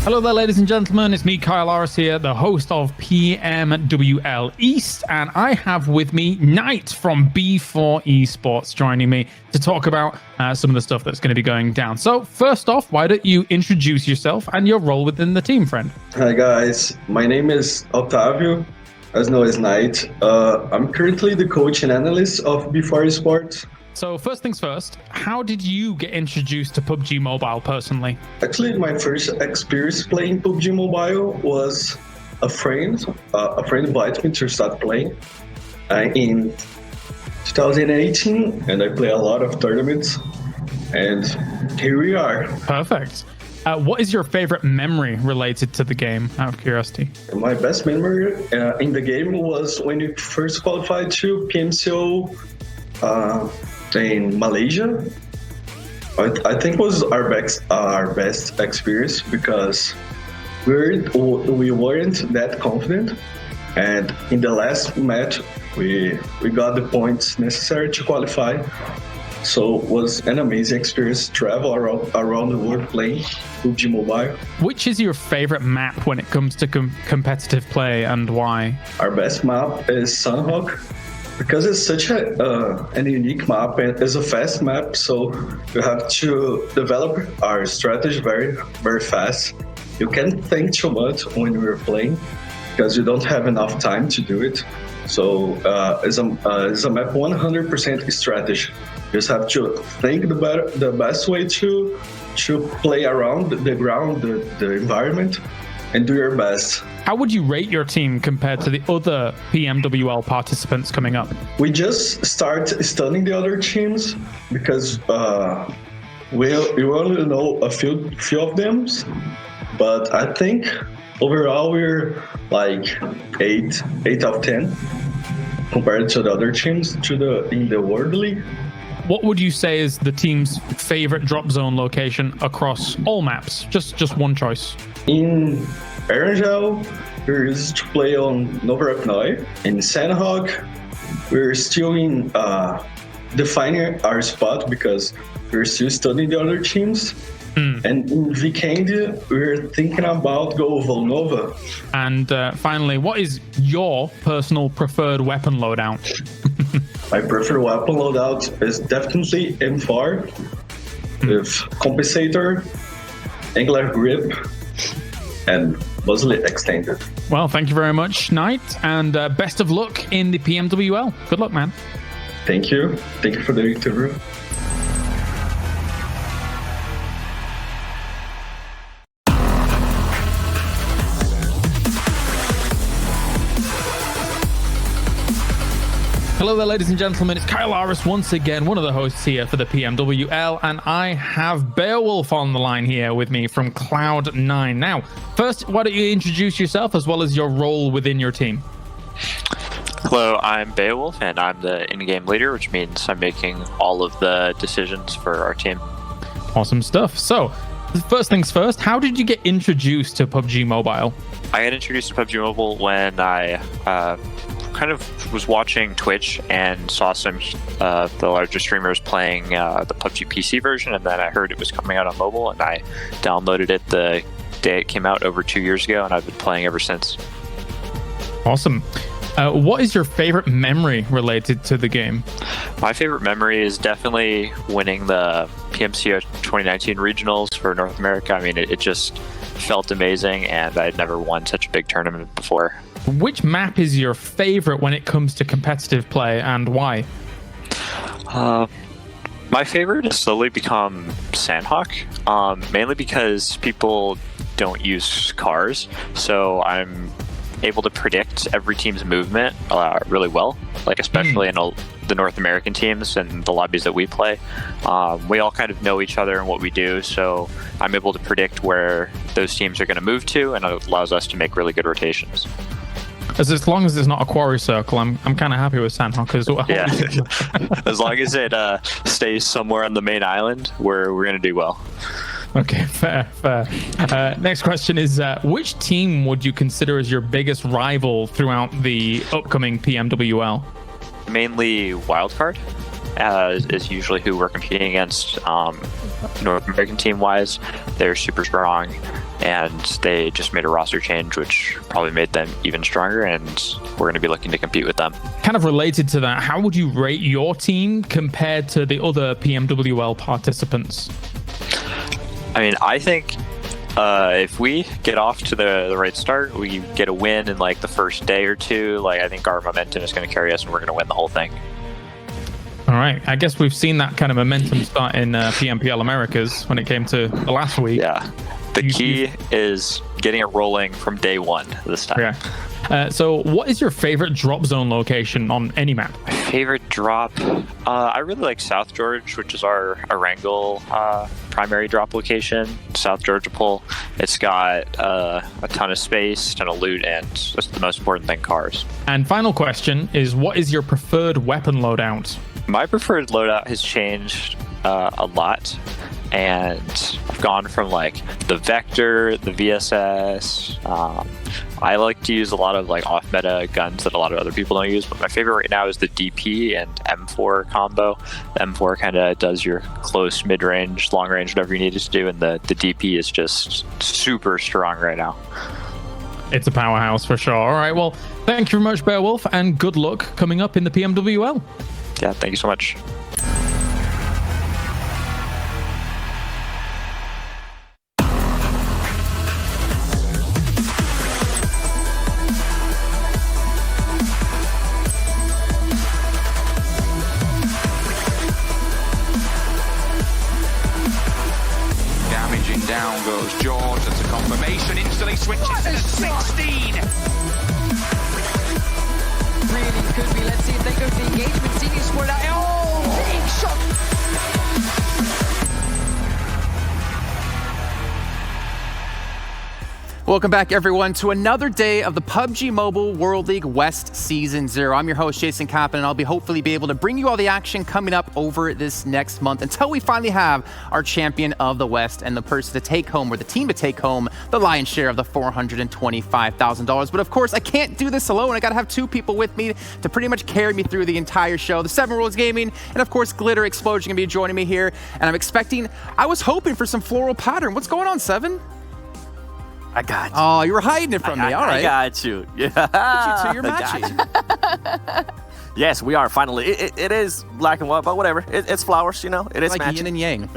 Hello there, ladies and gentlemen. It's me, Kyle Aris here, the host of PMWL East, and I have with me Knight from B4 Esports joining me to talk about some of the stuff that's going to be going down. So first off, why don't you introduce yourself and your role within the team, friend? Hi guys, my name is Otávio, as known as Knight. I'm currently the coach and analyst of B4 Esports. So first things first, how did you get introduced to PUBG Mobile personally? Actually, my first experience playing PUBG Mobile was a friend invited me to start playing in 2018, and I play a lot of tournaments, and here we are. Perfect. What is your favorite memory related to the game, out of curiosity? My best memory in the game was when you first qualified to PMWL in Malaysia. I think it was our best experience because we weren't that confident, and in the last match we got the points necessary to qualify. So it was an amazing experience to travel around the world playing PUBG Mobile. Which is your favorite map when it comes to competitive play, and why? Our best map is Sanhok, because it's such an unique map and it's a fast map, so you have to develop our strategy very, very fast. You can't think too much when you're playing because you don't have enough time to do it. So it's a map 100% strategy. You just have to think the best way to play around the ground, the environment, and do your best. How would you rate your team compared to the other PMWL participants coming up? We just start studying the other teams because we only know a few of them, but I think overall we're like 8 out of 10 compared to the other teams in the World League. What would you say is the team's favorite drop zone location across all maps? Just one choice. In Erangel, we're used to play on Nova Rapnoi. In Sanhok, we're still in defining our spot because we're still studying the other teams. And in Vikendi, we're thinking about go Volnova. And finally, what is your personal preferred weapon loadout? My preferred weapon loadout is definitely M4 with compensator, angular grip, and muzzle extended. Well, thank you very much, Knight, and best of luck in the PMWL. Good luck, man. Thank you. Thank you for the interview. Hello there, ladies and gentlemen. It's Kyle Aris once again, one of the hosts here for the PMWL, and I have Baywolf on the line here with me from Cloud9. Now, first, why don't you introduce yourself as well as your role within your team? Hello, I'm Baywolf, and I'm the in-game leader, which means I'm making all of the decisions for our team. Awesome stuff. So, first things first, how did you get introduced to PUBG Mobile? I got introduced to PUBG Mobile when I kind of was watching Twitch and saw some the larger streamers playing the PUBG PC version, and then I heard it was coming out on mobile, and I downloaded it the day it came out over 2 years ago, and I've been playing ever since. Awesome. What is your favorite memory related to the game? My favorite memory is definitely winning the PMCO 2019 regionals for North America. I mean, it just felt amazing, and I'd never won such a big tournament before. Which map is your favorite when it comes to competitive play, and why? My favorite has slowly become Sanhok, mainly because people don't use cars, so I'm able to predict every team's movement really well, like especially in the North American teams and the lobbies that we play. We all kind of know each other and what we do, so I'm able to predict where those teams are going to move to, and it allows us to make really good rotations. As long as it's not a quarry circle, I'm kind of happy with Sanhok as well. Yeah, as long as it stays somewhere on the main island, we're going to do well. Okay, fair. Next question is, which team would you consider as your biggest rival throughout the upcoming PMWL? Mainly Wildcard is usually who we're competing against. North American team-wise, they're super strong. and they just made a roster change, which probably made them even stronger, and we're going to be looking to compete with them. Kind of related to that, how would you rate your team compared to the other PMWL participants? I mean, I think if we get off to the right start, we get a win in like the first day or two, like I think our momentum is going to carry us and we're going to win the whole thing. All right, I guess we've seen that kind of momentum start in PMPL Americas when it came to the last week. Yeah, the key is getting it rolling from day one this time. Yeah. So what is your favorite drop zone location on any map? Favorite drop? I really like South George, which is our Erangel primary drop location. South Georgia Pole. It's got a ton of space, ton of loot, and that's the most important thing, cars. And final question is, what is your preferred weapon loadout? My preferred loadout has changed a lot, and I've gone from like the Vector, the VSS. I like to use a lot of like off-meta guns that a lot of other people don't use, but my favorite right now is the DP and M4 combo. The M4 kind of does your close, mid-range, long-range, whatever you need it to do, and the DP is just super strong right now. It's a powerhouse for sure. All right, well, thank you very much, Baywolf, and good luck coming up in the PMWL. Yeah, thank you so much. Damaging down goes George. That's a confirmation. Instantly switches to the 16. Really could be. Let's see if they go to the engagement. Seeing squared out. Oh, big shot. Welcome back, everyone, to another day of the PUBG Mobile World League West Season 0. I'm your host, Jason Kaplan, and I'll be hopefully be able to bring you all the action coming up over this next month until we finally have our champion of the West and the person to take home, or the team to take home, the lion's share of the $425,000. But of course, I can't do this alone. I got to have two people with me to pretty much carry me through the entire show. The Seven Rules Gaming, and of course, Glitter Explosion going to be joining me here. And I was hoping for some floral pattern. What's going on, Seven? I got you. Oh, you were hiding it from me. All right. I got you. Yeah. So you're matching. Yes, we are finally. It is black and white, but whatever. It's flowers, you know. It is like matching. yin and yang.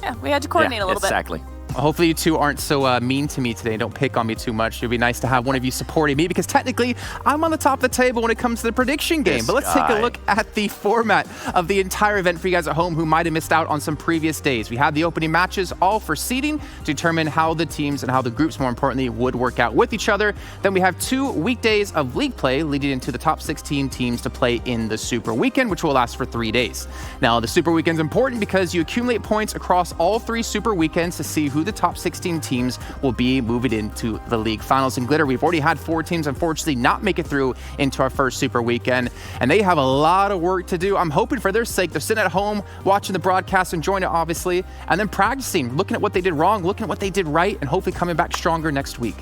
Yeah, we had to coordinate a little bit. Exactly. Hopefully you two aren't so mean to me today. Don't pick on me too much. It would be nice to have one of you supporting me, because technically I'm on the top of the table when it comes to the prediction game. But let's take a look at the format of the entire event for you guys at home who might have missed out on some previous days. We had the opening matches all for seeding to determine how the teams and how the groups, more importantly, would work out with each other. Then we have 2 weekdays of league play leading into the top 16 teams to play in the Super Weekend, which will last for 3 days. Now, the Super Weekend is important because you accumulate points across all 3 Super Weekends to see who the top 16 teams will be moving into the league finals. And Glitter, we've already had 4 teams unfortunately not make it through into our first Super Weekend, and they have a lot of work to do. I'm hoping for their sake they're sitting at home watching the broadcast, enjoying it obviously, and then practicing, looking at what they did wrong, looking at what they did right, and hopefully coming back stronger next week.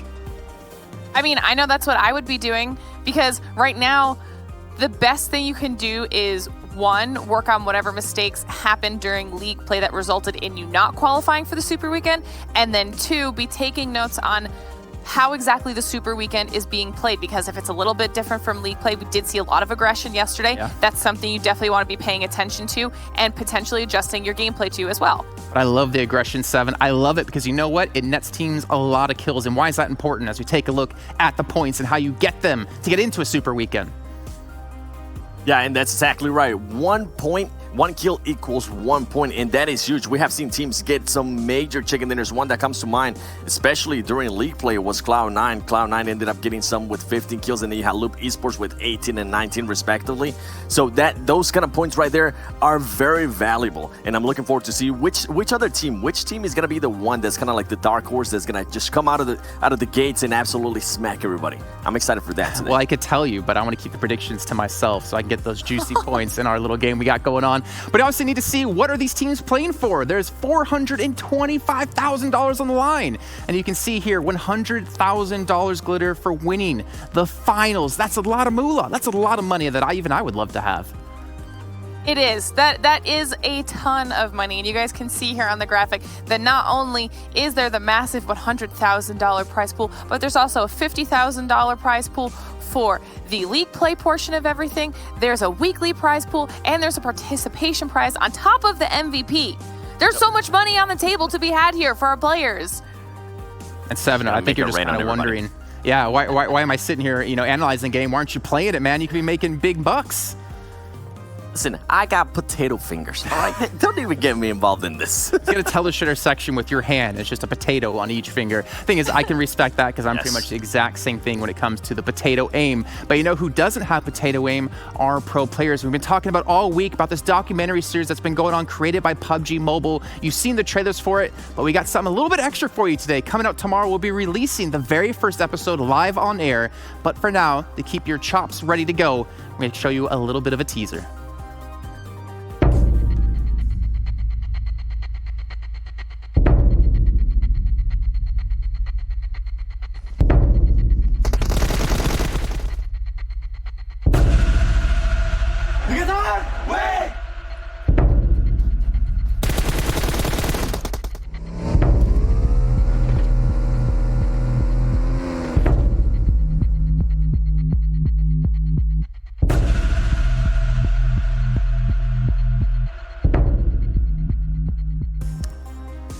I mean, I know that's what I would be doing, because right now the best thing you can do is 1, work on whatever mistakes happened during league play that resulted in you not qualifying for the Super Weekend, and then 2, be taking notes on how exactly the Super Weekend is being played, because if it's a little bit different from league play, we did see a lot of aggression yesterday. Yeah. That's something you definitely want to be paying attention to and potentially adjusting your gameplay to as well. But I love the aggression, Seven. I love it because you know what? It nets teams a lot of kills. And why is that important as we take a look at the points and how you get them to get into a Super Weekend? Yeah, and that's exactly right. 1 point, 1 kill equals 1 point, and that is huge. We have seen teams get some major chicken dinners. One that comes to mind, especially during league play, was Cloud9. Cloud9 ended up getting some with 15 kills, and then you had Loop Esports with 18 and 19 respectively. So those kind of points right there are very valuable, and I'm looking forward to see which team is going to be the one that's kind of like the dark horse that's going to just come out of the gates and absolutely smack everybody. I'm excited for that today. Well, I could tell you, but I want to keep the predictions to myself so I can get those juicy points in our little game we got going on. But I also need to see, what are these teams playing for? There's $425,000 on the line. And you can see here, $100,000 Glitter for winning the finals. That's a lot of moolah. That's a lot of money that I would love to have. It is. That is a ton of money. And you guys can see here on the graphic that not only is there the massive $100,000 prize pool, but there's also a $50,000 prize pool for the league play portion of everything. There's a weekly prize pool, and there's a participation prize on top of the MVP. There's so much money on the table to be had here for our players. And Seven, I think you're just kind of wondering, yeah, why am I sitting here, analyzing the game? Why aren't you playing it, man? You could be making big bucks. Listen, I got potato fingers. All right, don't even get me involved in this. You gotta tell the shitter section with your hand. It's just a potato on each finger. Thing is, I can respect that because I'm pretty much the exact same thing when it comes to the potato aim. But you know who doesn't have potato aim are pro players. We've been talking about all week about this documentary series that's been going on, created by PUBG Mobile. You've seen the trailers for it, but we got something a little bit extra for you today. Coming out tomorrow, we'll be releasing the very first episode live on air. But for now, to keep your chops ready to go, I'm going to show you a little bit of a teaser.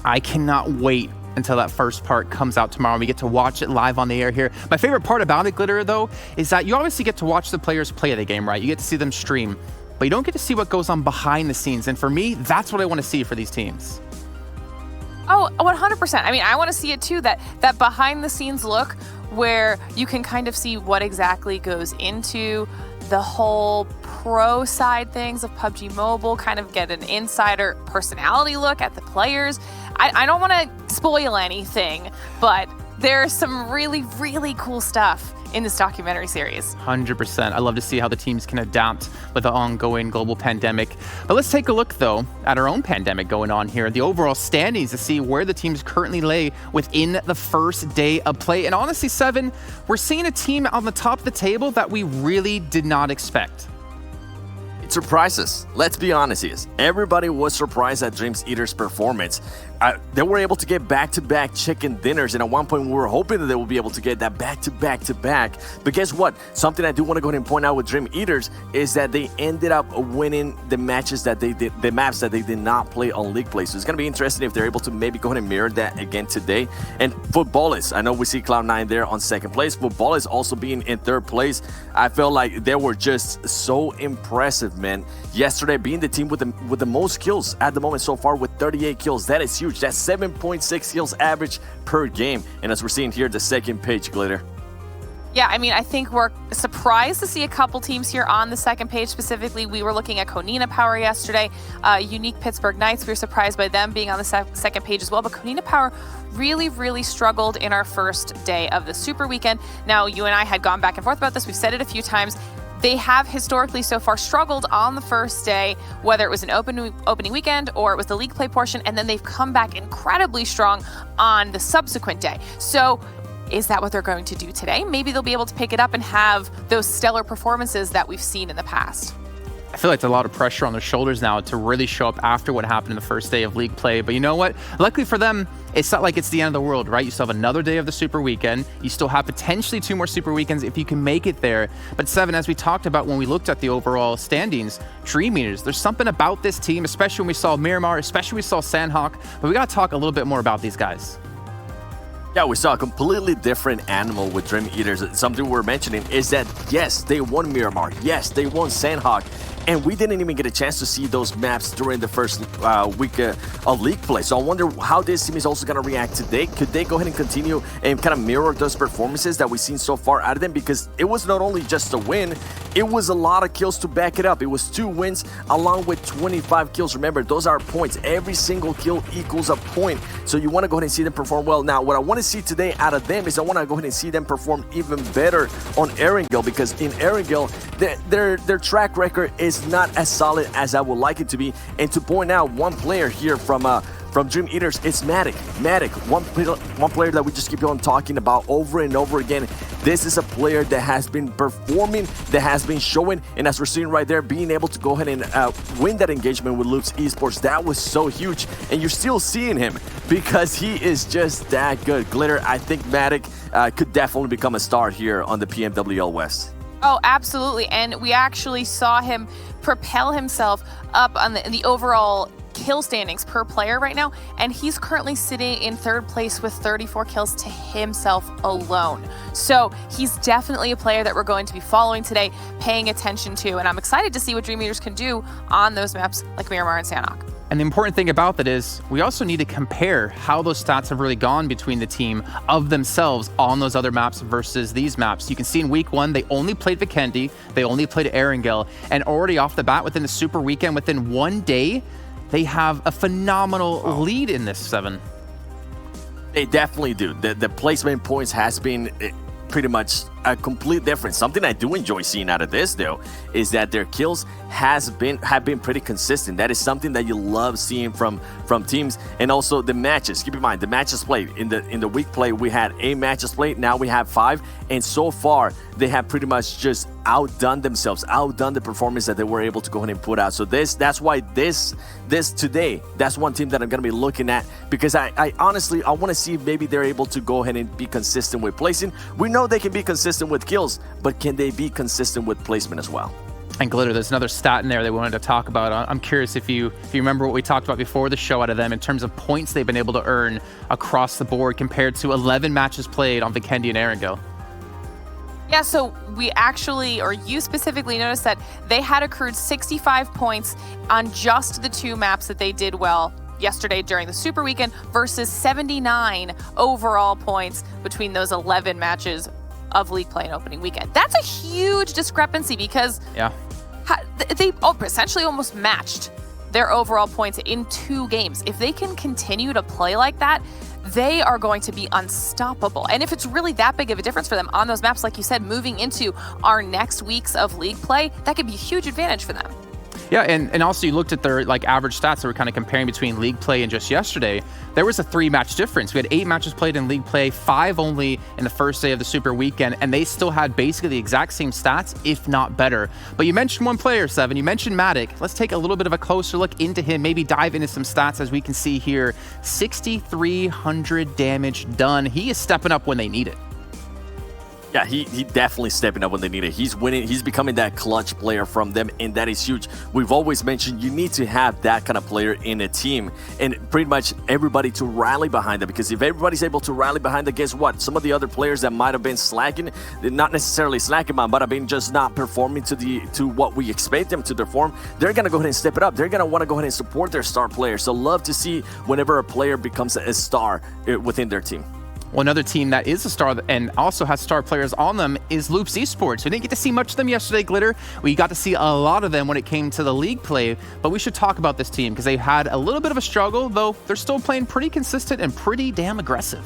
I cannot wait until that first part comes out tomorrow. We get to watch it live on the air here. My favorite part about it, Glitter, though, is that you obviously get to watch the players play the game, right? You get to see them stream, but you don't get to see what goes on behind the scenes. And for me, that's what I want to see for these teams. Oh, 100%. I mean, I want to see it too, that behind the scenes look where you can kind of see what exactly goes into the whole pro side things of PUBG Mobile, kind of get an insider personality look at the players. I don't want to spoil anything, but there's some really, really cool stuff in this documentary series. 100%. I love to see how the teams can adapt with the ongoing global pandemic. But let's take a look, though, at our own pandemic going on here, the overall standings to see where the teams currently lay within the first day of play. And honestly, Seven, we're seeing a team on the top of the table that we really did not expect. It surprises. Let's be honest here. Everybody was surprised at Dream Eater's performance. They were able to get back-to-back chicken dinners, and at one point we were hoping that they would be able to get that back-to-back-to-back. But guess what? Something I do want to go ahead and point out with Dream Eaters is that they ended up winning the matches that they did, the maps that they did not play on League Play. So it's going to be interesting if they're able to maybe go ahead and mirror that again today. And Footballers, I know we see Cloud9 there on second place. Footballers also being in third place. I felt like they were just so impressive, man. Yesterday being the team with the most kills at the moment so far with 38 kills. That is huge. That's 7.6 kills average per game. And as we're seeing here, the second page, Glitter. Yeah, I mean, I think we're surprised to see a couple teams here on the second page. Specifically, we were looking at Konina Power yesterday. Unique Pittsburgh Knights, we were surprised by them being on the second page as well. But Konina Power really, really struggled in our first day of the Super Weekend. Now, you and I had gone back and forth about this. We've said it a few times. They have historically so far struggled on the first day, whether it was an opening weekend or it was the league play portion, and then they've come back incredibly strong on the subsequent day. So is that what they're going to do today? Maybe they'll be able to pick it up and have those stellar performances that we've seen in the past. I feel like there's a lot of pressure on their shoulders now to really show up after what happened in the first day of league play. But you know what? Luckily for them, it's not like it's the end of the world, right? You still have another day of the Super Weekend. You still have potentially 2 more Super Weekends if you can make it there. But Seven, as we talked about when we looked at the overall standings, Dream Eaters, there's something about this team, especially when we saw Miramar, especially when we saw Sanhok. But we got to talk a little bit more about these guys. Yeah, we saw a completely different animal with Dream Eaters. Something we're mentioning is that, yes, they won Miramar. Yes, they won Sanhok. And we didn't even get a chance to see those maps during the first week of league play. So I wonder how this team is also going to react today. Could they go ahead and continue and kind of mirror those performances that we've seen so far out of them? Because it was not only just a win, it was a lot of kills to back it up. It was 2 wins along with 25 kills. Remember, those are points. Every single kill equals a point. So you want to go ahead and see them perform well. Now, what I want to see today out of them is I want to go ahead and see them perform even better on Erangel, because in Erangel, their track record is not as solid as I would like it to be. And to point out one player here from from Dream Eaters, it's Matic. Matic, one player that we just keep on talking about over and over again. This is a player that has been performing, that has been showing, and as we're seeing right there, being able to go ahead and win that engagement with Loops Esports, that was so huge. And you're still seeing him because he is just that good. Glitter, I think Matic could definitely become a star here on the PMWL West. Oh, absolutely. And we actually saw him propel himself up on the overall kill standings per player right now, and he's currently sitting in 3rd place with 34 kills to himself alone. So he's definitely a player that we're going to be following today, paying attention to, and I'm excited to see what Dream Eaters can do on those maps like Miramar and Sanhok. And the important thing about that is we also need to compare how those stats have really gone between the team of themselves on those other maps versus these maps. You can see in week 1, they only played Vikendi, they only played Erangel, and already off the bat within the Super Weekend, within 1 day, they have a phenomenal lead in this 7. They definitely do. The placement points has been pretty much a complete difference. Something I do enjoy seeing out of this, though, is that their kills have been pretty consistent. That is something that you love seeing from teams. And also the matches. Keep in mind, the matches played in the week play, we had 8 matches played. Now we have 5, and so far they have pretty much just outdone themselves, outdone the performance that they were able to go ahead and put out. So that's why this today, that's one team that I'm going to be looking at, because I honestly want to see if maybe they're able to go ahead and be consistent with placing. We know they can be consistent with kills, but can they be consistent with placement as well? And Glitter, there's another stat in there they wanted to talk about. I'm curious if you remember what we talked about before the show out of them in terms of points they've been able to earn across the board compared to 11 matches played on Vikendi and Erangel. Yeah, so we actually, or you specifically noticed that they had accrued 65 points on just the 2 maps that they did well yesterday during the Super Weekend versus 79 overall points between those 11 matches of League Play and opening weekend. That's a huge discrepancy because they essentially almost matched their overall points in 2 games. If they can continue to play like that, they are going to be unstoppable. And if it's really that big of a difference for them on those maps, like you said, moving into our next weeks of League Play, that could be a huge advantage for them. Yeah, and also you looked at their average stats that were kind of comparing between League Play and just yesterday. There was a 3-match difference. We had 8 matches played in League Play, 5 only in the first day of the Super Weekend, and they still had basically the exact same stats, if not better. But you mentioned one player, Seven. You mentioned Matic. Let's take a little bit of a closer look into him, maybe dive into some stats. As we can see here, 6,300 damage done. He is stepping up when they need it. Yeah, he definitely stepping up when they need it. He's winning. He's becoming that clutch player from them, and that is huge. We've always mentioned you need to have that kind of player in a team, and pretty much everybody to rally behind them, because if everybody's able to rally behind them, guess what? Some of the other players that might have been slacking, not necessarily slacking, but have been just not performing to what we expect them to perform, they're going to go ahead and step it up. They're going to want to go ahead and support their star players. So love to see whenever a player becomes a star within their team. Well, another team that is a star and also has star players on them is Loops Esports. We didn't get to see much of them yesterday, Glitter. We got to see a lot of them when it came to the league play, but we should talk about this team because they had a little bit of a struggle, though they're still playing pretty consistent and pretty damn aggressive.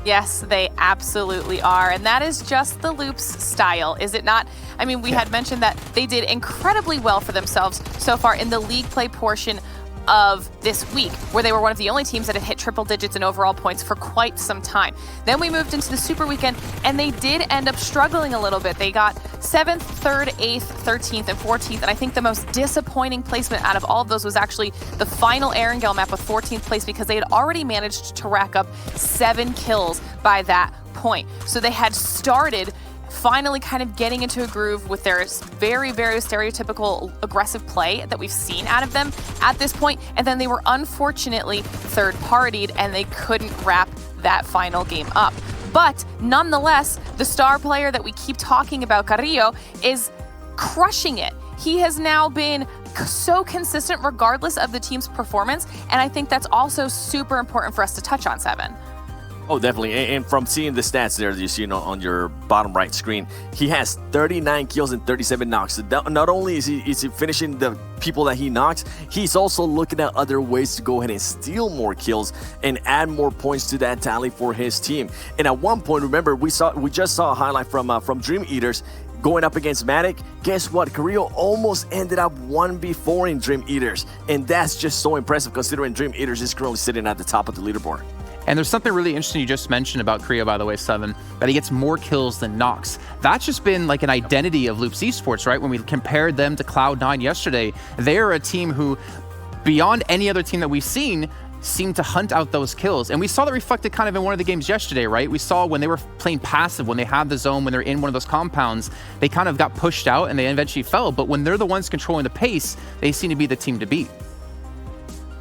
Yes, they absolutely are. And that is just the Loops style, is it not? I mean, we had mentioned that they did incredibly well for themselves so far in the league play portion of this week, where they were one of the only teams that had hit triple digits in overall points for quite some time. Then we moved into the Super Weekend, and they did end up struggling a little bit. They got 7th, 3rd, 8th, 13th, and 14th, and I think the most disappointing placement out of all of those was actually the final Erangel map with 14th place, because they had already managed to rack up 7 kills by that point. So they had started finally kind of getting into a groove with their very, very stereotypical aggressive play that we've seen out of them at this point, and then they were unfortunately third-partied and they couldn't wrap that final game up. But nonetheless, the star player that we keep talking about, Carrillo, is crushing it. He has now been so consistent regardless of the team's performance, and I think that's also super important for us to touch on, Seven. Oh, definitely. And from seeing the stats there that you see on your bottom right screen, he has 39 kills and 37 knocks. So not only is he finishing the people that he knocks, he's also looking at other ways to go ahead and steal more kills and add more points to that tally for his team. And at one point, remember, we just saw a highlight from Dream Eaters going up against Matic. Guess what? Carrillo almost ended up 1v4 in Dream Eaters. And that's just so impressive considering Dream Eaters is currently sitting at the top of the leaderboard. And there's something really interesting you just mentioned about Carrillo, by the way, Seven, that he gets more kills than Nox. That's just been like an identity of Loops Esports, right? When we compared them to Cloud9 yesterday, they're a team who, beyond any other team that we've seen, seem to hunt out those kills. And we saw that reflected kind of in one of the games yesterday, right? We saw when they were playing passive, when they had the zone, when they're in one of those compounds, they kind of got pushed out and they eventually fell. But when they're the ones controlling the pace, they seem to be the team to beat.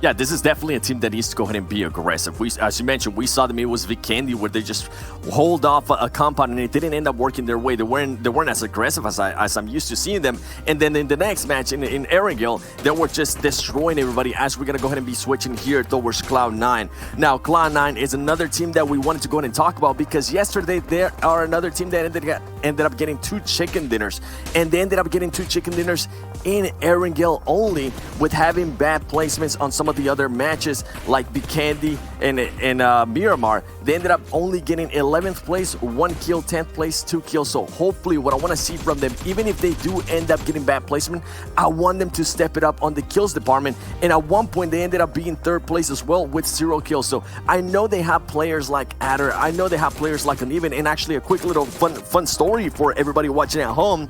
Yeah, this is definitely a team that needs to go ahead and be aggressive. As you mentioned, we saw them, it was Vikendi where they just hold off a compound and it didn't end up working their way. They weren't as aggressive as I'm used to seeing them. And then in the next match in Erangel, they were just destroying everybody as we're going to go ahead and be switching here towards Cloud9. Now, Cloud9 is another team that we wanted to go ahead and talk about because yesterday there are another team that ended up getting 2 chicken dinners. And they ended up getting 2 chicken dinners in Erangel only, with having bad placements on some of the other matches like Vikendi and Miramar. They ended up only getting 11th place, 1 kill, 10th place, 2 kills. So hopefully what I want to see from them, even if they do end up getting bad placement, I want them to step it up on the kills department. And at one point they ended up being 3rd place as well with 0 kills. So I know they have players like Adder, I know they have players like Uneven. And actually a quick little fun story for everybody watching at home.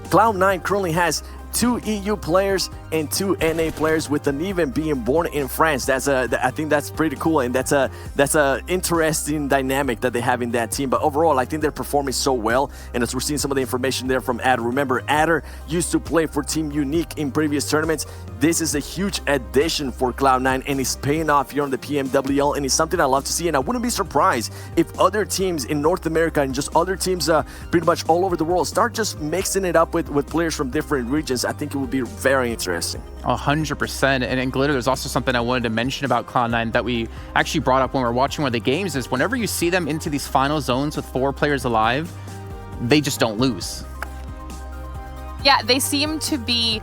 Cloud9 currently has 2 EU players and 2 NA players, with Uneven being born in France. I think that's pretty cool, and that's a interesting dynamic that they have in that team. But overall, I think they're performing so well, and as we're seeing some of the information there from Adder. Remember, Adder used to play for Team Unique in previous tournaments. This is a huge addition for Cloud9, and it's paying off here on the PMWL, and it's something I love to see. And I wouldn't be surprised if other teams in North America and just other teams pretty much all over the world start just mixing it up with players from different regions. I think it would be very interesting. 100%. And Glitter, there's also something I wanted to mention about Cloud9 that we actually brought up when we were watching one of the games, is whenever you see them into these final zones with 4 players alive, they just don't lose. Yeah, they seem to be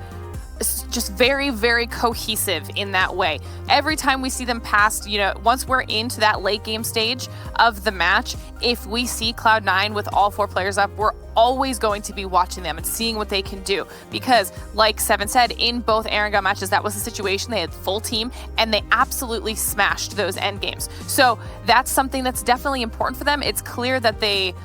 just very, very cohesive in that way. Every time we see them past, once we're into that late game stage of the match, if we see Cloud9 with all 4 players up, we're always going to be watching them and seeing what they can do. Because like Seven said, in both Erangel matches, that was the situation. They had full team and they absolutely smashed those end games. So that's something that's definitely important for them. It's clear that they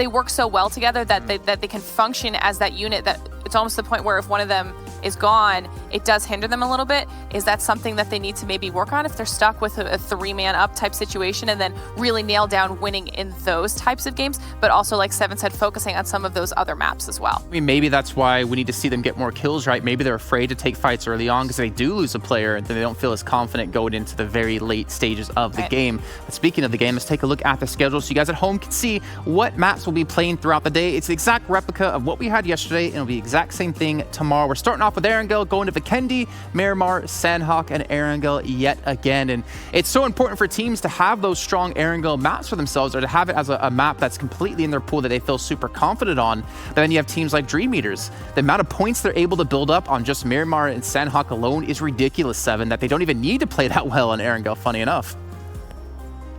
work so well together that they can function as that unit, that it's almost the point where if one of them is gone, it does hinder them a little bit. Is that something that they need to maybe work on if they're stuck with a 3-man up type situation, and then really nail down winning in those types of games, but also, like Seven said, focusing on some of those other maps as well? I mean, maybe that's why we need to see them get more kills, right? Maybe they're afraid to take fights early on because they do lose a player and then they don't feel as confident going into the very late stages of the game. But speaking of the game, let's take a look at the schedule so you guys at home can see what maps will be playing throughout the day. It's the exact replica of what we had yesterday, and it'll be the exact same thing tomorrow. We're starting off with Erangel, going to Vikendi, Miramar, Sanhok, and Erangel yet again. And it's so important for teams to have those strong Erangel maps for themselves, or to have it as a map that's completely in their pool that they feel super confident on. But then you have teams like Dream Eaters. The amount of points they're able to build up on just Miramar and Sanhok alone is ridiculous, Seven, that they don't even need to play that well on Erangel, funny enough.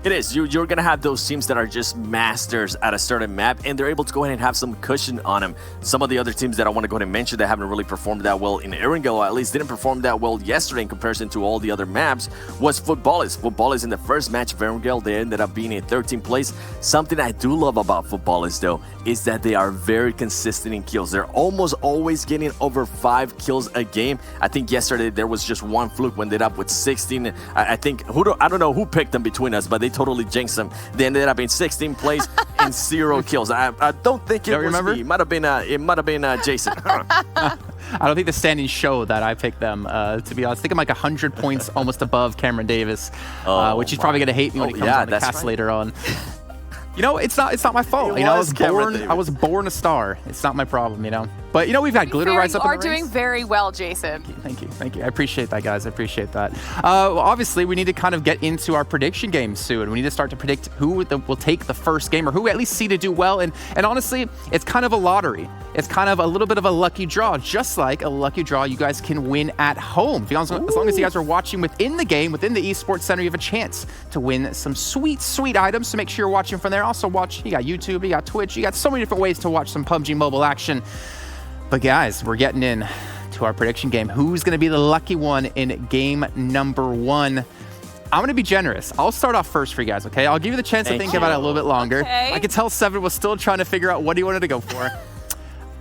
It is. You're going to have those teams that are just masters at a certain map, and they're able to go ahead and have some cushion on them. Some of the other teams that I want to go ahead and mention that haven't really performed that well in Erangel, or at least didn't perform that well yesterday in comparison to all the other maps, was Footballers. Footballers in the first match of Erangel, they ended up being in 13th place. Something I do love about Footballers, though, is that they are very consistent in kills. They're almost always getting over 5 kills a game. I think yesterday there was just one fluke when they ended up with 16. I don't know who picked them between us, but they totally jinxed them. They ended up in 16th place and 0 kills. I don't think it was me. It might have been Jason. I don't think the standings show that I picked them, to be honest. I think I'm like 100 points almost above Cameron Davis, which he's probably going to hate me when he comes on the cast later on. It's not my fault. I was born a star. It's not my problem, But, you know, we've had Glitter rise up in the You are doing ranks. very well, Jason. Thank you. I appreciate that, guys. I appreciate that. Well, obviously, we need to kind of get into our prediction game soon. We need to start to predict who will take the first game or who we at least see to do well. And honestly, it's kind of a lottery. It's kind of a little bit of a lucky draw, just like a lucky draw you guys can win at home. As long as you guys are watching within the game, within the Esports Center, you have a chance to win some sweet, sweet items. So make sure you're watching from there. Also watch, you got YouTube, you got Twitch, you got so many different ways to watch some PUBG Mobile action. But guys, we're getting in to our prediction game. Who's going to be the lucky one in game number 1? I'm going to be generous. I'll start off first for you guys, okay? I'll give you the chance to think about it a little bit longer. Okay. I could tell Seven was still trying to figure out what he wanted to go for.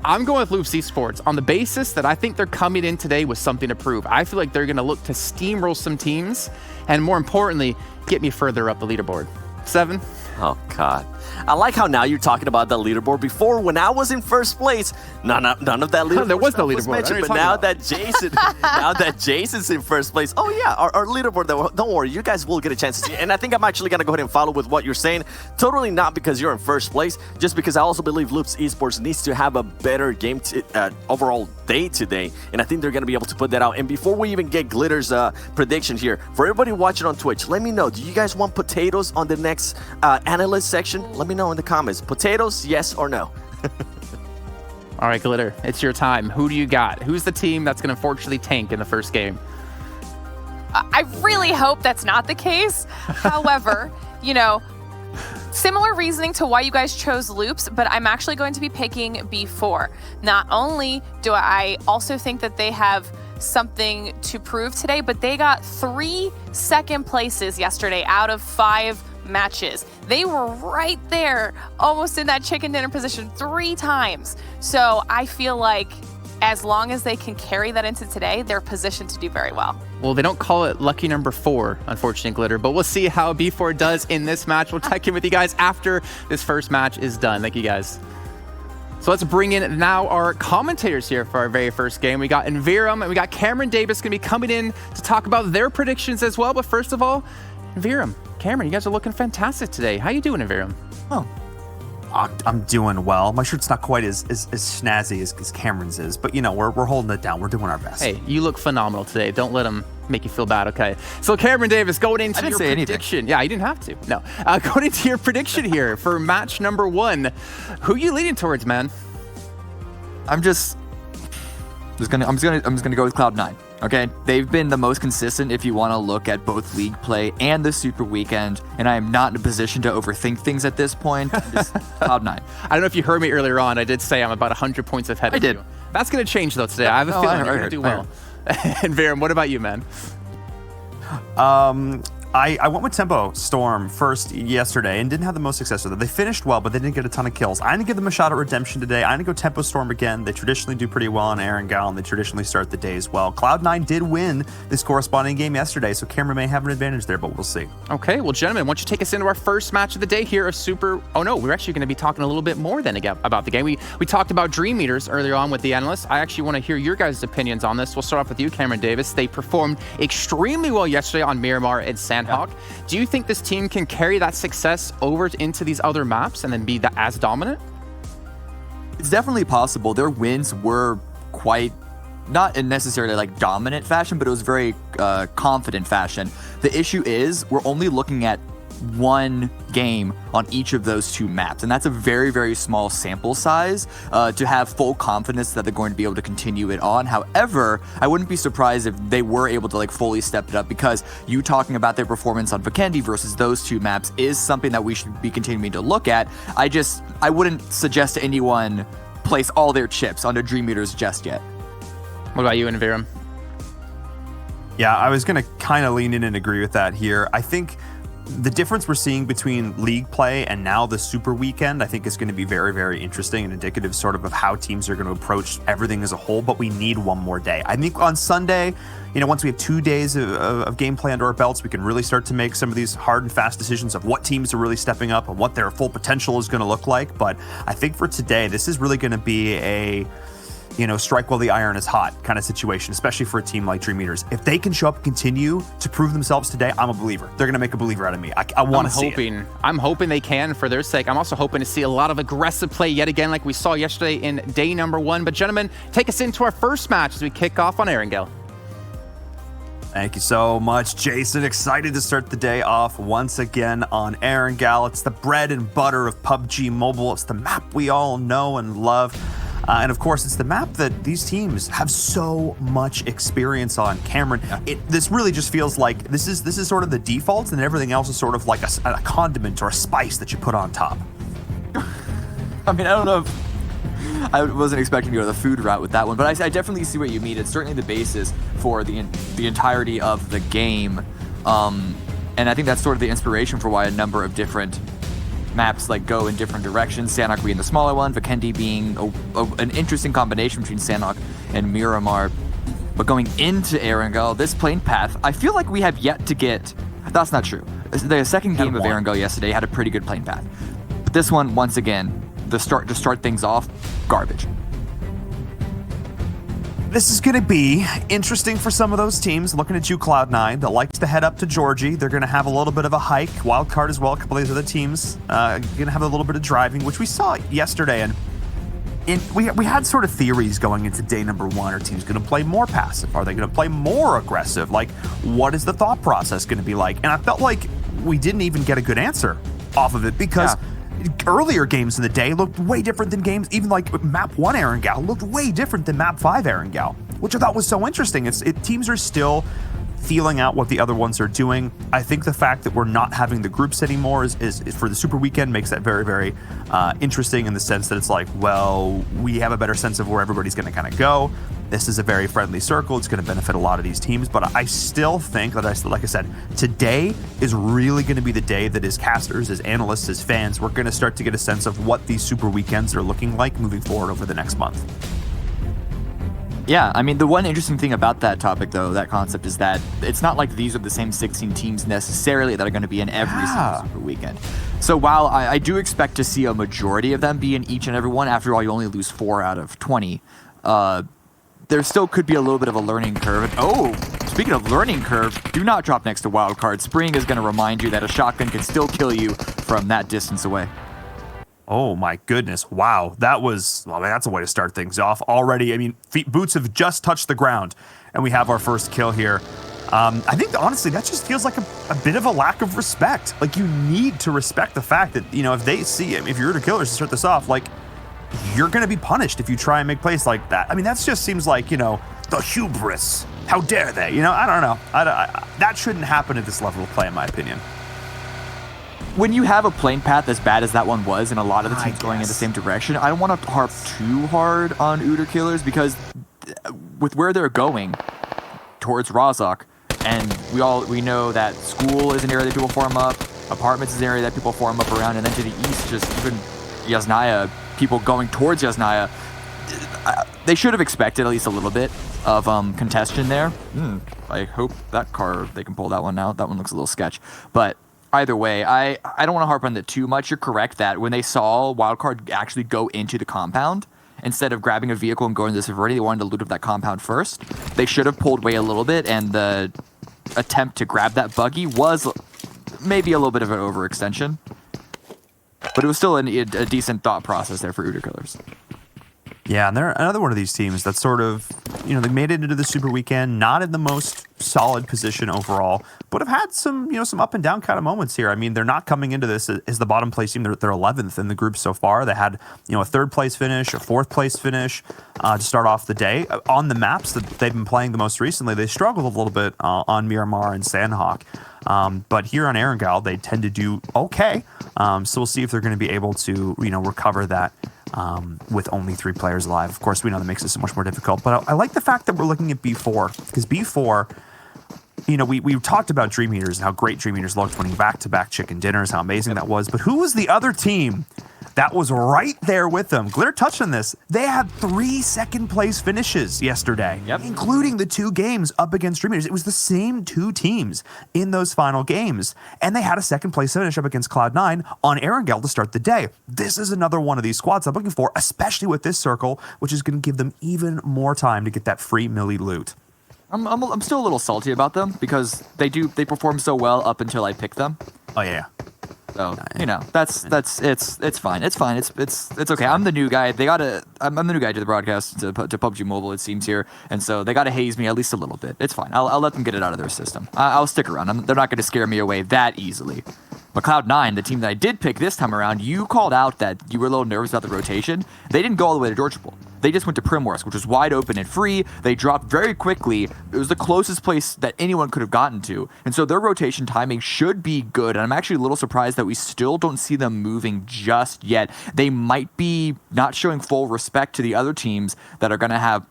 I'm going with Loops Esports on the basis that I think they're coming in today with something to prove. I feel like they're going to look to steamroll some teams and, more importantly, get me further up the leaderboard. Seven? Oh, God. I like how now you're talking about the leaderboard. Before, when I was in first place, none of that leaderboard there was no stuff leaderboard. mentioned. But now that Jason, now that Jason's in first place, oh yeah, our leaderboard. Don't worry, you guys will get a chance to see. And I think I'm actually gonna go ahead and follow with what you're saying. Totally not because you're in first place, just because I also believe Loops Esports needs to have a better game overall day today, and I think they're gonna be able to put that out. And before we even get Glitter's prediction here, for everybody watching on Twitch, let me know. Do you guys want potatoes on the next analyst section? Let me know in the comments. Potatoes, yes or no? All right, Glitter, it's your time. Who do you got? Who's the team that's going to unfortunately tank in the first game? I really hope that's not the case. However, you know, similar reasoning to why you guys chose Loops, but I'm actually going to be picking B4. Not only do I also think that they have something to prove today, but they got 3 second places yesterday out of 5 matches. They were right there, almost in that chicken dinner position 3 times. So I feel like as long as they can carry that into today, they're positioned to do very well. Well, they don't call it lucky number 4, unfortunately, Glitter, but we'll see how B4 does in this match. We'll check in with you guys after this first match is done. Thank you, guys. So let's bring in now our commentators here for our very first game. We got Envirum and we got Cameron Davis going to be coming in to talk about their predictions as well. But first of all, Envirum, Cameron, you guys are looking fantastic today. How you doing, Envirum? Oh, I'm doing well. My shirt's not quite as snazzy as Cameron's is, but you know, we're holding it down. We're doing our best. Hey, you look phenomenal today. Don't let them make you feel bad, okay? So Cameron Davis, going into your prediction. Yeah, you didn't have to. No. Going into your prediction here for match number 1. Who are you leaning towards, man? I'm just gonna go with Cloud9. Okay, they've been the most consistent if you want to look at both league play and the Super Weekend, and I am not in a position to overthink things at this point. Just Cloud9. I don't know if you heard me earlier on. I did say I'm about 100 points ahead of you. That's going to change though today. I have a feeling you're going to do well. And Viram, what about you, man? I went with Tempo Storm first yesterday and didn't have the most success with it. They finished well, but they didn't get a ton of kills. I'm going to give them a shot at redemption today. I'm going to go Tempo Storm again. They traditionally do pretty well on Erangel, and they traditionally start the day as well. Cloud9 did win this corresponding game yesterday, so Cameron may have an advantage there, but we'll see. Okay, well, gentlemen, why don't you take us into our first match of the day here, a super... Oh, no, we're actually going to be talking a little bit more then about the game. We talked about Dream Meters earlier on with the analysts. I actually want to hear your guys' opinions on this. We'll start off with you, Cameron Davis. They performed extremely well yesterday on Miramar and Sanhok. Do you think this team can carry that success over into these other maps and then be as dominant? It's definitely possible. Their wins were quite, not in necessarily like dominant fashion, but it was very confident fashion. The issue is we're only looking at one game on each of those 2 maps, and that's a very, very small sample size to have full confidence that they're going to be able to continue it on. However, I wouldn't be surprised if they were able to like fully step it up, because you talking about their performance on Vikendi versus those 2 maps is something that we should be continuing to look at. I wouldn't suggest to anyone place all their chips onto Dream Meters just yet. What about you, Envirum? Yeah, I was going to kind of lean in and agree with that here. I think the difference we're seeing between league play and now the Super Weekend, I think is going to be very, very interesting and indicative sort of how teams are going to approach everything as a whole, but we need one more day. I think on Sunday, you know, once we have 2 days of gameplay under our belts, we can really start to make some of these hard and fast decisions of what teams are really stepping up and what their full potential is going to look like. But I think for today, this is really going to be strike while the iron is hot kind of situation, especially for a team like Dream Eaters. If they can show up and continue to prove themselves today, I'm a believer. They're going to make a believer out of me. I want to see it. I'm hoping they can for their sake. I'm also hoping to see a lot of aggressive play yet again like we saw yesterday in day number 1. But gentlemen, take us into our first match as we kick off on Erangel. Thank you so much, Jason. Excited to start the day off once again on Erangel. It's the bread and butter of PUBG Mobile. It's the map we all know and love. And of course, it's the map that these teams have so much experience on. Cameron, this really just feels like this is sort of the default, and everything else is sort of like a condiment or a spice that you put on top. I mean, I don't know if I wasn't expecting to go the food route with that one, but I definitely see what you mean. It's certainly the basis for the entirety of the game, and I think that's sort of the inspiration for why a number of different maps like go in different directions. Sanhok being the smaller one, Vikendi being an interesting combination between Sanhok and Miramar. But going into Erangel, this plane path, I feel like we have yet to get. That's not true. The second game of Erangel yesterday had a pretty good plane path. But this one, once again, to start things off, garbage. This is going to be interesting for some of those teams. Looking at you, Cloud9, that likes to head up to Georgie. They're going to have a little bit of a hike. Wildcard as well. A couple of these other teams going to have a little bit of driving, which we saw yesterday. And we had sort of theories going into day number 1. Are teams going to play more passive? Are they going to play more aggressive? Like, what is the thought process going to be like? And I felt like we didn't even get a good answer off of it because earlier games in the day looked way different than games, even like map 1 Erangel looked way different than map 5 Erangel, which I thought was so interesting. Teams are still feeling out what the other ones are doing. I think the fact that we're not having the groups anymore is for the Super Weekend makes that very, very interesting in the sense that it's like, well, we have a better sense of where everybody's going to kind of go. This is a very friendly circle. It's going to benefit a lot of these teams, but I still think that, like I said, today is really going to be the day that as casters, as analysts, as fans, we're going to start to get a sense of what these Super Weekends are looking like moving forward over the next month. Yeah, I mean, the one interesting thing about that topic, though, that concept, is that it's not like these are the same 16 teams necessarily that are going to be in every single Super Weekend. So while I do expect to see a majority of them be in each and every one, after all, you only lose 4 out of 20, there still could be a little bit of a learning curve. Oh, speaking of learning curve, do not drop next to Wildcard. Spring is going to remind you that a shotgun can still kill you from that distance away. Oh my goodness. Wow. That's a way to start things off already. I mean, boots have just touched the ground and we have our first kill here. I think honestly, that just feels like a bit of a lack of respect. Like, you need to respect the fact that, if they see him, if you're the killers to start this off, like, you're going to be punished if you try and make plays like that. I mean, that just seems like, the hubris. How dare they? I don't know. That shouldn't happen at this level of play, in my opinion. When you have a plane path as bad as that one was, and a lot of the teams going in the same direction, I don't want to harp too hard on Uter killers, because with where they're going towards Razak, and we know that school is an area that people form up, apartments is an area that people form up around, and then to the east, just even Yasnaya, people going towards Yasnaya, they should have expected at least a little bit of congestion there. I hope that car, they can pull that one out. That one looks a little sketch. But either way, I don't want to harp on that too much. You're correct that when they saw Wildcard actually go into the compound, instead of grabbing a vehicle and going to the Severity, they wanted to loot up that compound first. They should have pulled away a little bit, and the attempt to grab that buggy was maybe a little bit of an overextension. But it was still a decent thought process there for Uter killers. Yeah, and they're another one of these teams that sort of, they made it into the Super Weekend, not in the most solid position overall, but have had some, some up and down kind of moments here. I mean, they're not coming into this as the bottom place team. They're 11th in the group so far. They had, a third place finish, a fourth place finish to start off the day. On the maps that they've been playing the most recently, they struggled a little bit on Miramar and Sanhok. But here on Erangel, they tend to do okay. So we'll see if they're going to be able to, recover that with only 3 players alive. Of course, we know that makes it so much more difficult. But I like the fact that we're looking at B4, because B4, we talked about Dream Eaters and how great Dream Eaters looked winning back-to-back chicken dinners, how amazing that was. But who was the other team that was right there with them. Glitter touched on this. They had 3 second-place finishes yesterday, including the 2 games up against Dream Eaters. It was the same 2 teams in those final games, and they had a second-place finish up against Cloud9 on Erangel to start the day. This is another one of these squads I'm looking for, especially with this circle, which is going to give them even more time to get that free Millie loot. I'm still a little salty about them because they perform so well up until I pick them. Oh yeah. So you know it's fine. It's okay. I'm the new guy. I'm the new guy to the broadcast to PUBG Mobile. It seems here, and so they gotta haze me at least a little bit. It's fine. I'll let them get it out of their system. I'll stick around. They're not gonna scare me away that easily. But Cloud9, the team that I did pick this time around, you called out that you were a little nervous about the rotation. They didn't go all the way to Georgia Bowl. They just went to Primorsk, which was wide open and free. They dropped very quickly. It was the closest place that anyone could have gotten to. And so their rotation timing should be good. And I'm actually a little surprised that we still don't see them moving just yet. They might be not showing full respect to the other teams that are going to have,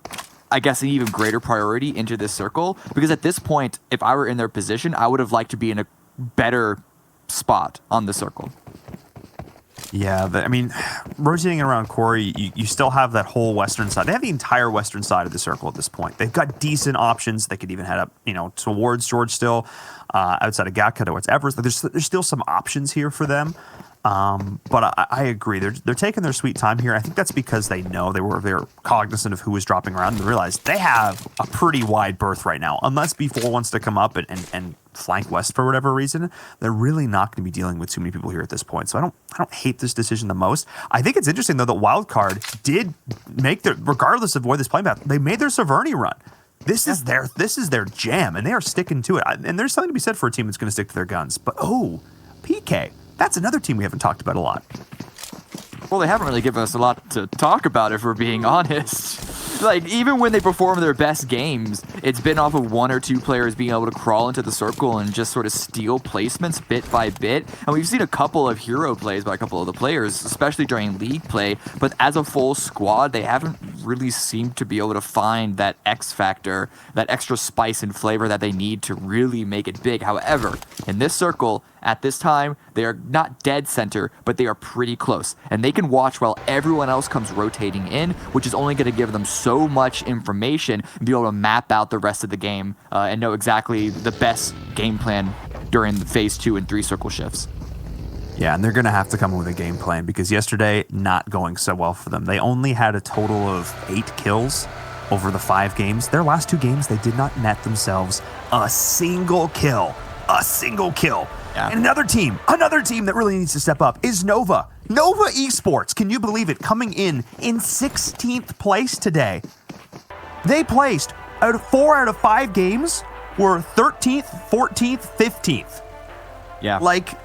I guess, an even greater priority into this circle. Because at this point, if I were in their position, I would have liked to be in a better spot on the circle. Yeah, I mean, rotating around Corey, you still have that whole western side. They have the entire western side of the circle at this point. They've got decent options. They could even head up, towards George still, outside of Gatka towards Everest. There's still some options here for them. But I agree. They're taking their sweet time here. I think that's because they know they're cognizant of who is dropping around and realize they have a pretty wide berth right now. Unless B4 wants to come up and flank west for whatever reason, they're really not going to be dealing with too many people here at this point. So I don't hate this decision the most. I think it's interesting though that Wildcard did make regardless of where this playing path, they made their Severny run. This is their jam, and they are sticking to it. And there's something to be said for a team that's going to stick to their guns. But PK. That's another team we haven't talked about a lot. Well, they haven't really given us a lot to talk about, if we're being honest. Like, even when they perform their best games, it's been off of 1 or 2 players being able to crawl into the circle and just sort of steal placements bit by bit. And we've seen a couple of hero plays by a couple of the players, especially during league play. But as a full squad, they haven't really seemed to be able to find that X factor, that extra spice and flavor that they need to really make it big. However, in this circle, at this time, they are not dead center, but they are pretty close. And they can watch while everyone else comes rotating in, which is only going to give them so much information and be able to map out the rest of the game and know exactly the best game plan during the phase 2 and 3 circle shifts. Yeah, and they're going to have to come up with a game plan because yesterday, not going so well for them. They only had a total of 8 kills over the 5 games. Their last 2 games, they did not net themselves a single kill. A single kill. Yeah. And another team that really needs to step up is Nova. Nova Esports, can you believe it? Coming in 16th place today. They placed 4 out of 5 games were 13th, 14th, 15th. Yeah. Like,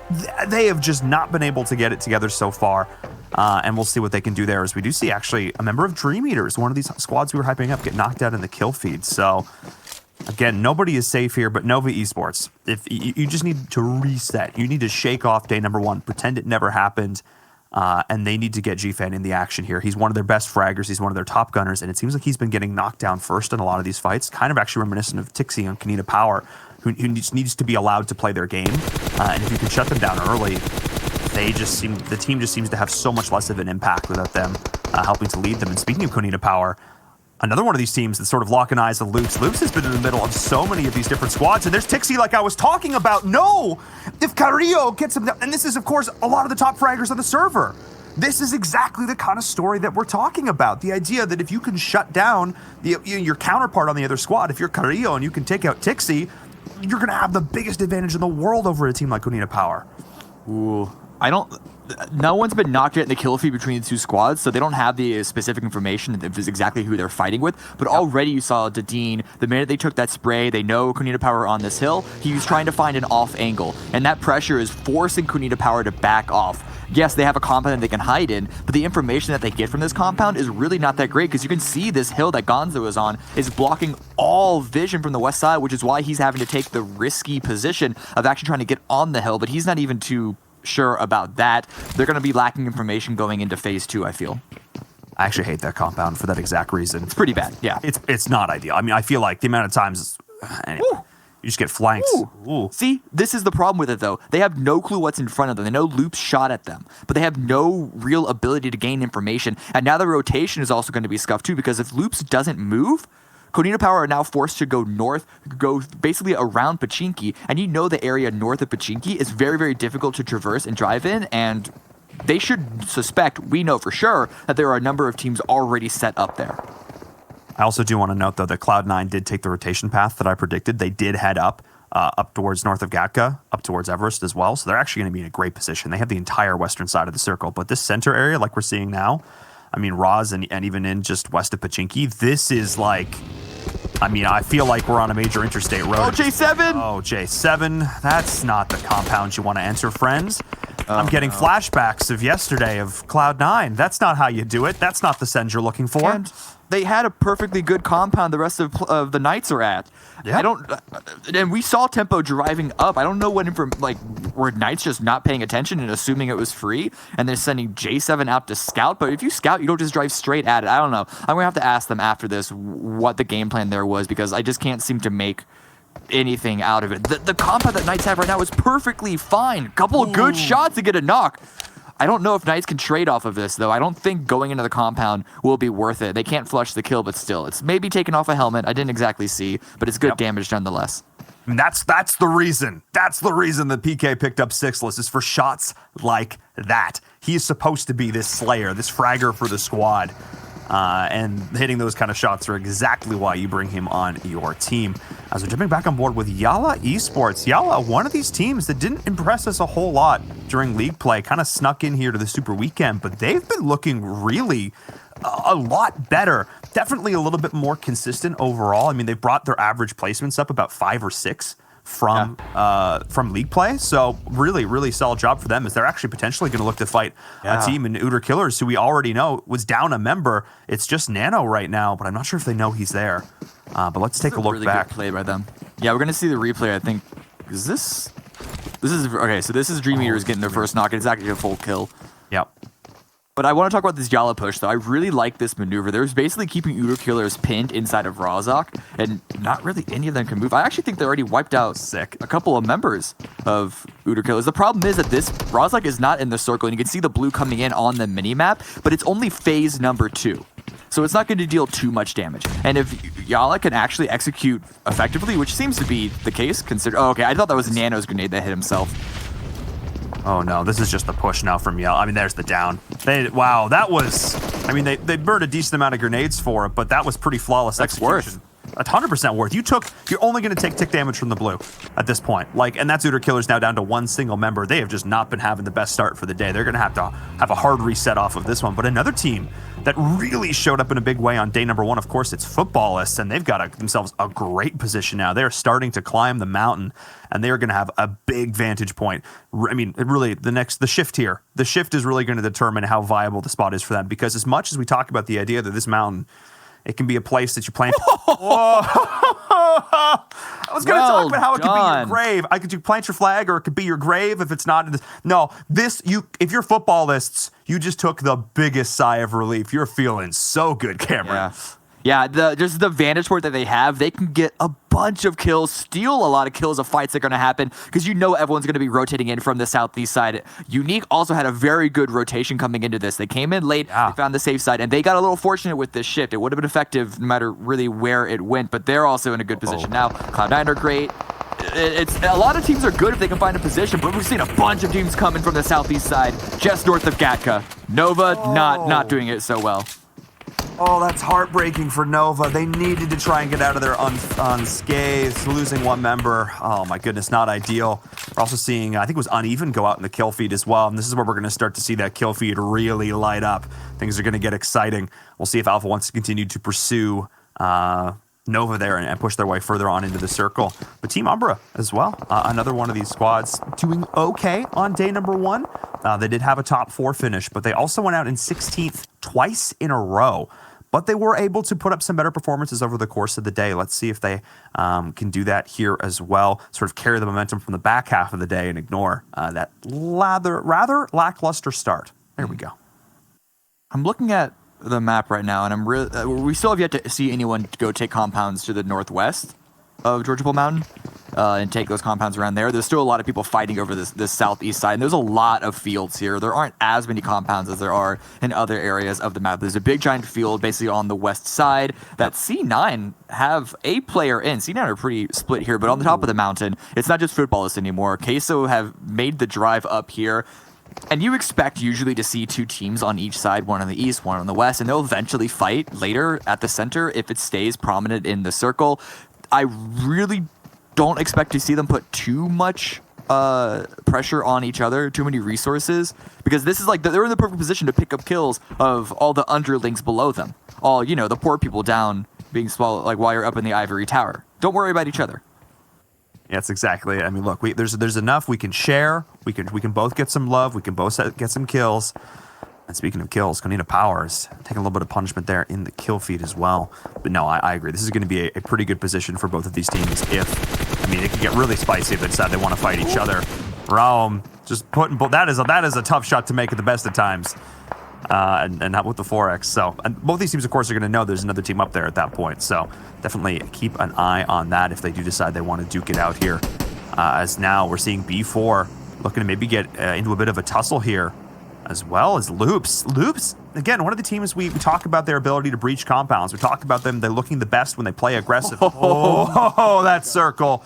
they have just not been able to get it together so far. And we'll see what they can do there, as we do see actually a member of Dream Eaters, one of these squads we were hyping up, get knocked out in the kill feed. So again, nobody is safe here, but Nova Esports, if you just need to reset, you need to shake off day number 1, pretend it never happened, and they need to get GFan in the action here. He's one of their best fraggers, he's one of their top gunners, and it seems like he's been getting knocked down first in a lot of these fights, kind of actually reminiscent of Tixie on Kanina Power, who just needs to be allowed to play their game, and if you can shut them down early, the team just seems to have so much less of an impact without them helping to lead them. And speaking of Kanina Power, another one of these teams that's sort of locking eyes with Loops. Loops has been in the middle of so many of these different squads, and there's Tixie like I was talking about. No! If Carrillo gets him down, and this is, of course, a lot of the top fraggers on the server. This is exactly the kind of story that we're talking about. The idea that if you can shut down your counterpart on the other squad, if you're Carrillo and you can take out Tixie, you're going to have the biggest advantage in the world over a team like Kunina Power. Ooh. No one's been knocked yet in the kill feed between the 2 squads, so they don't have the specific information of exactly who they're fighting with. But already you saw Dadeen, the minute they took that spray, they know Kunina Power on this hill. He was trying to find an off angle, and that pressure is forcing Kunina Power to back off. Yes, they have a compound that they can hide in, but the information that they get from this compound is really not that great, because you can see this hill that Gonzo is on is blocking all vision from the west side, which is why he's having to take the risky position of actually trying to get on the hill, but he's not even too sure about that. They're going to be lacking information going into phase 2, I feel. I actually hate that compound for that exact reason. It's pretty bad, yeah. It's not ideal. I mean, I feel like the amount of times... Anyway. You just get flanked. Ooh. See, this is the problem with it, though. They have no clue what's in front of them. They know Loop's shot at them, but they have no real ability to gain information. And now the rotation is also going to be scuffed, too, because if Loops doesn't move, Konino Power are now forced to go north, go basically around Pachinki, and you know the area north of Pachinki is very, very difficult to traverse and drive in, and they should suspect, we know for sure, that there are a number of teams already set up there. I also do want to note, though, that Cloud9 did take the rotation path that I predicted. They did head up towards north of Gatka, up towards Everest as well. So they're actually going to be in a great position. They have the entire western side of the circle. But this center area, like we're seeing now, I mean, Roz and even in just west of Pachinki, this is like, I mean, I feel like we're on a major interstate road. Oh, J7! Oh, J7. That's not the compound you want to enter, friends. I'm getting flashbacks of yesterday of Cloud9. That's not how you do it. That's not the send you're looking for. And they had a perfectly good compound the rest of the Knights are at. Yeah. And we saw Tempo driving up. I don't know were Knights just not paying attention and assuming it was free, and they're sending J7 out to scout. But if you scout, you don't just drive straight at it. I don't know. I'm gonna have to ask them after this what the game plan there was, because I just can't seem to make anything out of it. The compound that Knights have right now is perfectly fine. Couple of good shots to get a knock. I don't know if Knights can trade off of this, though. I don't think going into the compound will be worth it. They can't flush the kill, but still, it's maybe taking off a helmet. I didn't exactly see, but it's good damage nonetheless. And that's the reason. That's the reason that PK picked up Sixless, is for shots like that. He's supposed to be this slayer, this fragger for the squad. And hitting those kind of shots are exactly why you bring him on your team. As we're jumping back on board with Yala Esports. Yala, one of these teams that didn't impress us a whole lot during league play, kind of snuck in here to the Super Weekend, but they've been looking really a lot better. Definitely a little bit more consistent overall. I mean, they've brought their average placements up about 5 or 6 from league play. So really solid job for them, as they're actually potentially going to look to fight a team in Uter Killers, who we already know was down a member. It's just Nano right now, but I'm not sure if they know he's there. But let's take a look really back. Good play by them. Yeah, we're going to see the replay, I think. Is this is okay, so this is Dream Eaters getting their first knock, and it's actually a full kill. Yep. But I want to talk about this Yala push, though. I really like this maneuver. There's basically keeping Uter Killers pinned inside of Razak, and not really any of them can move. I actually think they already wiped out a couple of members of Uter Killers. The problem is that this Razak is not in the circle, and you can see the blue coming in on the minimap, but it's only phase number 2. So it's not going to deal too much damage. And if Yala can actually execute effectively, which seems to be the case, oh, okay, I thought that was Nano's grenade that hit himself. Oh no, this is just the push now from Yell. I mean, there's the down. Wow, that was, I mean, they burned a decent amount of grenades for it, but that was pretty flawless execution. That's 100% worth. You're only going to take tick damage from the blue at this point. And that's Uter Killers now down to 1 single member. They have just not been having the best start for the day. They're going to have a hard reset off of this one. But another team that really showed up in a big way on day number 1, of course, it's Footballists, and they've got themselves a great position now. They're starting to climb the mountain, and they're going to have a big vantage point. I mean, really, the shift here. The shift is really going to determine how viable the spot is for them, because as much as we talk about the idea that this mountain, it can be a place that you plant. I was going to talk about how it could be your grave. You plant your flag, or it could be your grave if it's not. No, if you're Footballists, you just took the biggest sigh of relief. You're feeling so good, Cameron. Yeah, just the vantage point that they have, they can get a bunch of kills, steal a lot of kills of fights that are going to happen, because you know everyone's going to be rotating in from the southeast side. Unique also had a very good rotation coming into this. They came in late, they found the safe side, and they got a little fortunate with this shift. It would have been effective no matter really where it went, but they're also in a good position now. Cloud9 are great. It's a lot of teams are good if they can find a position, but we've seen a bunch of teams coming from the southeast side, just north of Gatka. Nova not doing it so well. Oh, that's heartbreaking for Nova. They needed to try and get out of there unscathed, losing 1 member. Oh my goodness, not ideal. We're also seeing, I think it was Uneven go out in the kill feed as well, and this is where we're going to start to see that kill feed really light up. Things are going to get exciting. We'll see if Alpha wants to continue to pursue Nova there and push their way further on into the circle. But Team Umbra as well, another one of these squads doing okay on day number 1. They did have a top 4 finish, but they also went out in 16th twice in a row. But they were able to put up some better performances over the course of the day. Let's see if they can do that here as well, sort of carry the momentum from the back half of the day and ignore that rather lackluster start. There we go. I'm looking at the map right now, and we still have yet to see anyone go take compounds to the northwest. of Georgia Bull Mountain and take those compounds around there. There's still a lot of people fighting over this southeast side, and there's a lot of fields here. There aren't as many compounds as there are in other areas of the map. There's a big giant field basically on the west side that C9 have a player in. C9 are pretty split here, but on the top of the mountain, it's not just footballists anymore. Queso have made the drive up here. And you expect usually to see two teams on each side, one on the east, one on the west, and they'll eventually fight later at the center if it stays prominent in the circle. I really don't expect to see them put too much pressure on each other, too many resources, because this is like they're in the perfect position to pick up kills of all the underlings below them. All, you know, the poor people down being swallowed, like while you're up in the ivory tower. Don't worry about each other. Yeah, that's exactly it. I mean, look, there's enough we can share. We can both get some love. We can both get some kills. And speaking of kills, Konina Power is taking a little bit of punishment there in the kill feed as well. But no, I agree. This is going to be a pretty good position for both of these teams. If, I mean, it can get really spicy if they decide they want to fight each other. Rome just putting that is a tough shot to make at the best of times. And not with the 4x. So, and both these teams, of course, are going to know there's another team up there at that point. So, definitely keep an eye on that if they do decide they want to duke it out here. As now we're seeing B4 looking to maybe get into a bit of a tussle here, as well as Loops. Loops, again, one of the teams we talk about their ability to breach compounds. We talk about them, they're looking the best when they play aggressive. Oh, that circle.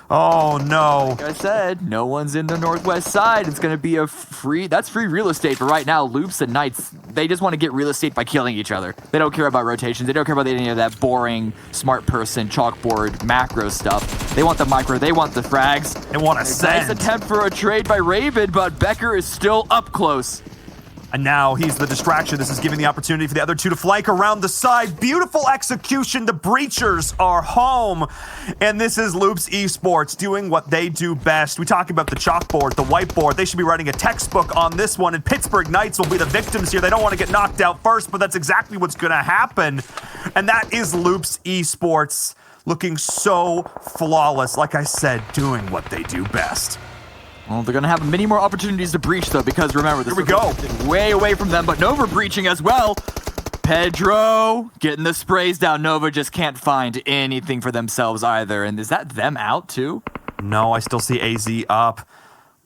Oh, no. Like I said, no one's in the northwest side. It's going to be that's free real estate. But right now, Loops and Knights, they just want to get real estate by killing each other. They don't care about rotations. They don't care about any of that boring, smart person, chalkboard, macro stuff. They want the micro. They want the frags. They want to send. Nice attempt for a trade by Raven, but Becker is still up close. And now he's the distraction. This is giving the opportunity for the other two to flank around the side. Beautiful execution. The Breachers are home. And this is Loops Esports doing what they do best. We talk about the chalkboard, the whiteboard. They should be writing a textbook on this one. And Pittsburgh Knights will be the victims here. They don't want to get knocked out first, but that's exactly what's going to happen. And that is Loops Esports looking so flawless. Like I said, doing what they do best. Well, they're going to have many more opportunities to breach, though, because remember, this is way away from them, but Nova breaching as well. Pedro getting the sprays down. Nova just can't find anything for themselves either. And is that them out, too? No, I still see AZ up.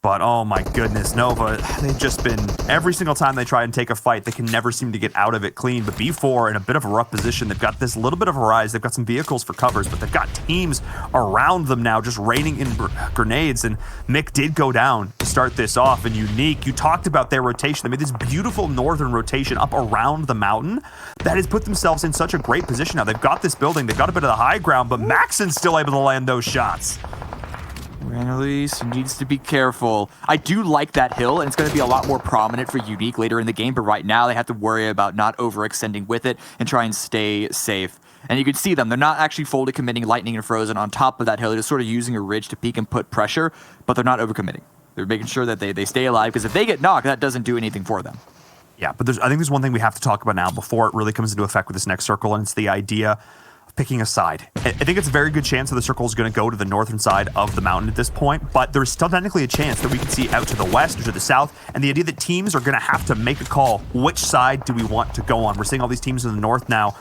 But, oh my goodness, Nova, they've just been, every single time they try and take a fight, they can never seem to get out of it clean. But B4 in a bit of a rough position. They've got this little bit of a rise. They've got some vehicles for covers, but they've got teams around them now just raining in grenades. And Mick did go down to start this off. And Unique, you talked about their rotation. They made this beautiful northern rotation up around the mountain that has put themselves in such a great position now. They've got this building. They've got a bit of the high ground, but Maxon's still able to land those shots. Annalise needs to be careful. I do like that hill, and it's going to be a lot more prominent for Unique later in the game, but right now they have to worry about not overextending with it and try and stay safe. And you can see them. They're not actually fully committing Lightning and Frozen on top of that hill. They're just sort of using a ridge to peek and put pressure, but they're not overcommitting. They're making sure that they stay alive, because if they get knocked, that doesn't do anything for them. Yeah, but I think there's one thing we have to talk about now before it really comes into effect with this next circle, and it's the idea picking a side. I think it's a very good chance that the circle is going to go to the northern side of the mountain at this point, but there's still technically a chance that we can see out to the west or to the south, and the idea that teams are going to have to make a call. Which side do we want to go on? We're seeing all these teams in the north now,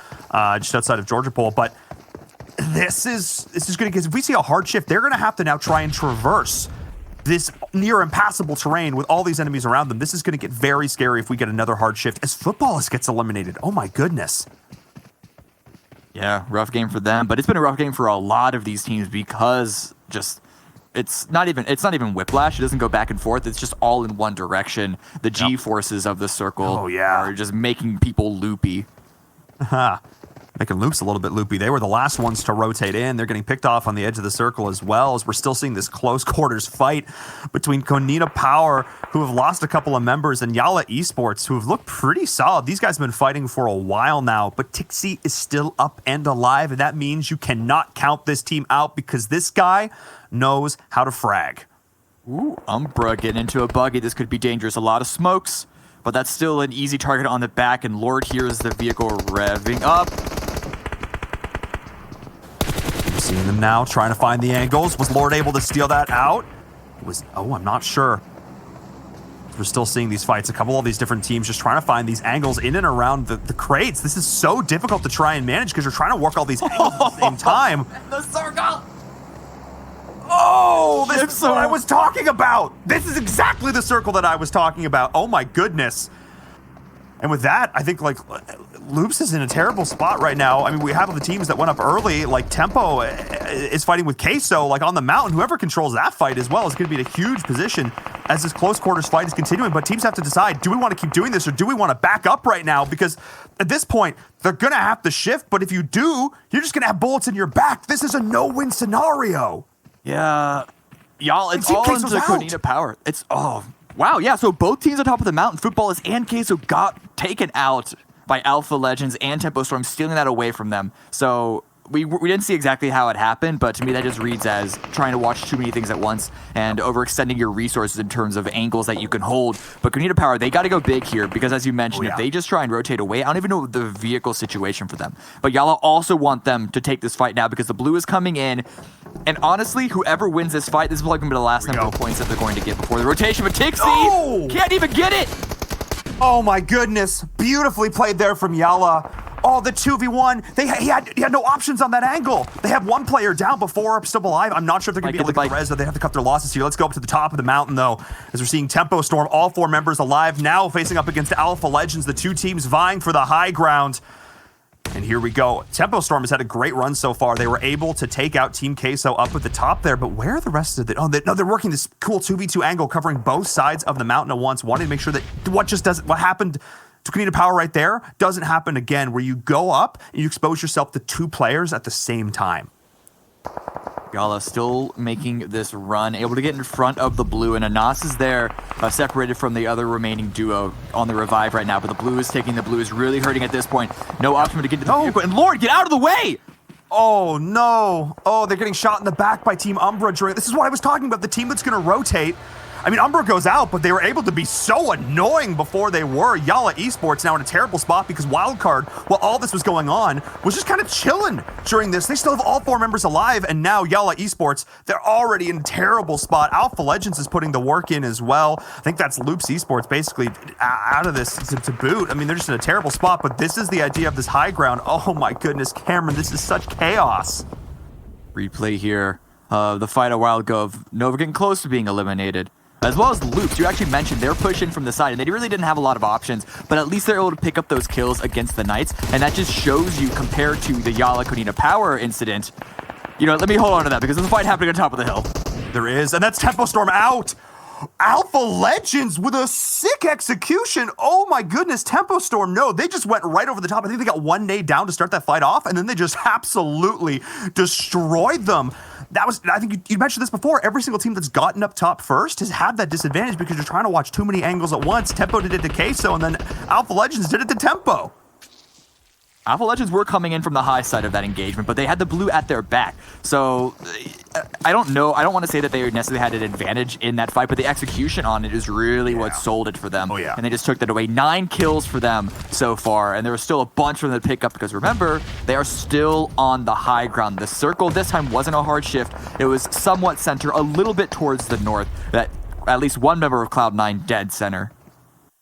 just outside of Georgia Pole, but this is going to get, if we see a hard shift, they're going to have to now try and traverse this near impassable terrain with all these enemies around them. This is going to get very scary if we get another hard shift as Footballist gets eliminated. Oh my goodness. Yeah, rough game for them, but it's been a rough game for a lot of these teams because just it's not even whiplash. It doesn't go back and forth. It's just all in one direction. The G forces of the circle are just making people loopy. Making Loops a little bit loopy. They were the last ones to rotate in. They're getting picked off on the edge of the circle as well, as we're still seeing this close quarters fight between Konina Power, who have lost a couple of members, and Yala Esports, who have looked pretty solid. These guys have been fighting for a while now, but Tixie is still up and alive, and that means you cannot count this team out because this guy knows how to frag. Ooh, Umbra getting into a buggy. This could be dangerous. A lot of smokes, but that's still an easy target on the back, and Lord hears the vehicle revving up. Seeing them now, trying to find the angles. Was Lord able to steal that out? I'm not sure. We're still seeing these fights. A couple of these different teams just trying to find these angles in and around the crates. This is so difficult to try and manage because you're trying to work all these angles at the same time. The circle! Oh, this is what I was talking about. This is exactly the circle that I was talking about. Oh my goodness. And with that, I think like Loops is in a terrible spot right now. I mean, we have the teams that went up early, like Tempo is fighting with Queso, like on the mountain. Whoever controls that fight as well is going to be in a huge position as this close quarters fight is continuing. But teams have to decide, do we want to keep doing this or do we want to back up right now? Because at this point, they're going to have to shift. But if you do, you're just going to have bullets in your back. This is a no-win scenario. Yeah. Y'all, it's all Queso's into out. Konita power. It's, oh, wow. Yeah, so both teams on top of the mountain, Footballers and Queso got taken out by Alpha Legends and Tempo Storm, stealing that away from them. So we didn't see exactly how it happened, but to me that just reads as trying to watch too many things at once and overextending your resources in terms of angles that you can hold. But Konita Power, they got to go big here because, as you mentioned, if they just try and rotate away, I don't even know the vehicle situation for them. But Yala also want them to take this fight now because the blue is coming in. And honestly, whoever wins this fight, this is probably going to be the last number of points that they're going to get before the rotation. But Tixie can't even get it. Oh my goodness. Beautifully played there from Yala. Oh, the 2v1. He had no options on that angle. They have one player down before still alive. I'm not sure if they're going to be able to get the res, though. They have to cut their losses here. Let's go up to the top of the mountain, though, as we're seeing Tempo Storm, all 4 members alive, now facing up against Alpha Legends, the 2 teams vying for the high ground. And here we go. Tempo Storm has had a great run so far. They were able to take out Team Queso up at the top there, but where are the rest of the... Oh, they're working this cool 2v2 angle, covering both sides of the mountain at once, wanting to make sure that what happened to Konita Power right there doesn't happen again, where you go up and you expose yourself to 2 players at the same time. Yala still making this run, able to get in front of the blue, and Anas is there, separated from the other remaining duo on the revive right now, but the blue is taking, the blue is really hurting at this point. No option to get to the vehicle, and Lord, get out of the way! Oh no. Oh, they're getting shot in the back by Team Umbra during... This is what I was talking about, the team that's going to rotate. I mean, Umbra goes out, but they were able to be so annoying before they were. Yala Esports now in a terrible spot because Wildcard, while all this was going on, was just kind of chilling during this. They still have all 4 members alive, and now Yala Esports, they're already in a terrible spot. Alpha Legends is putting the work in as well. I think that's Loops Esports basically out of this to boot. I mean, they're just in a terrible spot, but this is the idea of this high ground. Oh my goodness, Cameron, this is such chaos. Replay here. The fight a while ago of Nova getting close to being eliminated. As well as Loops, you actually mentioned they're pushing from the side, and they really didn't have a lot of options, but at least they're able to pick up those kills against the Knights, and that just shows you, compared to the Yala Konita Power incident, you know, let me hold on to that, because there's a fight happening on top of the hill. There is, and that's Tempo Storm out! Alpha Legends with a sick execution. Oh my goodness, Tempo Storm, no, they just went right over the top. I think they got 1 nade down to start that fight off, and then they just absolutely destroyed them. That was, I think you mentioned this before, every single team that's gotten up top first has had that disadvantage because you're trying to watch too many angles at once. Tempo did it to Queso, and then Alpha Legends did it to Tempo. Alpha Legends were coming in from the high side of that engagement, but they had the blue at their back. So, I don't know. I don't want to say that they necessarily had an advantage in that fight, but the execution on it is really what sold it for them. Oh, yeah. And they just took that away. 9 kills for them so far, and there was still a bunch for them to pick up because remember, they are still on the high ground. The circle this time wasn't a hard shift. It was somewhat center, a little bit towards the north. That at least one member of Cloud9 dead center.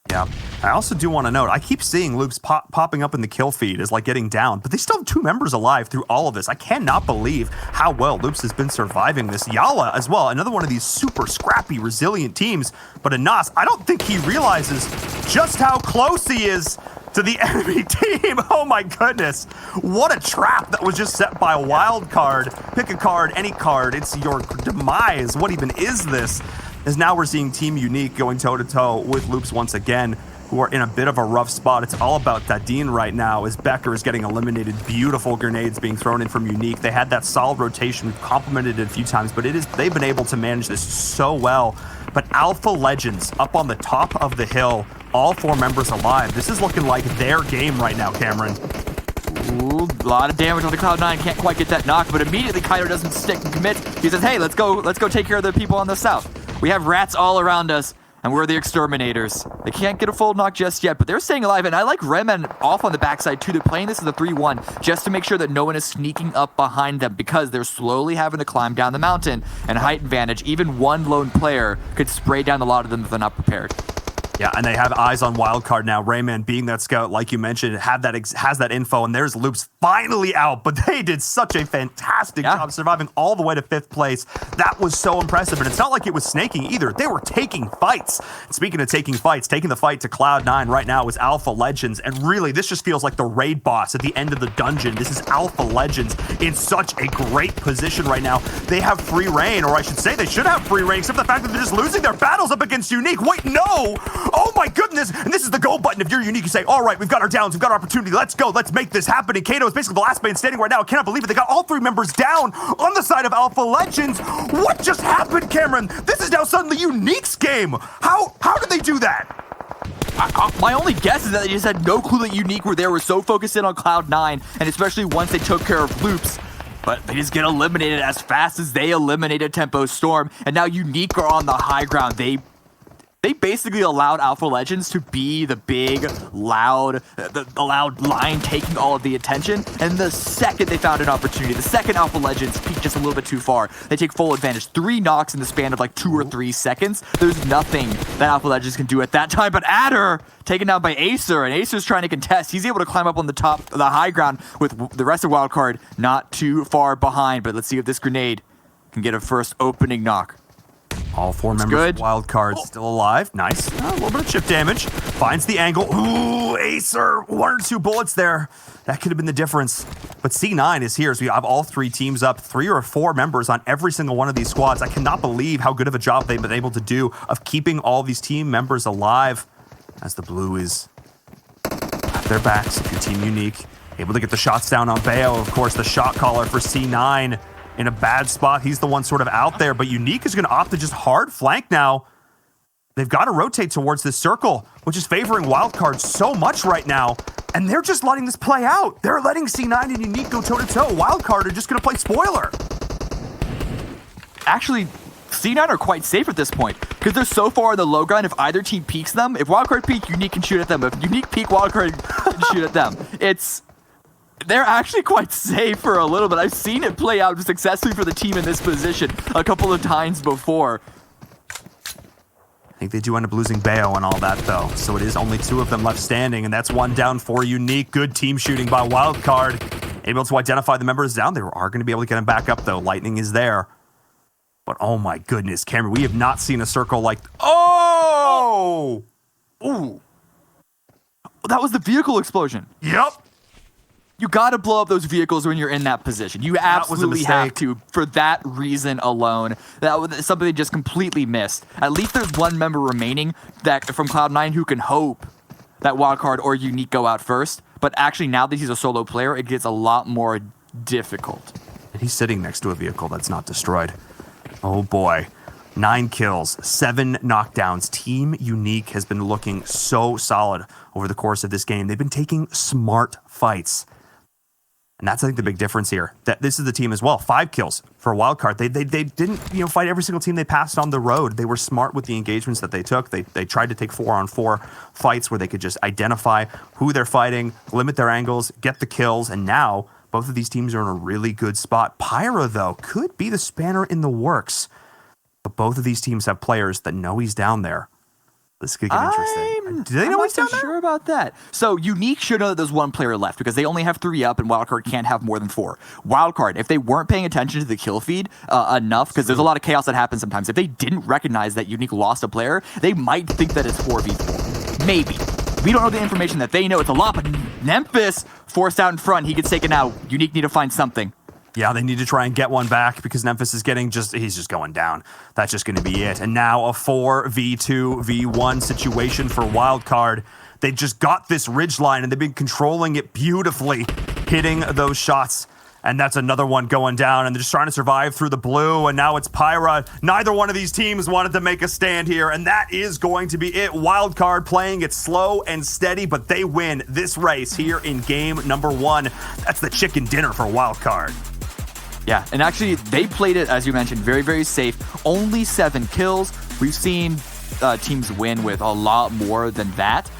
Yeah. I also do want to note, I keep seeing Loops popping up in the kill feed as like getting down, but they still have 2 members alive through all of this. I cannot believe how well Loops has been surviving this. Yala as well, another one of these super scrappy, resilient teams, but Anas, I don't think he realizes just how close he is to the enemy team. Oh my goodness. What a trap that was just set by a wild card. Pick a card, any card, it's your demise. What even is this? As now we're seeing Team Unique going toe-to-toe with Loops once again, who are in a bit of a rough spot. It's all about Dadine right now as Becker is getting eliminated. Beautiful grenades being thrown in from Unique. They had that solid rotation. We've complimented it a few times, but they've been able to manage this so well. But Alpha Legends up on the top of the hill, all 4 members alive. This is looking like their game right now, Cameron. Ooh, a lot of damage on the Cloud9. Can't quite get that knock, but immediately Kaito doesn't stick and commit. He says, hey, let's go take care of the people on the south. We have rats all around us, and we're the exterminators. They can't get a full knock just yet, but they're staying alive, and I like Remen off on the backside too. They're playing this as a 3-1 just to make sure that no one is sneaking up behind them because they're slowly having to climb down the mountain, and height advantage, even one lone player could spray down a lot of them if they're not prepared. Yeah, and they have eyes on Wildcard now. Rayman, being that scout, like you mentioned, has that info, and there's Loops finally out, but they did such a fantastic job surviving all the way to 5th place. That was so impressive, and it's not like it was snaking either. They were taking fights. And speaking of taking fights, taking the fight to Cloud9 right now is Alpha Legends, and really, this just feels like the raid boss at the end of the dungeon. This is Alpha Legends in such a great position right now. They have free reign, or I should say they should have free reign, except for the fact that they're just losing their battles up against Unique. Wait, no! Oh my goodness! And this is the go button. If you're Unique, you say, all right, we've got our downs, we've got our opportunity, let's go, let's make this happen. And Kato is basically the last man standing right now. I cannot believe it. They got all 3 members down on the side of Alpha Legends. What just happened, Cameron? This is now suddenly Unique's game. How did they do that? My only guess is that they just had no clue that Unique were there. We're so focused in on Cloud9, and especially once they took care of Loops. But they just get eliminated as fast as they eliminated Tempo Storm, and now Unique are on the high ground. They basically allowed Alpha Legends to be the big, loud line taking all of the attention. And the second they found an opportunity, the second Alpha Legends peaked just a little bit too far, they take full advantage. 3 knocks in the span of like 2 or 3 seconds. There's nothing that Alpha Legends can do at that time. But Adder taken down by Acer, and Acer's trying to contest. He's able to climb up on the top of the high ground with the rest of Wildcard not too far behind. But let's see if this grenade can get a first opening knock. All 4 members of Wildcard still alive. Nice. A little bit of chip damage. Finds the angle. Ooh, Acer. 1 or 2 bullets there. That could have been the difference. But C9 is here, so we have all 3 teams up. 3 or 4 members on every single one of these squads. I cannot believe how good of a job they've been able to do of keeping all these team members alive as the blue is at their backs. If your team Unique, able to get the shots down on Bayo. Of course, the shot caller for C9. In a bad spot. He's the one sort of out there, but Unique is going to opt to just hard flank now. They've got to rotate towards this circle, which is favoring Wildcard so much right now, and they're just letting this play out. They're letting C9 and Unique go toe-to-toe. Wildcard are just going to play spoiler. Actually, C9 are quite safe at this point, because they're so far in the low ground. If either team peeks them, if Wildcard peek, Unique can shoot at them. If Unique peek, Wildcard can shoot at them. They're actually quite safe for a little bit. I've seen it play out successfully for the team in this position a couple of times before. I think they do end up losing Bayo and all that, though. So it is only 2 of them left standing, and that's 1 down for Unique. Good team shooting by Wildcard. Able to identify the members down. They are going to be able to get them back up, though. Lightning is there. But oh my goodness, Cameron, we have not seen a circle like... Oh! Ooh. That was the vehicle explosion. Yep. You got to blow up those vehicles when you're in that position. You absolutely have to, for that reason alone. That was something they just completely missed. At least there's 1 member remaining that from Cloud9 who can hope that Wildcard or Unique go out first. But actually, now that he's a solo player, it gets a lot more difficult. And he's sitting next to a vehicle that's not destroyed. Oh boy. 9 kills, 7 knockdowns. Team Unique has been looking so solid over the course of this game. They've been taking smart fights. And that's, I think, the big difference here. That this is the team as well. 5 kills for Wildcard. They didn't fight every single team they passed on the road. They were smart with the engagements that they took. They tried to take 4-on-4 fights where they could just identify who they're fighting, limit their angles, get the kills, and now both of these teams are in a really good spot. Pyra, though, could be the spanner in the works. But both of these teams have players that know he's down there. This could get interesting. Do they know he's down there? I'm not sure about that. So Unique should know that there's 1 player left because they only have 3 up and Wildcard can't have more than 4. Wildcard, if they weren't paying attention to the kill feed enough, because there's a lot of chaos that happens sometimes, if they didn't recognize that Unique lost a player, they might think that it's 4v4. Maybe. We don't know the information that they know. It's a lot, but Nemphis forced out in front. He gets taken out. Unique need to find something. Yeah, they need to try and get one back because Nemphis is getting he's just going down. That's just going to be it. And now a 4v2v1 situation for Wildcard. They just got this ridge line and they've been controlling it beautifully, hitting those shots. And that's another one going down, and they're just trying to survive through the blue, and now it's Pyra. Neither one of these teams wanted to make a stand here, and that is going to be it. Wildcard playing it slow and steady, but they win this race here in game number 1. That's the chicken dinner for Wildcard. Yeah, and actually, they played it, as you mentioned, very, very safe. Only 7 kills. We've seen teams win with a lot more than that.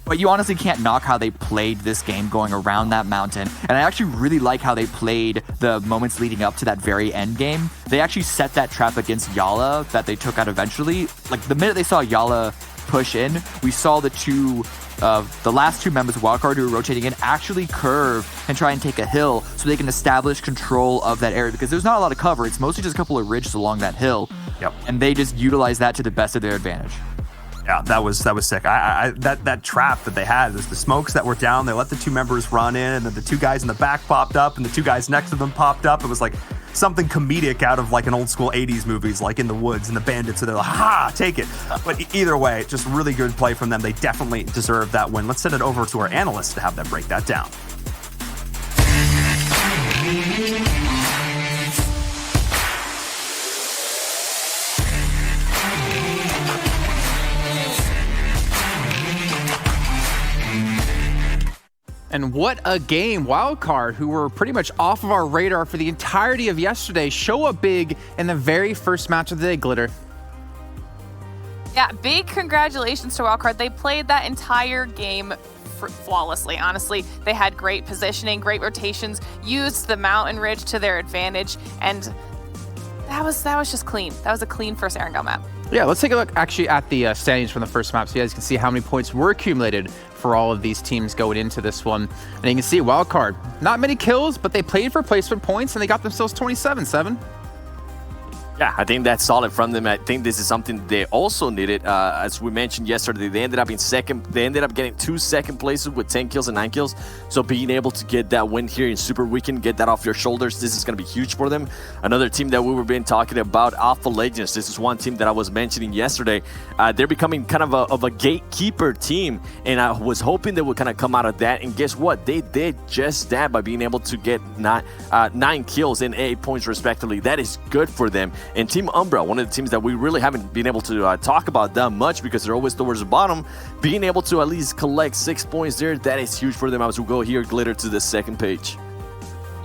But you honestly can't knock how they played this game going around that mountain. And I actually really like how they played the moments leading up to that very end game. They actually set that trap against Yala that they took out eventually. Like, the minute they saw Yala push in, we saw the last two members of Wildcard who were rotating in actually curve and try and take a hill so they can establish control of that area, because there's not a lot of cover. It's mostly just a couple of ridges along that hill. Yep. And they just utilize that to the best of their advantage. Yeah, that was sick. That trap that they had, the smokes that were down, they let the two members run in, and then the two guys in the back popped up, and the two guys next to them popped up. It was like something comedic out of like an old school 80s movies, like In the Woods, and the bandits, so they're like, ha, take it. But either way, just really good play from them. They definitely deserve that win. Let's send it over to our analysts to have them break that down. And what a game. Wildcard, who were pretty much off of our radar for the entirety of yesterday, show up big in the very first match of the day, Glitter. Yeah, big congratulations to Wildcard. They played that entire game flawlessly, honestly. They had great positioning, great rotations, used the mountain ridge to their advantage, and that was just clean. That was a clean first Erangel map. Yeah, let's take a look actually at the standings from the first map so you guys can see how many points were accumulated for all of these teams going into this one. And you can see Wildcard, not many kills, but they played for placement points and they got themselves 27-7. Yeah, I think that's solid from them. I think this is something they also needed. As we mentioned yesterday, they ended up in second. They ended up getting 2 second places with 10 kills and 9 kills. So being able to get that win here in Super Weekend, get that off your shoulders, this is going to be huge for them. Another team that we were been talking about, Alpha Legends. This is one team that I was mentioning yesterday. They're becoming kind of a gatekeeper team, and I was hoping they would kind of come out of that. And guess what? They did just that by being able to get 9 kills and 8 points respectively. That is good for them. And Team Umbra, one of the teams that we really haven't been able to talk about that much because they're always towards the bottom, being able to at least collect 6 points there, that is huge for them. As we go here, Glitter, to the second page.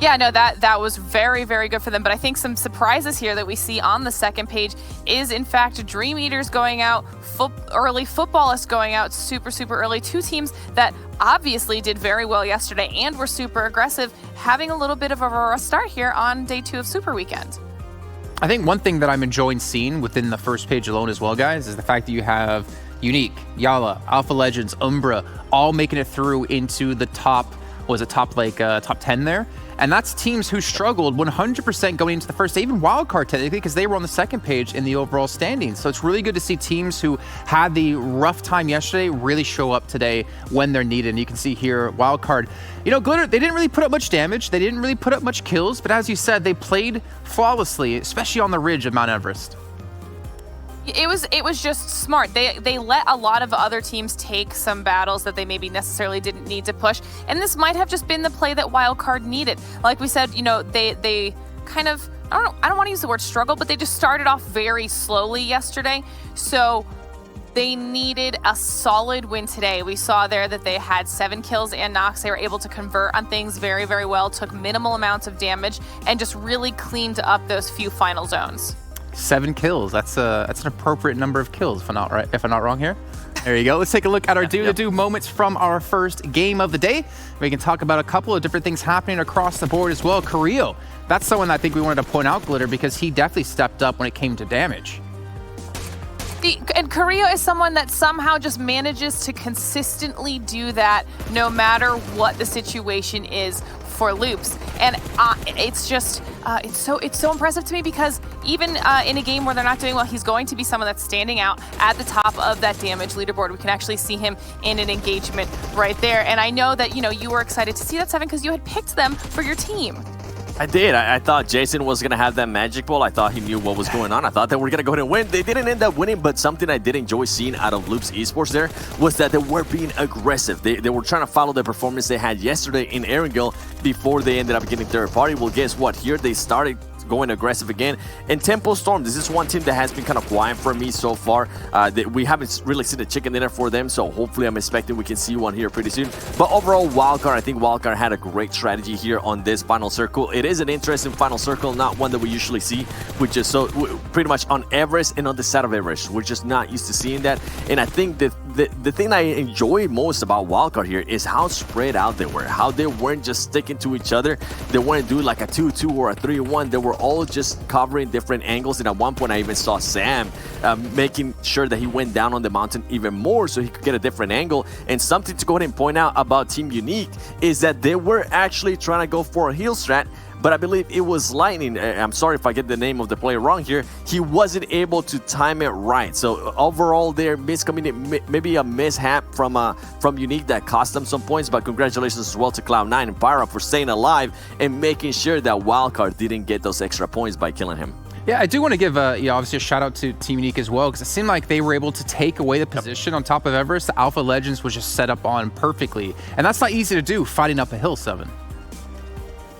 Yeah, no, that was very, very good for them. But I think some surprises here that we see on the second page is, in fact, Dream Eaters going out, early Footballists going out super, super early. Two teams that obviously did very well yesterday and were super aggressive, having a little bit of a rough start here on day 2 of Super Weekend. I think one thing that I'm enjoying seeing within the first page alone as well, guys, is the fact that you have Unique, Yala, Alpha Legends, Umbra, all making it through into the top 10 there. And that's teams who struggled 100% going into the first, even Wildcard technically, because they were on the second page in the overall standings. So it's really good to see teams who had the rough time yesterday really show up today when they're needed. And you can see here, Wildcard, you know, Glitter, they didn't really put up much damage. They didn't really put up much kills. But as you said, they played flawlessly, especially on the ridge of Mount Everest. It was just smart. They let a lot of other teams take some battles that they maybe necessarily didn't need to push, and this might have just been the play that Wildcard needed. Like we said, you know, they kind of, I don't want to use the word struggle, but they just started off very slowly yesterday. So they needed a solid win today. We saw there that they had 7 kills and knocks. They were able to convert on things very, very well, took minimal amounts of damage, and just really cleaned up those few final zones. 7 kills. That's an appropriate number of kills, if I'm not wrong here. There you go. Let's take a look at our do-to-do moments from our first game of the day. We can talk about a couple of different things happening across the board as well. Carrillo, that's someone I think we wanted to point out, Glitter, because he definitely stepped up when it came to damage. And Carrillo is someone that somehow just manages to consistently do that no matter what the situation is for loops. And it's just it's so impressive to me because even in a game where they're not doing well, he's going to be someone that's standing out at the top of that damage leaderboard. We can actually see him in an engagement right there. And I know that, you know, you were excited to see that, Seven, because you had picked them for your team. I did. I thought Jason was going to have that magic ball. I thought he knew what was going on. I thought they were going to go ahead and win. They didn't end up winning, but something I did enjoy seeing out of Loops Esports there was that they were being aggressive. They were trying to follow the performance they had yesterday in Erangel before they ended up getting third party. Well, guess what? Here they started going aggressive again. And Tempo Storm, this is one team that has been kind of quiet for me so far. We haven't really seen a chicken dinner for them, so hopefully I'm expecting we can see one here pretty soon. But overall, Wildcard, I think Wildcard had a great strategy here on this final circle. It is an interesting final circle, not one that we usually see, which is so pretty much on Everest and on the side of Everest. We're just not used to seeing that. And I think that the thing I enjoy most about Wildcard here is how spread out they were, how they weren't just sticking to each other. They weren't doing like a 2-2 or a 3-1. They were were all just covering different angles, and at one point I even saw Sam making sure that he went down on the mountain even more so he could get a different angle. And something to go ahead and point out about Team Unique is that they were actually trying to go for a heal strat, but I believe it was Lightning. I'm sorry if I get the name of the player wrong here. He wasn't able to time it right. So overall, there maybe a mishap from Unique that cost them some points. But congratulations as well to Cloud9 and Pyra for staying alive and making sure that Wildcard didn't get those extra points by killing him. Yeah, I do want to give obviously a shout out to Team Unique as well, because it seemed like they were able to take away the position on top of Everest. The Alpha Legends was just set up on perfectly, and that's not easy to do fighting up a hill, 7.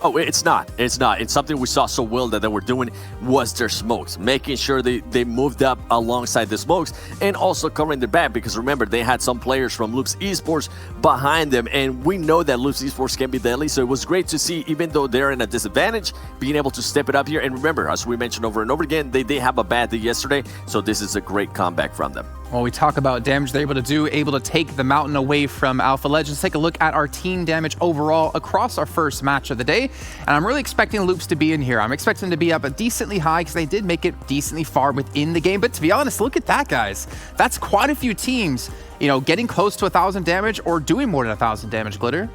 Oh, it's not. It's not. It's something we saw so well that they were doing was their smokes, making sure they moved up alongside the smokes and also covering their back, because remember, they had some players from Loops Esports behind them, and we know that Loops Esports can be deadly, so it was great to see, even though they're in a disadvantage, being able to step it up here. And remember, as we mentioned over and over again, they did have a bad day yesterday, so this is a great comeback from them. Well, we talk about damage they're able to do, able to take the mountain away from Alpha Legends. Take a look at our team damage overall across our first match of the day. And I'm really expecting Loops to be in here. I'm expecting to be up a decently high because they did make it decently far within the game. But to be honest, look at that, guys. That's quite a few teams, getting close to 1,000 damage or doing more than 1,000 damage, Glitter.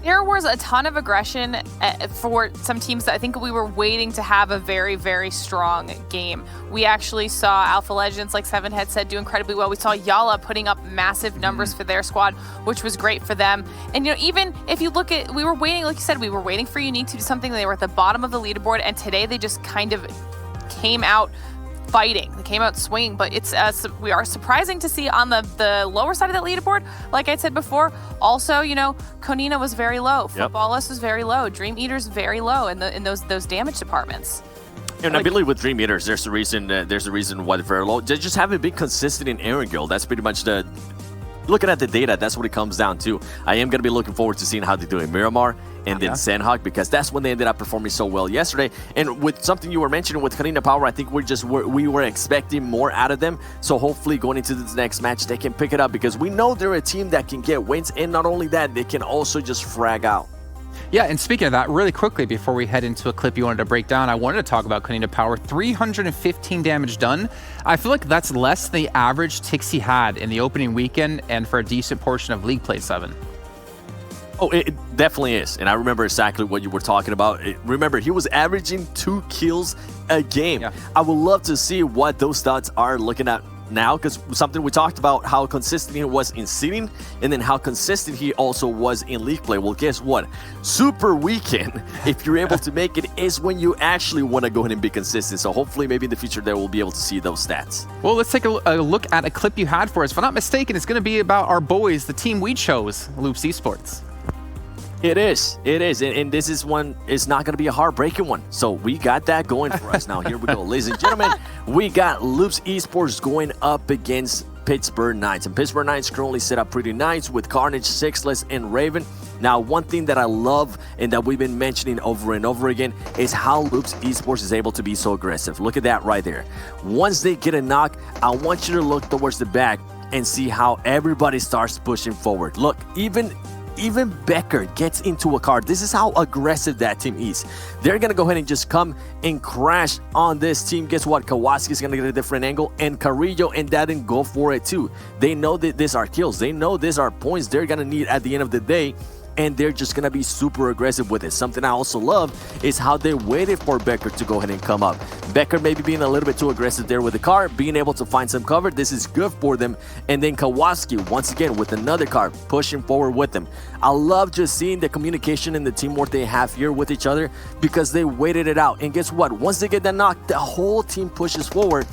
There was a ton of aggression for some teams that I think we were waiting to have a very, very strong game. We actually saw Alpha Legends, like Seven had said, do incredibly well. We saw Yala putting up massive numbers for their squad, which was great for them. And even if you look at, we were waiting, like you said, we were waiting for Unique to do something. They were at the bottom of the leaderboard, and today they just kind of came out fighting. They came out swinging, but it's we are surprising to see on the lower side of that leaderboard. Like I said before, also, Konina was very low. Footballist was very low. Dream Eater's very low in those damage departments. And I believe with Dream Eaters, there's a reason why they're very low. They just haven't been consistent in Erangel. That's pretty much looking at the data, that's what it comes down to. I am going to be looking forward to seeing how they do in Miramar and then Sanhok, because that's when they ended up performing so well yesterday. And with something you were mentioning with Karina Power, I think we were expecting more out of them. So hopefully going into this next match, they can pick it up, because we know they're a team that can get wins. And not only that, they can also just frag out. Yeah, and speaking of that, really quickly before we head into a clip you wanted to break down, I wanted to talk about Kanina Power. 315 damage done. I feel like that's less than the average Tixie had in the opening weekend and for a decent portion of League Play 7. Oh, it definitely is. And I remember exactly what you were talking about. Remember, he was averaging 2 kills a game. Yeah. I would love to see what those stats are looking at now, because something we talked about, how consistent he was in seeding, and then how consistent he also was in league play. Well, guess what? Super weekend, if you're able to make it, is when you actually want to go ahead and be consistent. So hopefully maybe in the future there we'll be able to see those stats. Well, let's take a look at a clip you had for us. If I'm not mistaken, it's going to be about our boys, the team we chose, Loops Esports. It is. And this is one, it's not going to be a heartbreaking one. So we got that going for us. Now, here we go. Ladies and gentlemen, we got Loops Esports going up against Pittsburgh Knights. And Pittsburgh Knights currently set up pretty nice with Carnage, Sixless, and Raven. Now, one thing that I love and that we've been mentioning over and over again is how Loops Esports is able to be so aggressive. Look at that right there. Once they get a knock, I want you to look towards the back and see how everybody starts pushing forward. Look, even Becker gets into a car. This is how aggressive that team is. They're going to go ahead and just come and crash on this team. Guess what? Kowalski's going to get a different angle, and Carrillo and Dadden go for it too. They know that these are kills. They know these are points they're going to need at the end of the day, and they're just going to be super aggressive with it. Something I also love is how they waited for Becker to go ahead and come up. Becker maybe being a little bit too aggressive there with the car, being able to find some cover. This is good for them. And then Kowalski, once again, with another car, pushing forward with them. I love just seeing the communication and the teamwork they have here with each other, because they waited it out. And guess what? Once they get that knock, the whole team pushes forward.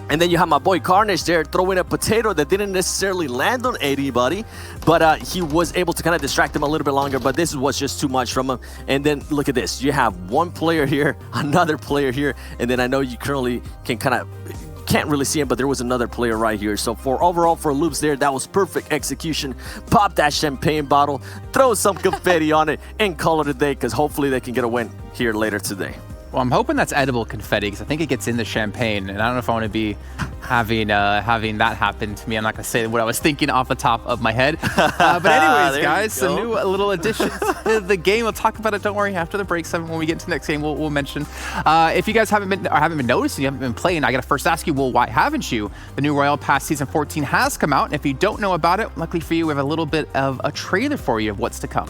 And then you have my boy Carnage there throwing a potato that didn't necessarily land on anybody, but he was able to kind of distract him a little bit longer, but this was just too much from him. And then look at this. You have one player here, another player here, and then I know you currently can't really see him, but there was another player right here. So overall for Loops there, that was perfect execution. Pop that champagne bottle, throw some confetti on it, and call it a day, because hopefully they can get a win here later today. Well, I'm hoping that's edible confetti because I think it gets in the champagne, and I don't know if I want to be having that happen to me. I'm not going to say what I was thinking off the top of my head. But anyways, guys, some new little additions to the game. We'll talk about it. Don't worry. After the break, 7 when we get to the next game, we'll mention. If you guys haven't been noticing, you haven't been playing, I got to first ask you, well, why haven't you? The new Royale Pass Season 14 has come out, and if you don't know about it, luckily for you, we have a little bit of a trailer for you of what's to come.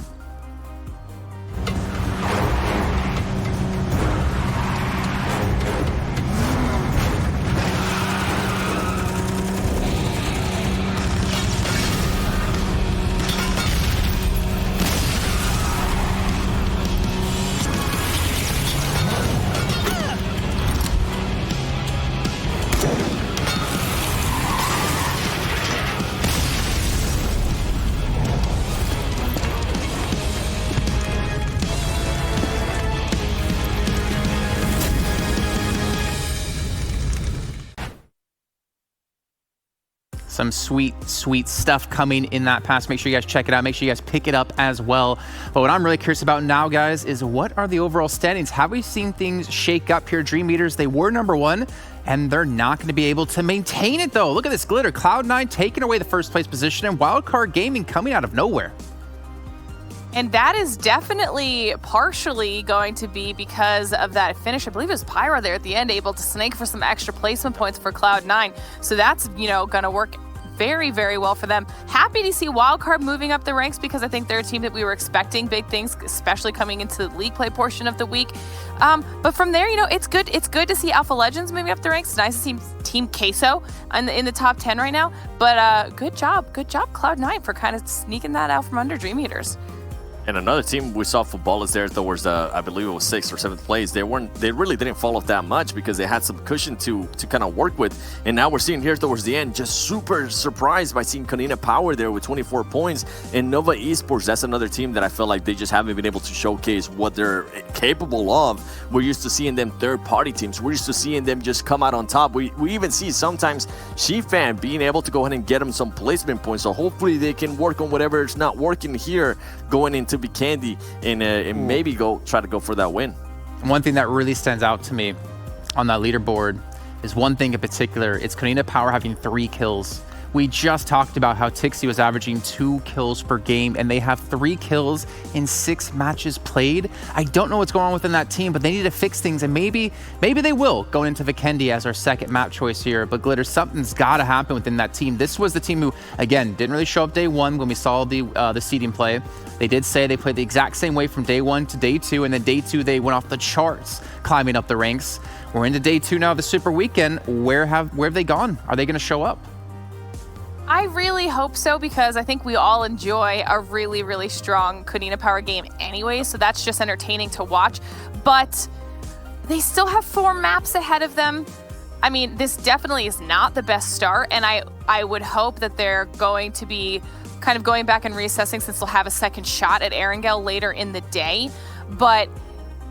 Some sweet, sweet stuff coming in that pass. Make sure you guys check it out. Make sure you guys pick it up as well. But what I'm really curious about now, guys, is what are the overall standings? Have we seen things shake up here? Dream Eaters, they were #1, and they're not going to be able to maintain it, though. Look at this glitter. Cloud9 taking away the first place position, and Wildcard Gaming coming out of nowhere. And that is definitely partially going to be because of that finish. I believe it was Pyro there at the end, able to snake for some extra placement points for Cloud9. So that's, going to work very, very well for them. Happy to see Wildcard moving up the ranks because I think they're a team that we were expecting big things, especially coming into the league play portion of the week. But from there, it's good. It's good to see Alpha Legends moving up the ranks. It's nice to see Team Queso in the top 10 right now. But good job, Cloud9 for kind of sneaking that out from under Dream Eaters. And another team we saw Futbolas there towards I believe it was 6th or 7th place. They really didn't fall off that much because they had some cushion to kind of work with. And now we're seeing here towards the end, just super surprised by seeing Kanina Power there with 24 points. And Nova Esports, that's another team that I feel like they just haven't been able to showcase what they're capable of. We're used to seeing them third-party teams. We're used to seeing them just come out on top. We even see sometimes Shifan being able to go ahead and get them some placement points. So hopefully they can work on whatever is not working here going into Vikendi and maybe try to go for that win. One thing that really stands out to me on that leaderboard is one thing in particular. It's Kanina Power having 3 kills. We just talked about how Tixi was averaging 2 kills per game, and they have 3 kills in 6 matches played. I don't know what's going on within that team, but they need to fix things, and maybe they will going into Vikendi as our second map choice here. But Glitter, something's got to happen within that team. This was the team who, again, didn't really show up day 1 when we saw the seeding play. They did say they played the exact same way from day 1 to day 2, and then day 2 they went off the charts, climbing up the ranks. We're into day 2 now of the Super Weekend. Where have they gone? Are they going to show up? I really hope so because I think we all enjoy a really, really strong Kanina Power game anyway, so that's just entertaining to watch. But they still have 4 maps ahead of them. I mean, this definitely is not the best start, and I would hope that they're going to be kind of going back and reassessing since they'll have a second shot at Erangel later in the day. But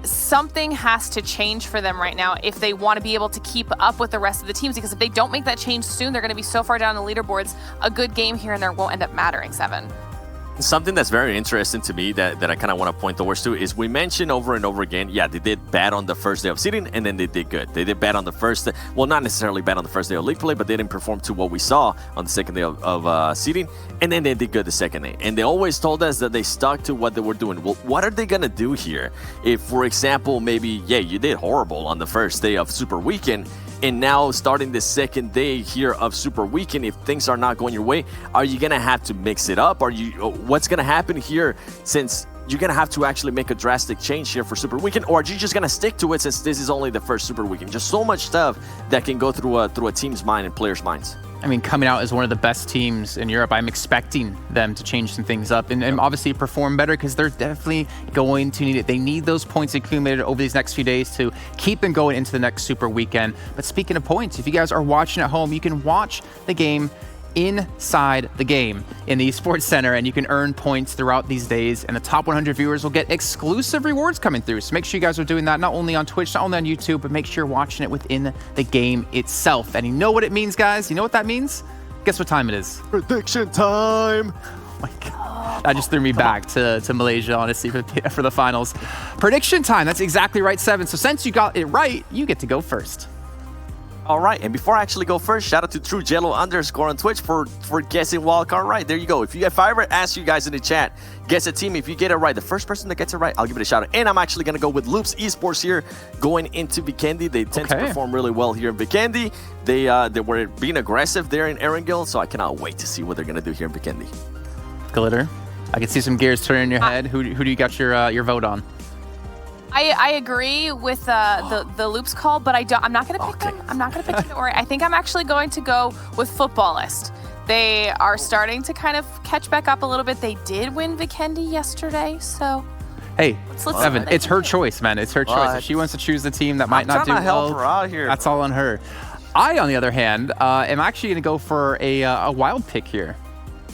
something has to change for them right now if they want to be able to keep up with the rest of the teams, because if they don't make that change soon, they're going to be so far down the leaderboards. A good game here and there won't end up mattering, 7. Something that's very interesting to me that I kind of want to point towards to is we mentioned over and over again, yeah, they did bad on the first day of seeding, and then they did good. They did bad on the first day, well, not necessarily bad on the first day of league play, but they didn't perform to what we saw on the second day of seeding, and then they did good the second day. And they always told us that they stuck to what they were doing. Well, what are they going to do here? If, for example, maybe, yeah, you did horrible on the first day of Super Weekend, and now starting the second day here of Super Weekend, if things are not going your way, are you going to have to mix it up? What's going to happen here since you're going to have to actually make a drastic change here for Super Weekend? Or are you just going to stick to it since this is only the first Super Weekend? Just so much stuff that can go through a team's mind and players' minds. I mean, coming out as one of the best teams in Europe, I'm expecting them to change some things up and obviously perform better because they're definitely going to need it. They need those points accumulated over these next few days to keep them going into the next Super Weekend. But speaking of points, if you guys are watching at home, you can watch the game inside the game in the Esports Center, and you can earn points throughout these days, and the top 100 viewers will get exclusive rewards coming through. So make sure you guys are doing that not only on Twitch, not only on YouTube, but make sure you're watching it within the game itself. And you know what it means, guys? You know what that means? Guess what time it is? Prediction time! Oh my God. That just threw me back to Malaysia, honestly, for the finals. Prediction time. That's exactly right, 7. So since you got it right, you get to go first. All right, and before I actually go first, shout out to TrueJello_ on Twitch for guessing wildcard right. There you go. If I ever ask you guys in the chat, guess a team, if you get it right, the first person that gets it right, I'll give it a shout out. And I'm actually going to go with Loops Esports here, going into Vikendi. They tend to perform really well here in Vikendi. They were being aggressive there in Erangel, so I cannot wait to see what they're going to do here in Vikendi. Glitter, I can see some gears turning in your head. Who do you got your vote on? I agree with the Loops call, but I'm not going to pick them. I'm not going to pick them. Don't worry. I think I'm actually going to go with Footballist. They are starting to kind of catch back up a little bit. They did win Vikendi yesterday, so... Hey, let's Evan, it's her choice, man. It's her choice. If she wants to choose the team that might not do well, help her out here, that's all on her. I, on the other hand, am actually going to go for a wild pick here.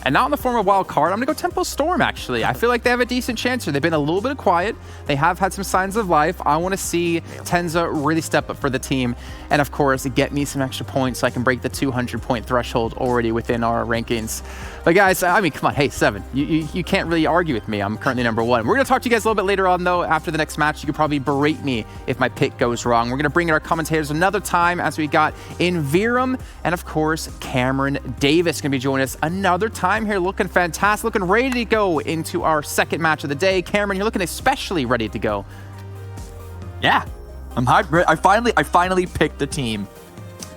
And not in the form of wild card. I'm going to go Tempo Storm, actually. I feel like they have a decent chance here. They've been a little bit quiet. They have had some signs of life. I want to see Tenza really step up for the team. And, of course, get me some extra points so I can break the 200-point threshold already within our rankings. But, guys, I mean, come on. Hey, 7. You can't really argue with me. I'm currently number 1. We're going to talk to you guys a little bit later on, though. After the next match, you could probably berate me if my pick goes wrong. We're going to bring in our commentators another time, as we got in Virum. And, of course, Cameron Davis going to be joining us another time here, looking fantastic, looking ready to go into our second match of the day. Cameron, you're looking especially ready to go. Yeah, I'm hard. I finally picked the team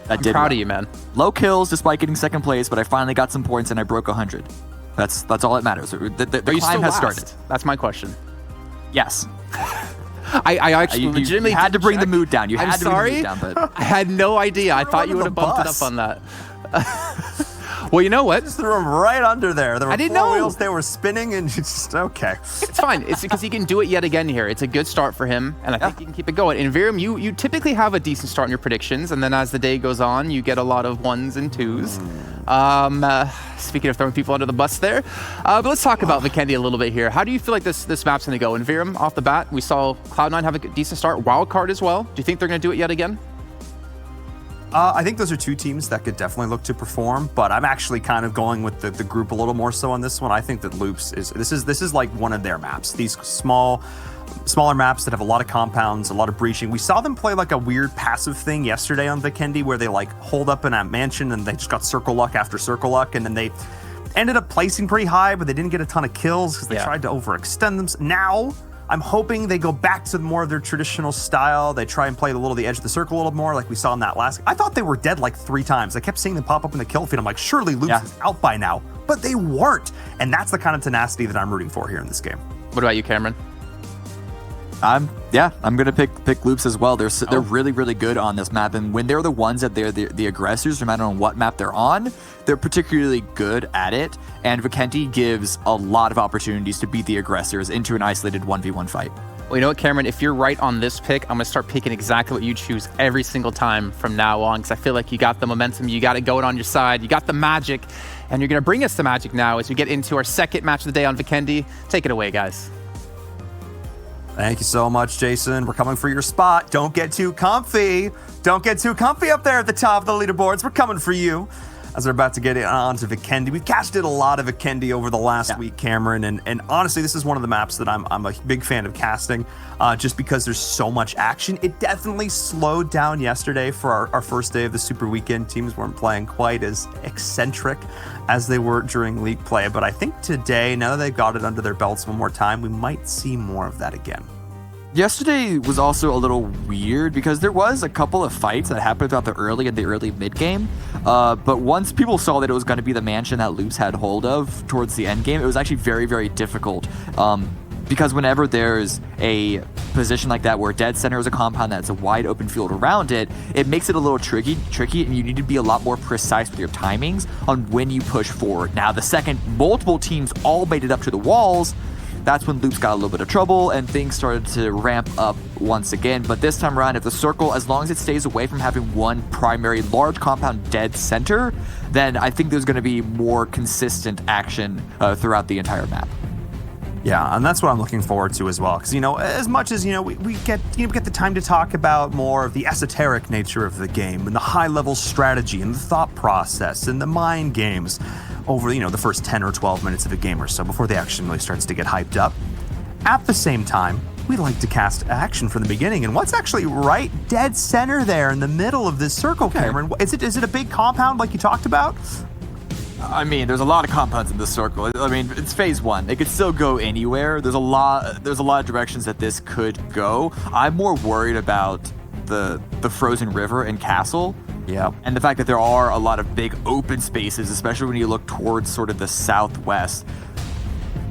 that did. I'm proud of you, man. Low kills despite getting second place, but I finally got some points and I broke 100. That's all that matters. The climb has started. That's my question. Yes. I actually legitimately had to bring the mood down. You I'm had to sorry. bring the mood down, but I had no idea. I thought you would have bumped it up on that. Well, you know what? Just threw him right under there. There were I didn't four know. wheels. They were spinning, and just okay. It's fine. It's because he can do it yet again here. It's a good start for him, and I think he can keep it going. In Virum, you typically have a decent start in your predictions, and then as the day goes on, you get a lot of 1s and 2s. Speaking of throwing people under the bus there, but let's talk about Vikendi a little bit here. How do you feel like this map's going to go? In Virum, off the bat, we saw Cloud9 have a decent start. Wildcard as well. Do you think they're going to do it yet again? I think those are two teams that could definitely look to perform, but I'm actually kind of going with the group a little more so on this one. I think that Loops this is like one of their maps. These smaller maps that have a lot of compounds, a lot of breaching. We saw them play like a weird passive thing yesterday on Vikendi where they like hold up in a mansion and they just got circle luck after circle luck, and then they ended up placing pretty high, but they didn't get a ton of kills because they tried to overextend them. Now I'm hoping they go back to more of their traditional style. They try and play the edge of the circle a little more like we saw in that last. I thought they were dead like 3 times. I kept seeing them pop up in the kill feed. I'm like, surely Loops is out by now. But they weren't. And that's the kind of tenacity that I'm rooting for here in this game. What about you, Cameron? I'm gonna pick Loops as well. They're really, really good on this map, and when they're the ones that they're the aggressors, no matter on what map they're on, they're particularly good at it. And Vikendi gives a lot of opportunities to beat the aggressors into an isolated 1v1 fight. Well, you know what, Cameron? If you're right on this pick, I'm gonna start picking exactly what you choose every single time from now on, because I feel like you got the momentum, you got it going on your side, you got the magic, and you're gonna bring us the magic now as we get into our second match of the day on Vikendi. Take it away, guys. Thank you so much, Jason. We're coming for your spot. Don't get too comfy. Don't get too comfy up there at the top of the leaderboards. We're coming for you. As we're about to get on to Vikendi. We've casted a lot of Vikendi over the last week, Cameron, and honestly, this is one of the maps that I'm a big fan of casting, just because there's so much action. It definitely slowed down yesterday for our first day of the Super Weekend. Teams weren't playing quite as eccentric as they were during league play, but I think today, now that they've got it under their belts one more time, we might see more of that again. Yesterday was also a little weird because there was a couple of fights that happened throughout the early and the early mid game. But once people saw that it was going to be the mansion that Loops had hold of towards the end game, it was actually very, very difficult. Because whenever there's a position like that where dead center is a compound that's a wide open field around it, it makes it a little tricky, and you need to be a lot more precise with your timings on when you push forward. Now, the second multiple teams all made it up to the walls, that's when Loops got a little bit of trouble and things started to ramp up once again. But this time around, if the circle, as long as it stays away from having one primary large compound dead center, then I think there's going to be more consistent action throughout the entire map. Yeah, and that's what I'm looking forward to as well. Because, as much as, we get the time to talk about more of the esoteric nature of the game and the high-level strategy and the thought process and the mind games, over, the first 10 or 12 minutes of the game or so before the action really starts to get hyped up. At the same time, we like to cast action from the beginning, and what's actually right dead center there in the middle of this circle, Cameron? Is it a big compound like you talked about? I mean, there's a lot of compounds in this circle. I mean, it's phase 1. It could still go anywhere. There's a lot of directions that this could go. I'm more worried about the frozen river and castle. Yeah. And the fact that there are a lot of big open spaces, especially when you look towards sort of the southwest.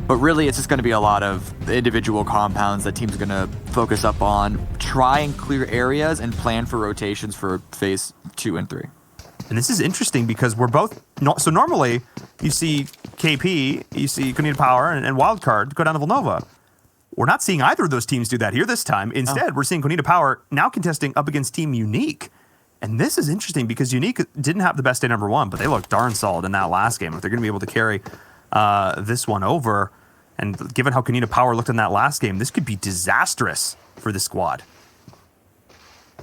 But really, it's just going to be a lot of individual compounds that teams are going to focus up on, try and clear areas, and plan for rotations for phase 2 and 3. And this is interesting because we're both... So normally, you see KP, you see Konita Power, and Wildcard go down to Villanova. We're not seeing either of those teams do that here this time. Instead, we're seeing Konita Power now contesting up against Team Unique. And this is interesting because Unique didn't have the best day number 1, but they looked darn solid in that last game. If they're going to be able to carry this one over, and given how Konita Power looked in that last game, this could be disastrous for the squad.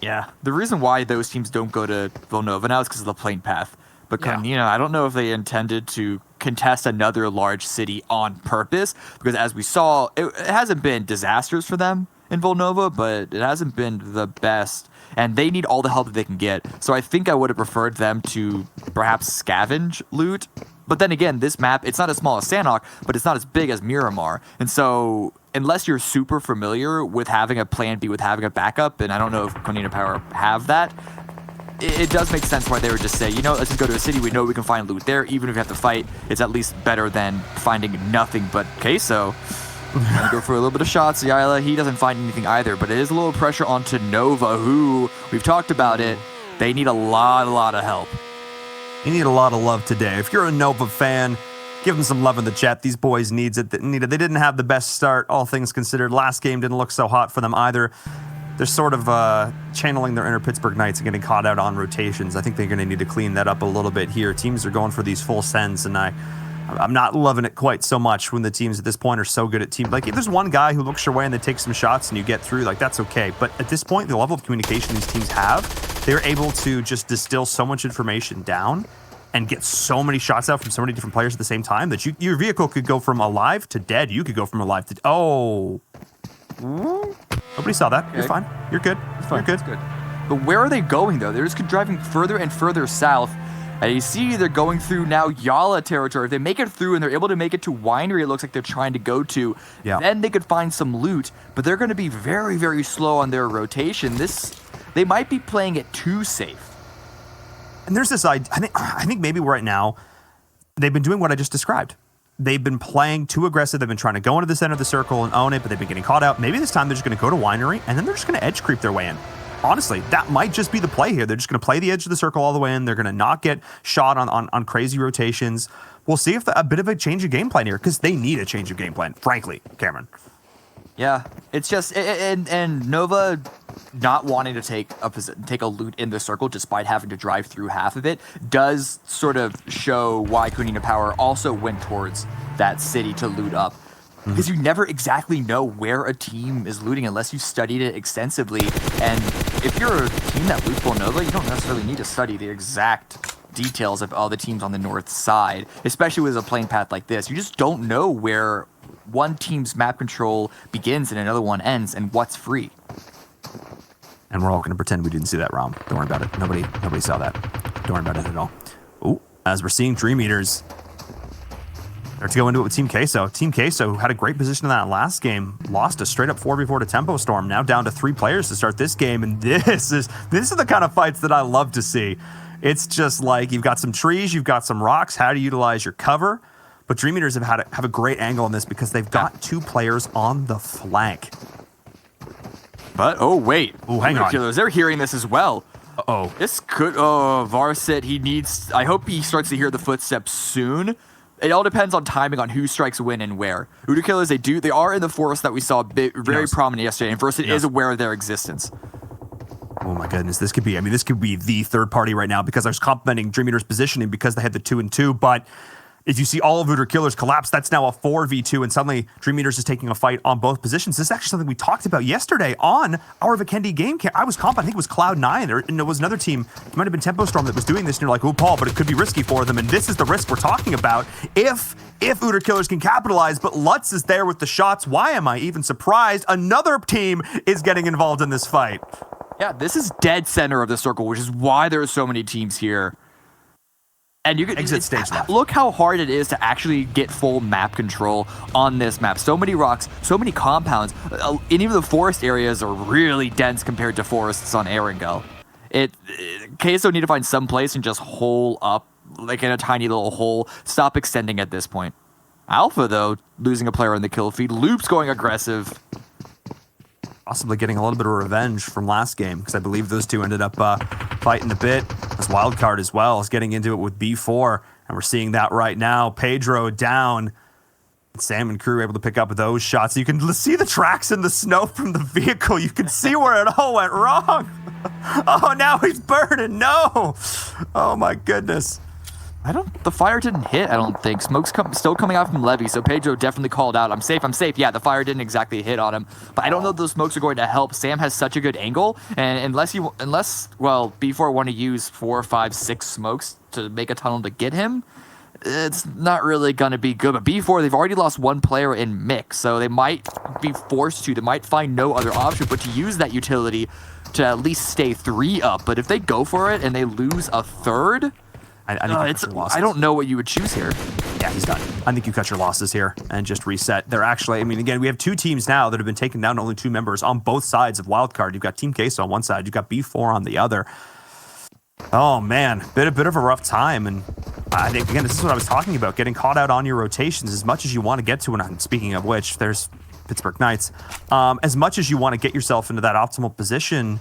Yeah, the reason why those teams don't go to Villanova now is because of the plane path. But Konita, I don't know if they intended to contest another large city on purpose, because as we saw, it hasn't been disasters for them in Villanova, but it hasn't been the best, and they need all the help that they can get. So I think I would have preferred them to perhaps scavenge loot. But then again, this map, it's not as small as Sanhok, but it's not as big as Miramar. And so unless you're super familiar with having a plan B, with having a backup, and I don't know if Konita Power have that, it does make sense why they would just say, let's just go to a city. We know we can find loot there. Even if we have to fight, it's at least better than finding nothing but queso. Gonna go for a little bit of shots. Yaila, he doesn't find anything either, but it is a little pressure onto Nova, who, we've talked about it, they need a lot of help. You need a lot of love today. If you're a Nova fan, give them some love in the chat. These boys need it. They didn't have the best start, all things considered. Last game didn't look so hot for them either. They're sort of channeling their inner Pittsburgh Knights and getting caught out on rotations. I think they're going to need to clean that up a little bit here. Teams are going for these full sends, and I'm not loving it quite so much when the teams at this point are so good at team. Like, if there's one guy who looks your way and they take some shots and you get through, like, that's okay. But at this point, the level of communication these teams have, they're able to just distill so much information down and get so many shots out from so many different players at the same time that your vehicle could go from alive to dead. You could go from alive to... Oh. Nobody saw that. Okay. You're fine. You're good. You're good. Good. But where are they going, though? They're just driving further and further south. And you see they're going through now Yala territory. If they make it through and they're able to make it to Winery, it looks like they're trying to go to, then they could find some loot. But they're going to be very, very slow on their rotation. They might be playing it too safe. And there's this idea, I think maybe right now, they've been doing what I just described. They've been playing too aggressive. They've been trying to go into the center of the circle and own it, but they've been getting caught out. Maybe this time they're just going to go to Winery, and then they're just going to edge creep their way in. Honestly, that might just be the play here. They're just going to play the edge of the circle all the way in. They're going to not get shot on crazy rotations. We'll see if a bit of a change of game plan here, because they need a change of game plan, frankly, Cameron. Yeah, it's just, and Nova not wanting to take a loot in the circle despite having to drive through half of it does sort of show why Konita Power also went towards that city to loot up. Because you never exactly know where a team is looting unless you've studied it extensively. And if you're a team that loots Nova, you don't necessarily need to study the exact details of all the teams on the north side, especially with a plane path like this. You just don't know where one team's map control begins and another one ends and what's free. And we're all going to pretend we didn't see that, Rom. Don't worry about it. Nobody saw that. Don't worry about it at all. Ooh, as we're seeing Dream Eaters start to go into it with Team Queso. Team Queso, who had a great position in that last game, lost a straight-up 4v4 to Tempo Storm, now down to 3 players to start this game, and this is the kind of fights that I love to see. It's just like, you've got some trees, you've got some rocks, how to utilize your cover, but Dream Eaters have a great angle on this because they've got 2 players on the flank. But, oh, wait. Oh, hang on. They're hearing this as well. Uh-oh. This could... Oh, Varsit, he needs... I hope he starts to hear the footsteps soon. It all depends on timing on who strikes when and where. Udo Killers, they are in the forest that we saw very prominent yesterday, and Varsit is aware of their existence. Oh my goodness, this could be the third party right now because I was complimenting Dream Eater's positioning because they had the 2-2, but If you see all of Voodoo Killers collapse, that's now a 4v2, and suddenly Dream Eaters is taking a fight on both positions. This is actually something we talked about yesterday on our Vikendi game camp. I was comp, I think it was Cloud9, and it was another team, it might have been Tempo Storm that was doing this, and you're like, oh, Paul, but it could be risky for them, and this is the risk we're talking about. If Voodoo Killers can capitalize, but Lutz is there with the shots, why am I even surprised? Another team is getting involved in this fight. Yeah, this is dead center of the circle, which is why there are so many teams here. And you can exit stage left. Look how hard it is to actually get full map control on this map. So many rocks, so many compounds, and even the forest areas are really dense compared to forests on Erangel. KSO need to find some place and just hole up, like in a tiny little hole. Stop extending at this point. Alpha, though, losing a player in the kill feed. Loop's going aggressive. Possibly getting a little bit of revenge from last game, because I believe those two ended up fighting a bit. This Wildcard as well is getting into it with B4, and we're seeing that right now. Pedro down. Sam and crew able to pick up those shots. You can see the tracks in the snow from the vehicle. You can see where it all went wrong. Oh, now he's burning. No. Oh, my goodness. The fire didn't hit, I don't think. Smoke's still coming out from Levy, so Pedro definitely called out. I'm safe. Yeah, the fire didn't exactly hit on him, but I don't know if those smokes are going to help. Sam has such a good angle, and unless B4 want to use 4, 5, 6 smokes to make a tunnel to get him, it's not really going to be good. But B4, they've already lost one player in mix, so they might be forced to. They might find no other option but to use that utility to at least stay 3 up. But if they go for it and they lose a third... I don't know what you would choose here. Yeah, he's done. I think you cut your losses here and just reset. They're actually, I mean, again, we have 2 teams now that have been taking down only 2 members on both sides of Wildcard. You've got Team Queso on one side, you've got B4 on the other. Oh man, bit of a rough time, and I think, again, this is what I was talking about, getting caught out on your rotations as much as you want to get to, and speaking of which, there's Pittsburgh Knights. As much as you want to get yourself into that optimal position,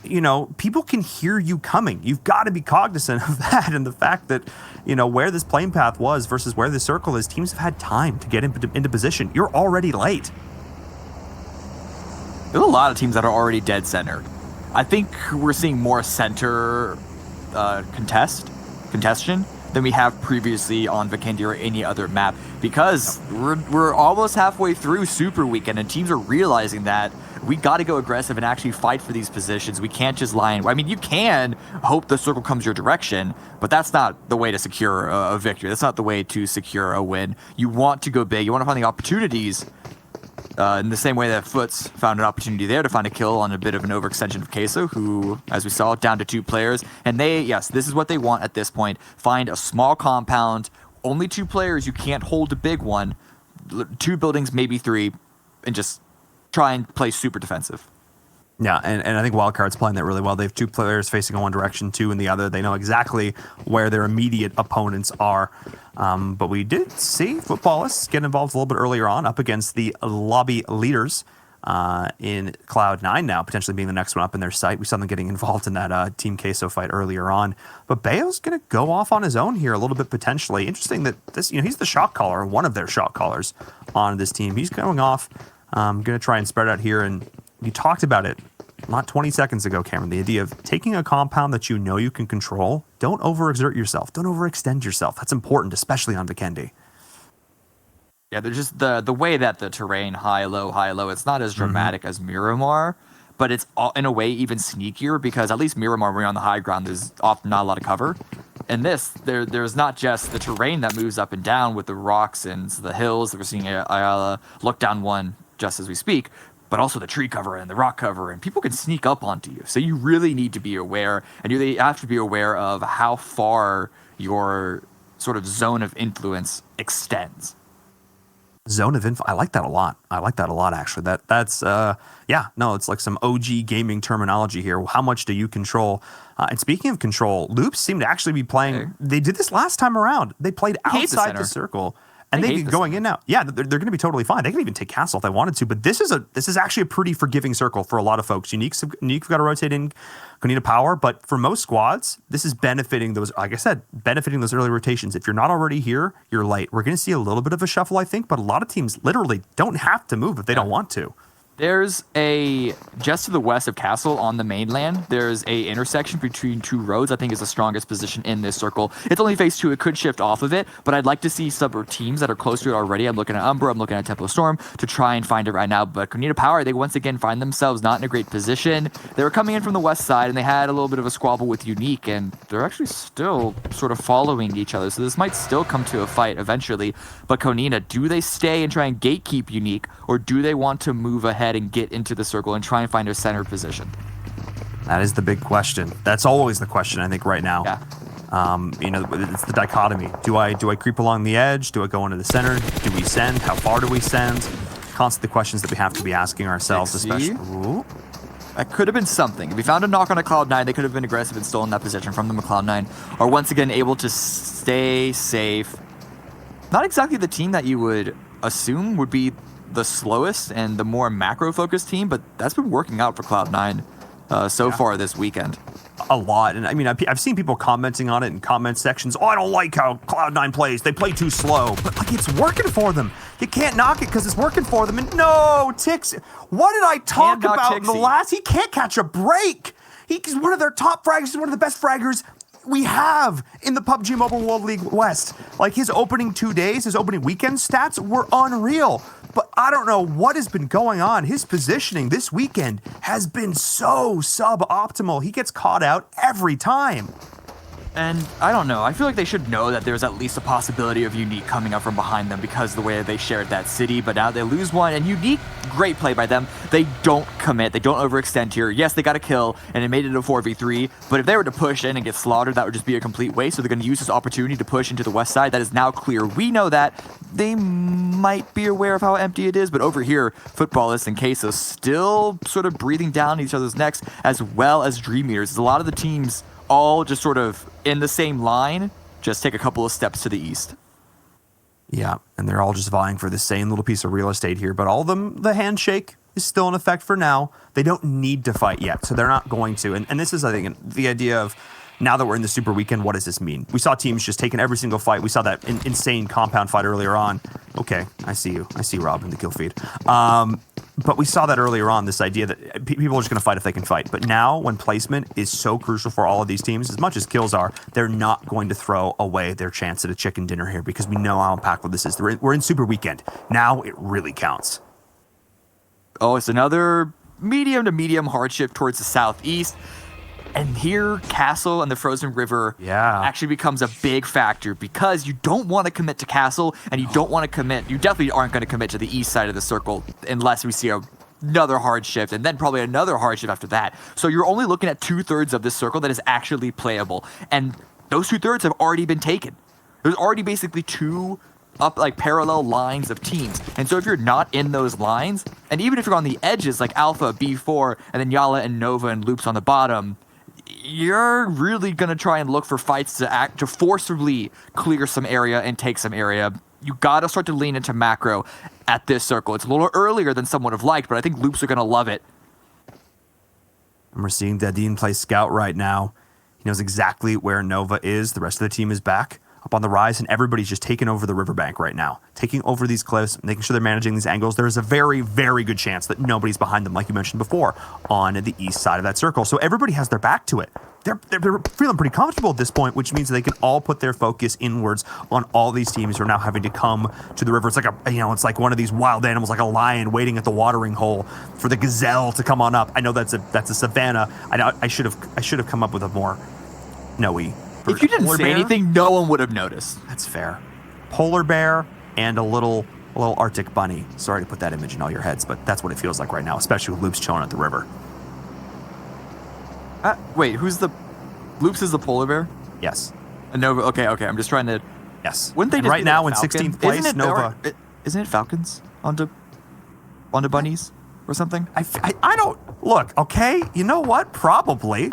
you know, people can hear you coming. You've got to be cognizant of that, and the fact that, you know, where this plane path was versus where the circle is, teams have had time to get into position. You're already late. There's a lot of teams that are already dead center. I think we're seeing more center congestion than we have previously on Vikendi or any other map, because we're almost halfway through Super Weekend, and teams are realizing that we got to go aggressive and actually fight for these positions. We can't just lie in. I mean, you can hope the circle comes your direction, but that's not the way to secure a victory. That's not the way to secure a win. You want to go big. You want to find the opportunities in the same way that Foots found an opportunity there to find a kill on a bit of an overextension of Queso, who, as we saw, down to 2 players. And yes, this is what they want at this point. Find a small compound, only 2 players. You can't hold a big one. 2 buildings, maybe 3, and just try and play super defensive. Yeah, and I think Wildcard's playing that really well. They have 2 players facing in one direction, 2 in the other. They know exactly where their immediate opponents are. But we did see Footballists get involved a little bit earlier on, up against the lobby leaders in Cloud9 now, potentially being the next one up in their sight. We saw them getting involved in that Team Queso fight earlier on. But Bayo's going to go off on his own here a little bit potentially. Interesting that this, you know, he's the shot caller, one of their shot callers on this team. He's going off. I'm going to try and spread out here, and you talked about it not 20 seconds ago, Cameron, the idea of taking a compound that you know you can control. Don't overexert yourself. Don't overextend yourself. That's important, especially on Vikendi. Yeah, there's just the way that the terrain, high, low, it's not as dramatic as Miramar, but it's in a way even sneakier, because at least Miramar, when you're on the high ground, there's often not a lot of cover. In this, there's not just the terrain that moves up and down with the rocks and the hills that we're seeing Ayala look down one just as we speak, but also the tree cover and the rock cover, and people can sneak up onto you. So you really need to be aware, and you have to be aware of how far your sort of zone of influence extends. Zone of influence. I like that a lot. Actually. That's it's like some OG gaming terminology here. How much do you control? And speaking of control, Loops seem to actually be playing. Okay. They did this last time around. They played outside the circle. And they going in now. Yeah, they're going to be totally fine. They can even take Castle if they wanted to. But this is actually a pretty forgiving circle for a lot of folks. Unique's got to rotate in, going to need a power. But for most squads, this is benefiting those, like I said, benefiting those early rotations. If you're not already here, you're late. We're going to see a little bit of a shuffle, I think. But a lot of teams literally don't have to move if they don't want to. There's just to the west of Castle on the mainland, there's a intersection between two roads I think is the strongest position in this circle. It's only phase 2, it could shift off of it, but I'd like to see some teams that are close to it already. I'm looking at Umbra, I'm looking at Tempo Storm to try and find it right now, but Konita Power, they once again find themselves not in a great position. They were coming in from the west side and they had a little bit of a squabble with Unique, and they're actually still sort of following each other, so this might still come to a fight eventually. But Konita, do they stay and try and gatekeep Unique, or do they want to move ahead and get into the circle and try and find a center position? That is the big question. That's always the question, I think, right now. Yeah. You know, it's the dichotomy. Do I creep along the edge? Do I go into the center? Do we send? How far do we send? Constantly questions that we have to be asking ourselves, especially. Ooh. That could have been something. If we found a knock on a Cloud9, they could have been aggressive and stolen that position from them. Cloud9 are once again able to stay safe. Not exactly the team that you would assume would be the slowest and the more macro-focused team, but that's been working out for Cloud9 so far this weekend. A lot. And I mean, I've seen people commenting on it in comment sections. Oh, I don't like how Cloud9 plays. They play too slow. But like, it's working for them. You can't knock it because it's working for them. And no, Tix, what did I talk about in the last? He can't catch a break. He's one of their top fraggers. He's one of the best fraggers we have in the PUBG Mobile World League West. Like, his opening 2 days, his opening weekend stats were unreal. But I don't know what has been going on. His positioning this weekend has been so suboptimal. He gets caught out every time. And I don't know. I feel like they should know that there's at least a possibility of Unique coming up from behind them because of the way that they shared that city. But now they lose one. And Unique, great play by them. They don't commit. They don't overextend here. Yes, they got a kill, and it made it a 4v3. But if they were to push in and get slaughtered, that would just be a complete waste. So they're going to use this opportunity to push into the west side. That is now clear. We know that. They might be aware of how empty it is. But over here, Footballists and Queso still sort of breathing down each other's necks, as well as Dream Eaters. A lot of the teams all just sort of in the same line, just take a couple of steps to the east. Yeah, and they're all just vying for the same little piece of real estate here, but all of them, the handshake is still in effect for now. They don't need to fight yet, so they're not going to. And this is, I think, the idea of, now that we're in the Super Weekend, what does this mean? We saw teams just taking every single fight. We saw that insane compound fight earlier on. Okay, I see you. I see Rob in the kill feed. But we saw that earlier on, this idea that people are just going to fight if they can fight. But now, when placement is so crucial for all of these teams, as much as kills are, they're not going to throw away their chance at a chicken dinner here because we know how impactful this is. We're in Super Weekend. Now it really counts. Oh, it's another medium to medium hardship towards the southeast. And here, Castle and the Frozen River actually becomes a big factor because you don't want to commit to Castle, and you don't want to commit. You definitely aren't going to commit to the east side of the circle unless we see another hard shift, and then probably another hard shift after that. So you're only looking at 2/3 of this circle that is actually playable, and those 2/3 have already been taken. There's already basically two parallel lines of teams. And so if you're not in those lines, and even if you're on the edges like Alpha, B4, and then Yala and Nova and Loops on the bottom, you're really going to try and look for fights to forcibly clear some area and take some area. You got to start to lean into macro at this circle. It's a little earlier than someone would have liked, but I think Loops are going to love it. And we're seeing Dadine play scout right now. He knows exactly where Nova is. The rest of the team is back up on the rise, and everybody's just taking over the riverbank right now, taking over these cliffs, making sure they're managing these angles. There is a very, very good chance that nobody's behind them, like you mentioned before, on the east side of that circle. So everybody has their back to it. They're feeling pretty comfortable at this point, which means they can all put their focus inwards on all these teams who are now having to come to the river. It's like it's like one of these wild animals, like a lion waiting at the watering hole for the gazelle to come on up. I know that's a savanna. I should have come up with a more snowy. If you didn't say anything, no one would have noticed. That's fair. Polar bear and a little Arctic bunny. Sorry to put that image in all your heads, but that's what it feels like right now, especially with Loops chilling at the river. Wait, Loops is the polar bear? Yes. Nova. Okay. I'm just trying to. Yes. Wouldn't they just right now in 16th place, Nova? Isn't it Falcons onto bunnies or something? I don't look. Okay, you know what? Probably.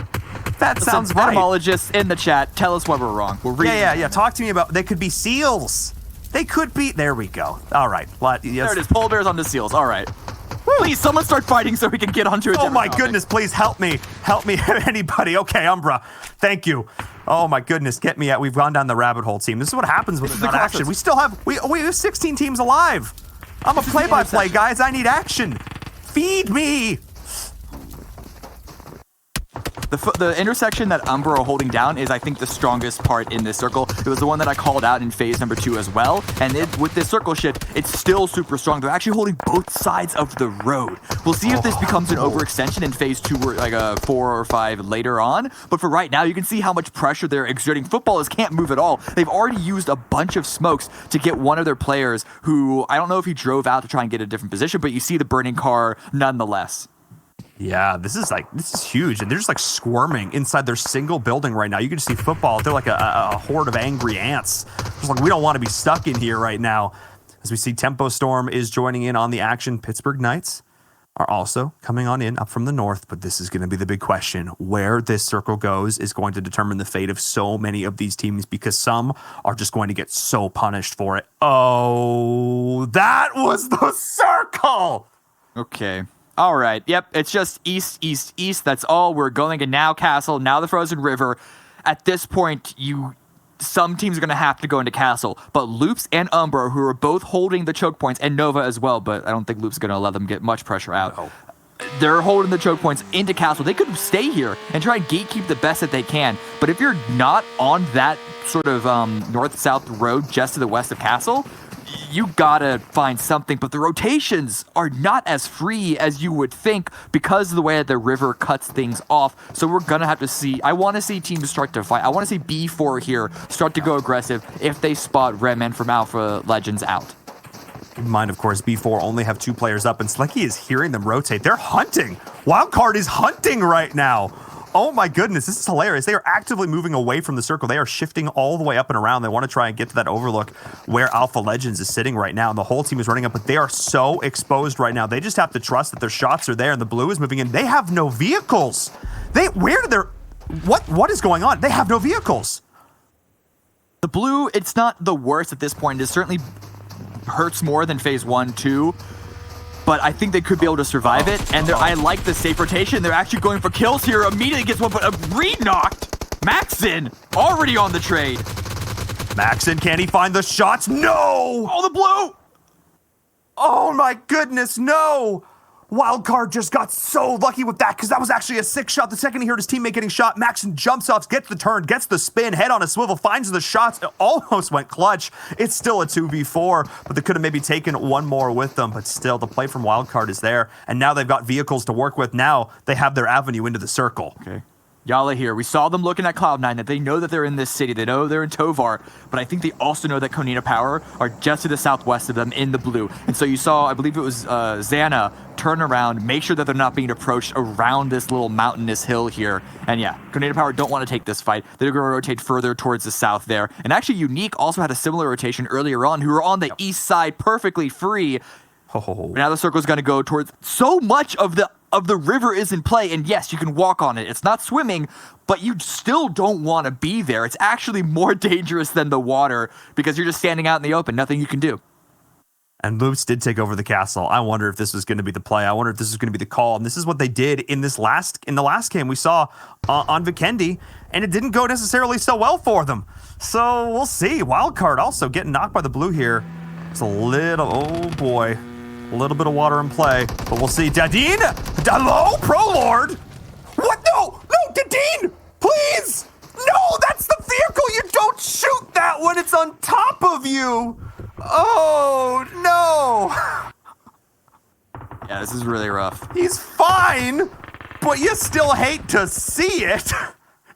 That sounds right. Etymologists in the chat, tell us why we're wrong. We're reading. Yeah. Talk to me about. They could be seals. They could be. There we go. All right. Yes. There it is. Polar bears onto seals. All right. Woo. Please, someone start fighting so we can get onto it. Oh my goodness! Please help me. Help me, anybody. Okay, Umbra. Thank you. Oh my goodness, get me out. We've gone down the rabbit hole, team. This is what happens when there's not action. We have 16 teams alive. I'm a play-by-play, guys. I need action. feed me. The intersection that Umbro are holding down is, I think, the strongest part in this circle. It was the one that I called out in phase number 2 as well. And with this circle shift, it's still super strong. They're actually holding both sides of the road. We'll see if this becomes an overextension in phase 2 or like a 4 or 5 later on. But for right now, you can see how much pressure they're exerting. Footballers can't move at all. They've already used a bunch of smokes to get one of their players who, I don't know if he drove out to try and get a different position, but you see the burning car nonetheless. Yeah, this is huge, and they're just like squirming inside their single building right now. You can just see football. They're like a horde of angry ants. Just like, we don't want to be stuck in here right now. As we see, Tempo Storm is joining in on the action. Pittsburgh Knights are also coming on in up from the north, but this is going to be the big question. Where this circle goes is going to determine the fate of so many of these teams, because some are just going to get so punished for it. Oh, that was the circle! Okay. All right. Yep. It's just east, east, east. That's all. We're going to now Castle, now the Frozen River. At this point, some teams are going to have to go into Castle. But Loops and Umbro, who are both holding the choke points, and Nova as well, but I don't think Loops is going to let them get much pressure out. No. They're holding the choke points into Castle. They could stay here and try and gatekeep the best that they can. But if you're not on that sort of north-south road just to the west of Castle, you gotta find something. But the rotations are not as free as you would think because of the way that the river cuts things off. So we're gonna have to see. I want to see teams start to fight. I want to see B4 here start to go aggressive if they spot Redman from Alpha Legends out. Keep in mind, of course, B4 only have 2 players up, and Slicky is hearing them rotate. They're hunting. Wildcard is hunting right now. Oh my goodness, this is hilarious. They are actively moving away from the circle. They are shifting all the way up and around. They want to try and get to that overlook where Alpha Legends is sitting right now, and the whole team is running up, but they are so exposed right now. They just have to trust that their shots are there, and the blue is moving in. They have no vehicles. What is going on? They have no vehicles. The blue, it's not the worst at this point. It certainly hurts more than phase 1, 2. But I think they could be able to survive it, and I like the safe rotation. They're actually going for kills here. Immediately gets one, but re-knocked. Maxon already on the trade. Maxon, can he find the shots? No! Oh, the blue! Oh my goodness, no! Wildcard just got so lucky with that, because that was actually a 6 shot. The second he heard his teammate getting shot, Maxon jumps off, gets the turn, gets the spin, head on a swivel, finds the shots. It almost went clutch. It's still a 2v4, but they could have maybe taken one more with them, but still, the play from Wildcard is there, and now they've got vehicles to work with. Now they have their avenue into the circle. Okay. Yala here. We saw them looking at Cloud9, that they know that they're in this city. They know they're in Tovar, but I think they also know that Konina Power are just to the southwest of them in the blue. And so you saw, I believe it was Xana, turn around, make sure that they're not being approached around this little mountainous hill here. And yeah, Konina Power don't want to take this fight. They're going to rotate further towards the south there. And actually, Unique also had a similar rotation earlier on, who were on the east side perfectly free. Now the circle is going to go towards so much of the river is in play, and yes, you can walk on it. It's not swimming, but you still don't want to be there. It's actually more dangerous than the water because you're just standing out in the open, nothing you can do. And Loops did take over the castle. I wonder if this was going to be the play. I wonder if this is going to be the call. And this is what they did in the last game we saw on Vikendi, and it didn't go necessarily so well for them. So we'll see. Wildcard also getting knocked by the blue here. It's a little, oh boy. A little bit of water in play, but we'll see. Dadine? Hello, Pro-Lord? What? No, Dadine, please. No, that's the vehicle. You don't shoot that when it's on top of you. Oh, no. Yeah, this is really rough. He's fine, but you still hate to see it.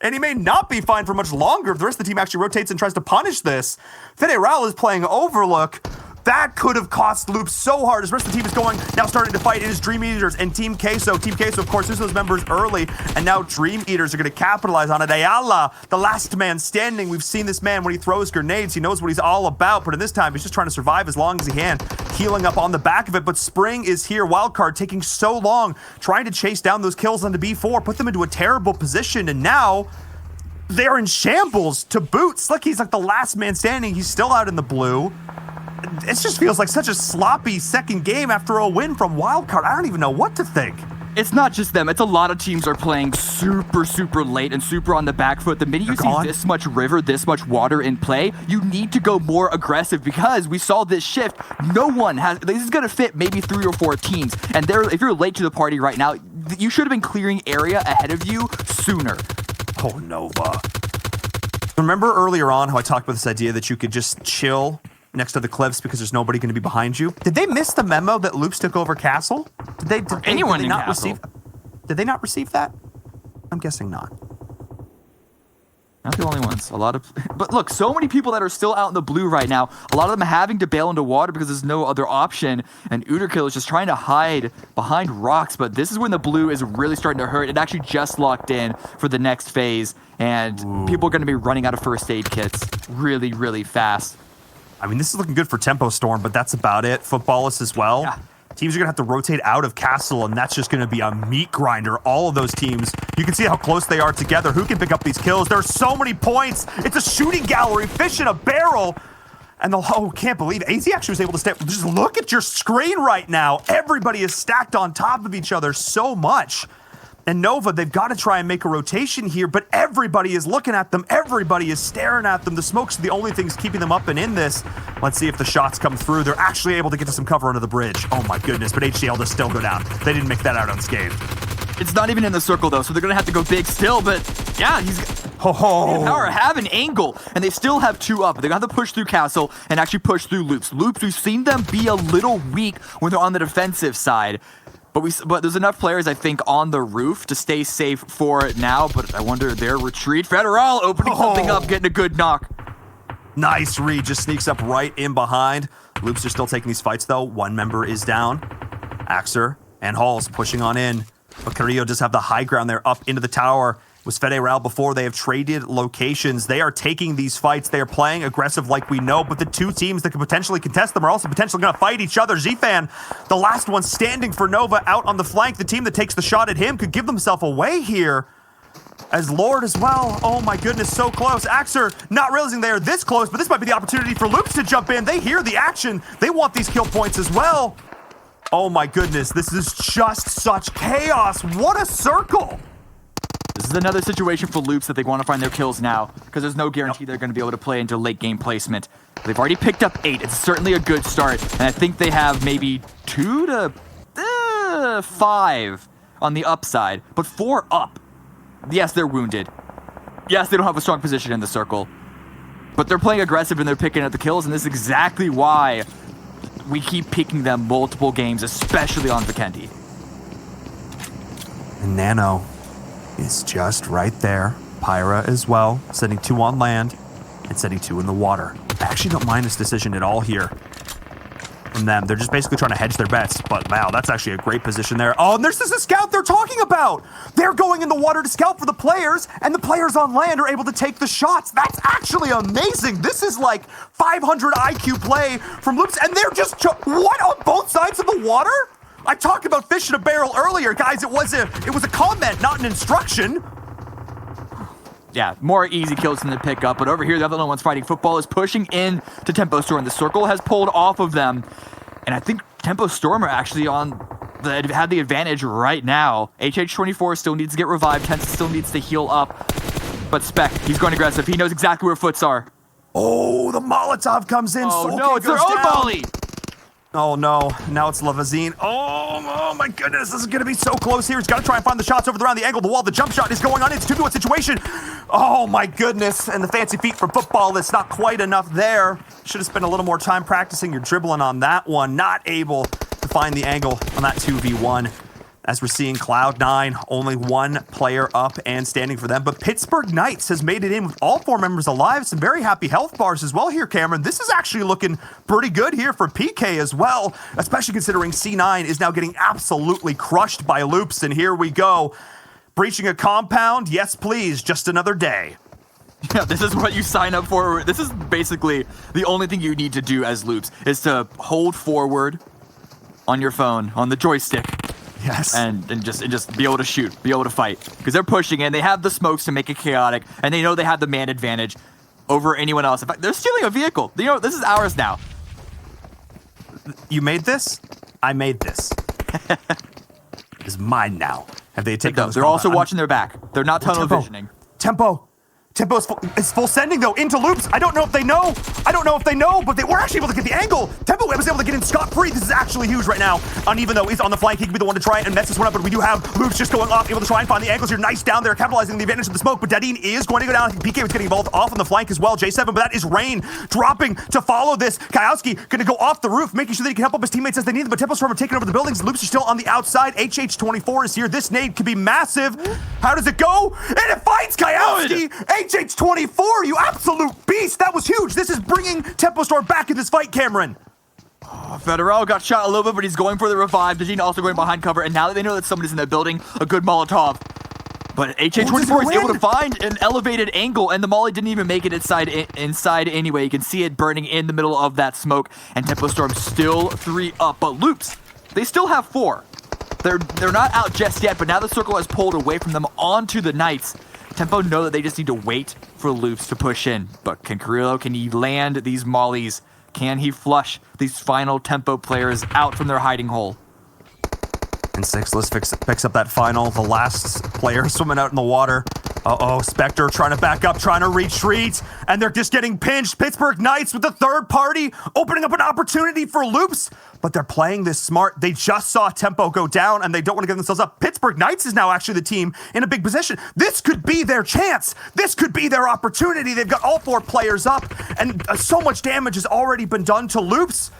And he may not be fine for much longer if the rest of the team actually rotates and tries to punish this. Federal is playing Overlook. That could have cost Loop so hard as the rest of the team is going, now starting to fight. It is Dream Eaters and Team Queso. Team Queso, of course, loses those members early, and now Dream Eaters are going to capitalize on it. Ayala, the last man standing. We've seen this man when he throws grenades. He knows what he's all about, but in this time, he's just trying to survive as long as he can, healing up on the back of it. But Spring is here. Wildcard taking so long, trying to chase down those kills onto B4, put them into a terrible position, and now they're in shambles to boot. Slicky's like the last man standing. He's still out in the blue. It just feels like such a sloppy second game after a win from Wildcard. I don't even know what to think. It's not just them. It's a lot of teams are playing super, super late and super on the back foot. The minute you see this much river, this much water in play, you need to go more aggressive because we saw this shift. No one has... This is going to fit maybe 3 or 4 teams. And if you're late to the party right now, you should have been clearing area ahead of you sooner. Oh, Nova. Remember earlier on how I talked about this idea that you could just chill next to the cliffs because there's nobody going to be behind you? Did they miss the memo that Loops took over Castle? Did they not receive? Did they not receive that? I'm guessing not. Not the only ones. But look, so many people that are still out in the blue right now. A lot of them having to bail into water because there's no other option. And Uderkill is just trying to hide behind rocks. But this is when the blue is really starting to hurt. It actually just locked in for the next phase. And people are going to be running out of first aid kits really, really fast. I mean, this is looking good for Tempo Storm, but that's about it. Footballists as well. Yeah. Teams are going to have to rotate out of Castle, and that's just going to be a meat grinder. All of those teams, you can see how close they are together. Who can pick up these kills? There are so many points. It's a shooting gallery, fish in a barrel. And can't believe it. AZ actually was able to stay. Just look at your screen right now. Everybody is stacked on top of each other so much. And Nova, they've got to try and make a rotation here, but everybody is looking at them. Everybody is staring at them. The smoke's the only things keeping them up and in this. Let's see if the shots come through. They're actually able to get to some cover under the bridge. Oh my goodness, but HCL does still go down. They didn't make that out unscathed. It's not even in the circle though, so they're going to have to go big still, but yeah, Power have an angle, and they still have 2 up. They're going to have to push through Castle and actually push through Loops. Loops, we've seen them be a little weak when they're on the defensive side. But there's enough players, I think, on the roof to stay safe for it now. But I wonder their retreat. Federal opening something up, getting a good knock. Nice read, just sneaks up right in behind. Loops are still taking these fights, though. One member is down. Axer and Halls pushing on in. But Carrillo does have the high ground there up into the tower. It was Federal before. They have traded locations. They are taking these fights. They are playing aggressive like we know, but the 2 teams that could potentially contest them are also potentially going to fight each other. Zfan, the last one standing for Nova out on the flank. The team that takes the shot at him could give themselves away here. As Lord as well. Oh my goodness, so close. Axer not realizing they are this close, but this might be the opportunity for Loops to jump in. They hear the action. They want these kill points as well. Oh my goodness, this is just such chaos. What a circle. This is another situation for Loops that they want to find their kills now, because there's no guarantee they're going to be able to play into late game placement. They've already picked up 8. It's certainly a good start, and I think they have maybe 2 to 5 on the upside, but 4 up. Yes, they're wounded. Yes, they don't have a strong position in the circle, but they're playing aggressive and they're picking up the kills, and this is exactly why we keep picking them multiple games, especially on Vikendi. And Nano is just right there. Pyra as well, sending 2 on land and sending 2 in the water. I actually don't mind this decision at all here from them. They're just basically trying to hedge their bets, but wow, that's actually a great position there. Oh, and there's this scout they're talking about. They're going in the water to scout for the players, and the players on land are able to take the shots. That's actually amazing. This is like 500 IQ play from Loops, and they're just, what, on both sides of the water? I talked about fish in a barrel earlier, guys. It was a comment, not an instruction. Yeah, more easy kills than to pick up, but over here, the other one's fighting. Football is pushing in to Tempo Storm. The circle has pulled off of them, and I think Tempo Storm are actually had the advantage right now. HH24 still needs to get revived. Tense still needs to heal up, but Spec, he's going aggressive. He knows exactly where Foots are. Oh, the Molotov comes in. Oh no, it's their own volley. Oh no, now it's Lavazine. Oh my goodness, this is gonna be so close here. He's gotta try and find the shots over around the angle of the wall. The jump shot is going on. It's a 2v1 situation. Oh my goodness, and the fancy feet from Football, that's not quite enough there. Should have spent a little more time practicing your dribbling on that one. Not able to find the angle on that 2v1. As we're seeing Cloud9, only 1 player up and standing for them. But Pittsburgh Knights has made it in with all 4 members alive. Some very happy health bars as well here, Cameron. This is actually looking pretty good here for PK as well, especially considering C9 is now getting absolutely crushed by Loops. And here we go. Breaching a compound? Yes, please. Just another day. Yeah, this is what you sign up for. This is basically the only thing you need to do as Loops is to hold forward on your phone, on the joystick. Yes. And just be able to shoot, be able to fight. Because they're pushing in, they have the smokes to make it chaotic, and they know they have the man advantage over anyone else. In fact, they're stealing a vehicle. You know, this is ours now. You made this? I made this. is mine now. Have they taken those? They're also watching their back. They're not tunnel visioning. Tempo is full sending though into loops. I don't know if they know. But they were actually able to get the angle. Tempo was able to get in scot-free. This is actually huge right now. Uneven though, he's on the flank. He could be the one to try and mess this one up, but we do have loops just going off, able to try and find the angles here. Nice down there, capitalizing the advantage of the smoke, but Dadine is going to go down. I think PK was getting both off on the flank as well. J7, but that is Rain dropping to follow this. Kayowski gonna go off the roof, making sure that he can help up his teammates as they need them, but Tempo Storm are taking over the buildings. Loops are still on the outside. HH24 is here. This nade could be massive. How does it go? And it finds Kayowski. HH24, you absolute beast. That was huge. This is bringing Tempo Storm back in this fight, Cameron. Federal got shot a little bit, but he's going for the revive. Dajin also going behind cover, and now that they know that somebody's in the building, a good Molotov. But HH24 is able to find an elevated angle, and the Molly didn't even make it inside anyway. You can see it burning in the middle of that smoke, and Tempo Storm still 3 up. But Loops, they still have 4. They're not out just yet, but now the circle has pulled away from them onto the Knights. Tempo know that they just need to wait for Loops to push in. But can Carrillo, can he land these mollies? Can he flush these final Tempo players out from their hiding hole? And Sixless picks up that final. The last player swimming out in the water. Spectre trying to back up, trying to retreat, and they're just getting pinched. Pittsburgh Knights with the third party, opening up an opportunity for Loops, but they're playing this smart. They just saw Tempo go down, and they don't want to give themselves up. Pittsburgh Knights is now actually the team in a big position. This could be their chance. This could be their opportunity. They've got all 4 players up, and so much damage has already been done to Loops.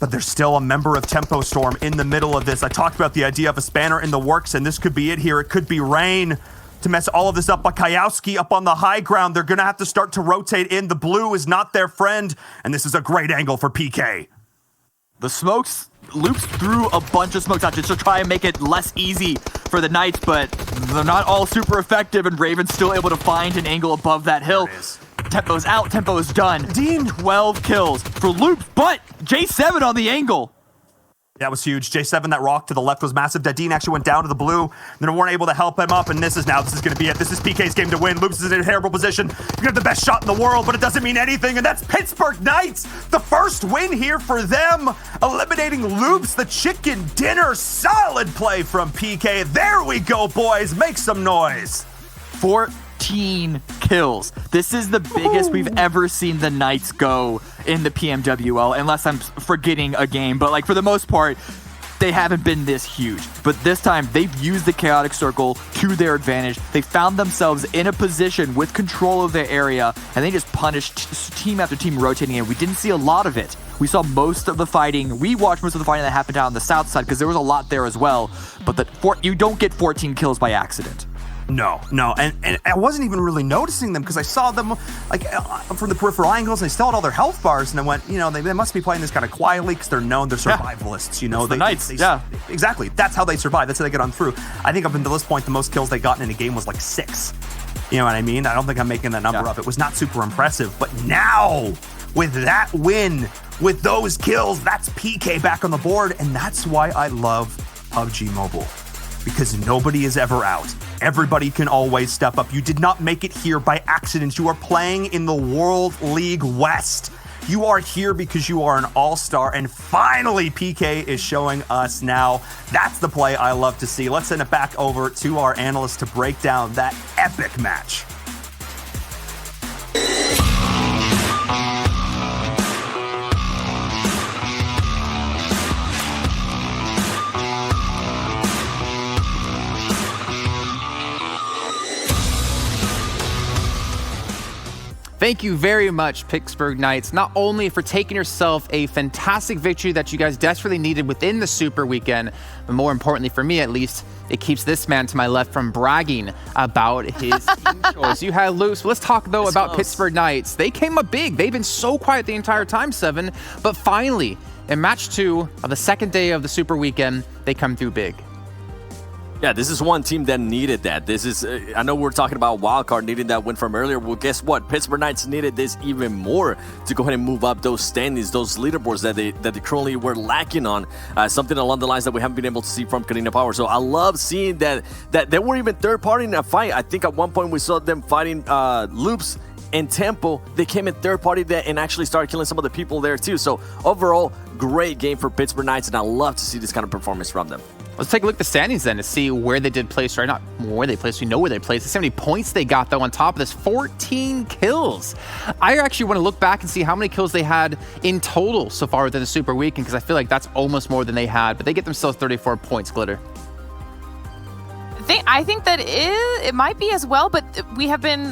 But there's still a member of Tempo Storm in the middle of this. I talked about the idea of a spanner in the works, and this could be it here. It could be Rain to mess all of this up. But Kayowski up on the high ground. They're going to have to start to rotate in. The blue is not their friend, and this is a great angle for PK. The smokes, Loops threw a bunch of smokes out just to try and make it less easy for the Knights, but they're not all super effective, and Raven's still able to find an angle above that hill. Tempo's out, Tempo is done. Dean, 12 kills for Loops, but J7 on the angle. That was huge. J7, that rock to the left was massive. Dadine actually went down to the blue. They weren't able to help him up, and this is going to be it. This is PK's game to win. Loops is in a terrible position. You have the best shot in the world, but it doesn't mean anything, and that's Pittsburgh Knights. The first win here for them, eliminating Loops, the chicken dinner. Solid play from PK. There we go, boys. Make some noise. 14 kills. This is the biggest we've ever seen the Knights go in the PMWL, unless I'm forgetting a game, but like for the most part, they haven't been this huge. But this time, they've used the chaotic circle to their advantage. They found themselves in a position with control of their area, and they just punished team after team rotating in. We didn't see a lot of it. We saw most of the fighting. We watched most of the fighting that happened down on the south side because there was a lot there as well. But you don't get 14 kills by accident. No, and I wasn't even really noticing them because I saw them like from the peripheral angles, and they still had all their health bars, and I went, they must be playing this kind of quietly because they're known, they're survivalists, the Knights, exactly. That's how they survive. That's how they get on through. I think up until this point, the most kills they gotten in a game was like 6. You know what I mean? I don't think I'm making that number up. It was not super impressive, but now with that win, with those kills, that's PK back on the board, and that's why I love PUBG Mobile. Because nobody is ever out. Everybody can always step up. You did not make it here by accident. You are playing in the World League West. You are here because you are an all-star, and finally PK is showing us now. That's the play I love to see. Let's send it back over to our analyst to break down that epic match. Thank you very much, Pittsburgh Knights, not only for taking yourself a fantastic victory that you guys desperately needed within the Super Weekend, but more importantly for me at least, it keeps this man to my left from bragging about his team choice. You had Loops. Let's talk, though, about Pittsburgh Knights. They came up big. They've been so quiet the entire time, Seven, but finally, in match 2 of the second day of the Super Weekend, they come through big. Yeah, this is one team that needed that. This is, I know we're talking about Wildcard needing that win from earlier. Well, guess what? Pittsburgh Knights needed this even more to go ahead and move up those standings, those leaderboards that they currently were lacking on. Something along the lines that we haven't been able to see from Karina Power. So I love seeing that they weren't even third party in that fight. I think at one point we saw them fighting Loops and Tempo. They came in third party there and actually started killing some of the people there too. So overall, great game for Pittsburgh Knights, and I love to see this kind of performance from them. Let's take a look at the standings then to see where they did place, right? Not where they placed, we know where they placed. Let's see how many points they got though on top of this. 14 kills. I actually want to look back and see how many kills they had in total so far within the Super Weekend, because I feel like that's almost more than they had, but they get themselves 34 points, Glitter. I think that it might be as well, but we have been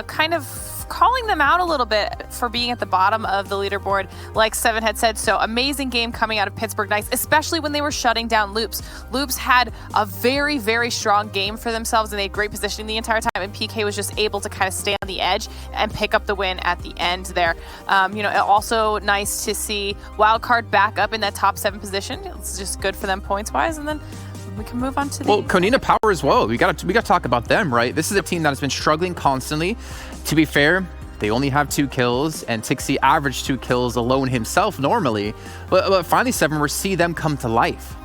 kind of calling them out a little bit for being at the bottom of the leaderboard, like Seven had said. So amazing game coming out of Pittsburgh Knights, especially when they were shutting down Loops. Loops had a very, very strong game for themselves, and they had great positioning the entire time, and PK was just able to kind of stay on the edge and pick up the win at the end there. You know, also nice to see Wildcard back up in that top 7 position. It's just good for them points-wise, and then we can move on to the... Well, Konina Power as well. We got to talk about them, right? This is a team that has been struggling constantly. To be fair, they only have 2 kills, and Tixie averaged 2 kills alone himself normally. But finally, Seven, we see them come to life.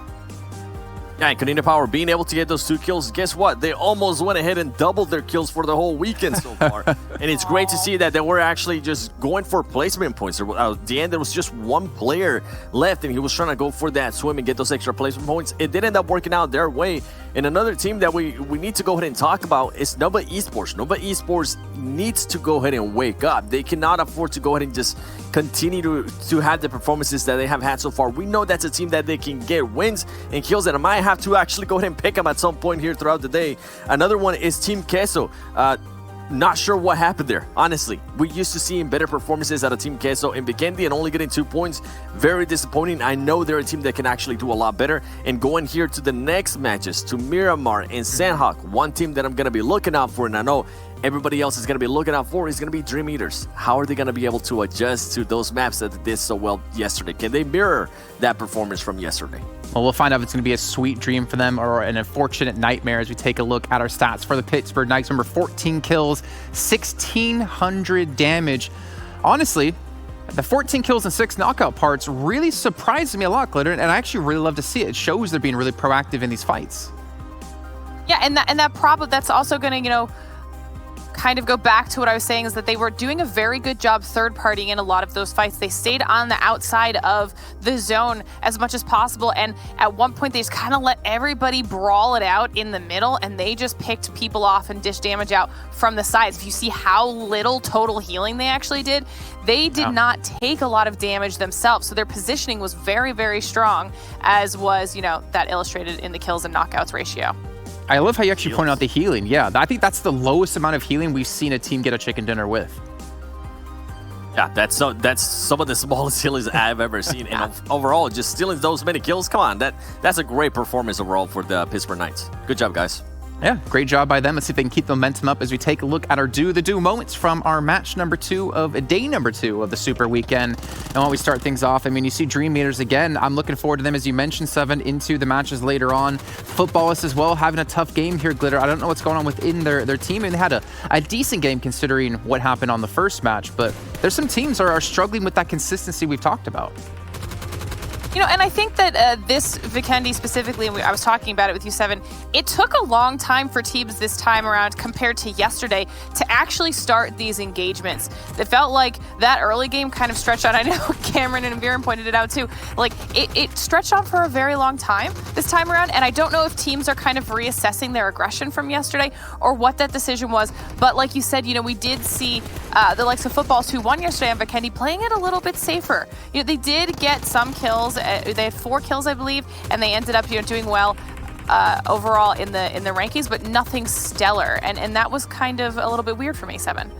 Yeah, and Konina Power being able to get those 2 kills, guess what? They almost went ahead and doubled their kills for the whole weekend so far. And it's great to see that they were actually just going for placement points. At the end, there was just 1 player left, and he was trying to go for that swim and get those extra placement points. It did end up working out their way. And another team that we need to go ahead and talk about is Nova Esports. Nova Esports needs to go ahead and wake up. They cannot afford to go ahead and just continue to have the performances that they have had so far. We know that's a team that they can get wins and kills, and I might have to actually go ahead and pick them at some point here throughout the day. Another one is Team Queso. Not sure what happened there, honestly. We used to seeing better performances out of Team Queso in Vikendi and only getting 2 points. Very disappointing. I know they're a team that can actually do a lot better. And going here to the next matches, to Miramar and Sanhok, one team that I'm going to be looking out for, and I know everybody else is going to be looking out for, is going to be Dream Eaters. How are they going to be able to adjust to those maps that they did so well yesterday? Can they mirror that performance from yesterday? Well, we'll find out if it's going to be a sweet dream for them or an unfortunate nightmare as we take a look at our stats for the Pittsburgh Knights. Remember, 14 kills, 1,600 damage. Honestly, the 14 kills and 6 knockout parts really surprised me a lot, Glitter, and I actually really love to see it. It shows they're being really proactive in these fights. Yeah, and that problem, that's also going to, you know, kind of go back to what I was saying, is that they were doing a very good job third-partying in a lot of those fights. They stayed on the outside of the zone as much as possible, and at one point they just kind of let everybody brawl it out in the middle, and they just picked people off and dished damage out from the sides. If you see how little total healing they actually did, they did not take a lot of damage themselves, so their positioning was very, very strong, as was, you know, that illustrated in the kills and knockouts ratio. I love how you actually point out the healing. Yeah, I think that's the lowest amount of healing we've seen a team get a chicken dinner with. Yeah, that's some of the smallest healings I've ever seen. And overall, just stealing those many kills, come on, that's a great performance overall for the Pittsburgh Knights. Good job, guys. Yeah, great job by them. Let's see if they can keep the momentum up as we take a look at our do the do moments from our match number 2 of day number 2 of the Super Weekend. And while we start things off, I mean, you see Dream Eaters again. I'm looking forward to them, as you mentioned, Seven, into the matches later on. Footballists as well, having a tough game here, Glitter. I don't know what's going on within their team, and they had a decent game considering what happened on the first match, but there's some teams that are struggling with that consistency we've talked about. You know, and I think that this Vikendi specifically, and I was talking about it with you, Seven, it took a long time for teams this time around compared to yesterday to actually start these engagements. It felt like that early game kind of stretched out. I know Cameron and Viren pointed it out too. Like, it stretched on for a very long time this time around, and I don't know if teams are kind of reassessing their aggression from yesterday or what that decision was. But like you said, you know, we did see the likes of Footballs, who won yesterday on Vikendi, playing it a little bit safer. You know, they did get some kills. They had 4 kills, I believe, and they ended up, you know, doing well overall in the rankings, but nothing stellar, and that was kind of a little bit weird for me, Seven.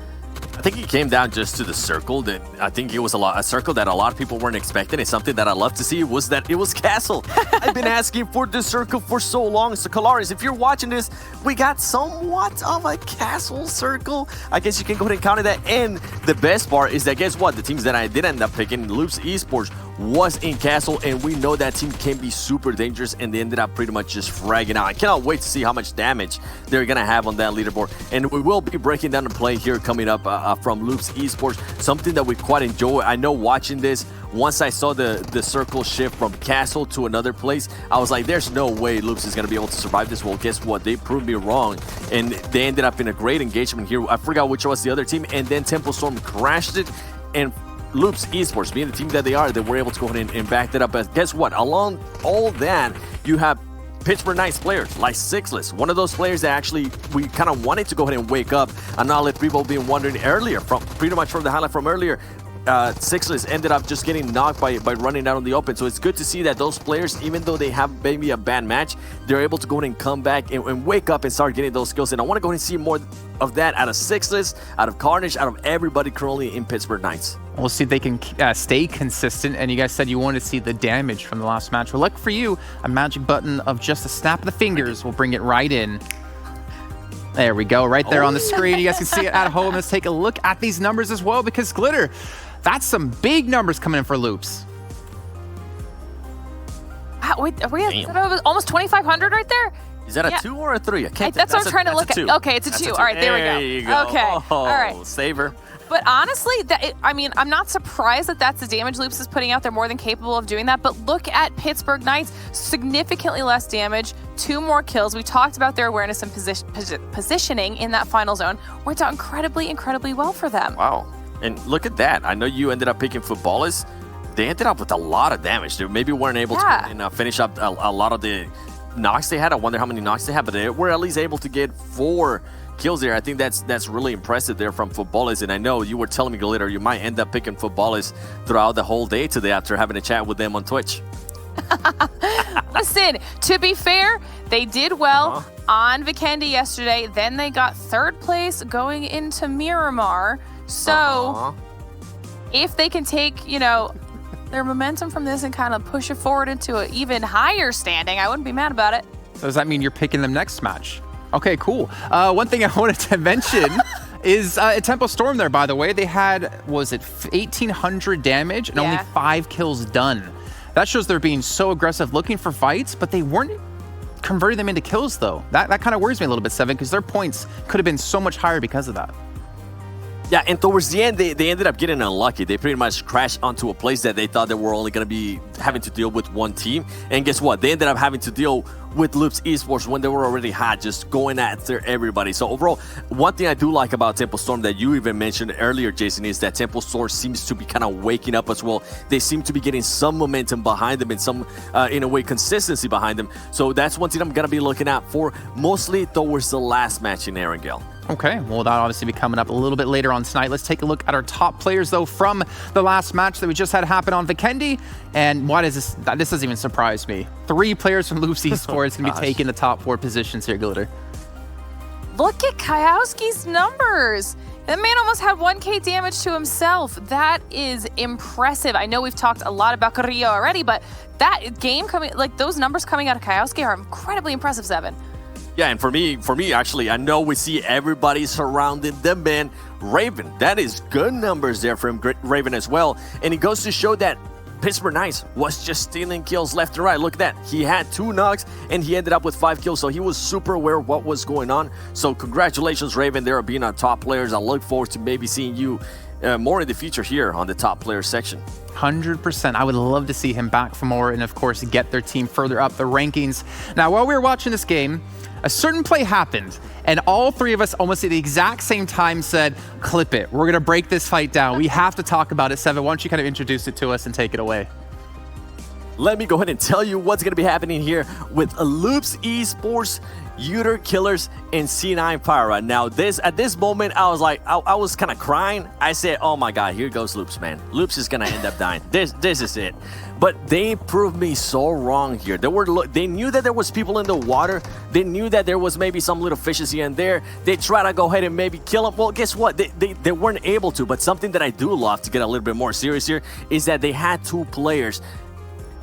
I think it came down just to the circle. That I think it was a circle that a lot of people weren't expecting. It's something that I love to see, was that it was Castle. I've been asking for this circle for so long. So Kalaris, if you're watching this, we got somewhat of a Castle circle. I guess you can go ahead and count that. And the best part is that, guess what? The teams that I did end up picking, Loops Esports, was in Castle, and we know that team can be super dangerous, and they ended up pretty much just fragging out. I cannot wait to see how much damage they're gonna have on that leaderboard, and we will be breaking down the play here coming up from Loops Esports, something that we quite enjoy. I know watching this, once I saw the circle shift from Castle to another place, I was like, there's no way Loops is gonna be able to survive this. Well, guess what? They proved me wrong, and they ended up in a great engagement here. I forgot which was the other team, and then Temple Storm crashed it, and Loops Esports, being the team that they were able to go ahead and back that up. But guess what? Along all that, you have Pittsburgh Knights players like Sixless, one of those players that actually we kind of wanted to go ahead and wake up, and not let people be wondering earlier, from pretty much from the highlight from earlier. Sixless ended up just getting knocked by running out on the open. So it's good to see that those players, even though they have maybe a bad match, they're able to go ahead and come back and wake up and start getting those skills. And I want to go ahead and see more of that out of Sixless, out of Carnage, out of everybody currently in Pittsburgh Knights. We'll see if they can stay consistent. And you guys said you wanted to see the damage from the last match. Well, luck for you, a magic button of just a snap of the fingers will bring it right in. There we go, right there on the screen. You guys can see it at home. Let's take a look at these numbers as well, because Glitter, that's some big numbers coming in for Loops. Wait, are we at almost 2,500 right there? Is that a 2 or a 3? I can't. That's what I'm trying to look at. Okay, it's a 2. All right, there we go. There you go. Okay, oh, all right. Saver. But honestly, I mean, I'm not surprised that that's the damage Loops is putting out. They're more than capable of doing that. But look at Pittsburgh Knights, significantly less damage, 2 more kills. We talked about their awareness and positioning in that final zone. Worked out incredibly, incredibly well for them. Wow. And look at that. I know you ended up picking Footballers. They ended up with a lot of damage. They maybe weren't able to finish up a lot of the knocks they had. I wonder how many knocks they had, but they were at least able to get 4 kills there. I think that's really impressive there from Footballers. And I know you were telling me, Glitter, you might end up picking Footballers throughout the whole day today after having a chat with them on Twitch. Listen, to be fair, they did well on Vikendi yesterday. Then they got 3rd place going into Miramar. So if they can take, you know, their momentum from this and kind of push it forward into an even higher standing, I wouldn't be mad about it. So does that mean you're picking them next match? Okay, cool. One thing I wanted to mention is Tempo Storm there, by the way. They had, was it 1,800 damage and only 5 kills done. That shows they're being so aggressive looking for fights, but they weren't converting them into kills, though. That kind of worries me a little bit, Seven, because their points could have been so much higher because of that. Yeah, and towards the end, they ended up getting unlucky. They pretty much crashed onto a place that they thought they were only going to be having to deal with one team. And guess what? They ended up having to deal with Loops Esports when they were already hot, just going after everybody. So overall, one thing I do like about Tempo Storm that you even mentioned earlier, Jason, is that Tempo Storm seems to be kind of waking up as well. They seem to be getting some momentum behind them and some, in a way, consistency behind them. So that's one thing I'm going to be looking at for, mostly towards the last match in Erangel. Okay, well, that'll obviously be coming up a little bit later on tonight. Let's take a look at our top players, though, from the last match that we just had happen on Vikendi. And why does this doesn't even surprise me. 3 players from Loops Esports going to be taking the top 4 positions here, Glitter. Look at Kayowski's numbers. That man almost had 1K damage to himself. That is impressive. I know we've talked a lot about Carrillo already, but that game coming, like those numbers coming out of Kayowski are incredibly impressive, Seven. Yeah, and for me, actually, I know we see everybody surrounding the man. Raven, that is good numbers there from Raven as well. And it goes to show that Pittsburgh Knights was just stealing kills left and right. Look at that. He had 2 knocks, and he ended up with 5 kills, so he was super aware of what was going on. So congratulations, Raven, there being our top players. I look forward to maybe seeing you more in the future here on the top player section. 100%. I would love to see him back for more and, of course, get their team further up the rankings. Now, while we were watching this game, a certain play happened, and all 3 of us almost at the exact same time said, clip it. We're going to break this fight down. We have to talk about it. Seven, why don't you kind of introduce it to us and take it away? Let me go ahead and tell you what's going to be happening here with Loops Esports, Uter Killers, and C9 Pyra. Now, at this moment, I was like, I was kind of crying. I said, oh my God, here goes Loops, man. Loops is going to end up dying. This is it. But they proved me so wrong here. They knew that there was people in the water. They knew that there was maybe some little fishes here and there. They tried to go ahead and maybe kill them. Well, guess what? They weren't able to. But something that I do love, to get a little bit more serious here, is that they had 2 players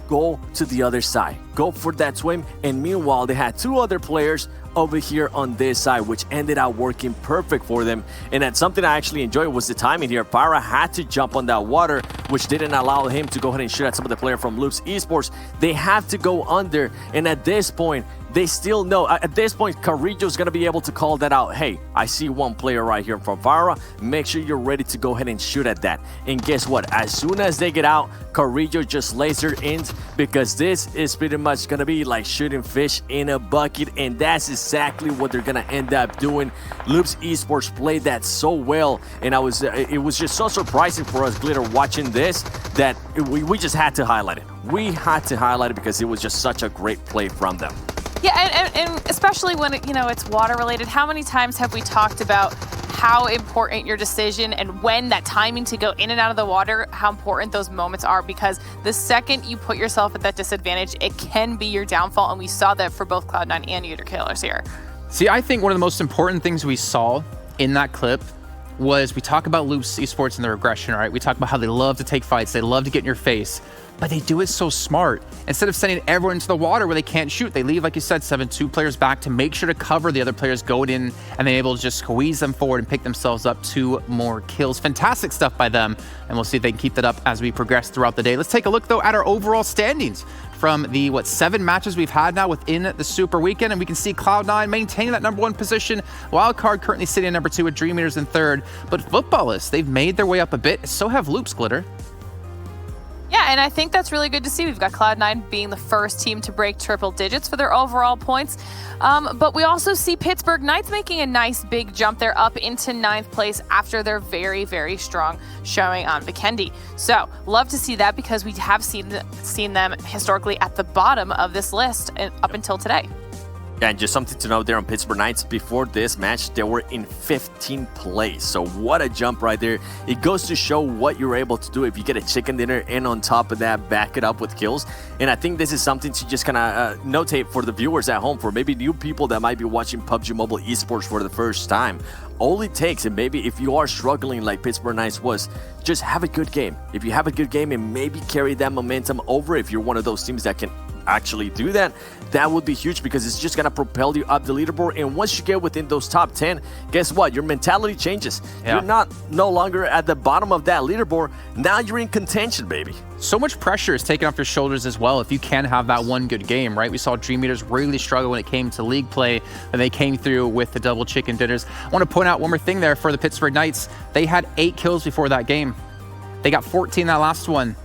go to the other side, go for that swim, and meanwhile they had 2 other players over here on this side, which ended up working perfect for them. And that's something I actually enjoyed was the timing here. Pyra had to jump on that water, which didn't allow him to go ahead and shoot at some of the player from Loops Esports. They have to go under, and at this point they still know. At this point, Carrillo's going to be able to call that out. Hey, I see 1 player right here from Pyra. Make sure you're ready to go ahead and shoot at that. And guess what? As soon as they get out, Carrillo just laser ends, because this is pretty much going to be like shooting fish in a bucket, and that's exactly what they're going to end up doing. Loops Esports played that so well, and it was just so surprising for us, Glitter, watching this, that we just had to highlight it. We had to highlight it because it was just such a great play from them. Yeah, and especially when it's water related. How many times have we talked about how important your decision and when that timing to go in and out of the water, how important those moments are, because the second you put yourself at that disadvantage, it can be your downfall, and we saw that for both Cloud9 and Uter Killers here. See, I think one of the most important things we saw in that clip was we talk about Loop's Esports and the regression, right? We talk about how they love to take fights, they love to get in your face, but they do it so smart. Instead of sending everyone into the water where they can't shoot, they leave, like you said, 7-2 players back to make sure to cover the other players going in, and they're able to just squeeze them forward and pick themselves up 2 more kills. Fantastic stuff by them, and we'll see if they can keep that up as we progress throughout the day. Let's take a look, though, at our overall standings from the, 7 matches we've had now within the Super Weekend, and we can see Cloud9 maintaining that #1 position. Wildcard currently sitting at #2 with Dream Eaters in 3rd, but Footballists, they've made their way up a bit. So have Loops, Glitter. Yeah, and I think that's really good to see. We've got Cloud9 being the first team to break triple digits for their overall points. But we also see Pittsburgh Knights making a nice big jump there up into 9th place after their very, very strong showing on Vikendi. So love to see that, because we have seen them historically at the bottom of this list up until today. Yeah, and just something to note there on Pittsburgh Knights, before this match, they were in 15th place. So what a jump right there. It goes to show what you're able to do if you get a chicken dinner and on top of that, back it up with kills. And I think this is something to just kind of notate for the viewers at home, for maybe new people that might be watching PUBG Mobile Esports for the first time. All it takes, and maybe if you are struggling like Pittsburgh Knights was, just have a good game. If you have a good game and maybe carry that momentum over, if you're one of those teams that can actually do that, that would be huge, because it's just gonna propel you up the leaderboard. And once you get within those top 10, guess what? Your mentality changes. Yeah. You're no longer at the bottom of that leaderboard. Now you're in contention, baby. So much pressure is taken off your shoulders as well if you can have that one good game, right? We saw Dream Eaters really struggle when it came to league play, and they came through with the double chicken dinners. I want to point out one more thing there for the Pittsburgh Knights. They had 8 kills before that game. They got 14 that last one.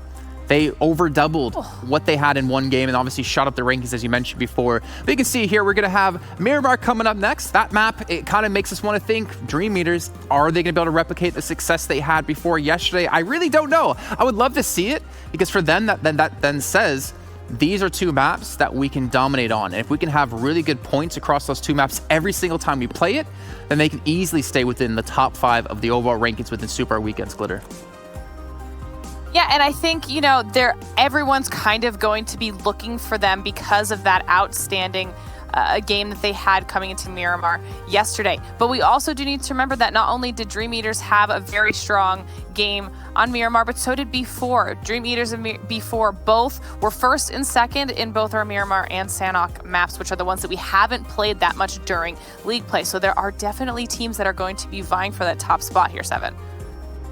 They over doubled what they had in one game, and obviously shot up the rankings, as you mentioned before. But you can see here, we're going to have Miramar coming up next. That map, it kind of makes us want to think, Dream Eaters, are they going to be able to replicate the success they had before yesterday? I really don't know. I would love to see it, because for them, that then says these are 2 maps that we can dominate on. And if we can have really good points across those 2 maps every single time we play it, then they can easily stay within the top 5 of the overall rankings within Super Weekends, Glitter. Yeah, and I think, everyone's kind of going to be looking for them because of that outstanding game that they had coming into Miramar yesterday. But we also do need to remember that not only did Dream Eaters have a very strong game on Miramar, but so did B4. Dream Eaters and B4 both were 1st and 2nd in both our Miramar and Sanhok maps, which are the ones that we haven't played that much during league play. So there are definitely teams that are going to be vying for that top spot here, Seven.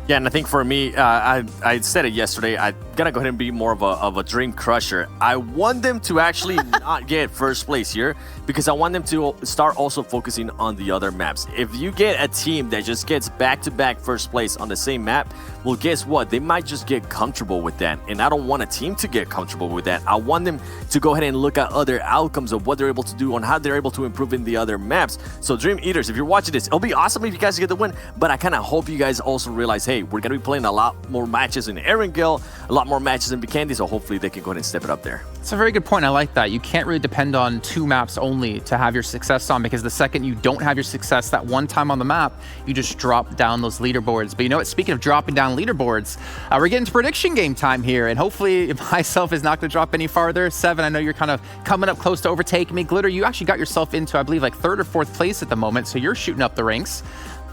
Yeah, and I think for me, I said it yesterday, I'm going to go ahead and be more of a dream crusher. I want them to actually not get 1st place here, because I want them to start also focusing on the other maps. If you get a team that just gets back-to-back 1st place on the same map, well, guess what? They might just get comfortable with that. And I don't want a team to get comfortable with that. I want them to go ahead and look at other outcomes of what they're able to do and how they're able to improve in the other maps. So Dream Eaters, if you're watching this, it'll be awesome if you guys get the win, but I kind of hope you guys also realize, hey, we're going to be playing a lot more matches in Erangel, a lot more matches in Vikendi, so hopefully they can go ahead and step it up there. It's a very good point. I like that. You can't really depend on 2 maps only to have your success on, because the second you don't have your success that one time on the map, you just drop down those leaderboards. But you know what? Speaking of dropping down leaderboards, we're getting to prediction game time here, and hopefully myself is not going to drop any farther. Seven, I know you're kind of coming up close to overtaking me. Glitter, you actually got yourself into, I believe, like 3rd or 4th place at the moment, so you're shooting up the ranks.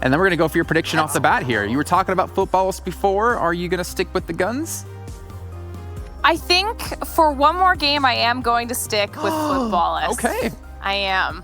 And then we're going to go for your prediction off the bat here. You were talking about Footballists before. Are you going to stick with the guns? I think for one more game, I am going to stick with Footballists. Okay. I am.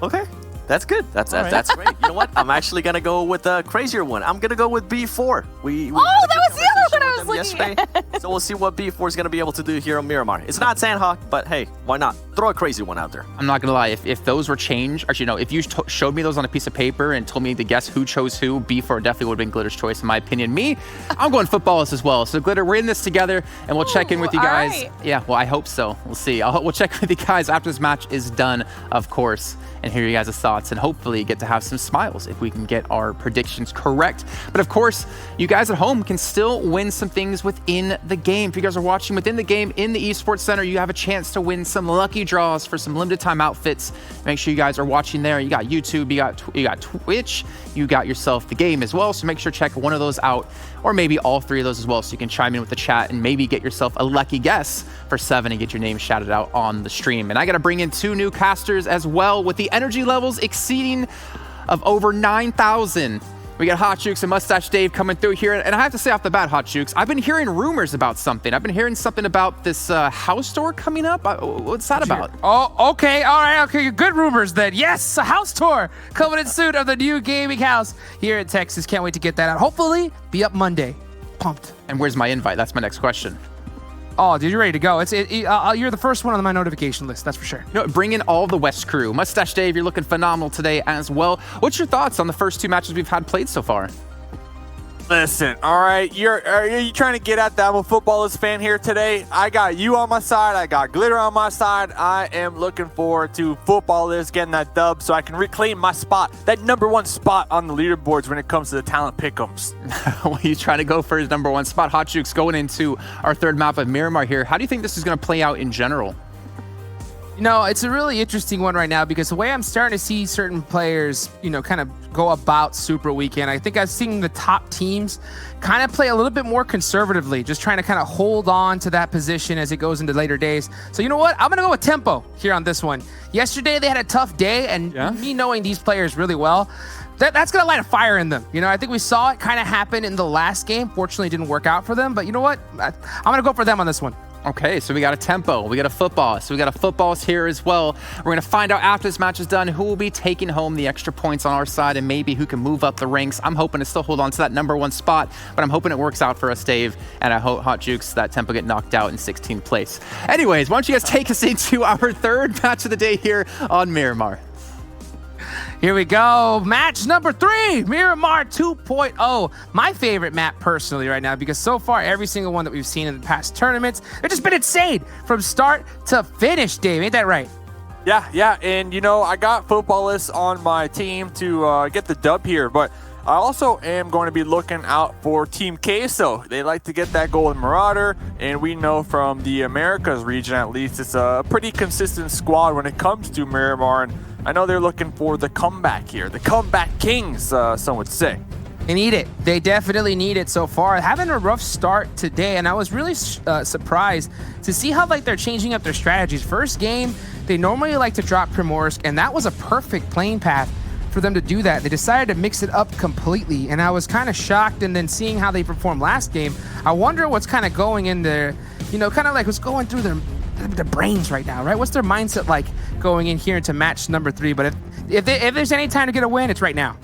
Okay. That's good. That's great. You know what? I'm actually going to go with a crazier one. I'm going to go with B4. We that was the other one I was looking at. So we'll see what B4 is going to be able to do here on Miramar. It's not Sanhok, but hey, why not? Throw a crazy one out there. I'm not going to lie. If those were changed, actually, no, if you showed me those on a piece of paper and told me to guess who chose who, B4 definitely would have been Glitter's choice, in my opinion. Me, I'm going Footballists as well. So, Glitter, we're in this together, and we'll check in with you guys. Right. Yeah, well, I hope so. We'll see. We'll check with you guys after this match is done, of course, and hear you guys' thoughts, and hopefully get to have some smiles if we can get our predictions correct. But, of course, you guys at home can still win win some things within the game. If you guys are watching within the game in the Esports Center, you have a chance to win some lucky draws for some limited time outfits. Make sure you guys are watching there. You got YouTube, you got Twitch, you got yourself the game as well. So make sure to check one of those out, or maybe all three of those as well, so you can chime in with the chat and maybe get yourself a lucky guess for 7 and get your name shouted out on the stream. And I got to bring in 2 new casters as well with the energy levels exceeding of over 9,000. We got Hot Jukes and Mustache Dave coming through here. And I have to say off the bat, Hot Jukes, I've been hearing rumors about something. I've been hearing something about this house tour coming up. What's that about? Oh, okay. All right. Okay. Good rumors then. Yes, a house tour coming in soon of the new gaming house here in Texas. Can't wait to get that out. Hopefully, be up Monday. Pumped. And where's my invite? That's my next question. Oh, dude, you're ready to go. You're the first one on my notification list, that's for sure. You know, bring in all the West crew. Mustache Dave, you're looking phenomenal today as well. What's your thoughts on the first 2 matches we've had played so far? Listen, all right, are you trying to get at that? I'm a footballist fan here today. I got you on my side. I got Glitter on my side. I am looking forward to footballist getting that dub so I can reclaim my spot, that #1 spot on the leaderboards when it comes to the talent pick'ems. Well, he's trying to go for his #1 spot. Hot Jukes going into our 3rd map of Miramar here. How do you think this is going to play out in general? You know, it's a really interesting one right now because the way I'm starting to see certain players, you know, kind of go about Super Weekend, I think I've seen the top teams kind of play a little bit more conservatively, just trying to kind of hold on to that position as it goes into later days. So you know what? I'm going to go with tempo here on this one. Yesterday, they had a tough day, and me knowing these players really well, that's going to light a fire in them. You know, I think we saw it kind of happen in the last game. Fortunately, it didn't work out for them, but you know what? I'm going to go for them on this one. Okay, so we got a tempo, we got a football, so we got a footballist here as well. We're going to find out after this match is done who will be taking home the extra points on our side and maybe who can move up the ranks. I'm hoping to still hold on to that #1 spot, but I'm hoping it works out for us, Dave, and I hope Hot Jukes that tempo get knocked out in 16th place. Anyways, why don't you guys take us into our 3rd match of the day here on Miramar. Here we go. Match number 3, Miramar 2.0. My favorite map personally right now because so far every single one that we've seen in the past tournaments, they've just been insane from start to finish, Dave. Ain't that right? Yeah. And, you know, I got footballists on my team to get the dub here, but I also am going to be looking out for Team Queso. They like to get that Golden Marauder, and we know from the Americas region at least, it's a pretty consistent squad when it comes to Miramar, and I know they're looking for the comeback here, the comeback kings, some would say. They need it. They definitely need it so far. Having a rough start today, and I was really surprised to see how they're changing up their strategies. First game, they normally like to drop Primorsk, and that was a perfect playing path for them to do that. They decided to mix it up completely, and I was kind of shocked, and then seeing how they performed last game, I wonder what's kind of going in there, you know, kind of like what's going through their brains right now, right? What's their mindset like going in here into match number 3? But if there's any time to get a win, it's right now.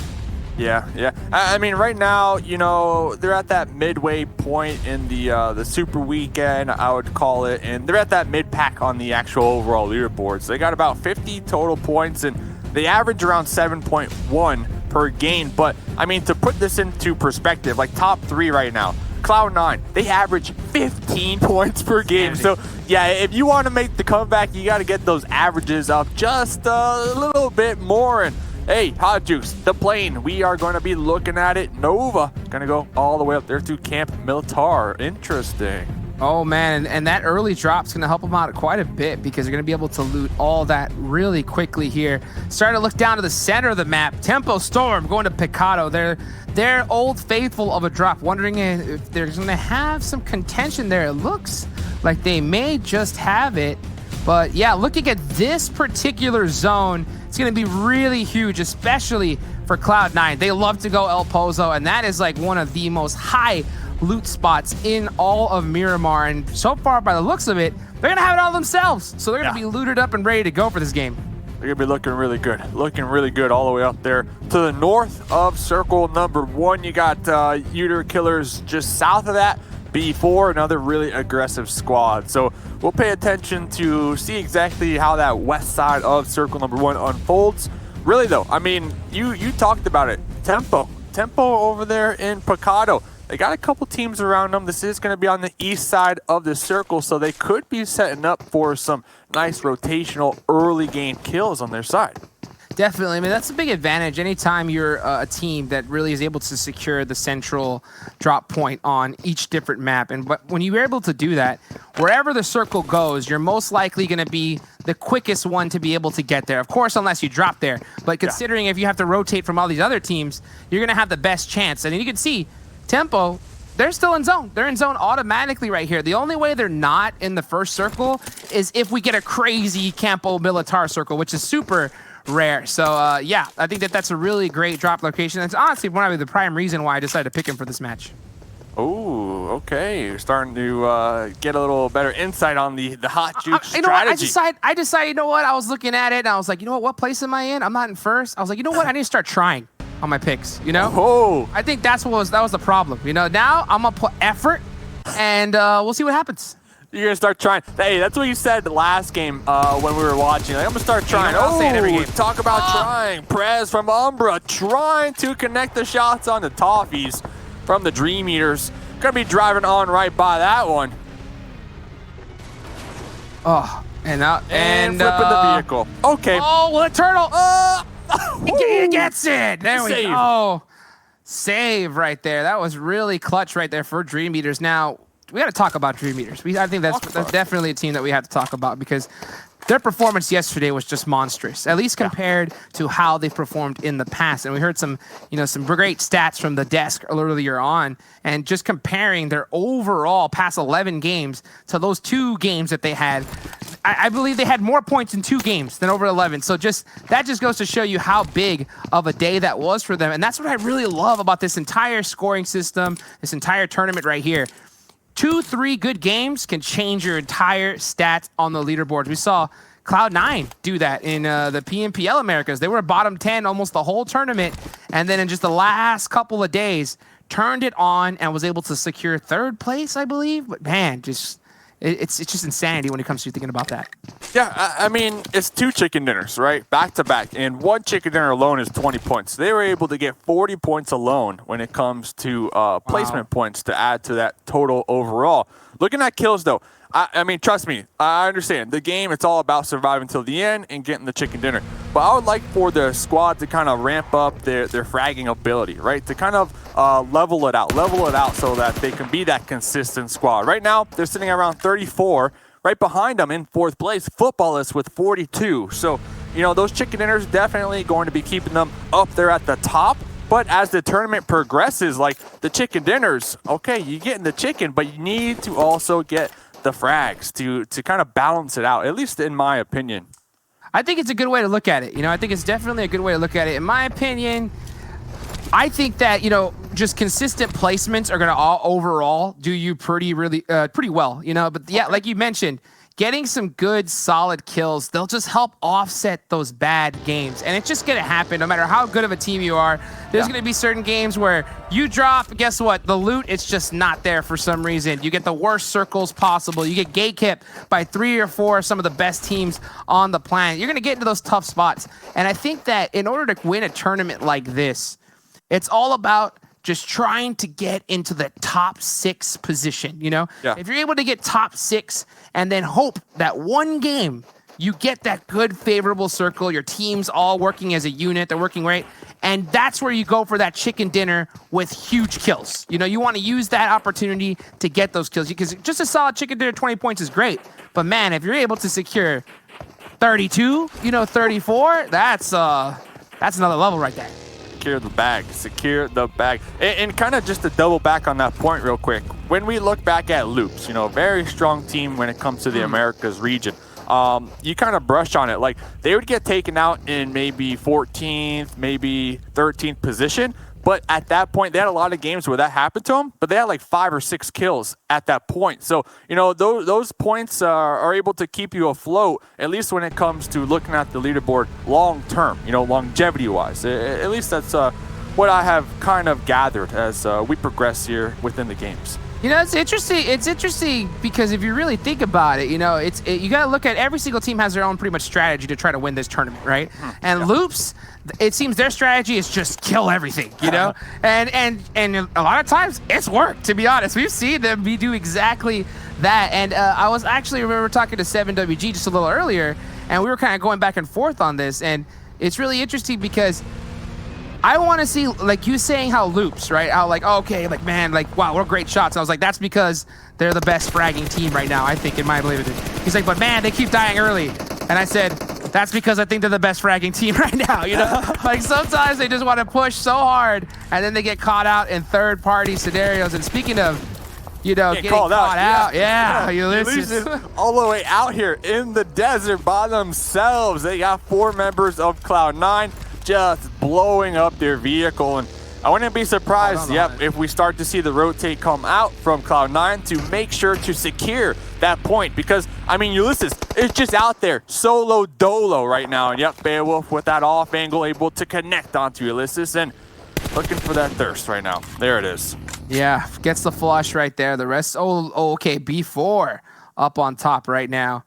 Yeah. I mean, right now, you know, they're at that midway point in the Super Weekend, I would call it, and they're at that mid-pack on the actual overall leaderboards. They got about 50 total points, and they average around 7.1 per game. But, I mean, to put this into perspective, like top 3 right now, Cloud9, they average 15 points per game. So, yeah, if you want to make the comeback, you got to get those averages up just a little bit more. And, hey, Hot Jukes, the plane, we are going to be looking at it. Nova, going to go all the way up there to Camp Militar. Interesting. Oh, man, and that early drop's going to help them out quite a bit because they're going to be able to loot all that really quickly here. Starting to look down to the center of the map. Tempo Storm going to Picado. They're old faithful of a drop, wondering if they're going to have some contention there. It looks like they may just have it. But, yeah, looking at this particular zone, it's going to be really huge, especially for Cloud9. They love to go El Pozo, and that is like one of the most high loot spots in all of Miramar, and so far by the looks of it, they're gonna have it all themselves, so they're gonna be looted up and ready to go for this game. They're gonna be looking really good all the way up there to the north of circle number 1. You got Uter Killers just south of that. B4, another really aggressive squad, so we'll pay attention to see exactly how that west side of circle number 1 unfolds. Really though, I mean, you talked about it. Tempo over there in Picado. They got a couple teams around them. This is going to be on the east side of the circle, so they could be setting up for some nice rotational early game kills on their side. Definitely. I mean, that's a big advantage. Anytime you're a team that really is able to secure the central drop point on each different map. And when you're able to do that, wherever the circle goes, you're most likely going to be the quickest one to be able to get there. Of course, unless you drop there. But considering if you have to rotate from all these other teams, you're going to have the best chance. And you can see Tempo, they're still in zone. They're in zone automatically right here. The only way they're not in the first circle is if we get a crazy Campo Militar circle, which is super rare. So, yeah, I think that's a really great drop location. That's honestly one of the prime reason why I decided to pick him for this match. Oh, okay. You're starting to get a little better insight on the hot juke strategy. You know what? I decided, you know what? I was looking at it, and I was like, you know what place am I in? I'm not in first. I was like, you know what? I need to start trying on my picks, you know? Oh. I think that was the problem. You know, now I'm going to put effort, and we'll see what happens. You're going to start trying. Hey, that's what you said the last game when we were watching. Like, I'm going to start trying. I'll say it every game. Talk about trying. Prez from Umbra trying to connect the shots on the Toffees from the Dream Eaters. Going to be driving on right by that one. Oh, and flipping the vehicle. Okay. Oh, what a turtle. He gets it. There we go. Save right there. That was really clutch right there for Dream Eaters. Now, we got to talk about Dream Eaters. I think that's definitely a team that we have to talk about because their performance yesterday was just monstrous, at least compared to how they've performed in the past. And we heard some great stats from the desk earlier on, and just comparing their overall past 11 games to those 2 games that they had. I believe they had more points in 2 games than over 11. So that just goes to show you how big of a day that was for them. And that's what I really love about this entire scoring system, this entire tournament right here. 2-3 good games can change your entire stats on the leaderboards. We saw Cloud9 do that in the PMPL Americas. They were bottom 10 almost the whole tournament, and then in just the last couple of days, turned it on and was able to secure 3rd place, I believe. But man, it's just insanity when it comes to thinking about that. Yeah, I mean, it's 2 chicken dinners, right? Back to back. And 1 chicken dinner alone is 20 points. They were able to get 40 points alone when it comes to placement points to add to that total overall. Looking at kills, though, I mean, trust me, I understand. The game, it's all about surviving till the end and getting the chicken dinner. But I would like for the squad to kind of ramp up their fragging ability, right? To kind of level it out so that they can be that consistent squad. Right now, they're sitting around 34. Right behind them in 4th place, Footballists with 42. So, you know, those chicken dinners definitely going to be keeping them up there at the top. But as the tournament progresses, like the chicken dinners, okay, you're getting the chicken, but you need to also get the frags to kind of balance it out, at least in my opinion. I think it's a good way to look at it. You know, I think it's definitely a good way to look at it. In my opinion, I think that, you know, just consistent placements are going to all overall do you pretty well, you know. But yeah, like you mentioned, getting some good solid kills, they'll just help offset those bad games. And it's just going to happen no matter how good of a team you are. There's going to be certain games where you drop, guess what? The loot, it's just not there for some reason. You get the worst circles possible. You get gatekept by 3 or 4 of some of the best teams on the planet. You're going to get into those tough spots. And I think that in order to win a tournament like this, it's all about just trying to get into the top 6 position, you know? Yeah. If you're able to get top 6 and then hope that one game you get that good favorable circle, your team's all working as a unit, they're working right, and that's where you go for that chicken dinner with huge kills. You know, you want to use that opportunity to get those kills because just a solid chicken dinner 20 points is great, but man, if you're able to secure 32, you know, 34, that's another level right there. Secure the bag. And kind of just to double back on that point real quick, when we look back at Loops, you know, a very strong team when it comes to the Americas region. You kind of brush on it. Like, they would get taken out in maybe 14th, maybe 13th position. But at that point, they had a lot of games where that happened to them, but they had like 5 or 6 kills at that point. So, you know, those points are able to keep you afloat, at least when it comes to looking at the leaderboard long term, you know, longevity-wise. At least that's what I have kind of gathered as we progress here within the games. You know, it's interesting. It's interesting because if you really think about it, you know, you got to look at every single team has their own pretty much strategy to try to win this tournament, right? And Loops, it seems their strategy is just kill everything, you know? and a lot of times it's worked, to be honest. We've seen them do exactly that. And I was actually remember talking to 7WG just a little earlier, and we were kind of going back and forth on this. And it's really interesting because I want to see, like you saying how loops, right? How like, okay, like, man, like, wow, we're great shots. I was like, that's because they're the best fragging team right now, I think, in my believing. He's like, but man, they keep dying early. And I said, that's because I think they're the best fragging team right now, you know? Like, sometimes they just want to push so hard, and then they get caught out in third-party scenarios. And speaking of, you know, getting caught out. Yeah, Ulysses. All the way out here in the desert by themselves. They got 4 members of Cloud9 just blowing up their vehicle. And I wouldn't be surprised, if we start to see the rotate come out from Cloud9 to make sure to secure that point. Because, I mean, Ulysses is just out there solo dolo right now. And Baywolf with that off angle able to connect onto Ulysses and looking for that thirst right now. There it is. Yeah, gets the flush right there. The rest, okay, B4 up on top right now.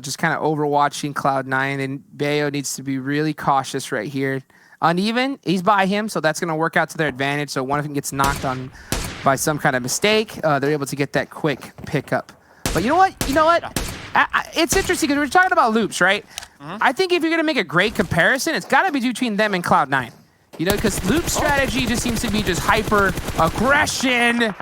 Just kind of overwatching Cloud9, and Bayo needs to be really cautious right here. Uneven, he's by him, so that's going to work out to their advantage. So one of them gets knocked on by some kind of mistake. They're able to get that quick pickup. But you know what? It's interesting because we're talking about loops, right? I think if you're going to make a great comparison, it's got to be between them and Cloud9. You know, because loop strategy just seems to be just hyper aggression.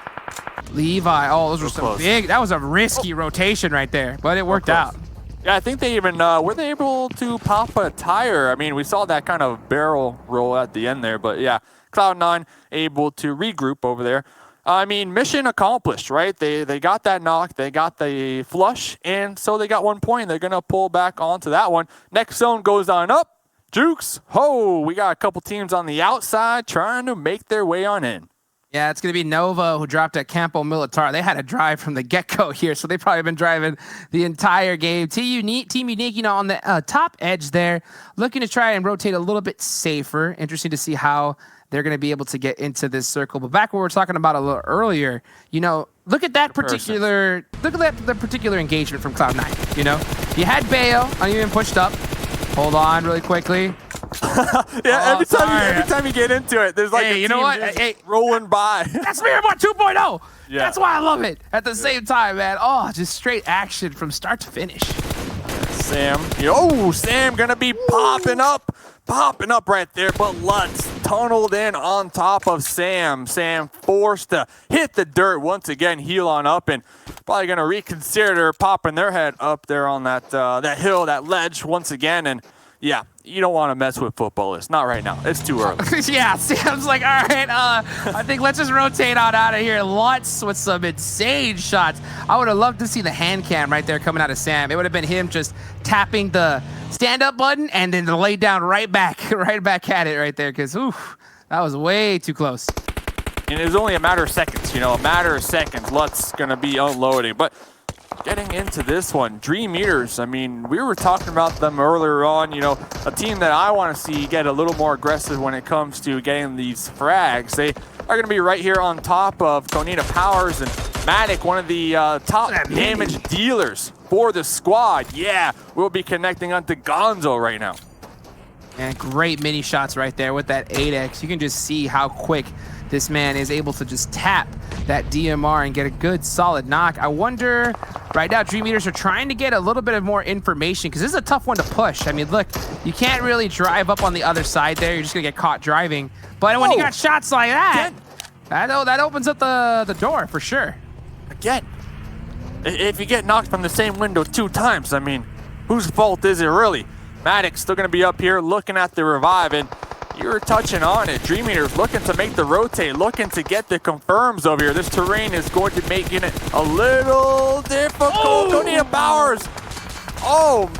Levi, those were some big. That was a risky rotation right there, but it worked out. Yeah, I think they even were they able to pop a tire. I mean, we saw that kind of barrel roll at the end there, but yeah, Cloud9 able to regroup over there. I mean, mission accomplished, right? They got that knock, they got the flush, and so they got 1 point. They're gonna pull back onto that one. Next zone goes on up. Jukes, we got a couple teams on the outside trying to make their way on in. Yeah, it's going to be Nova who dropped at Campo Militar. They had a drive from the get-go here, so they've probably been driving the entire game. Team Unique, you know, on the top edge there, looking to try and rotate a little bit safer. Interesting to see how they're going to be able to get into this circle. But back what we were talking about a little earlier, you know, look at that particular engagement from Cloud9, you know? You had Bayo uneven pushed up. Hold on really quickly. Every time you get into it, there's like a team rolling by. That's Miramar 2.0. Yeah. That's why I love it. At the same time, man. Just straight action from start to finish. Sam. Sam gonna be popping up right there, but Lutz tunneled in on top of Sam. Sam forced to hit the dirt once again, heal on up, and probably gonna reconsider popping their head up there on that hill, that ledge once again. And yeah, you don't want to mess with footballists. Not right now. It's too early. Yeah, Sam's like, all right, I think let's just rotate on out of here. Lutz with some insane shots. I would have loved to see the hand cam right there coming out of Sam. It would have been him just tapping the stand-up button and then the lay down right back at it right there, because, that was way too close. And it was only a matter of seconds, Lutz going to be unloading. But getting into this one, Dream Eaters, I mean, we were talking about them earlier on, a team that I want to see get a little more aggressive when it comes to getting these frags. They are going to be right here on top of Konita Powers and Matic, one of the top damage dealers for the squad. Yeah, we'll be connecting onto Gonzo right now. And great mini shots right there with that 8x. You can just see how quick this man is able to just tap that DMR and get a good solid knock. I wonder, right now Dream Eaters are trying to get a little bit of more information because this is a tough one to push. I mean, look, you can't really drive up on the other side there. You're just gonna get caught driving. But when you got shots like that, that opens up the door for sure. Again, if you get knocked from the same window 2 times, I mean, whose fault is it really? Maddox still gonna be up here looking at the revive, and you were touching on it. Dream Eaters looking to make the rotate, looking to get the confirms over here. This terrain is going to make it a little difficult. Konita Powers. Oh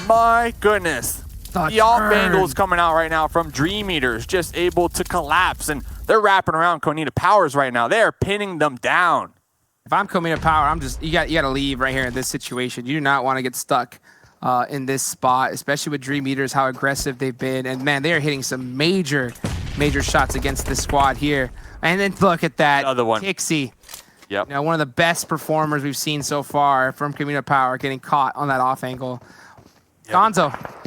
my goodness. The off angle is coming out right now from Dream Eaters, just able to collapse, and they're wrapping around Konita Powers right now. They are pinning them down. If I'm Konita Power, you got to leave right here in this situation. You do not want to get stuck in this spot, especially with Dream Eaters, how aggressive they've been. And man, they are hitting some major shots against this squad here. And then look at that. Another one. Pixie. Yep. One of the best performers we've seen so far from Konita Power, getting caught on that off angle. Yep. Gonzo.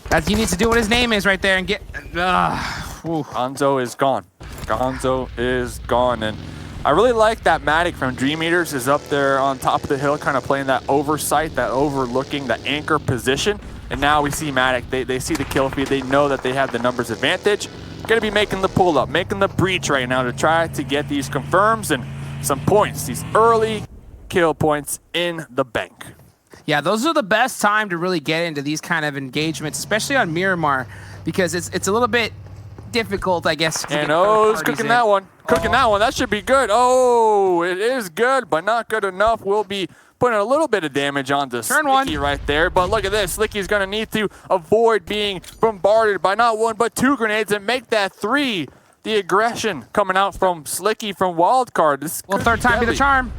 That's you need to do what his name is right there and get. Gonzo is gone. Gonzo is gone. And I really like that Matic from Dream Eaters is up there on top of the hill, kind of playing that oversight, that overlooking, the anchor position. And now we see Matic. They see the kill feed. They know that they have the numbers advantage. Going to be making the pull up, making the breach right now to try to get these confirms and some points, these early kill points in the bank. Yeah, those are the best time to really get into these kind of engagements, especially on Miramar, because it's a little bit difficult, I guess. And O's cooking that one. Cooking that one. That should be good. Oh, it is good, but not good enough. We'll be putting a little bit of damage onto Slicky right there. But look at this. Slicky's going to need to avoid being bombarded by not 1 but 2 grenades and make that 3. The aggression coming out from Slicky from Wildcard. This well, third time be the charm.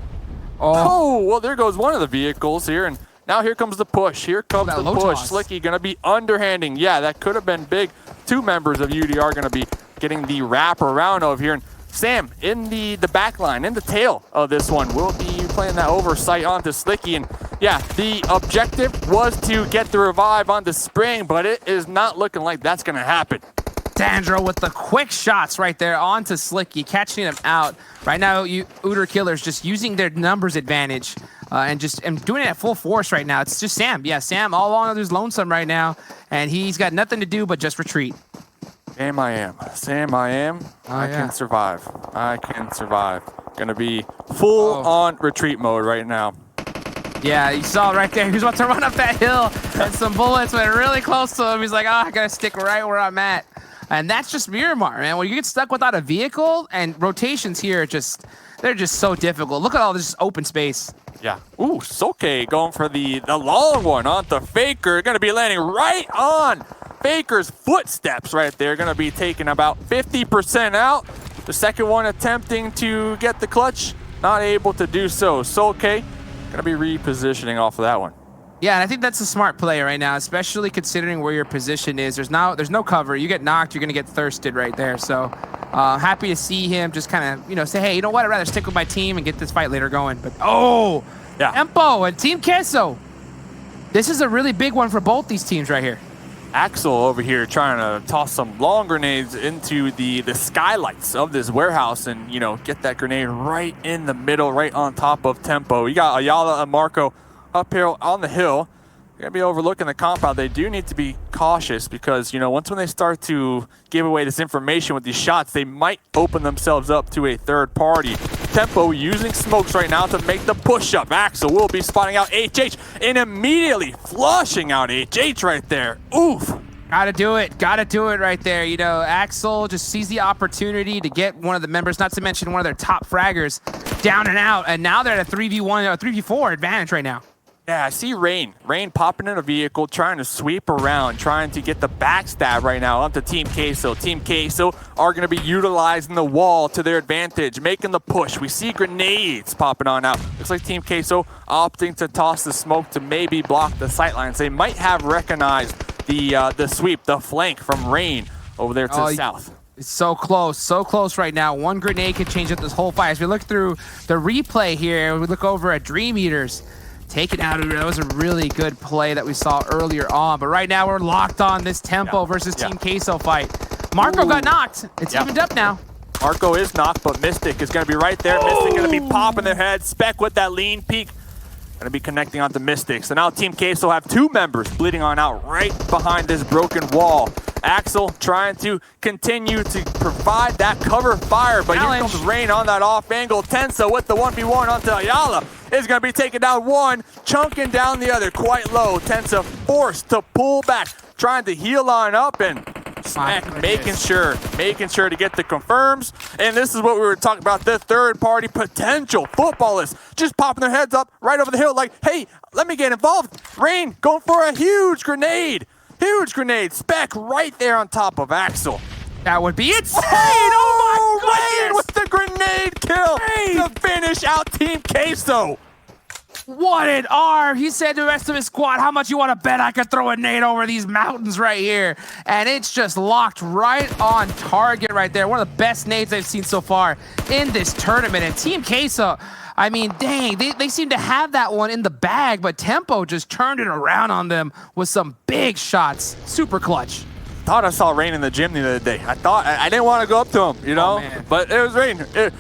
Oh, well, there goes one of the vehicles here. And now here comes the push. Here comes the push. Toss. Slicky going to be underhanding. Yeah, that could have been big. 2 members of UDR going to be getting the wrap around over here. And Sam in the back line, in the tail of this one, will be playing that oversight onto Slicky. And yeah, the objective was to get the revive onto Spring, but it is not looking like that's going to happen. Dandro with the quick shots right there onto Slicky, catching him out. Right now, Uter Killers just using their numbers advantage and doing it at full force right now. It's just Sam. Yeah, Sam all along there's lonesome right now, and he's got nothing to do but just retreat. Sam, I am. I can survive. I can survive. Gonna be full on retreat mode right now. Yeah, you saw right there. He was about to run up that hill, and some bullets went really close to him. He's like, I gotta stick right where I'm at. And that's just Miramar, man. When you get stuck without a vehicle, and rotations here, they're just so difficult. Look at all this open space. Yeah. Ooh, Soke going for the long one onto Faker. Gonna be landing right on Faker's footsteps right there. Gonna be taking about 50% out. The second one attempting to get the clutch, not able to do so. Soke gonna be repositioning off of that one. Yeah, and I think that's a smart play right now, especially considering where your position is. There's no cover. You get knocked, you're gonna get thirsted right there. So happy to see him just kind of, say, hey, you know what? I'd rather stick with my team and get this fight later going. But yeah, Tempo and Team Queso. This is a really big one for both these teams right here. Axel over here trying to toss some long grenades into the skylights of this warehouse and, get that grenade right in the middle, right on top of Tempo. You got Ayala and Marco up here on the hill. They're going to be overlooking the compound. They do need to be cautious because, once when they start to give away this information with these shots, they might open themselves up to a third party. Tempo using smokes right now to make the push-up. Axel will be spotting out HH and immediately flushing out HH right there. Oof. Gotta do it right there. Axel just sees the opportunity to get one of the members, not to mention one of their top fraggers, down and out. And now they're at a 3v1 or 3v4 advantage right now. Yeah, I see Rain. Rain popping in a vehicle, trying to sweep around, trying to get the backstab right now onto Team Queso. Team Queso are going to be utilizing the wall to their advantage, making the push. We see grenades popping on out. Looks like Team Queso opting to toss the smoke to maybe block the sightlines. They might have recognized the sweep, the flank from Rain over there to the south. It's so close right now. One grenade could change up this whole fight. As we look through the replay here, we look over at Dream Eaters. Taken out of it. That was a really good play that we saw earlier on. But right now we're locked on this Tempo versus Team Queso fight. Marco got knocked. It's evened up now. Marco is knocked, but Mystic is going to be right there. Mystic going to be popping their head. Spec with that lean peek. Going to be connecting onto Mystic. So now Team Queso have 2 members bleeding on out right behind this broken wall. Axel trying to continue to provide that cover fire, but here comes Rain on that off angle. Tensa with the 1v1 onto Ayala is going to be taking down one, chunking down the other quite low. Tensa forced to pull back, trying to heal on up and making sure to get the confirms. And this is what we were talking about, the third party potential. Footballists just popping their heads up right over the hill like, hey, let me get involved. Rain going for a huge grenade. Huge grenade. Spec right there on top of Axel. That would be insane. Oh my goodness. With the grenade kill to finish out Team Queso. What an arm. He said to the rest of his squad, how much you want to bet I could throw a nade over these mountains right here? And it's just locked right on target right there. One of the best nades I've seen so far in this tournament. And Team Queso, I mean, dang, they seem to have that one in the bag, but Tempo just turned it around on them with some big shots. Super clutch. thought I saw Rain in the gym the other day. I didn't want to go up to him, you know, but it was Rain.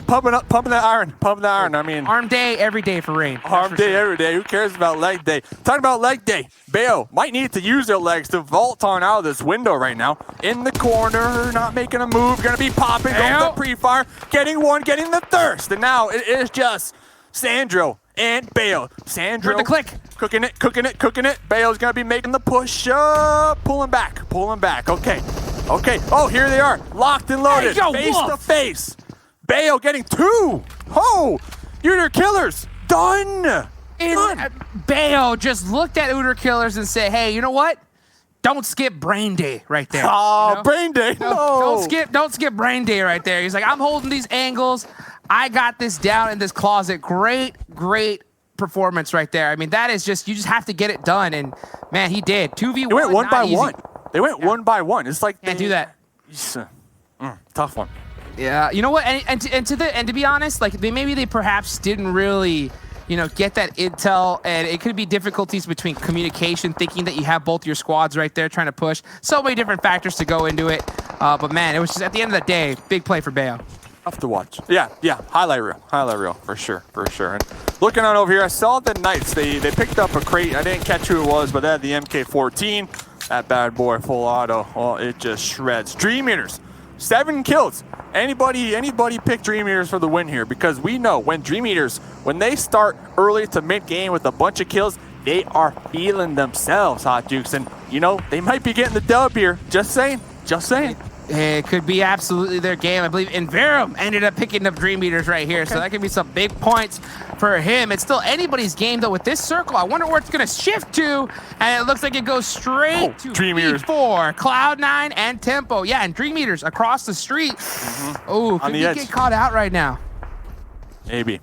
Pumping that iron. I mean, arm day every day for Rain. Arm day every day. Who cares about leg day? Talking about leg day, Bayo might need to use their legs to vault on out of this window right now. In the corner, not making a move, gonna be popping, going to the pre-fire, getting one, getting the thirst, and now it is just Sandro and Bayo. Sandro, the click. Cooking it. Bayo's gonna be making the push up, pulling back. Okay. Oh, here they are, locked and loaded, face to face. Bayo getting 2. Oh, Uter Killers, done. Bayo just looked at Uter Killers and said, hey, you know what? Don't skip brain day right there. Oh, you know? brain day, no. Don't skip brain day right there. He's like, I'm holding these angles. I got this down in this closet. Great performance right there. I mean, that is just, you just have to get it done. And man, he did. 2v1. They went one by one. They went one by one. It's like can't do that. Tough one. Yeah, you know what? And to be honest, like maybe they perhaps didn't really, you know, get that intel, and it could be difficulties between communication, thinking that you have both your squads right there trying to push. So many different factors to go into it. But man, it was just at the end of the day, big play for Bayo. Tough to watch. Yeah. Highlight reel for sure. And looking on over here, I saw the Knights. They picked up a crate. I didn't catch who it was, but they had the MK14. That bad boy, full auto. Oh, it just shreds. Dream Eaters, 7 kills. Anybody pick Dream Eaters for the win here, because we know when Dream Eaters, when they start early to mid game with a bunch of kills, they are feeling themselves, Hot Dukes, and you know they might be getting the dub here. Just saying. It could be absolutely their game. I believe Inverum ended up picking up Dream Eaters right here, so that could be some big points for him. It's still anybody's game, though, with this circle. I wonder where it's going to shift to, and it looks like it goes straight to Dream Eaters. B4, Cloud9, and Tempo. Yeah, and Dream Eaters across the street. Oh, could he get caught out right now? Maybe.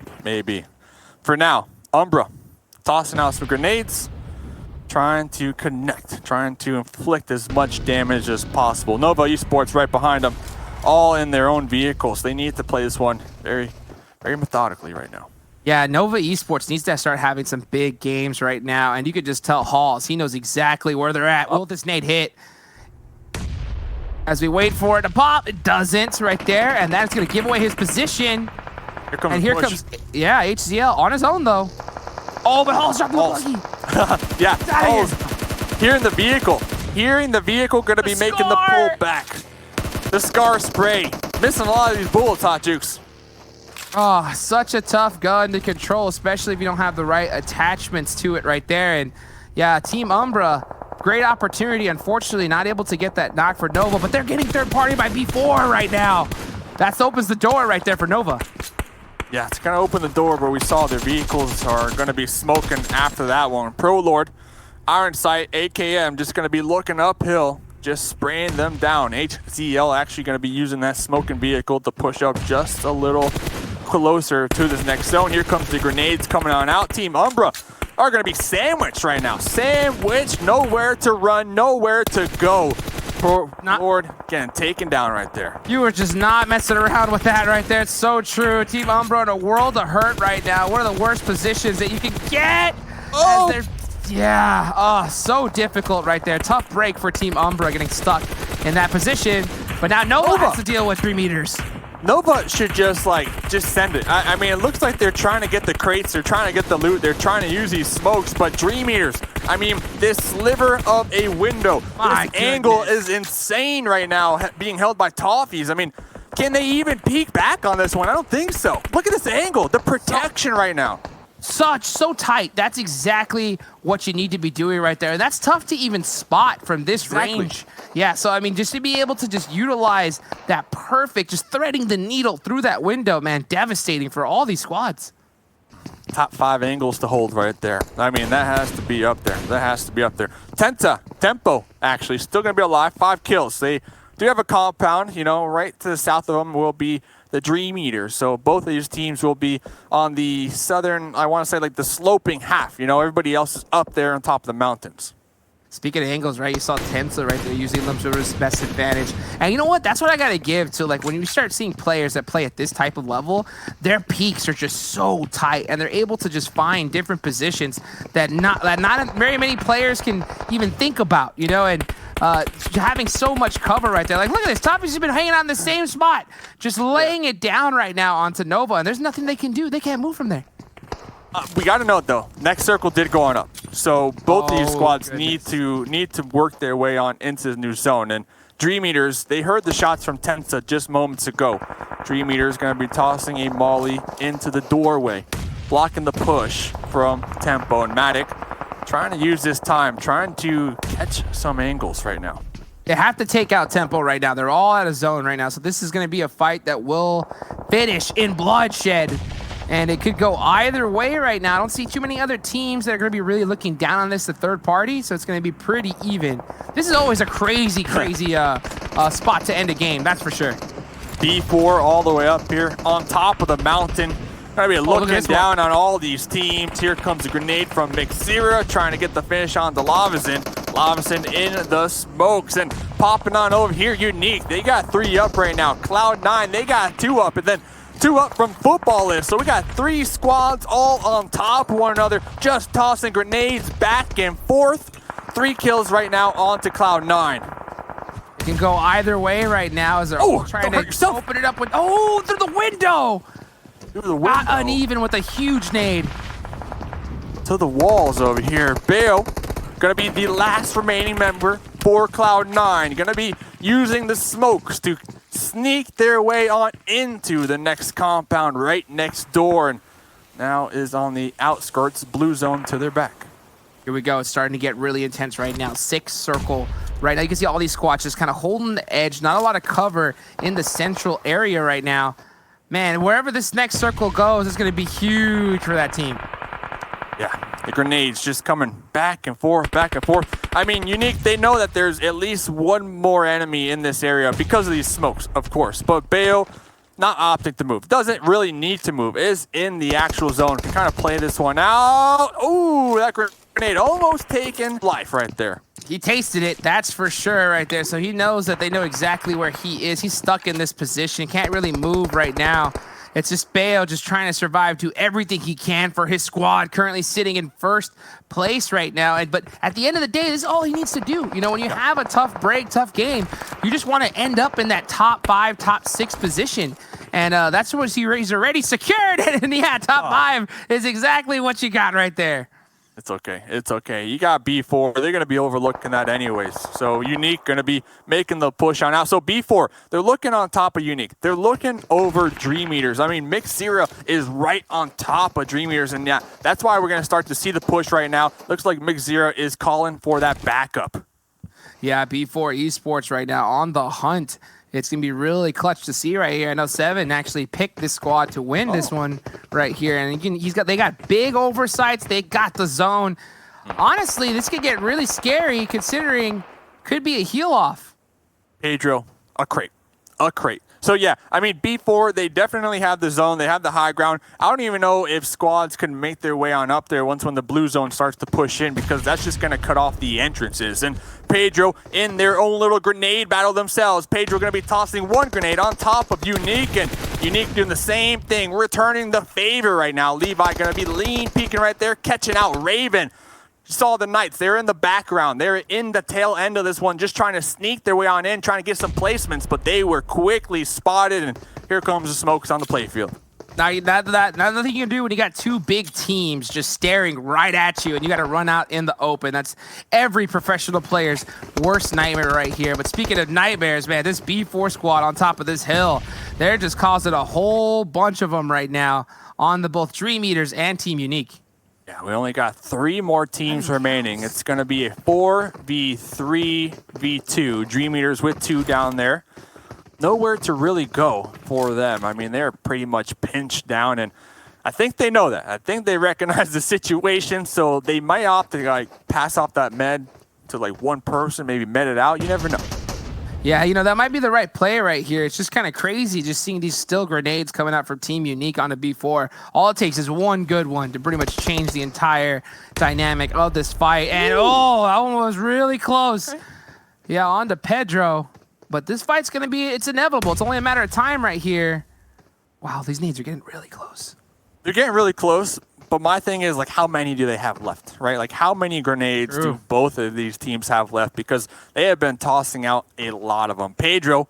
For now, Umbra tossing out some grenades, trying to connect, trying to inflict as much damage as possible. Nova Esports right behind them, all in their own vehicles. They need to play this one very methodically right now. Yeah, Nova Esports needs to start having some big games right now, and you could just tell Halls, he knows exactly where they're at. Will this nade hit? As we wait for it to pop, it doesn't right there, and that's going to give away his position. Here comes HCL on his own, though. Oh, but Hall's dropped the buggy. Yeah, Hall's hearing the vehicle going to be making the pull back. The Scar spray. Missing a lot of these bullets, Hot Jukes. Oh, such a tough gun to control, especially if you don't have the right attachments to it right there. And yeah, Team Umbra, great opportunity. Unfortunately, not able to get that knock for Nova, but they're getting third party by B4 right now. That opens the door right there for Nova. Yeah, it's going to open the door where we saw their vehicles are going to be smoking after that one. Pro Lord, Iron Sight, AKM just going to be looking uphill, just spraying them down. HCL actually going to be using that smoking vehicle to push up just a little closer to this next zone. Here comes the grenades coming on out. Team Umbra are going to be sandwiched right now. Sandwiched, nowhere to run, nowhere to go. Lord getting taken down right there. You were just not messing around with that right there. It's so true. Team Umbra in a world of hurt right now. One of the worst positions that you can get. So difficult right there. Tough break for Team Umbra getting stuck in that position. But now Nova has to deal with 3 meters. Nova should just send it. I mean, it looks like they're trying to get the crates, they're trying to get the loot, they're trying to use these smokes, but Dream Eaters, I mean, this sliver of a window, this angle is insane right now, being held by Toffees. I mean, can they even peek back on this one? I don't think so. Look at this angle, the protection right now. So tight. That's exactly what you need to be doing right there. And that's tough to even spot from this range. Yeah, so I mean, just to be able to just utilize that perfect, just threading the needle through that window, man, devastating for all these squads. Top 5 angles to hold right there. I mean, that has to be up there. Tempo, actually, still going to be alive. 5 kills. They do have a compound, you know, right to the south of them will be the Dream Eaters. So both of these teams will be on the southern, I want to say like the sloping half. You know, everybody else is up there on top of the mountains. Speaking of angles, right, you saw Tensa right there using them to his best advantage. And you know what? That's what I got to give to, like, when you start seeing players that play at this type of level, their peaks are just so tight, and they're able to just find different positions that not very many players can even think about, you know? And having so much cover right there. Like, look at this. Toppy's been hanging on the same spot, just laying it down right now onto Nova, and there's nothing they can do. They can't move from there. We got to note though, next circle did go on up, so both of these squads need to work their way on into the new zone. And Dream Eaters, they heard the shots from Tensa just moments ago. Dream Eaters going to be tossing a molly into the doorway, blocking the push from Tempo and Matic, trying to use this time, trying to catch some angles right now. They have to take out Tempo right now. They're all out of zone right now, so this is going to be a fight that will finish in bloodshed. And it could go either way right now. I don't see too many other teams that are going to be really looking down on this, the third party, so it's going to be pretty even. This is always a crazy spot to end a game, that's for sure. B4 all the way up here on top of the mountain. Gonna be looking down on all these teams. Here comes a grenade from Mixira, trying to get the finish on the Lavison. Lavison in the smokes and popping on over here. Unique, they got 3 up right now. Cloud9, they got 2 up, and then 2 up from Footballist. So we got 3 squads all on top of one another, just tossing grenades back and forth. 3 kills right now onto Cloud9. It can go either way right now as they're trying to open it up with, through the window. Not uneven with a huge nade. To the walls over here. Bale, gonna be the last remaining member for Cloud9. Gonna be using the smokes to sneak their way on into the next compound right next door, and now is on the outskirts, blue zone to their back. Here we go. It's starting to get really intense right now. 6 circle right now. You can see all these squads just kind of holding the edge. Not a lot of cover in the central area right now. Man, wherever this next circle goes, it's going to be huge for that team. Yeah, the grenades just coming back and forth, back and forth. I mean, Unique, they know that there's at least one more enemy in this area because of these smokes, of course. But Bayo, not opting to move. Doesn't really need to move. Is in the actual zone. Can kind of play this one out. Ooh, that grenade almost taken life right there. He tasted it, that's for sure right there. So he knows that they know exactly where he is. He's stuck in this position. Can't really move right now. It's just Bayo just trying to survive, do everything he can for his squad, currently sitting in first place right now. But at the end of the day, this is all he needs to do. You know, when you have a tough break, tough game, you just want to end up in that top 5, top 6 position. And that's what he's already secured. And yeah, top 5 is exactly what you got right there. It's okay. It's okay. You got B4. They're going to be overlooking that anyways. So Unique going to be making the push on out. So B4, they're looking on top of Unique. They're looking over Dream Eaters. I mean, Mixira is right on top of Dream Eaters. And yeah, that's why we're going to start to see the push right now. Looks like Mixira is calling for that backup. Yeah, B4 Esports right now on the hunt. It's going to be really clutch to see right here. I know Seven actually picked this squad to win this one right here. And they got big oversights. They got the zone. Honestly, this could get really scary considering could be a heal off. Pedro, a crate. So yeah, I mean, B4, they definitely have the zone. They have the high ground. I don't even know if squads can make their way on up there when the blue zone starts to push in, because that's just going to cut off the entrances. And Pedro in their own little grenade battle themselves. Pedro going to be tossing one grenade on top of Unique, and Unique doing the same thing, returning the favor right now. Levi going to be lean peeking right there, catching out Raven. You saw the Knights, they're in the background. They're in the tail end of this one, just trying to sneak their way on in, trying to get some placements, but they were quickly spotted, and here comes the smokes on the playfield. Now, nothing you can do when you got 2 big teams just staring right at you and you got to run out in the open. That's every professional player's worst nightmare right here. But speaking of nightmares, man, this B4 squad on top of this hill, they're just causing a whole bunch of them right now on the both Dream Eaters and Team Unique. Yeah, we only got 3 more teams remaining. It's going to be a 4v3v2. Dream Eaters with 2 down there. Nowhere to really go for them. I mean, they're pretty much pinched down, and I think they know that. I think they recognize the situation, so they might opt to pass off that med to one person, maybe med it out. You never know. Yeah, you know, that might be the right play right here. It's just kind of crazy just seeing these still grenades coming out from Team Unique on a B4. All it takes is one good one to pretty much change the entire dynamic of this fight. And, that one was really close. Yeah, on to Pedro. But this fight's going to be, it's inevitable. It's only a matter of time right here. Wow, these nades are getting really close. They're getting really close. But my thing is, like, how many do they have left, right? Like, how many grenades do both of these teams have left? Because they have been tossing out a lot of them. Pedro.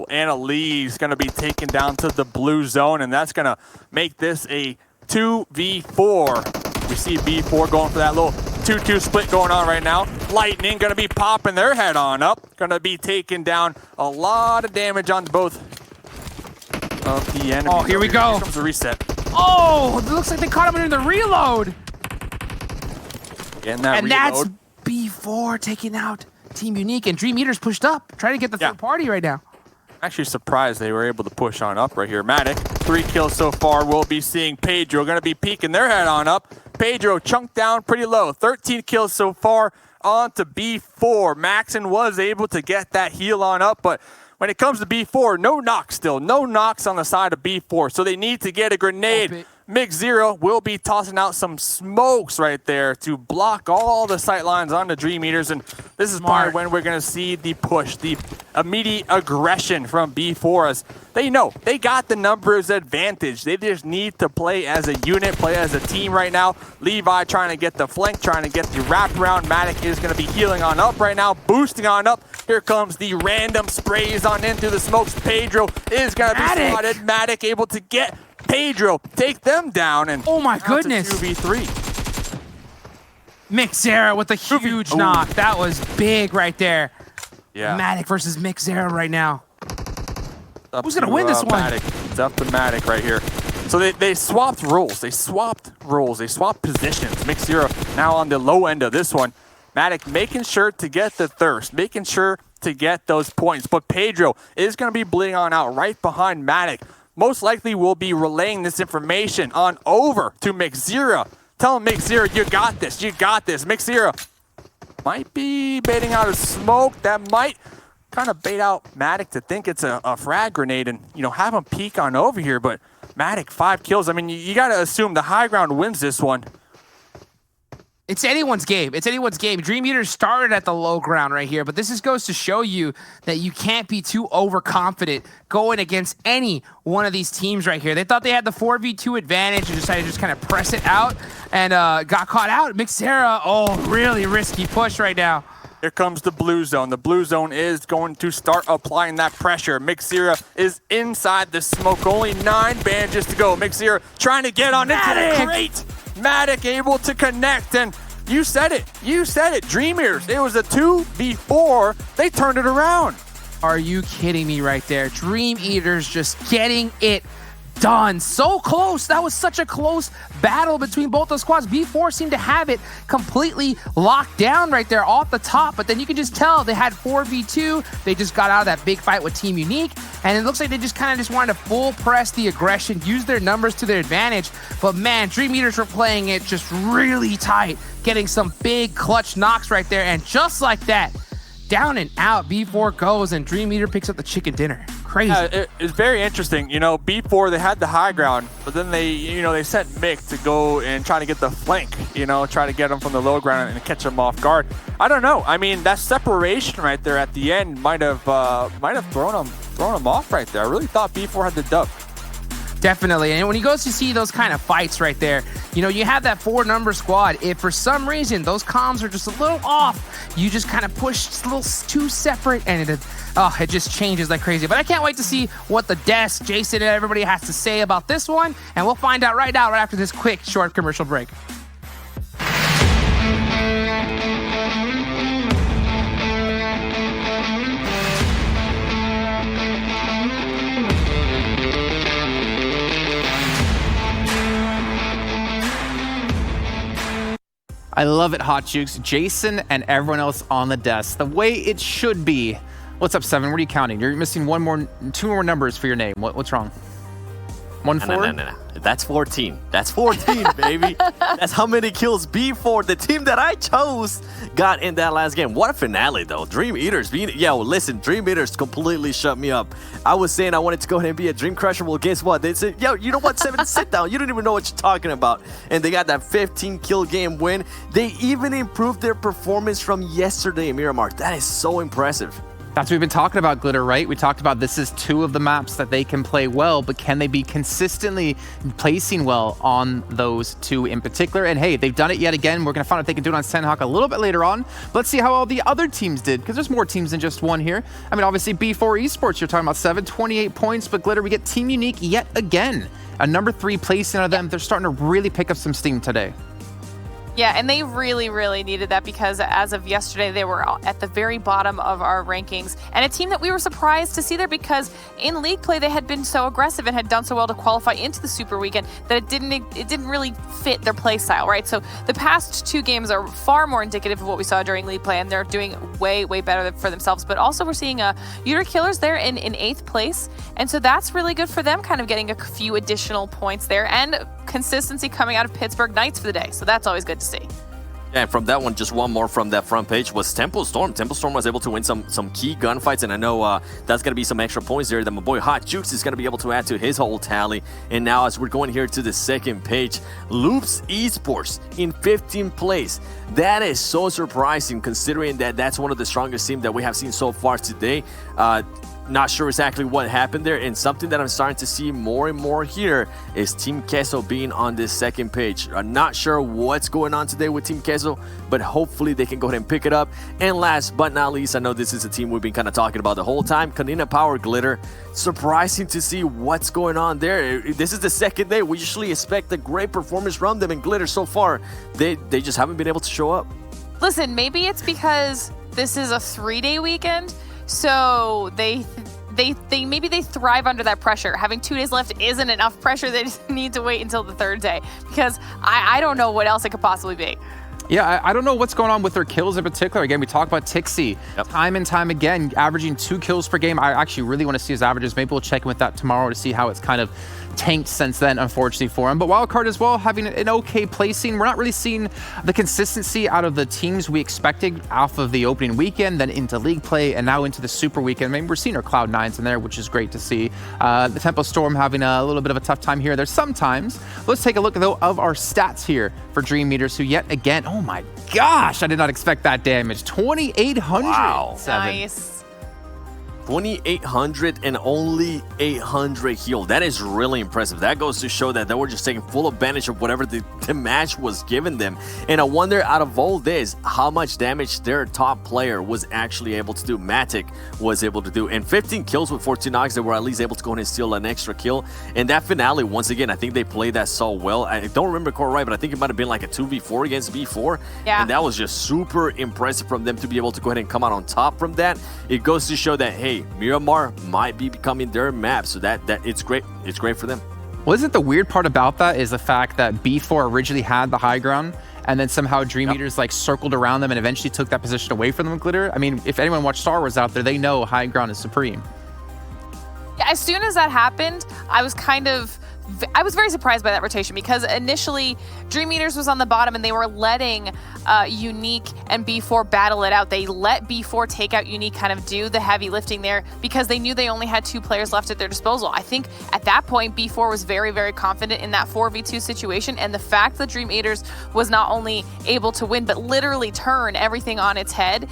And Ali's going to be taken down to the blue zone, and that's going to make this a 2v4. We see B4 going for that little 2-2 split going on right now. Lightning going to be popping their head on up. Going to be taking down a lot of damage on both of the enemies. Oh, here we go. Here comes the reset. Oh, it looks like they caught him in the reload. Getting that and reload. That's B4 taking out Team Unique, and Dream Eaters pushed up, trying to get the third party right now. Actually surprised they were able to push on up right here. Matic, 3 kills so far. We'll be seeing Pedro going to be peeking their head on up. Pedro chunked down pretty low. 13 kills so far on to B4. Maxon was able to get that heal on up, but when it comes to B4, no knocks still. No knocks on the side of B4, so they need to get a grenade. Mix Zero will be tossing out some smokes right there to block all the sight lines on the Dream Eaters, and this is probably when we're going to see the push, the immediate aggression from B4 as they know they got the numbers advantage. They just need to play as a unit, play as a team right now. Levi trying to get the flank, trying to get the wraparound. Matic is going to be healing on up right now, boosting on up. Here comes the random sprays on into the smokes. Pedro is going to be spotted. Matic able to get Pedro, take them down, and oh my goodness, 2v3. Mixera with a huge knock. That was big right there. Yeah. Matic versus Mixera right now. Who's gonna win this one? Matic. It's up to Matic right here. So they swapped roles. They swapped positions. Mixera now on the low end of this one. Matic making sure to get the thirst, making sure to get those points. But Pedro is going to be bleeding on out right behind Matic. Most likely will be relaying this information on over to Mixera. Tell him, Mixera, you got this. You got this. Mixera might be baiting out a smoke. That might kind of bait out Matic to think it's a frag grenade and, you know, have him peek on over here. But Matic, 5 kills. I mean, you got to assume the high ground wins this one. It's anyone's game. It's anyone's game. Dream Eaters started at the low ground right here, but this just goes to show you that you can't be too overconfident going against any one of these teams right here. They thought they had the 4v2 advantage and decided to just kind of press it out and got caught out. Mixera, oh, really risky push right now. Here comes the blue zone. The blue zone is going to start applying that pressure. Mixera is inside the smoke. Only 9 bandages to go. Mixera trying to get on into the crate. Matic able to connect, and you said it. You said it. Dream Eaters. It was a 2v4. They turned it around. Are you kidding me right there? Dream Eaters just getting it done. So close. That was such a close battle between both those squads. B4 seemed to have it completely locked down right there off the top, but then you can just tell they had 4v2. They just got out of that big fight with Team Unique, and it looks like they just kind of just wanted to full press the aggression, use their numbers to their advantage. But man, Dream Eaters were playing it just really tight, getting some big clutch knocks right there, and just like that, down and out, B4 goes, and Dream Eater picks up the chicken dinner. Crazy. It's very interesting. You know, B4, they had the high ground, but then they sent Mick to go and try to get the flank, try to get him from the low ground and catch him off guard. I don't know. I mean, that separation right there at the end might have thrown him off right there. I really thought B4 had the dub. Definitely. And when he goes to see those kind of fights right there, you have that 4-number squad. If for some reason those comms are just a little off, you just kind of push a little too separate, and it just changes like crazy. But I can't wait to see what the desk, Jason, and everybody has to say about this one, and we'll find out right now, right after this quick, short commercial break. I love it, Hot Jukes. Jason and everyone else on the desk, the way it should be. What's up, Seven? What are you counting? You're missing 2 more numbers for your name. What's wrong? 1-4? No. That's 14. That's 14, baby. That's how many kills B4, the team that I chose, got in that last game. What a finale, though. Dream Eaters. Listen, Dream Eaters completely shut me up. I was saying I wanted to go ahead and be a Dream Crusher. Well, guess what? They said, you know what, Seven, sit down. You don't even know what you're talking about. And they got that 15-kill game win. They even improved their performance from yesterday in Miramar. That is so impressive. That's what we've been talking about, Glitter, right? We talked about this is 2 of the maps that they can play well, but can they be consistently placing well on those 2 in particular? And hey, they've done it yet again. We're going to find out if they can do it on Sanhok a little bit later on. But let's see how all the other teams did, because there's more teams than just one here. I mean, obviously, B4 Esports, you're talking about 28 points, but Glitter, we get Team Unique yet again. A number 3 placing out of them. They're starting to really pick up some steam today. Yeah, and they really, really needed that because as of yesterday, they were at the very bottom of our rankings. And a team that we were surprised to see there because in league play, they had been so aggressive and had done so well to qualify into the Super Weekend that it didn't really fit their play style, right? So the past 2 games are far more indicative of what we saw during league play, and they're doing way, way better for themselves. But also we're seeing Uter Killers there in 8th place. And so that's really good for them, kind of getting a few additional points there and consistency coming out of Pittsburgh Knights for the day. So that's always good to see. Yeah, and from that one, just one more from that front page was Tempo Storm. Tempo Storm was able to win some key gunfights, and I know that's going to be some extra points there that my boy Hot Jukes is going to be able to add to his whole tally. And now as we're going here to the second page, Loops Esports in 15th place. That is so surprising considering that that's one of the strongest teams that we have seen so far today. Not sure exactly what happened there, and something that I'm starting to see more and more here is Team Queso being on this second page. I'm not sure what's going on today with Team Queso, but hopefully they can go ahead and pick it up. And last but not least, I know this is a team we've been kind of talking about the whole time, Kanina Power Glitter. Surprising to see what's going on there. This is the second day. We usually expect a great performance from them, and Glitter so far, they just haven't been able to show up. Listen, maybe it's because this is a 3-day weekend. So maybe they thrive under that pressure. Having 2 days left isn't enough pressure. They just need to wait until the 3rd day because I don't know what else it could possibly be. Yeah, I don't know what's going on with their kills in particular. Again, we talk about Tixie time and time again, averaging 2 kills per game. I actually really want to see his averages. Maybe we'll check in with that tomorrow to see how it's kind of tanked since then, unfortunately, for him. But Wildcard as well, having an okay placing. We're not really seeing the consistency out of the teams we expected off of the opening weekend, then into league play, and now into the Super Weekend. I mean, we're seeing our Cloud9s in there, which is great to see. The Tempo Storm having a little bit of a tough time here. There's sometimes. Let's take a look, though, of our stats here for Dream Meters, who yet again, oh my gosh, I did not expect that damage. 2,800. Wow. Nice. 2,800 and only 800 heal. That is really impressive. That goes to show that they were just taking full advantage of whatever the match was giving them. And I wonder, out of all this, how much damage their top player was actually able to do. Matic was able to do. And 15 kills with 14 knocks, they were at least able to go in and steal an extra kill. And that finale, once again, I think they played that so well. I don't remember quite right, but I think it might have been like a 2v4 against B4. Yeah. And that was just super impressive from them to be able to go ahead and come out on top from that. It goes to show that, hey, Miramar might be becoming their map, so that it's great. It's great for them. Well, isn't the weird part about that is the fact that B4 originally had the high ground, and then somehow Dream Eaters like circled around them and eventually took that position away from them, Glitter? I mean, if anyone watched Star Wars out there, they know high ground is supreme. Yeah, as soon as that happened, I was very surprised by that rotation because initially Dream Eaters was on the bottom and they were letting Unique and B4 battle it out. They let B4 take out Unique, kind of do the heavy lifting there because they knew they only had 2 players left at their disposal. I think at that point, B4 was very, very confident in that 4v2 situation, and the fact that Dream Eaters was not only able to win, but literally turn everything on its head,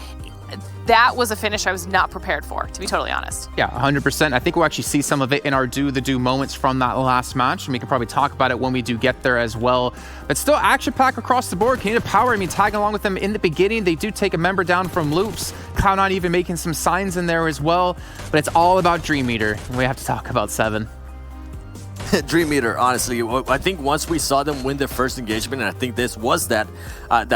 that was a finish I was not prepared for, to be totally honest. Yeah, 100%. I think we'll actually see some of it in our do the do moments from that last match, and we can probably talk about it when we do get there as well. But still action pack across the board. Kanina Power, I mean, tagging along with them in the beginning. They do take a member down from Loops. Cloud9 even making some signs in there as well. But it's all about Dream Eater, and we have to talk about 7. Dream Eater, honestly, I think once we saw them win their first engagement, and I think this was that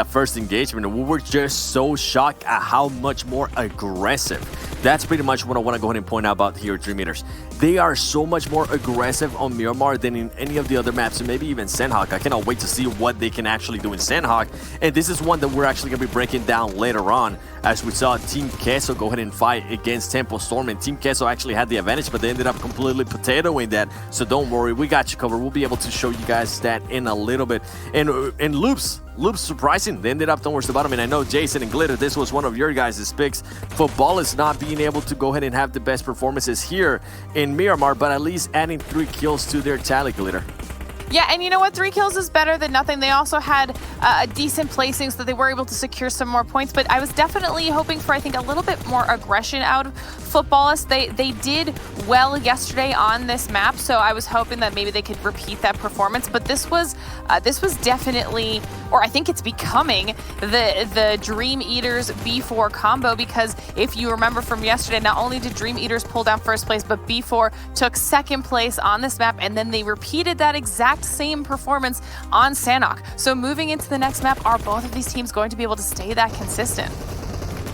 first engagement, we were just so shocked at how much more aggressive. That's pretty much what I want to go ahead and point out about here, Dream Eaters. They are so much more aggressive on Miramar than in any of the other maps, and maybe even Sanhok. I cannot wait to see what they can actually do in Sanhok. And this is one that we're actually going to be breaking down later on, as we saw Team Queso go ahead and fight against Tempo Storm. And Team Queso actually had the advantage, but they ended up completely potatoing that. So don't worry, we got you covered. We'll be able to show you guys that in a little bit. And Loops surprising. They ended up towards the bottom. And I know Jason and Glitter, this was one of your guys' picks. Football is not being able to go ahead and have the best performances here in Miramar, but at least adding 3 kills to their tally, Glitter. Yeah, and you know what? 3 kills is better than nothing. They also had a decent placing, so they were able to secure some more points. But I was definitely hoping for, I think, a little bit more aggression out of Futbolists. They did well yesterday on this map, so I was hoping that maybe they could repeat that performance. But this was definitely, or I think it's becoming, the Dream Eaters B4 combo, because if you remember from yesterday, not only did Dream Eaters pull down first place, but B4 took second place on this map, and then they repeated that exact same performance on Sanhok. So moving into the next map, are both of these teams going to be able to stay that consistent?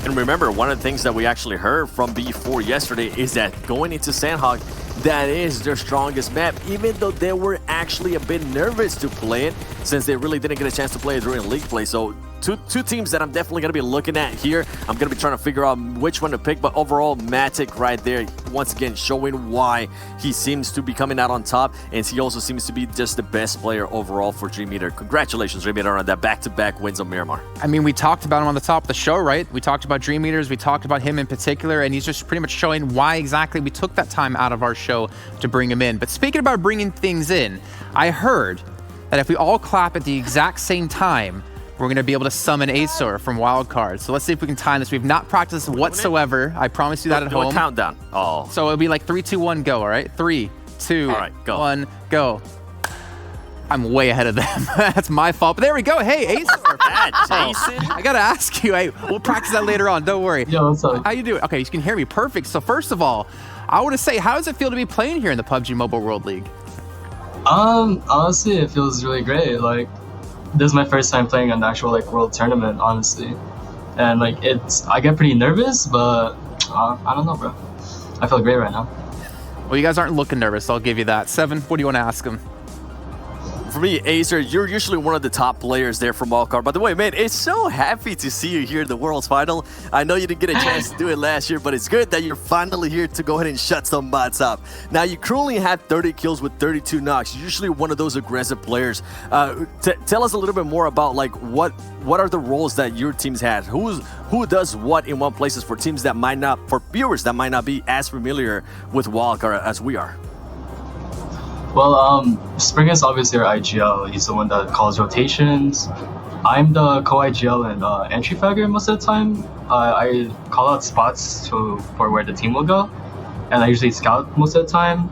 And remember, one of the things that we actually heard from B4 yesterday is that going into Sanhok, that is their strongest map, even though they were actually a bit nervous to play it since they really didn't get a chance to play it during league play. So two teams that I'm definitely going to be looking at here. I'm going to be trying to figure out which one to pick, but overall, Matic right there, once again, showing why he seems to be coming out on top, and he also seems to be just the best player overall for Dream Eater. Congratulations, Dream Eater, on that back-to-back wins on Miramar. I mean, we talked about him on the top of the show, right? We talked about Dream Eaters, we talked about him in particular, and he's just pretty much showing why exactly we took that time out of our show to bring him in. But speaking about bringing things in, I heard that if we all clap at the exact same time, we're going to be able to summon Acer from Wildcard. So let's see if we can time this. We've not practiced whatsoever. I promise you that at home. Countdown. Oh. So it'll be like 3, 2, 1, go, all right? 3, 2, all right, go. 1, go. I'm way ahead of them. That's my fault. But there we go. Hey, Acer. Jason. I got to ask you. Hey, we'll practice that later on. Don't worry. Yo, what's up? How you doing? Okay, you can hear me. Perfect. So first of all, I want to say, how does it feel to be playing here in the PUBG Mobile World League? Honestly, it feels really great. Like, this is my first time playing an actual like world tournament, honestly, and like I get pretty nervous, but I don't know, bro. I feel great right now. Well, you guys aren't looking nervous. I'll give you that. Seven, what do you want to ask him? For me, Acer, you're usually one of the top players there from Wildcard. By the way, man, it's so happy to see you here in the World's Final. I know you didn't get a chance to do it last year, but it's good that you're finally here to go ahead and shut some bots up. Now, you currently have 30 kills with 32 knocks. You're usually one of those aggressive players. Tell us a little bit more about like what are the roles that your teams had? Who does what in what places for teams that might not, for viewers that might not be as familiar with Wildcard as we are? Well, Spring is obviously our IGL. He's the one that calls rotations. I'm the co-IGL and entry fragger most of the time. I call out spots for where the team will go, and I usually scout most of the time.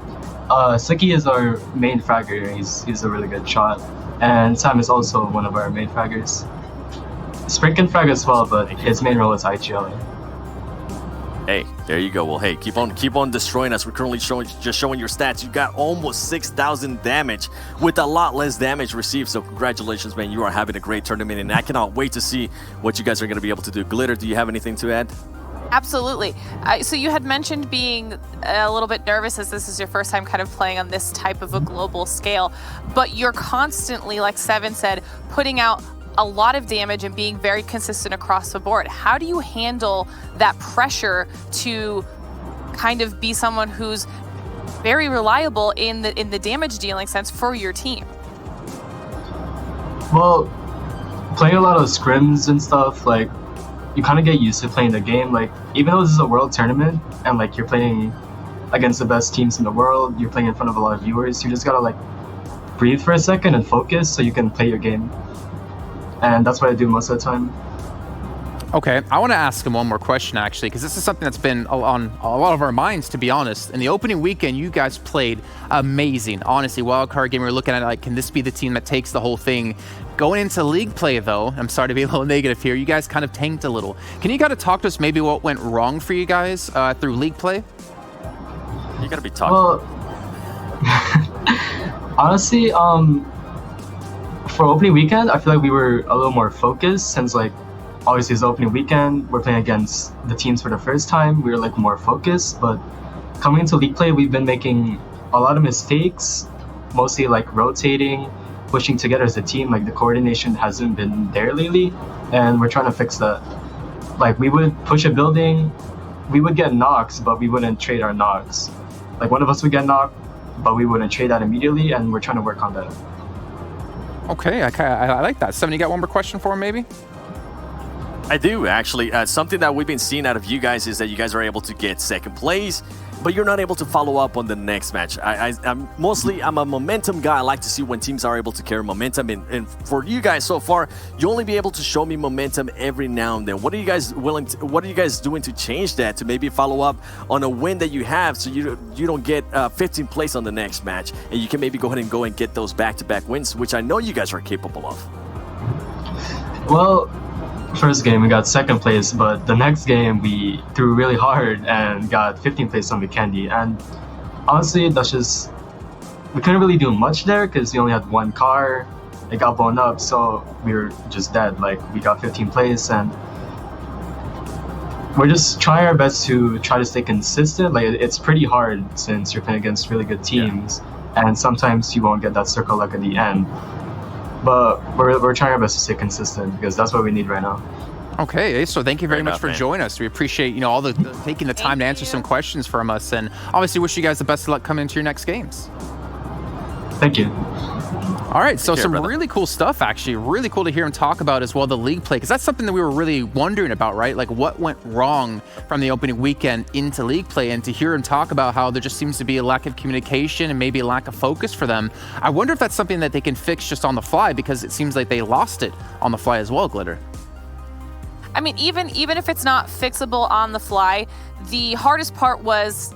Suki is our main fragger. He's a really good shot, and Sam is also one of our main fraggers. Spring can frag as well, but his main role is IGL. Hey, there you go. Well, hey, keep on destroying us. We're currently showing your stats. You got almost 6,000 damage with a lot less damage received. So congratulations, man. You are having a great tournament, and I cannot wait to see what you guys are going to be able to do. Glitter, do you have anything to add? Absolutely. So you had mentioned being a little bit nervous as this is your first time kind of playing on this type of a global scale, but you're constantly, like Seven said, putting out a lot of damage and being very consistent across the board. How do you handle that pressure to kind of be someone who's very reliable in the damage dealing sense for your team? Well, playing a lot of scrims and stuff, like, you kind of get used to playing the game. Like, even though this is a world tournament and like you're playing against the best teams in the world, you're playing in front of a lot of viewers, you just gotta like breathe for a second and focus so you can play your game. And that's what I do most of the time. Okay, I want to ask him one more question, actually, because this is something that's been on a lot of our minds, to be honest. In the opening weekend, you guys played amazing. Honestly, Wildcard game, we were looking at it like, can this be the team that takes the whole thing? Going into league play, though, I'm sorry to be a little negative here, you guys kind of tanked a little. Can you kind of talk to us maybe what went wrong for you guys through league play? You got to be talking. Well, honestly, for opening weekend, I feel like we were a little more focused since, like, obviously it's opening weekend. We're playing against the teams for the first time. We were like more focused, but coming into league play, we've been making a lot of mistakes, mostly like rotating, pushing together as a team. Like the coordination hasn't been there lately, and we're trying to fix that. Like we would push a building, we would get knocks, but we wouldn't trade our knocks. Like one of us would get knocked, but we wouldn't trade that immediately, and we're trying to work on that. Okay, I like that. Seven, you got one more question for him, maybe? I do, actually. Something that we've been seeing out of you guys is that you guys are able to get second place. but you're not able to follow up on the next match. I'm a momentum guy. I like to see when teams are able to carry momentum, and for you guys so far, you only be able to show me momentum every now and then. What are you guys doing to change that, to maybe follow up on a win that you have, so you don't get 15th place on the next match, and you can maybe go ahead and get those back-to-back wins, which I know you guys are capable of? Well, first game we got 2nd place, but the next game we threw really hard and got 15th place on Vikendi. And honestly, that's just, we couldn't really do much there because we only had 1 car. It got blown up, so we were just dead. Like, we got 15th place, and we're just trying our best to try to stay consistent. Like, it's pretty hard since you're playing against really good teams, and sometimes you won't get that circle luck at the end. But we're trying our best to stay consistent because that's what we need right now. Okay, so thank you very much for joining us. We appreciate, all the taking the time to answer some questions from us, and obviously wish you guys the best of luck coming into your next games. Thank you. All right, so some really cool stuff, actually. Really cool to hear him talk about as well, the league play, because that's something that we were really wondering about, right? Like, what went wrong from the opening weekend into league play, and to hear him talk about how there just seems to be a lack of communication and maybe a lack of focus for them. I wonder if that's something that they can fix just on the fly, because it seems like they lost it on the fly as well, Glitter. I mean, even if it's not fixable on the fly, the hardest part was,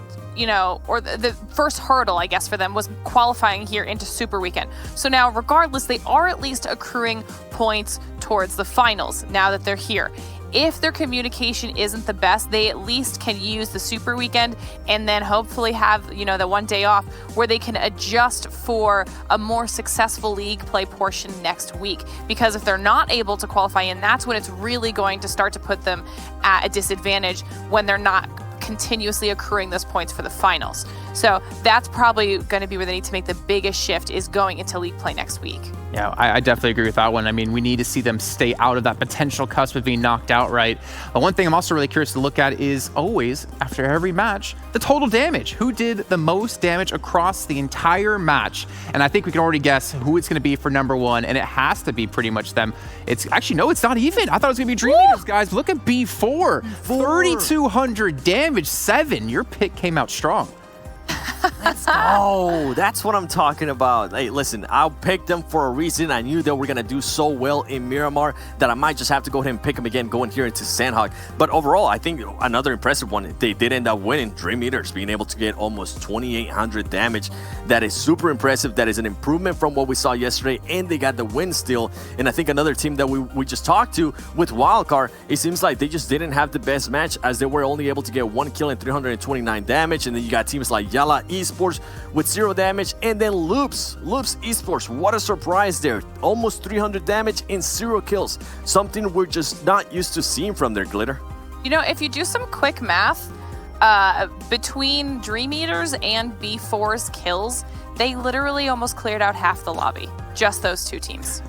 or the first hurdle, I guess, for them was qualifying here into Super Weekend. So now, regardless, they are at least accruing points towards the finals now that they're here. If their communication isn't the best, they at least can use the Super Weekend and then hopefully have, the 1 day off where they can adjust for a more successful league play portion next week. Because if they're not able to qualify in, that's when it's really going to start to put them at a disadvantage when they're not continuously accruing those points for the finals. So that's probably going to be where they need to make the biggest shift, is going into league play next week. Yeah, I definitely agree with that one. I mean, we need to see them stay out of that potential cusp of being knocked out, right? But one thing I'm also really curious to look at is always, after every match, the total damage. Who did the most damage across the entire match? And I think we can already guess who it's going to be for number 1, and it has to be pretty much them. It's actually, no, it's not even. I thought it was going to be Dream Eaters, guys. Look at B4. 3,200 damage, 7. Your pick came out strong. Let's go. That's what I'm talking about. Hey, listen, I picked them for a reason. I knew they were going to do so well in Miramar that I might just have to go ahead and pick them again going here into Sanhok. But overall, I think another impressive one, they did end up winning. Dream Eaters being able to get almost 2,800 damage. That is super impressive. That is an improvement from what we saw yesterday, and they got the win still. And I think another team that we just talked to with Wildcard, it seems like they just didn't have the best match, as they were only able to get 1 kill and 329 damage. And then you got teams like Yala Esports with 0 damage, and then Loops Esports, what a surprise there, almost 300 damage and 0 kills, something we're just not used to seeing from their, Glitter. If you do some quick math, between Dream Eaters and B4's kills, they literally almost cleared out half the lobby, just those 2 teams.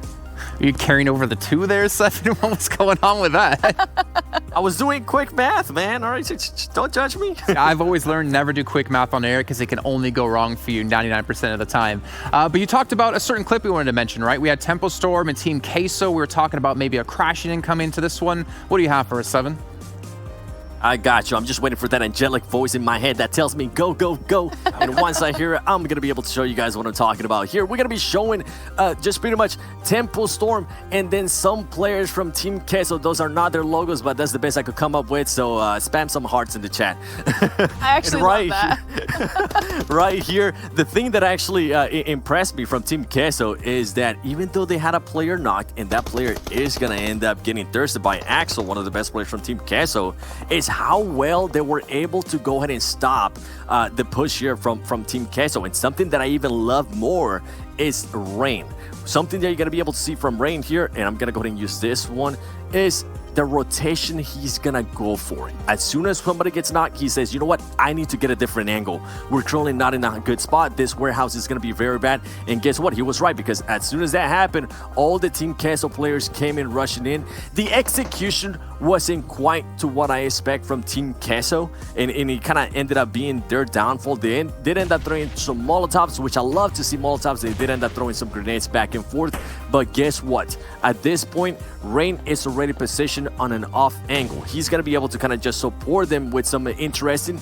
Are you carrying over the 2 there, Stefan? What's going on with that? I was doing quick math, man. All right, don't judge me. I've always learned never do quick math on air because it can only go wrong for you 99% of the time. But you talked about a certain clip we wanted to mention, right? We had Tempo Storm and Team Queso. We were talking about maybe a crashing incoming to this one. What do you have for us, 7? I got you. I'm just waiting for that angelic voice in my head that tells me go, go, go. And once I hear it, I'm going to be able to show you guys what I'm talking about. Here, we're going to be showing just pretty much Tempo Storm and then some players from Team Queso. Those are not their logos, but that's the best I could come up with. So spam some hearts in the chat. I actually love that. Right here, the thing that actually impressed me from Team Queso is that even though they had a player knocked, and that player is going to end up getting thirsted by Axel, one of the best players from Team Queso, is how well they were able to go ahead and stop the push here from Team Queso. And something that I even love more is Rain. Something that you're going to be able to see from Rain here, and I'm going to go ahead and use this one, is the rotation he's gonna go for. As soon as somebody gets knocked, he says, you know what, I need to get a different angle. We're currently not in a good spot. This warehouse is gonna be very bad. And guess what? He was right, because as soon as that happened, all the Team Queso players came in rushing in. The execution wasn't quite to what I expect from Team Queso, and it kind of ended up being their downfall. They did end up throwing some Molotovs, which I love to see Molotovs. They did end up throwing some grenades back and forth. But guess what? At this point, Rain is already positioned on an off angle. He's going to be able to kind of just support them with some interesting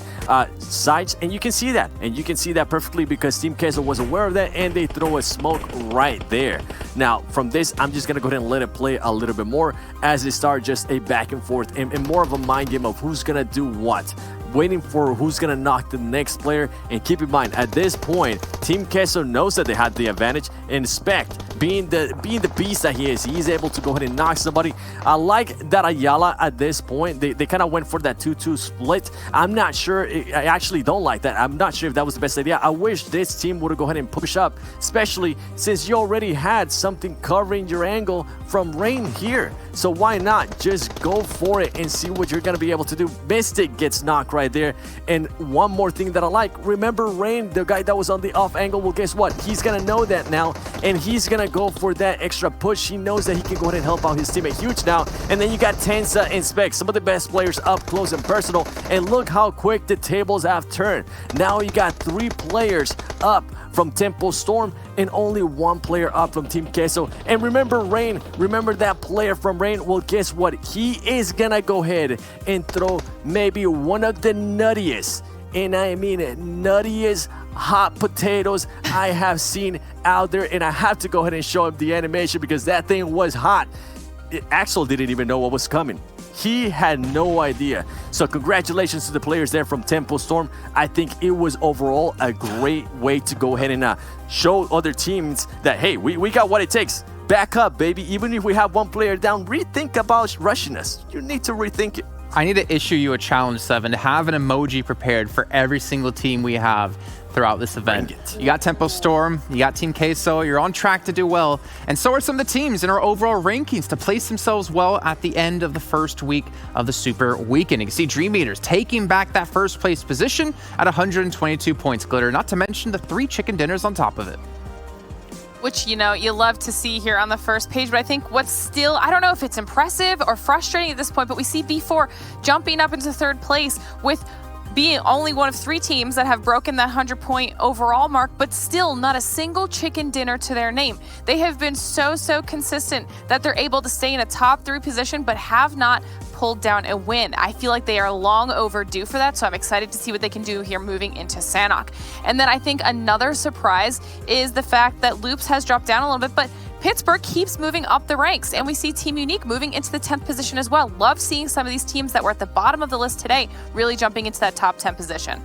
sides. And you can see that. And you can see that perfectly because Team Queso was aware of that and they throw a smoke right there. Now, from this, I'm just going to go ahead and let it play a little bit more as they start just a back and forth and more of a mind game of who's going to do what. Waiting for who's going to knock the next player. And keep in mind, at this point, Team Queso knows that they had the advantage. And Spect, being the beast that he is, he's able to go ahead and knock somebody. I like that Ayala at this point. They kind of went for that 2-2 split. I'm not sure. I actually don't like that. I'm not sure if that was the best idea. I wish this team would go ahead and push up, especially since you already had something covering your angle from Rain here. So why not just go for it and see what you're going to be able to do. Mystic gets knocked right there. And one more thing that I like, remember Rain, the guy that was on the off angle, well, guess what? He's going to know that now, and he's going to go for that extra push. He knows that he can go ahead and help out his teammate Huge now. And then you got Tensa and Spec, some of the best players up close and personal. And look how quick the tables have turned. Now you got 3 players up from Tempo Storm and only 1 player up from Team Queso. And remember Rain, remember that player from Rain? Well, guess what? He is gonna go ahead and throw maybe one of the nuttiest, and I mean nuttiest hot potatoes I have seen out there. And I have to go ahead and show him the animation because that thing was hot. Axel didn't even know what was coming. He had no idea. So congratulations to the players there from Tempo Storm. I think it was overall a great way to go ahead and show other teams that, hey, we got what it takes. Back up, baby. Even if we have 1 player down, rethink about rushing us. You need to rethink it. I need to issue you a challenge, Seven, to have an emoji prepared for every single team we have throughout this event. You got Tempo Storm, you got Team Queso, you're on track to do well, and so are some of the teams in our overall rankings to place themselves well at the end of the first week of the Super Weekend. You can see Dream Eaters taking back that first place position at 122 points, Glitter, not to mention the 3 chicken dinners on top of it. Which, you know, you love to see here on the first page. But I think what's still, I don't know if it's impressive or frustrating at this point, but we see B4 jumping up into 3rd place with being only one of 3 teams that have broken that 100-point overall mark, but still not a single chicken dinner to their name. They have been so consistent that they're able to stay in a top 3 position, but have not pulled down a win. I feel like they are long overdue for that, so I'm excited to see what they can do here moving into Sanhok. And then I think another surprise is the fact that Loops has dropped down a little bit, but Pittsburgh keeps moving up the ranks, and we see Team Unique moving into the 10th position as well. Love seeing some of these teams that were at the bottom of the list today really jumping into that top 10 position.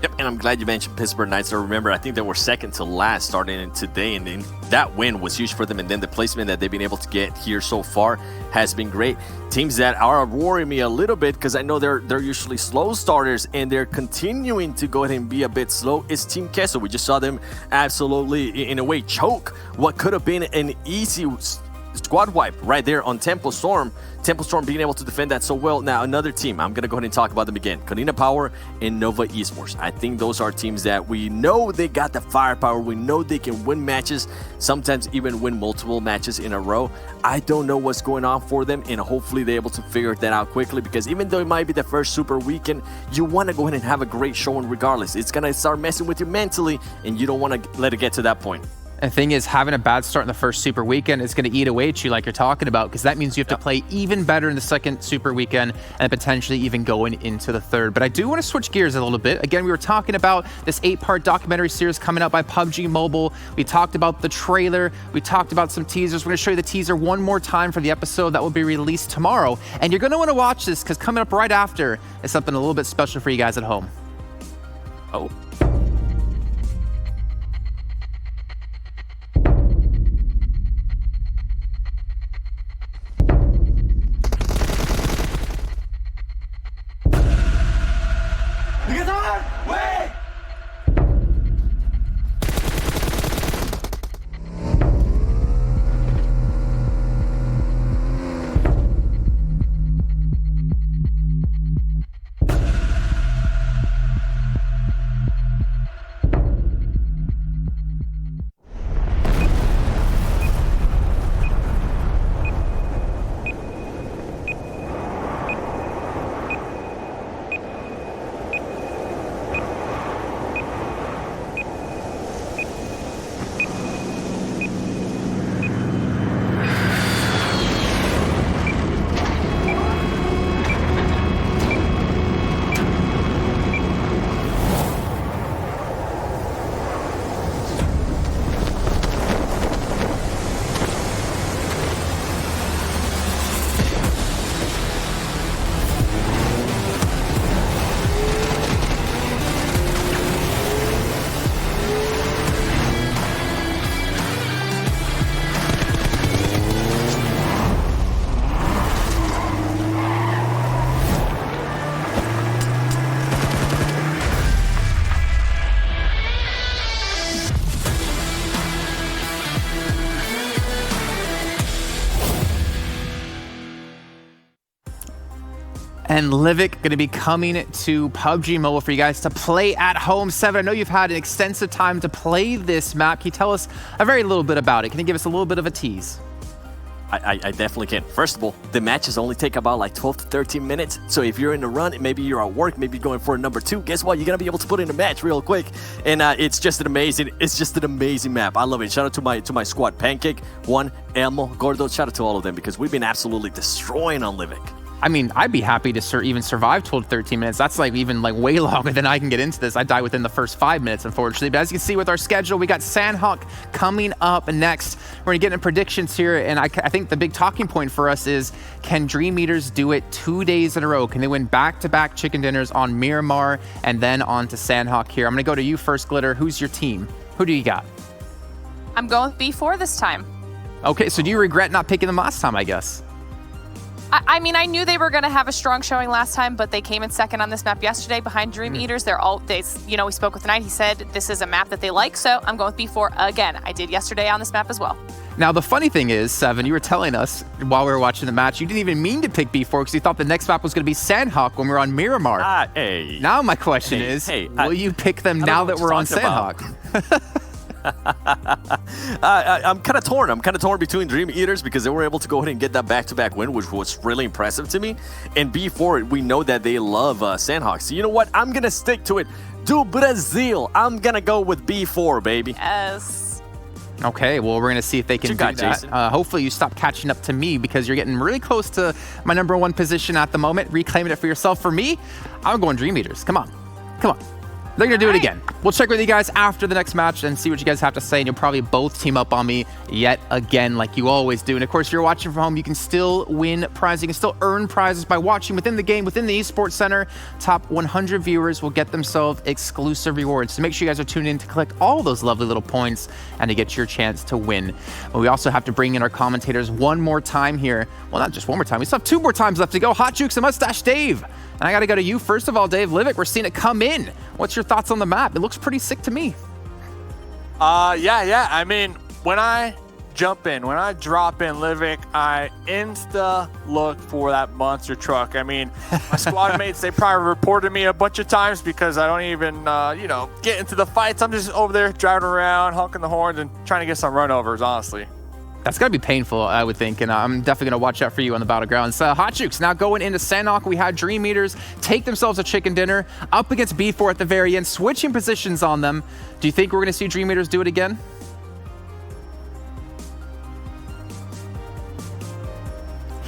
Yep, and I'm glad you mentioned Pittsburgh Knights. So remember, I think they were second to last starting today, and then that win was huge for them. And then the placement that they've been able to get here so far has been great. Teams that are worrying me a little bit because I know they're usually slow starters and they're continuing to go ahead and be a bit slow is Team Queso. We just saw them absolutely, in a way, choke what could have been an easy squad wipe right there on Tempo Storm. Tempo Storm being able to defend that so well. Now, another team, I'm going to go ahead and talk about them again. Kanina Power and Nova Esports. I think those are teams that we know they got the firepower. We know they can win matches, sometimes even win multiple matches in a row. I don't know what's going on for them, and hopefully they're able to figure that out quickly because even though it might be the first Super Weekend, you want to go ahead and have a great showing regardless. It's going to start messing with you mentally, and you don't want to let it get to that point. The thing is, having a bad start in the first Super Weekend is going to eat away at you like you're talking about, because that means you have to play even better in the second Super Weekend and potentially even going into the third. But I do want to switch gears a little bit. Again, we were talking about this 8-part documentary series coming out by PUBG Mobile. We talked about the trailer. We talked about some teasers. We're going to show you the teaser one more time for the episode that will be released tomorrow. And you're going to want to watch this because coming up right after is something a little bit special for you guys at home. Oh. And Livik going to be coming to PUBG Mobile for you guys to play at home. Seven, I know you've had an extensive time to play this map. Can you tell us a very little bit about it? Can you give us a little bit of a tease? I definitely can. First of all, the matches only take about like 12 to 13 minutes. So if you're in a run, maybe you're at work, maybe you're going for a number 2, guess what? You're going to be able to put in a match real quick. And it's just an amazing map. I love it. Shout out to my squad, Pancake, One, Elmo, Gordo. Shout out to all of them because we've been absolutely destroying on Livik. I mean, I'd be happy to even survive 12 to 13 minutes. That's like even like way longer than I can get into this. I die within the first 5 minutes, unfortunately. But as you can see with our schedule, we got Sanhok coming up next. We're gonna get into predictions here, and I think the big talking point for us is, can Dream Eaters do it 2 days in a row? Can they win back-to-back chicken dinners on Miramar and then on to Sanhok here? I'm gonna go to you first, Glitter. Who's your team? Who do you got? I'm going with B4 this time. Okay, so do you regret not picking them last time, I guess? I mean, I knew they were going to have a strong showing last time, but they came in second on this map yesterday behind Dream Eaters. We spoke with Knight. He said this is a map that they like, so I'm going with B4 again. I did yesterday on this map as well. Now, the funny thing is, Seven, you were telling us while we were watching the match, you didn't even mean to pick B4 because you thought the next map was going to be Sanhok when we were on Miramar. Hey. Now my question is, will you pick them now that we're on Sanhok? I'm kind of torn. I'm kind of torn between Dream Eaters because they were able to go ahead and get that back-to-back win, which was really impressive to me. And B4, we know that they love Sanhok. So you know what? I'm going to stick to it. Do Brazil. I'm going to go with B4, baby. Yes. Okay, well, we're going to see if they can do that. Hopefully you stop catching up to me because you're getting really close to my #1 position at the moment. Reclaiming it for yourself. For me, I'm going Dream Eaters. Come on. Come on. They're going to do it again. We'll check with you guys after the next match and see what you guys have to say. And you'll probably both team up on me yet again like you always do. And of course, if you're watching from home, you can still win prizes. You can still earn prizes by watching within the game, within the Esports Center. Top 100 viewers will get themselves exclusive rewards. So make sure you guys are tuned in to collect all those lovely little points and to get your chance to win. But we also have to bring in our commentators one more time here. Well, not just one more time. We still have 2 more times left to go. Hot Jukes and Mustache Dave. And I got to go to you first of all, Dave. Livik, we're seeing it come in. What's your thoughts on the map? It looks pretty sick to me. Yeah. I mean, when I jump in, when I drop in Livik, I insta look for that monster truck. I mean, my squad mates, they probably reported me a bunch of times because I don't even, get into the fights. I'm just over there driving around, honking the horns and trying to get some runovers, honestly. That's got to be painful, I would think, and I'm definitely going to watch out for you on the battlegrounds. Hot Jukes, now going into Sanhok, we had Dream Eaters take themselves a chicken dinner up against B4 at the very end, switching positions on them. Do you think we're going to see Dream Eaters do it again?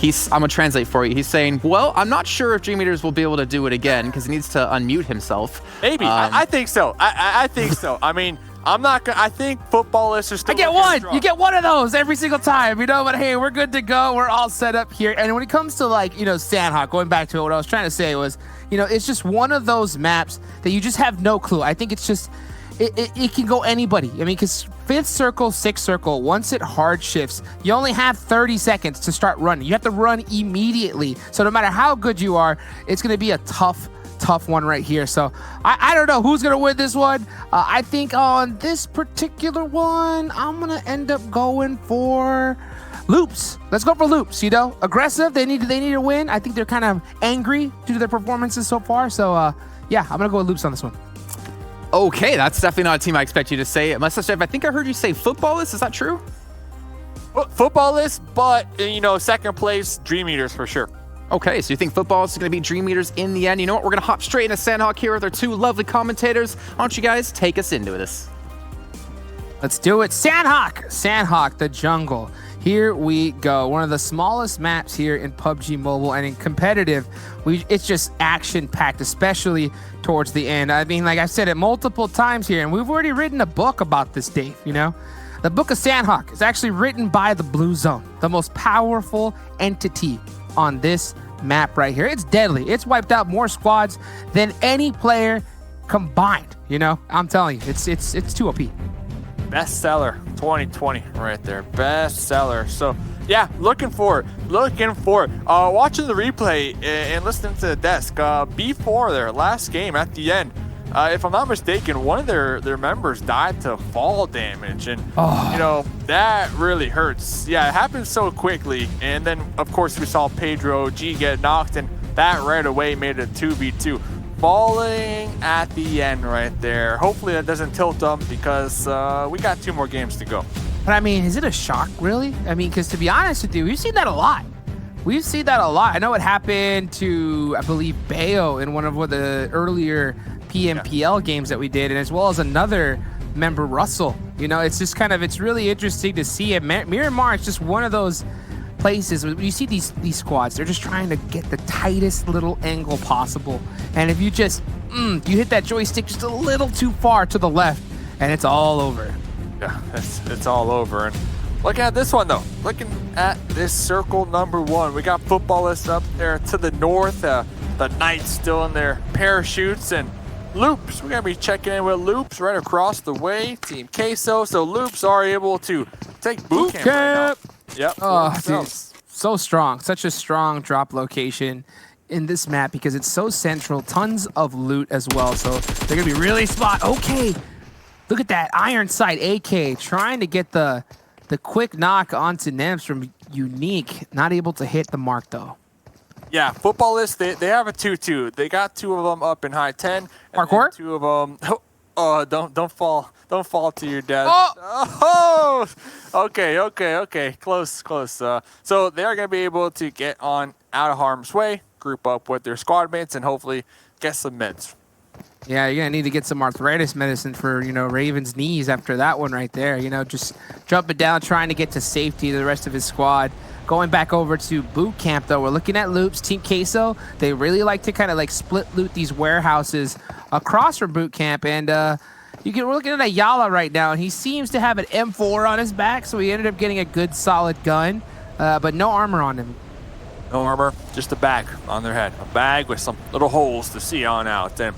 I'm going to translate for you. He's saying, well, I'm not sure if Dream Eaters will be able to do it again because he needs to unmute himself. Maybe. I think so. I think so. I mean, I'm not gonna. I think footballists are still. I get one. You get one of those every single time, But hey, we're good to go. We're all set up here. And when it comes to Sanhok, going back to what I was trying to say was, it's just one of those maps that you just have no clue. I think it's just, it can go anybody. I mean, because 5th circle, 6th circle, once it hard shifts, you only have 30 seconds to start running. You have to run immediately. So no matter how good you are, it's gonna be a tough one right here. So I don't know who's gonna win this one. I think on this particular one, I'm gonna end up going for Loops. Let's go for Loops. Aggressive. They need to win. I think they're kind of angry due to their performances so far. So yeah, I'm gonna go with Loops on this one. Okay, that's definitely not a team I expect you to say. Mustache Jeff, I think I heard you say Footballists. Is that true? Well, footballists, but second place Dream Eaters for sure. Okay, so you think football is going to be Dream Eaters in the end? You know what? We're going to hop straight into Sanhok here with our 2 lovely commentators. Why don't you guys take us into this? Let's do it. Sanhok, the jungle. Here we go. One of the smallest maps here in PUBG Mobile, and in competitive, it's just action-packed, especially towards the end. I mean, like I've said it multiple times here, and we've already written a book about this, Dave, The Book of Sanhok is actually written by the Blue Zone, the most powerful entity on this map right here. It's deadly. It's wiped out more squads than any player combined. I'm telling you, it's too OP. Bestseller 2020 right there. Bestseller. So yeah, looking for it. Watching the replay and listening to the desk. B4 there, last game at the end. If I'm not mistaken, one of their members died to fall damage, and that really hurts. Yeah, it happened so quickly, and then of course we saw Pedro G get knocked, and that right away made it 2v2. Falling at the end right there. Hopefully that doesn't tilt them because we got 2 more games to go. But I mean, is it a shock, really? I mean, because to be honest with you, we've seen that a lot. We've seen that a lot. I know it happened to, I believe, Bayo in one of the earlier PMPL games that we did, and as well as another member, Russell. You know, it's just kind of, it's really interesting to see it. Miramar is just one of those places when you see these squads, they're just trying to get the tightest little angle possible. And if you just, you hit that joystick just a little too far to the left, and it's all over. Yeah, it's all over. And look at this one, though. Looking at this circle number 1, we got Footballists up there to the north. The Knights still in their parachutes, and Loops. We're going to be checking in with Loops right across the way. Team Queso. So Loops are able to take boot camp right now. Yep. Oh, dude, so strong. Such a strong drop location in this map because it's so central. Tons of loot as well. So they're going to be really spot. Okay. Look at that iron sight AK trying to get the quick knock onto Nems from Unique. Not able to hit the mark, though. Yeah, Footballists, they have a 2-2. They got 2 of them up in high 10. Parkour? 2 of them. Oh, don't fall. Don't fall to your death. Oh! Okay. Close. So they're going to be able to get on out of harm's way, group up with their squad mates, and hopefully get some meds. Yeah, you're going to need to get some arthritis medicine for, Raven's knees after that one right there. Just jumping down, trying to get to safety to the rest of his squad. Going back over to boot camp, though, we're looking at Loops. Team Queso, they really like to kind of like split loot these warehouses across from boot camp. And we're looking at Ayala right now, and he seems to have an M4 on his back, so he ended up getting a good solid gun, but no armor on him. No armor, just a bag on their head. A bag with some little holes to see on out. And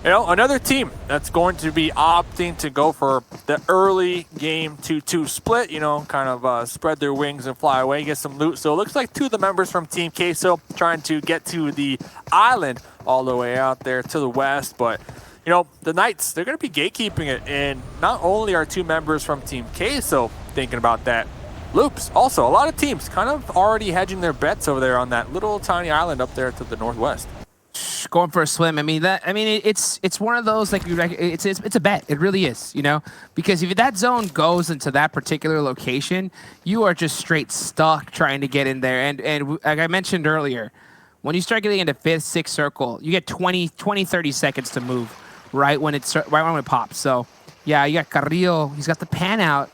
another team that's going to be opting to go for the early game 2-2 split, kind of spread their wings and fly away, get some loot. So it looks like 2 of the members from Team Queso trying to get to the island all the way out there to the west. But, the Knights, they're going to be gatekeeping it. And not only are 2 members from Team Queso thinking about that, Loops, also a lot of teams kind of already hedging their bets over there on that little tiny island up there to the northwest. Going for a swim. It's one of those, like, it's a bet. It really is, because if that zone goes into that particular location, you are just straight stuck trying to get in there. And like I mentioned earlier, when you start getting into 5th, 6th circle, you get 30 seconds to move right when it pops. So yeah, you got Carrillo. He's got the pan out,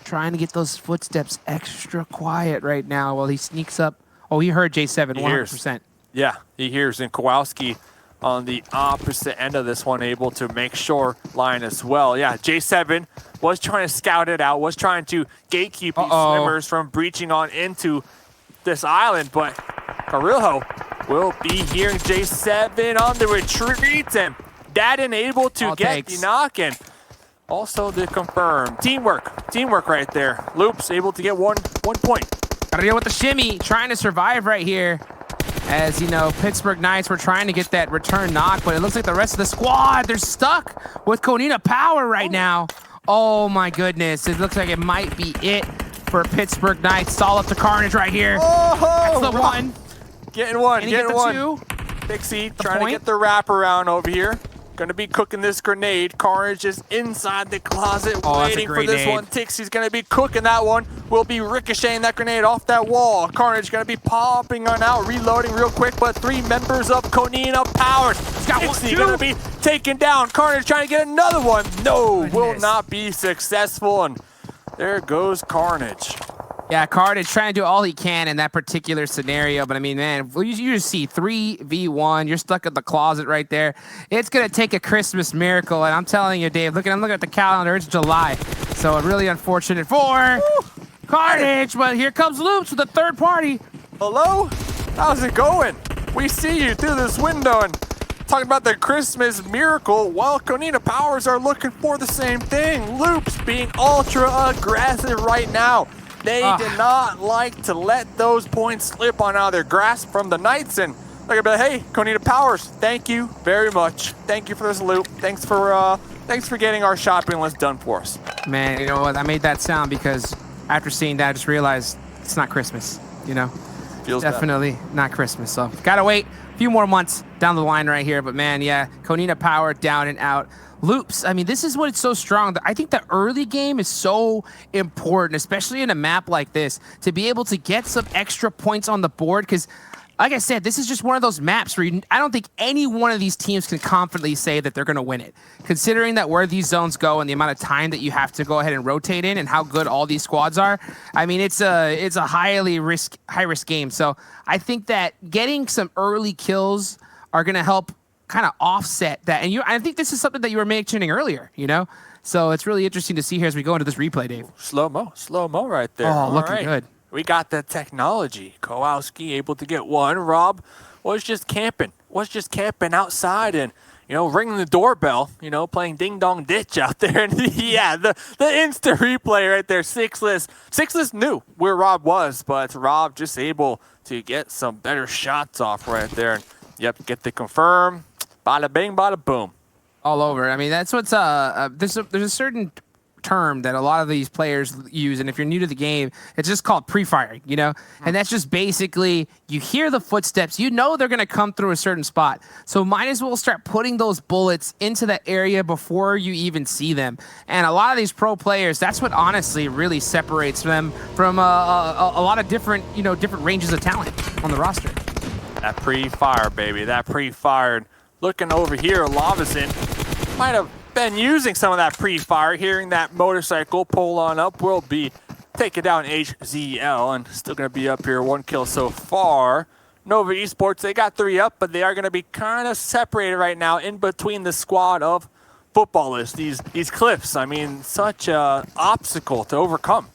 trying to get those footsteps extra quiet right now while he sneaks up. Oh, he heard J7 100%. Yeah, he hears. And Kowalski on the opposite end of this one, able to make sure line as well. Yeah, J7 was trying to scout it out, was trying to gatekeep these swimmers from breaching on into this island, but Carrillo will be hearing J7 on the retreat, and Dadden able to get the knock, and also to confirm. Teamwork right there. Loops able to get one point. Carrillo with the shimmy, trying to survive right here. As Pittsburgh Knights were trying to get that return knock, but it looks like the rest of the squad, they're stuck with Konina Power right now. Oh my goodness, it looks like it might be it for Pittsburgh Knights. Stall up the Carnage right here. Oh, that's the one. Getting one. Two. Pixie trying to get the wraparound over here. Going to be cooking this grenade. Carnage is inside the closet waiting for this one. Tixie's going to be cooking that one. Will be ricocheting that grenade off that wall. Carnage going to be popping on out, reloading real quick, but 3 members of Konina powered. Tixie going to be taken down. Carnage trying to get another one. No, will not be successful. And there goes Carnage. Yeah, Carnage trying to do all he can in that particular scenario, but man, you just see 3v1. You're stuck in the closet right there. It's gonna take a Christmas miracle, and I'm telling you, Dave. I'm looking at the calendar. It's July, so really unfortunate for Carnage. But here comes Loops with a third party. Hello, how's it going? We see you through this window and talking about the Christmas miracle. While Konina Powers are looking for the same thing. Loops being ultra aggressive right now. They did not like to let those points slip on out of their grasp from the Knights, and they're gonna be like, hey, Konina Powers, thank you very much. Thank you for this loot. Thanks for getting our shopping list done for us. Man, you know what? I made that sound because after seeing that, I just realized it's not Christmas. Feels Definitely not Christmas, so gotta wait a few more months down the line right here. But man, yeah, Konina power down and out. Loops, I mean, this is what it's so strong. I think the early game is so important, especially in a map like this, to be able to get some extra points on the board, because like I said, this is just one of those maps where I don't think any one of these teams can confidently say that they're going to win it. Considering that where these zones go and the amount of time that you have to go ahead and rotate in and how good all these squads are, I mean, it's a high risk game. So I think that getting some early kills are going to help kind of offset that. And I think this is something that you were mentioning earlier, you know? So it's really interesting to see here as we go into this replay, Dave. Slow-mo right there. Oh, looking good. We got the technology. Kowalski able to get one. Rob was just camping outside and, you know, ringing the doorbell, you know, playing ding dong ditch out there. And yeah, the instant replay right there. Sixless knew where Rob was, but Rob just able to get some better shots off right there. And yep, get the confirm. Bada bing, bada boom. All over. I mean, that's what's there's a certain term that a lot of these players use, and if you're new to the game, it's just called pre-firing, you know? And that's just basically, you hear the footsteps, you know they're gonna come through a certain spot, so might as well start putting those bullets into that area before you even see them. And a lot of these pro players, that's what honestly really separates them from a lot of different, you know, different ranges of talent on the roster. That pre-fire, baby, that pre-fired. Looking over here, Lavison might have been using some of that pre-fire. Hearing that motorcycle pull on up, will be taking down HZL and still going to be up here. 1 kill so far. Nova Esports, they got 3 up, but they are going to be kind of separated right now in between the squad of footballers. These cliffs, I mean, such a obstacle to overcome.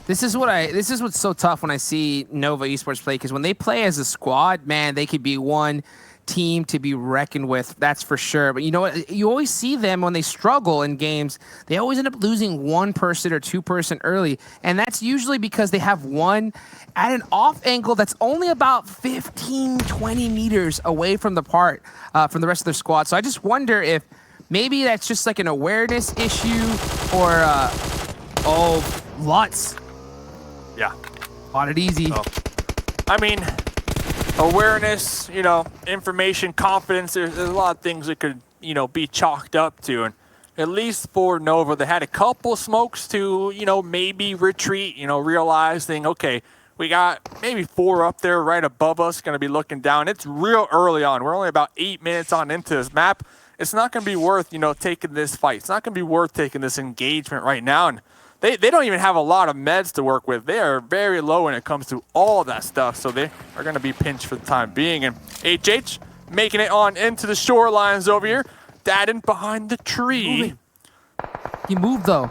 This is what's so tough when I see Nova Esports play, because when they play as a squad, man, they could be one team to be reckoned with, that's for sure. But you know what, you always see them when they struggle in games, they always end up losing 1 person or 2 person early, and that's usually because they have one at an off angle that's only about 15-20 meters away from the rest of their squad. So I just wonder if maybe that's just like an awareness issue, or oh, Lutz. Yeah, fought it easy. Oh. I mean, awareness, you know, information, confidence, there's a lot of things that could, you know, be chalked up to. And at least for Nova, they had a couple smokes to, you know, maybe retreat, you know, realizing, okay, we got maybe 4 up there right above us, going to be looking down. It's real early on. We're only about 8 minutes on into this map. It's not going to be worth, you know, taking this fight. It's not going to be worth taking this engagement right now. And they don't even have a lot of meds to work with. They are very low when it comes to all that stuff, so they are going to be pinched for the time being. And HH making it on into the shorelines over here. Dadden behind the tree. He moved, though.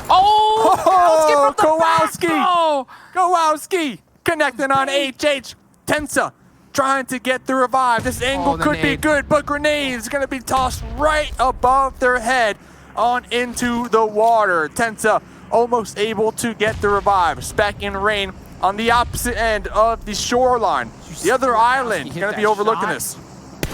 Oh! Kowalski! Oh! Kowalski connecting on HH. Tensa trying to get the revive. This angle could be good, but grenades going to be tossed right above their head on into the water. Tensa almost able to get the revive. Spec and Rain on the opposite end of the shoreline. The other island going to be overlooking this.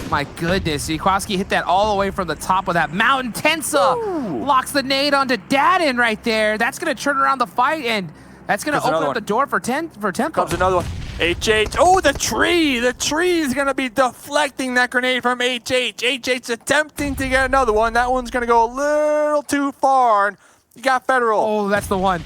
My goodness, Kowalski hit that all the way from the top of that mountain. Tensa locks the nade onto Dadden right there. That's going to turn around the fight, and that's going to open up the door for Tempo. Comes another one. HH. Oh, the tree. The tree is going to be deflecting that grenade from HH. HH attempting to get another one. That one's going to go a little too far. And you got Federal. Oh, that's the one.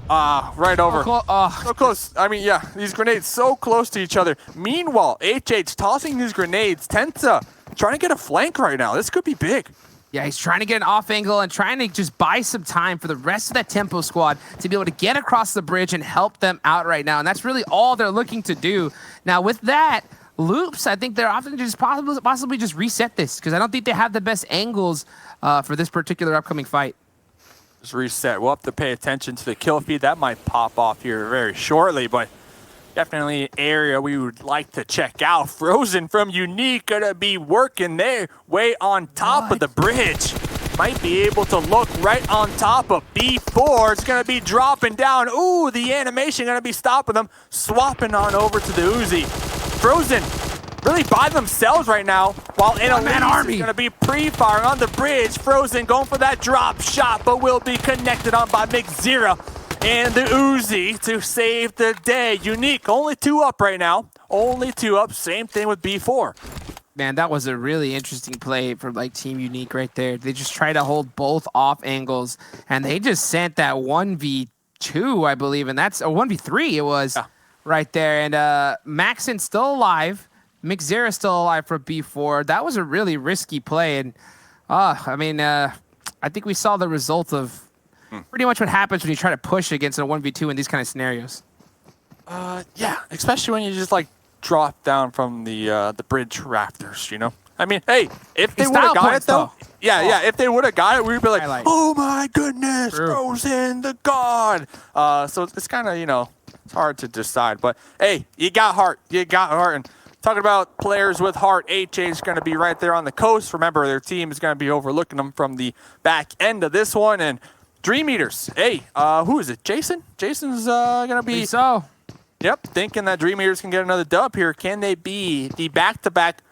Right over. So close. I mean, yeah, these grenades so close to each other. Meanwhile, HH tossing these grenades. Tensa trying to get a flank right now. This could be big. Yeah, he's trying to get an off angle and trying to just buy some time for the rest of that Tempo squad to be able to get across the bridge and help them out right now. And that's really all they're looking to do. Now, with that, Loops, I think they're often just possibly just reset this, because I don't think they have the best angles for this particular upcoming fight. Just reset. We'll have to pay attention to the kill feed. That might pop off here very shortly, but definitely an area we would like to check out. Frozen from Unique gonna be working their way on top of the bridge. Might be able to look right on top of B4. It's gonna be dropping down. Ooh, the animation gonna be stopping them. Swapping on over to the Uzi. Frozen really by themselves right now, while Annalise is gonna be pre-firing on the bridge. Frozen going for that drop shot, but will be connected on by Mixzera. and the Uzi to save the day. Unique, only 2 up right now. Only 2 up. Same thing with B4. Man, that was a really interesting play for like Team Unique right there. They just try to hold both off angles, and they just sent that 1v2, I believe, and that's a 1v3 it was right there. And Maxon's still alive. McZera's still alive for B4. That was a really risky play, and I mean, I think we saw the result of pretty much what happens when you try to push against a 1v2 in these kind of scenarios. Yeah, especially when you just like drop down from the bridge rafters, you know? I mean, hey, if they would have got it though, if they would have got it, we'd be like, oh my goodness, Frozen the God. So it's kind of, you know, it's hard to decide. But hey, you got heart. You got heart. And talking about players with heart, HA is going to be right there on the coast. Remember, their team is going to be overlooking them from the back end of this one. And Dream Eaters, hey, who is it? Jason? Jason's going to be... So. Yep, thinking that Dream Eaters can get another dub here. Can they be the back-to-back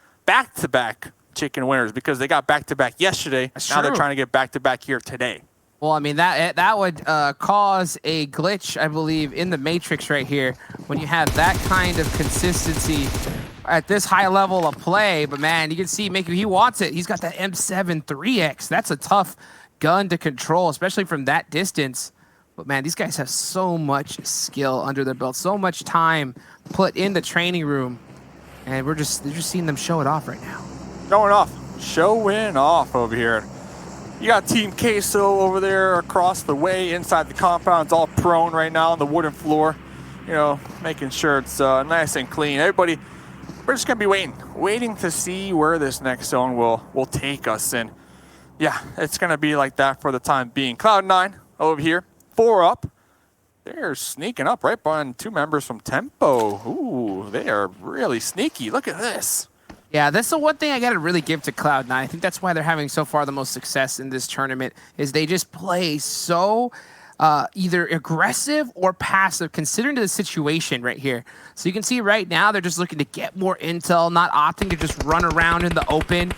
chicken winners? Because they got back-to-back yesterday. Now they're trying to get back-to-back here today. Well, I mean, that would cause a glitch, I believe, in the Matrix right here when you have that kind of consistency at this high level of play. But, man, you can see he wants it. He's got that M7 3X. That's a tough gun to control, especially from that distance. But, man, these guys have so much skill under their belt, so much time put in the training room. And they're just seeing them show it off right now. Showing off over here. You got Team Queso over there across the way inside the compound. It's all prone right now on the wooden floor. You know, making sure it's nice and clean. Everybody, we're just going to be waiting to see where this next zone will take us. And, yeah, it's going to be like that for the time being. Cloud9 over here. 4 up. They're sneaking up right behind 2 members from Tempo. Ooh, they are really sneaky. Look at this. Yeah, that's the one thing I got to really give to Cloud9. I think that's why they're having so far the most success in this tournament is they just play so either aggressive or passive considering the situation right here. So you can see right now they're just looking to get more intel, not opting to just run around in the open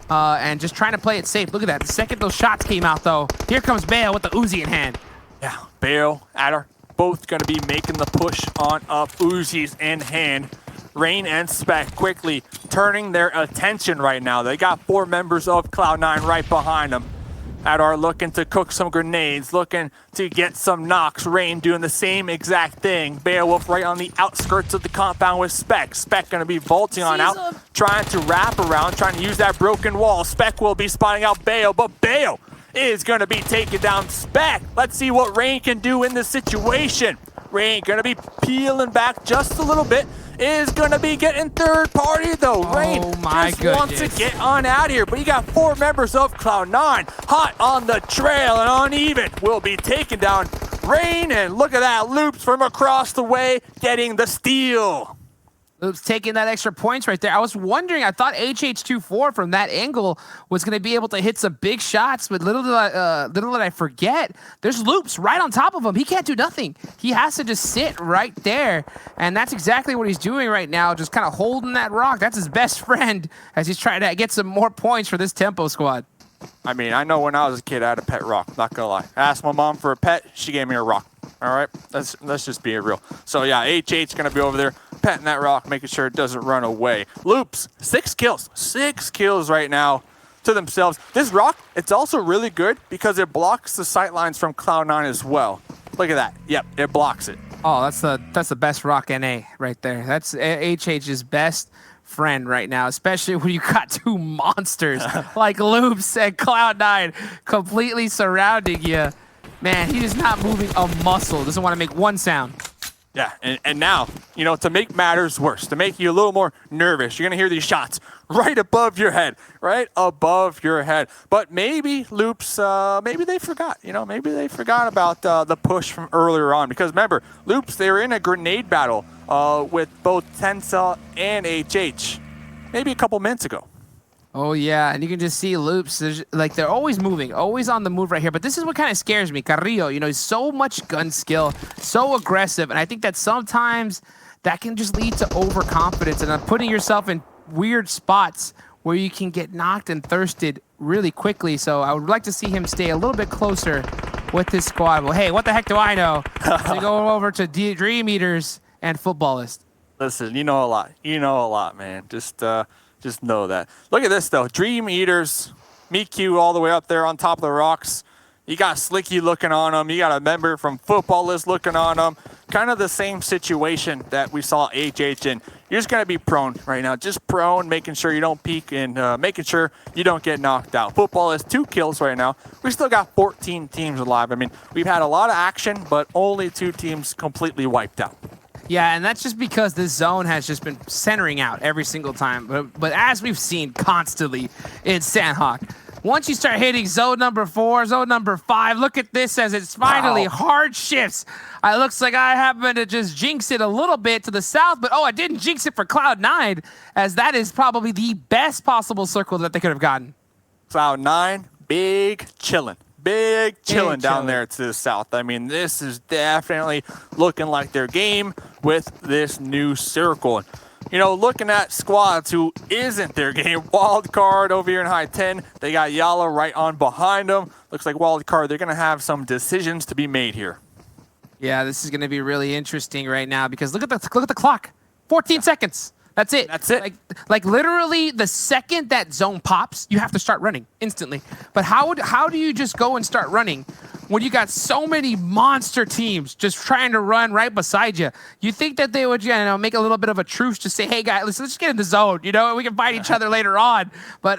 and just trying to play it safe. Look at that. The second those shots came out, though, here comes Bale with the Uzi in hand. Yeah, Bale, Adder, both going to be making the push on up. Uzis in hand. Rain and Spec quickly turning their attention right now. They got 4 members of Cloud9 right behind them. Adar looking to cook some grenades, looking to get some knocks. Rain doing the same exact thing. Baywolf right on the outskirts of the compound with Spec. Spec going to be vaulting on out, trying to wrap around, trying to use that broken wall. Spec will be spotting out Bale, but Bale is going to be taking down Spec. Let's see what Rain can do in this situation. Rain going to be peeling back just a little bit. Is going to be getting third party, though. Rain just wants to get on out here, but you got 4 members of Cloud9 hot on the trail and uneven will be taking down Rain, and look at that, Loops from across the way getting the steal. Loops taking that extra points right there. I was wondering, I thought HH24 from that angle was going to be able to hit some big shots, but little did I forget, there's Loops right on top of him. He can't do nothing. He has to just sit right there, and that's exactly what he's doing right now, just kind of holding that rock. That's his best friend as he's trying to get some more points for this Tempo squad. I mean, I know when I was a kid, I had a pet rock, not gonna lie. I asked my mom for a pet, she gave me a rock. All right, let's just be real. So yeah, HH gonna be over there petting that rock, making sure it doesn't run away. Loops, 6 kills right now to themselves. This rock, it's also really good because it blocks the sight lines from Cloud9 as well. Look at that. Yep, it blocks it. Oh, that's the best rock NA right there. That's HH's best friend right now, especially when you got 2 monsters like Loops and Cloud9 completely surrounding you. Man, he is not moving a muscle. Doesn't want to make one sound. Yeah, and now, you know, to make matters worse, to make you a little more nervous, you're going to hear these shots right above your head, right above your head. But maybe Loops, maybe they forgot, you know, maybe they forgot about the push from earlier on. Because remember, Loops, they were in a grenade battle with both Tencel and HH maybe a couple minutes ago. Oh, yeah, and you can just see Loops, like they're always moving, always on the move right here. But this is what kind of scares me. Carrillo, you know, he's so much gun skill, so aggressive, and I think that sometimes that can just lead to overconfidence and putting yourself in weird spots where you can get knocked and thirsted really quickly. So I would like to see him stay a little bit closer with this squad. Well, hey, what the heck do I know? We go over to Dream Eaters and Footballist. Listen, you know a lot. You know a lot, man. Just know that. Look at this, though. Dream Eaters, Miku all the way up there on top of the rocks. You got Slicky looking on him. You got a member from Footballist looking on him. Kind of the same situation that we saw HH in. You're just going to be prone right now. Just prone, making sure you don't peek and making sure you don't get knocked out. Footballist, 2 kills right now. We still got 14 teams alive. I mean, we've had a lot of action, but only 2 teams completely wiped out. Yeah, and that's just because this zone has just been centering out every single time. But as we've seen constantly in Sanhok, once you start hitting zone number 4, zone number 5, look at this as it's finally hard shifts. It looks like I happen to just jinx it a little bit to the south, but I didn't jinx it for Cloud9, as that is probably the best possible circle that they could have gotten. Cloud9, big chillin'. Big chillin' down there to the south. I mean, this is definitely looking like their game with this new circle. You know, looking at squads who isn't their game, Wildcard over here in high 10, they got Yala right on behind them. Looks like Wildcard, they're going to have some decisions to be made here. Yeah, this is going to be really interesting right now because look at the clock. 14 seconds. That's it. That's it. Like literally the second that zone pops, you have to start running instantly. But how do you just go and start running when you got so many monster teams just trying to run right beside you? You think that they would, make a little bit of a truce to say, hey guys, let's just get in the zone. We can fight each other later on. But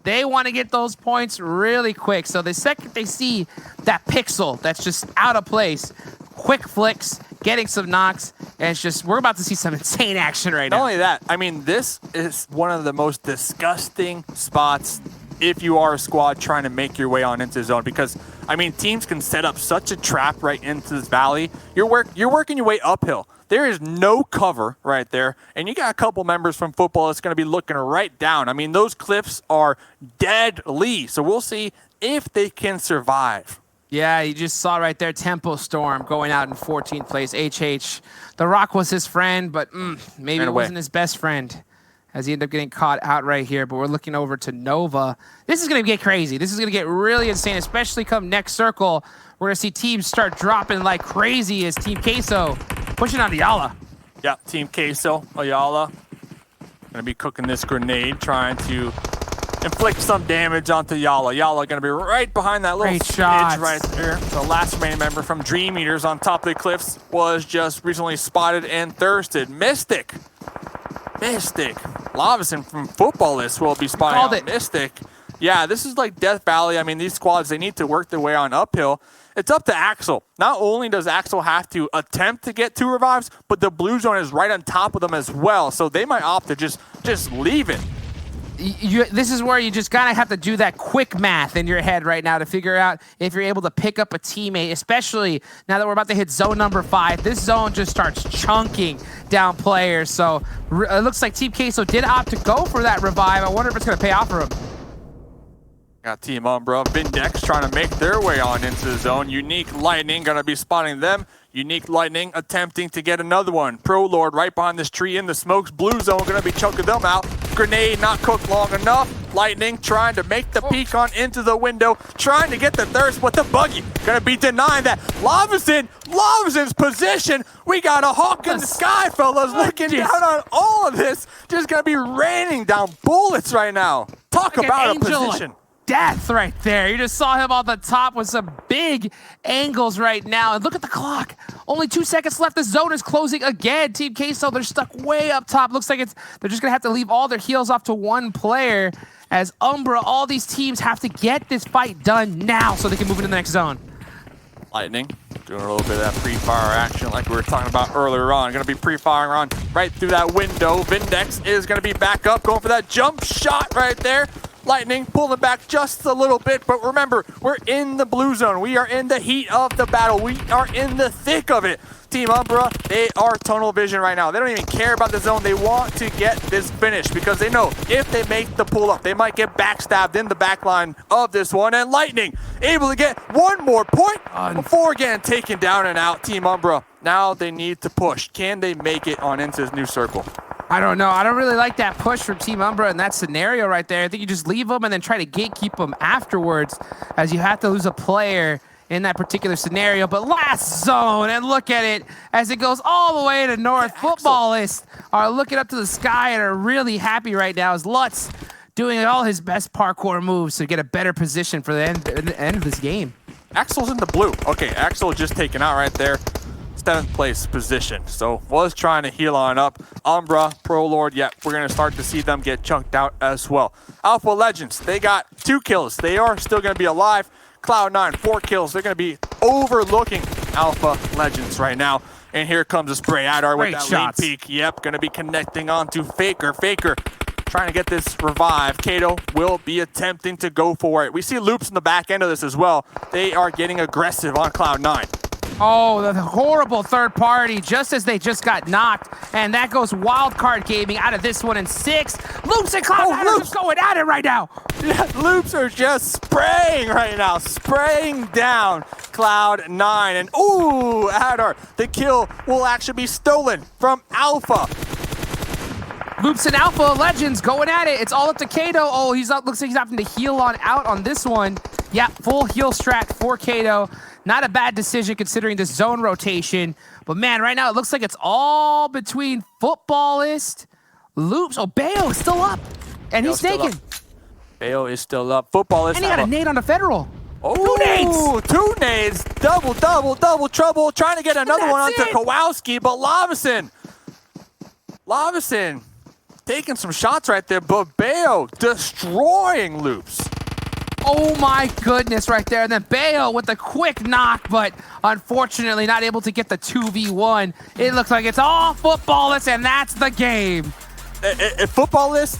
they want to get those points really quick. So the second they see that pixel that's just out of place, quick flicks, getting some knocks, and it's just, we're about to see some insane action right now. Not only that, I mean, this is one of the most disgusting spots if you are a squad trying to make your way on into the zone, because, I mean, teams can set up such a trap right into this valley. You're working your way uphill. There is no cover right there, and you got a couple members from Football that's going to be looking right down. I mean, those cliffs are deadly, so we'll see if they can survive. Yeah, you just saw right there Tempo Storm going out in 14th place. HH, the Rock was his friend, but maybe it wasn't his best friend as he ended up getting caught out right here. But we're looking over to Nova. This is going to get crazy. This is going to get really insane, especially come next circle. We're going to see teams start dropping like crazy as Team Queso pushing on Ayala. Yeah, Team Queso, Ayala, going to be cooking this grenade, trying to inflict some damage onto Yala. Yala going to be right behind that little edge right there. The last remaining member from Dream Eaters on top of the cliffs was just recently spotted and thirsted. Mystic. Lavison from Footballist will be spotting out Mystic. Yeah, this is like Death Valley. I mean, these squads, they need to work their way on uphill. It's up to Axel. Not only does Axel have to attempt to get 2 revives, but the blue zone is right on top of them as well. So they might opt to just leave it. This is where you just gotta have to do that quick math in your head right now to figure out if you're able to pick up a teammate, especially now that we're about to hit zone number 5. This zone just starts chunking down players. So it looks like Team Queso did opt to go for that revive. I wonder if it's gonna pay off for him. Got Team Umbra, Vindex trying to make their way on into the zone. Unique Lightning gonna be spotting them. Unique Lightning attempting to get another one. Pro Lord right behind this tree in the smokes. Blue zone gonna be choking them out. Grenade not cooked long enough. Lightning trying to make the peek on into the window, trying to get the thirst, but the buggy gonna be denying that. Lavison's position. We got a hawk in the sky, fellas, looking down on all of this. Just gonna be raining down bullets right now. Talk about a position. Death right there. You just saw him on the top with some big angles right now. And look at the clock. Only 2 seconds left. The zone is closing again. Team Queso, they're stuck way up top. Looks like they're just going to have to leave all their heals off to one player. As Umbra, all these teams have to get this fight done now so they can move into the next zone. Lightning doing a little bit of that pre-fire action like we were talking about earlier on. Going to be pre-firing on right through that window. Vindex is going to be back up, going for that jump shot right there. Lightning pulling back just a little bit, but remember, we're in the blue zone. We are in the heat of the battle. We are in the thick of it. Team Umbra, they are tunnel vision right now. They don't even care about the zone. They want to get this finished because they know if they make the pull up, they might get backstabbed in the back line of this one. And Lightning able to get one more point before getting taken down and out. Team Umbra, now they need to push. Can they make it on into this new circle? I don't know. I don't really like that push from Team Umbra in that scenario right there. I think you just leave them and then try to gatekeep them afterwards, as you have to lose a player in that particular scenario. But last zone, and look at it as it goes all the way to north. Footballists are looking up to the sky and are really happy right now as Lutz doing all his best parkour moves to get a better position for the end of this game. Axel's in the blue. Okay, Axel just taken out right there. 7th place position. So was trying to heal on up. Umbra, Pro Lord, yeah, we're going to start to see them get chunked out as well. Alpha Legends, they got 2 kills. They are still going to be alive. Cloud9, 4 kills. They're going to be overlooking Alpha Legends right now. And here comes a spray. Adar with that shots. Lead peek. Yep, going to be connecting onto Faker. Faker trying to get this revive. Kato will be attempting to go for it. We see Loops in the back end of this as well. They are getting aggressive on Cloud9. Oh, the horrible third party just as they just got knocked. And that goes Wildcard Gaming out of this one in 6. Loops and Cloud9 are just going at it right now. Yeah, Loops are just spraying right now. Spraying down Cloud9. And ooh, Adar, the kill will actually be stolen from Alpha. Loops and Alpha Legends going at it. It's all up to Kato. Oh, he's up. Looks like he's having to heal on out on this one. Yeah, full heal strat for Kato. Not a bad decision considering the zone rotation. But man, right now it looks like it's all between Footballist, Loops. Oh, Bayo is still up. And he's taken. Bayo is still up. Footballist. And he got a nade on the Federal. Oh, 2 nades. Double trouble. Trying to get another one onto Kowalski, but Lavison taking some shots right there, but Bayo destroying Loops. Oh my goodness, right there. And then Bayo with the quick knock, but unfortunately not able to get the 2v1. It looks like it's all Footballists, and that's the game. Footballists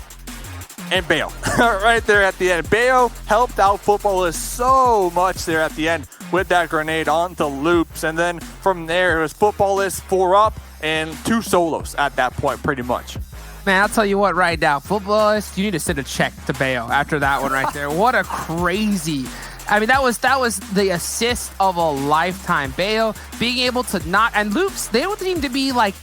and Bayo right there at the end. Bayo helped out Footballists so much there at the end with that grenade onto Loops. And then from there, it was Footballists 4 up and 2 solos at that point, pretty much. Man, I'll tell you what right now, Footballist, you need to send a check to Bayo after that one right there. What a crazy... I mean, that was the assist of a lifetime. Bayo being able to not... And Loops, they don't seem to be like...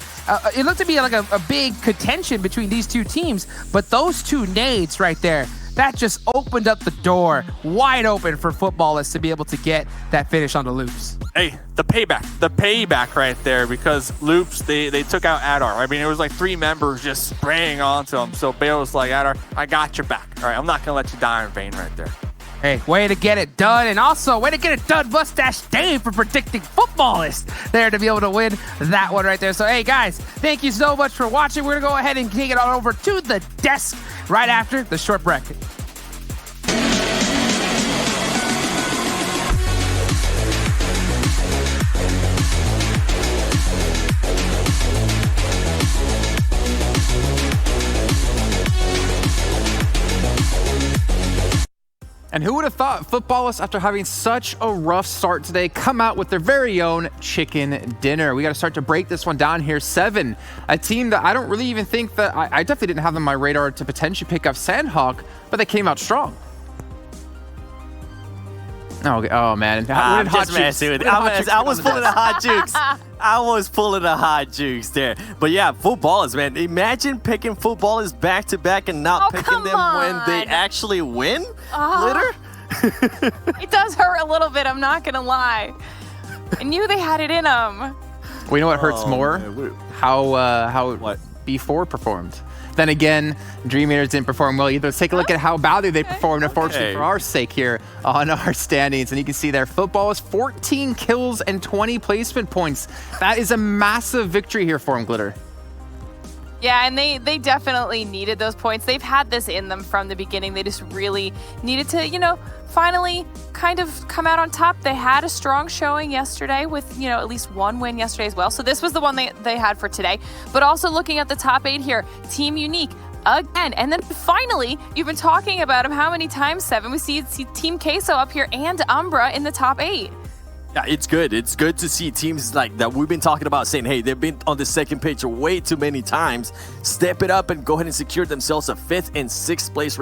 it looked to be like a big contention between these two teams, but those 2 nades right there, that just opened up the door wide open for Footballists to be able to get that finish on the Loops. Hey, the payback right there, because Loops, they took out Adar. I mean, it was like 3 members just spraying onto him. So Bayo was like, Adar, I got your back. All right, I'm not going to let you die in vain right there. Hey, way to get it done. And also, way to get it done, Mustache Dave, for predicting Footballist there to be able to win that one right there. So, hey, guys, thank you so much for watching. We're going to go ahead and take it on over to the desk right after the short break. And who would have thought Footballists, after having such a rough start today, come out with their very own chicken dinner? We got to start to break this one down here. 7, a team that I don't really even think that I definitely didn't have on my radar to potentially pick up Sanhok, but they came out strong. Oh man, I'm just messing with it. I was pulling the hot jukes. I was pulling the hot jukes there. But yeah, Footballers, man. Imagine picking Footballers back to back and not picking them when they actually win. Glitter. It does hurt a little bit, I'm not gonna lie. I knew they had it in them. Well, you know what hurts more? Man. How B4 performed. Then again, Dream Eaters didn't perform well either. Let's take a look at how badly they performed, unfortunately, for our sake here on our standings. And you can see there, Footballers, 14 kills and 20 placement points. That is a massive victory here for him, Glitter. Yeah, and they definitely needed those points. They've had this in them from the beginning. They just really needed to, finally kind of come out on top. They had a strong showing yesterday with, at least 1 win yesterday as well. So this was the one they had for today. But also looking at the top 8 here, Team Unique again. And then finally, you've been talking about them how many times, 7? We see Team Queso up here and Umbra in the top 8. Yeah, it's good. It's good to see teams like that we've been talking about saying, hey, they've been on the second page way too many times. Step it up and go ahead and secure themselves a 5th and 6th place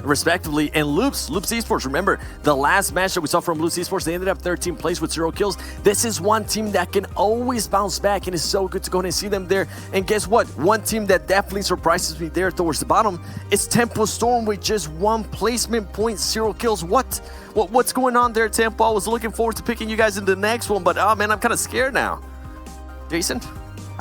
respectively. And Loops Esports, remember, the last match that we saw from Loops Esports, they ended up 13th place with 0 kills. This is one team that can always bounce back, and it's so good to go ahead and see them there. And guess what? One team that definitely surprises me there towards the bottom is Tempo Storm with just 1 placement point, 0 kills. What's going on there, Tempo? I was looking forward to picking you guys in the next one, but oh man, I'm kind of scared now. Jason?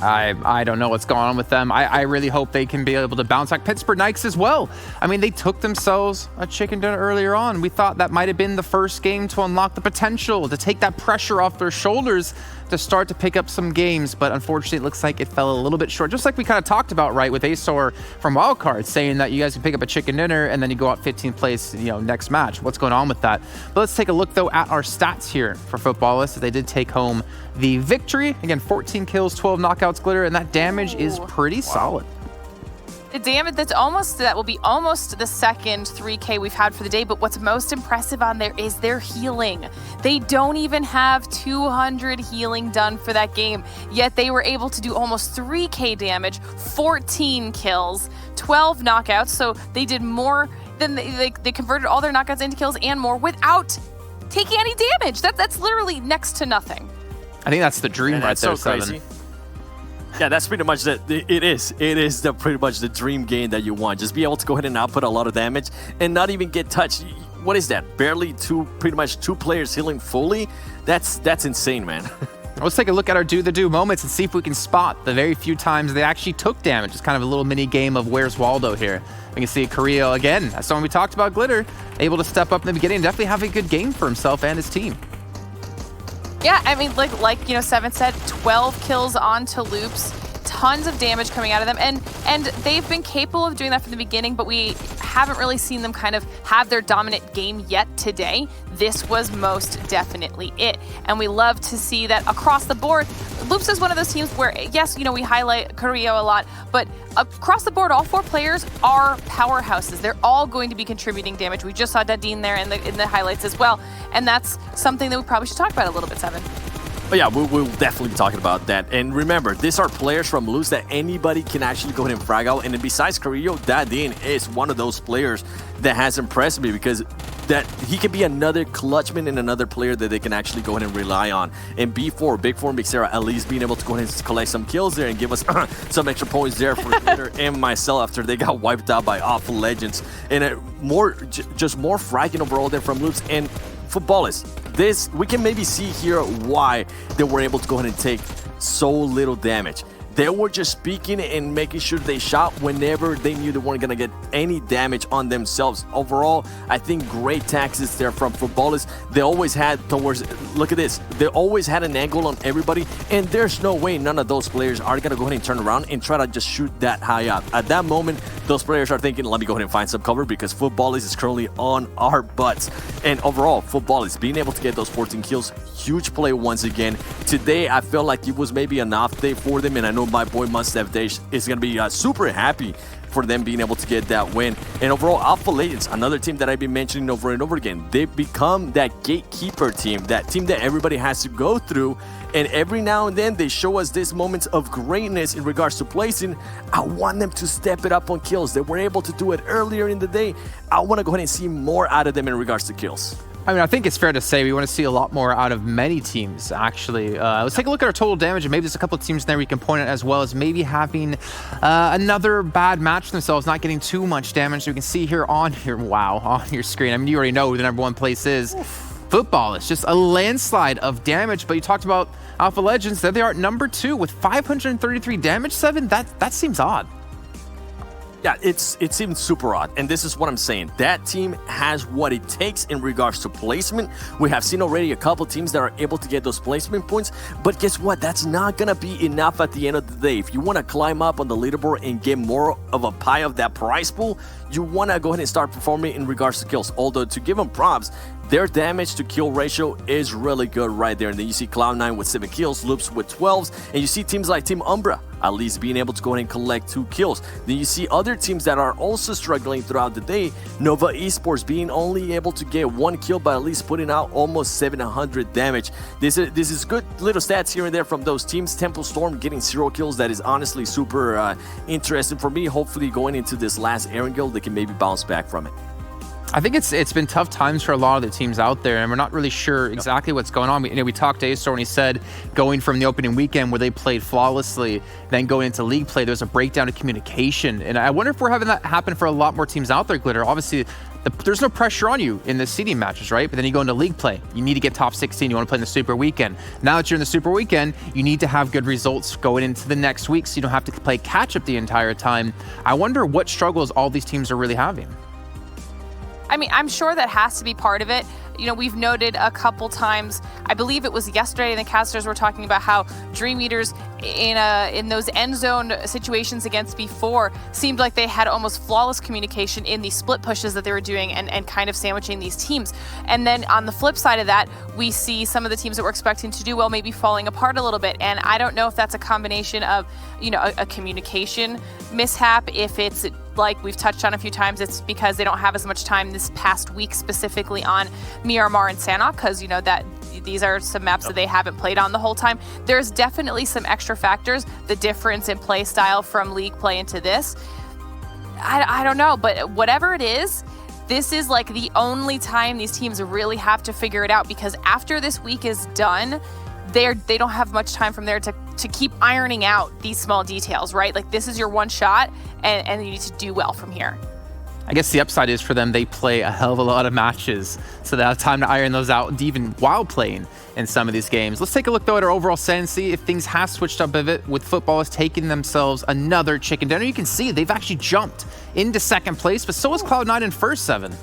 I don't know what's going on with them. I really hope they can be able to bounce back. Pittsburgh Knights as well. I mean, they took themselves a chicken dinner earlier on. We thought that might have been the first game to unlock the potential, to take that pressure off their shoulders, to start to pick up some games, but unfortunately it looks like it fell a little bit short, just like we kind of talked about, right, with Azor from Wildcard, saying that you guys can pick up a chicken dinner and then you go out 15th place, next match. What's going on with that? But let's take a look though at our stats here for Futbolists. They did take home the victory. Again, 14 kills, 12 knockouts, Glitter, and that damage is pretty solid. The damage that will be almost the second 3K we've had for the day, but what's most impressive on there is their healing. They don't even have 200 healing done for that game, yet they were able to do almost 3K damage, 14 kills, 12 knockouts, so they did more than they converted all their knockouts into kills and more without taking any damage. That's literally next to nothing. I think that's the dream right there, so crazy. Yeah, that's pretty much it is pretty much the dream game that you want. Just be able to go ahead and output a lot of damage and not even get touched. What is that? Barely pretty much two players healing fully? That's insane, man. Let's take a look at our do moments and see if we can spot the very few times they actually took damage. It's kind of a little mini game of Where's Waldo here. We can see Carrillo again. That's someone we talked about, Glitter, able to step up in the beginning and definitely have a good game for himself and his team. Yeah, I mean, like Seven said, 12 kills onto Loops, tons of damage coming out of them, and they've been capable of doing that from the beginning, but we haven't really seen them kind of have their dominant game yet today. This was most definitely it, and we love to see that across the board. Loops is one of those teams where, yes, we highlight Carrillo a lot, but across the board, all 4 players are powerhouses. They're all going to be contributing damage. We just saw Dadine there in the highlights as well, and that's something that we probably should talk about a little bit, Seven. But yeah, we'll definitely be talking about that. And remember, these are players from Luz that anybody can actually go ahead and frag out. And then besides Carrillo, Dadine is one of those players that has impressed me because that he can be another clutchman and another player that they can actually go ahead and rely on. And B4, Big 4 and Big Sarah at least being able to go ahead and collect some kills there and give us some extra points there for Glitter and myself after they got wiped out by Awful Legends. And just more fragging overall there from Loops and Futbolists. This, we can maybe see here why they were able to go ahead and take so little damage. They were just speaking and making sure they shot whenever they knew they weren't going to get any damage on themselves. Overall, I think great taxes there from Futbolists. They always had look at this. They always had an angle on everybody, and there's no way none of those players are going to go ahead and turn around and try to just shoot that high up. At that moment, those players are thinking, let me go ahead and find some cover because Futbolists is currently on our butts. And overall, Futbolists being able to get those 14 kills, huge play once again. Today, I felt like it was maybe an off day for them, and I know my boy Mustaf Dash is going to be super happy for them being able to get that win. And overall, Alpha Legends, another team that I've been mentioning over and over again, they've become that gatekeeper team, that team that everybody has to go through. And every now and then, they show us these moments of greatness in regards to placing. I want them to step it up on kills. They were able to do it earlier in the day. I want to go ahead and see more out of them in regards to kills. I mean, I think it's fair to say we want to see a lot more out of many teams, actually. Let's take a look at our total damage, and maybe there's a couple of teams there we can point at, as well as maybe having another bad match themselves, not getting too much damage. So we can see here on your screen. I mean, you already know who the #1 place is. Football is just a landslide of damage, but you talked about Alpha Legends. There they are at #2 with 533 damage. 7, that seems odd. Yeah, it seems super odd, and this is what I'm saying. That team has what it takes in regards to placement. We have seen already a couple teams that are able to get those placement points, but guess what? That's not going to be enough at the end of the day. If you want to climb up on the leaderboard and get more of a pie of that prize pool, you want to go ahead and start performing in regards to kills. Although, to give them props, their damage to kill ratio is really good right there. And then you see Cloud9 with 7 kills, Loops with 12s, and you see teams like Team Umbra at least being able to go ahead and collect 2 kills. Then you see other teams that are also struggling throughout the day. Nova Esports being only able to get 1 kill, but at least putting out almost 700 damage. This is good little stats here and there from those teams. Temple Storm getting 0 kills. That is honestly super interesting for me. Hopefully going into this last Erangel, they can maybe bounce back from it. I think it's been tough times for a lot of the teams out there, and we're not really sure exactly what's going on. We talked to Astor when he said going from the opening weekend where they played flawlessly, then going into league play, there's a breakdown of communication. And I wonder if we're having that happen for a lot more teams out there, Glitter. Obviously, there's no pressure on you in the seeding matches, right? But then you go into league play. You need to get top 16. You want to play in the Super Weekend. Now that you're in the Super Weekend, you need to have good results going into the next week so you don't have to play catch-up the entire time. I wonder what struggles all these teams are really having. I mean, I'm sure that has to be part of it. You know, we've noted a couple times, I believe it was yesterday, the casters were talking about how Dream Eaters in those end zone situations against B4 seemed like they had almost flawless communication in the split pushes that they were doing and kind of sandwiching these teams. And then on the flip side of that, we see some of the teams that we're expecting to do well maybe falling apart a little bit. And I don't know if that's a combination of, you know, a communication mishap, if it's like we've touched on a few times, it's because they don't have as much time this past week specifically on Miramar and Sanhok, because, you know, that these are some maps that they haven't played on the whole time. There's definitely some extra factors, the difference in play style from league play into this. I don't know, but whatever it is, this is like the only time these teams really have to figure it out, because after this week is done, they don't have much time from there to keep ironing out these small details, right? Like, this is your one shot, and you need to do well from here. I guess the upside is for them, they play a hell of a lot of matches, so they have time to iron those out even while playing in some of these games. Let's take a look, though, at our overall set and see if things have switched up a bit, with footballers taking themselves another chicken dinner. You can see they've actually jumped into second place, but so is Cloud9 in first, 7.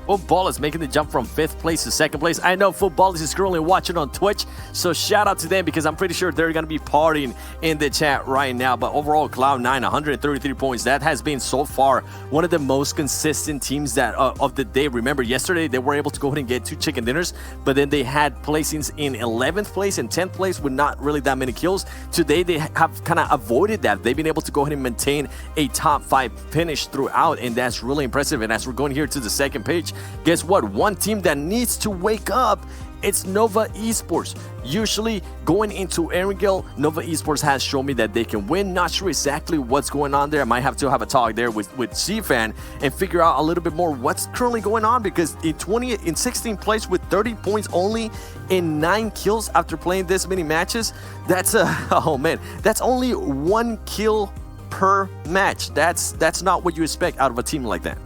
Football is making the jump from 5th place to 2nd place. I know Football is currently watching on Twitch, so shout out to them, because I'm pretty sure they're going to be partying in the chat right now. But overall, Cloud9, 133 points. That has been so far one of the most consistent teams that of the day. Remember, yesterday they were able to go ahead and get 2 chicken dinners, but then they had placings in 11th place and 10th place with not really that many kills. Today they have kind of avoided that. They've been able to go ahead and maintain a top 5 finish throughout, and that's really impressive. And as we're going here to the second page, guess what? One team that needs to wake up, it's Nova Esports. Usually going into Erangel, Nova Esports has shown me that they can win. Not sure exactly what's going on there. I might have to have a talk there with CFan and figure out a little bit more what's currently going on, because in 16th place with 30 points only in 9 kills after playing this many matches, that's oh man, that's only 1 kill per match. That's not what you expect out of a team like that.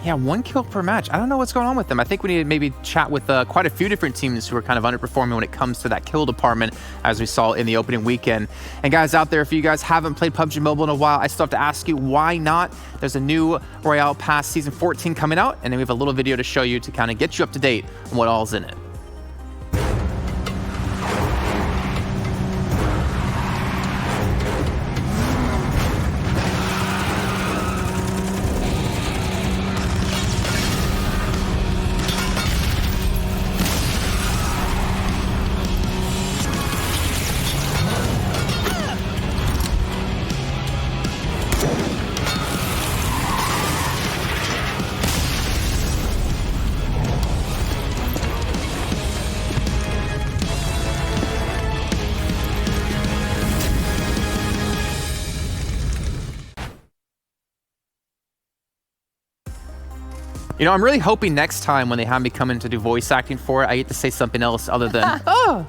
Yeah, 1 kill per match. I don't know what's going on with them. I think we need to maybe chat with quite a few different teams who are kind of underperforming when it comes to that kill department, as we saw in the opening weekend. And guys out there, if you guys haven't played PUBG Mobile in a while, I still have to ask you, why not? There's a new Royale Pass Season 14 coming out, and then we have a little video to show you to kind of get you up to date on what all's in it. You know, I'm really hoping next time when they have me come in to do voice acting for it, I get to say something else other than, oh.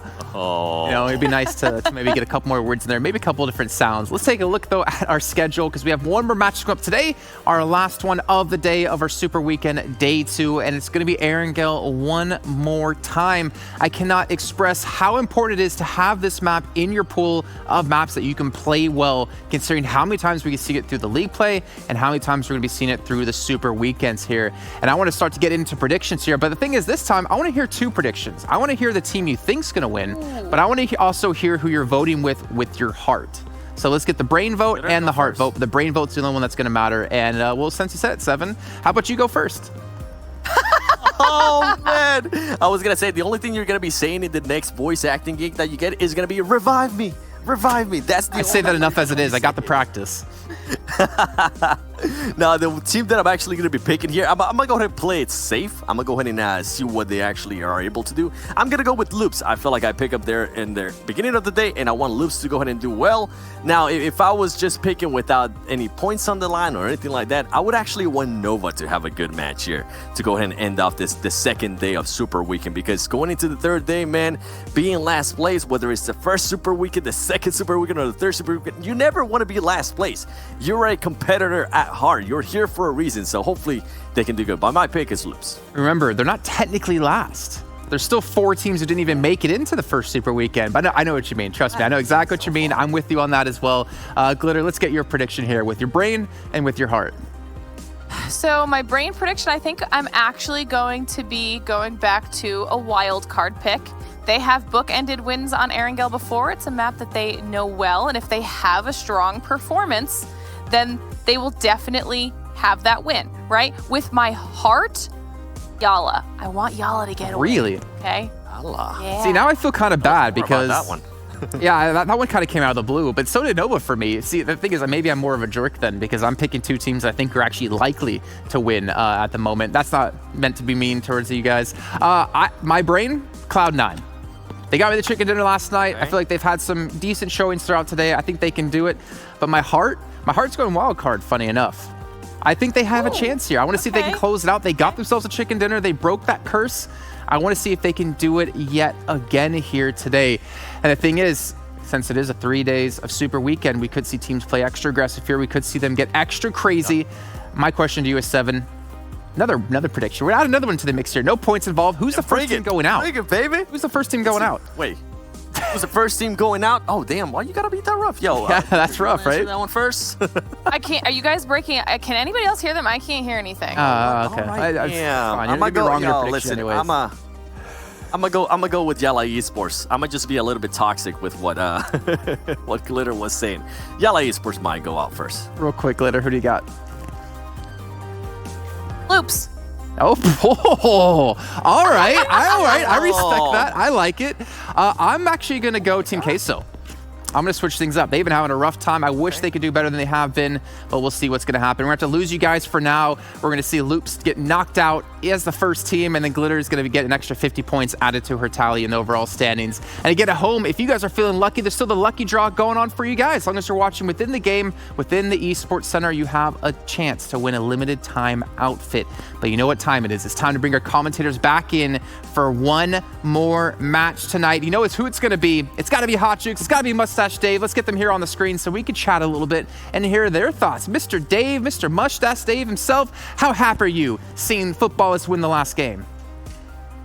You know, it'd be nice to maybe get a couple more words in there, maybe a couple of different sounds. Let's take a look, though, at our schedule, because we have one more match to go up today, our last one of the day of our Super Weekend, Day 2, and it's going to be Erangel one more time. I cannot express how important it is to have this map in your pool of maps that you can play well, considering how many times we can see it through the league play and how many times we're going to be seeing it through the Super Weekends here. And I want to start to get into predictions here, but the thing is, this time I want to hear 2 predictions. I want to hear the team you think's going to win, but I want to also hear who you're voting with your heart. So let's get the brain vote and the heart vote. The brain vote's the only one that's going to matter. And well, since you said it, 7, how about you go first? Oh man, I was gonna say the only thing you're gonna be saying in the next voice acting gig that you get is gonna be "revive me, Revive me. That's the I say that enough as it is. I got the practice. Now, the team that I'm actually going to be picking here, I'm going to go ahead and play it safe. I'm going to go ahead and see what they actually are able to do. I'm going to go with Loops. I feel like I pick up there in the beginning of the day, and I want Loops to go ahead and do well. Now, if I was just picking without any points on the line or anything like that, I would actually want Nova to have a good match here to go ahead and end off the second day of Super Weekend, because going into the third day, man, being last place, whether it's the first Super Weekend, the second Super Weekend, or the third Super Weekend, you never want to be last place. You're a competitor at heart. You're here for a reason, so hopefully they can do good. But my pick is Loops. Remember, they're not technically last. There's still 4 teams who didn't even make it into the first Super Weekend. But I know what you mean. Trust me, I know exactly what you mean. I'm with you on that as well. Glitter, let's get your prediction here with your brain and with your heart. So my brain prediction, I think I'm actually going to be going back to a wild card pick. They have bookended wins on Erangel before. It's a map that they know well, and if they have a strong performance, then they will definitely have that win, right? With my heart, Yala. I want Yala to get a Really? win. Okay? Yala. Yeah. See, now I feel kind of bad because that one. yeah, that one kind of came out of the blue, but so did Nova for me. See, the thing is, maybe I'm more of a jerk then because I'm picking 2 teams I think are actually likely to win at the moment. That's not meant to be mean towards you guys. My brain, Cloud9. They got me the chicken dinner last night. I feel like they've had some decent showings throughout today. I think they can do it. But my heart's going wild card, funny enough. I think they have a chance here. I want to see if they can close it out. They got themselves a chicken dinner. They broke that curse. I want to see if they can do it yet again here today. And the thing is, since it is a 3 days of Super Weekend, we could see teams play extra aggressive here. We could see them get extra crazy. My question to you is, Seven. Another prediction. We're add another one to the mix here. No points involved. Who's the first team going out? Bring it, baby. Who's the first team going out? Wait. Who's the first team going out? Oh, damn. Why you gotta be that rough? Yo. Yeah, that's rough, right? That one first. I can't. Are you guys breaking? Can anybody else hear them? I can't hear anything. Okay. Right, yeah. I'm gonna go wrong in your prediction listen, anyways. I'm gonna go with Yala Esports. I'm gonna just be a little bit toxic with what what Glitter was saying. Yala Esports might go out first. Real quick, Glitter, who do you got? Loops. Oh, all right. I respect that. I like it. I'm actually going to go Team Queso. I'm going to switch things up. They've been having a rough time. I wish they could do better than they have been, but we'll see what's going to happen. We're going to have to lose you guys for now. We're going to see Loops get knocked out as the first team, and then Glitter is going to get an extra 50 points added to her tally in the overall standings. And to get a home, if you guys are feeling lucky, there's still the lucky draw going on for you guys. As long as you're watching within the game, within the Esports Center, you have a chance to win a limited time outfit. But you know what time it is. It's time to bring our commentators back in for one more match tonight. You know who it's going to be. It's got to be Hot Jukes. It's got to be Mustache Dave. Let's get them here on the screen so we can chat a little bit and hear their thoughts. Mr. Dave, Mr. Mustache Dave himself, how happy are you seeing footballists win the last game?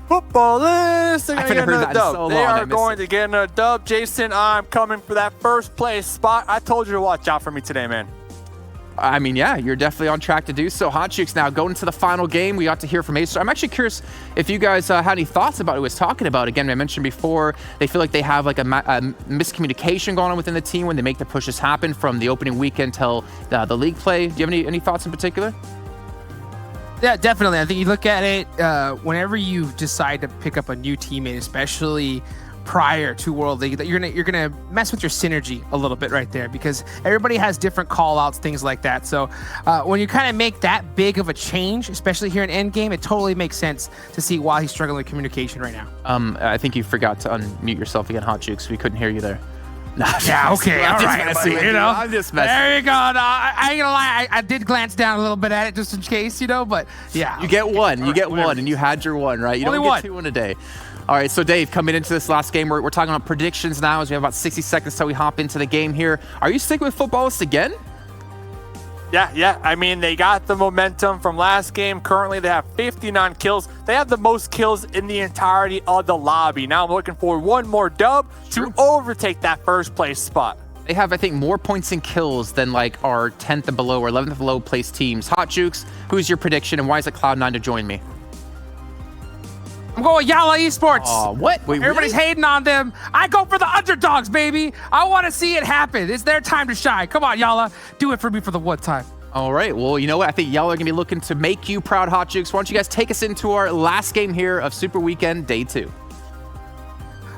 Footballists are I going to haven't heard get that a in dub. so They long, I are miss going it. to get a dub. Jason, I'm coming for that first place spot. I told you to watch out for me today, man. I mean, yeah, you're definitely on track to do so. Hot Chicks now going into the final game. We got to hear from Acer. I'm actually curious if you guys had any thoughts about what he was talking about. Again, I mentioned before, they feel like they have like a miscommunication going on within the team when they make the pushes happen from the opening weekend till the league play. Do you have any thoughts in particular? Yeah, definitely. I think you look at it, whenever you decide to pick up a new teammate, especially prior to World League, that you're gonna mess with your synergy a little bit right there, because everybody has different call outs, things like that. So when you kind of make that big of a change, especially here in Endgame, it totally makes sense to see why he's struggling with communication right now. I think you forgot to unmute yourself again, Hot Jukes. We couldn't hear you there. No, yeah, okay, all right. You know, I'm just messing. There you go. No, I ain't gonna lie. I did glance down a little bit at it just in case, you know, but yeah. You get one. You get one, and you had your one, right? You Only don't get one. 2 in a day. All right, so Dave, coming into this last game, we're talking about predictions now as we have about 60 seconds till we hop into the game here. Are you sticking with Footballists again? Yeah. I mean, they got the momentum from last game. Currently, they have 59 kills. They have the most kills in the entirety of the lobby. Now I'm looking for one more dub to overtake that first place spot. They have, I think, more points and kills than like our 10th and below or 11th and below placed teams. Hot Jukes, who's your prediction, and why is it Cloud9 to join me? I'm going Yala Esports. What? Wait, everybody's really? hating on them. I go for the underdogs, baby. I want to see it happen. It's their time to shine. Come on, Yala. Do it for me for the one time. All right. Well, you know what? I think y'all are going to be looking to make you proud, Hot Jukes. Why don't you guys take us into our last game here of Super Weekend Day 2.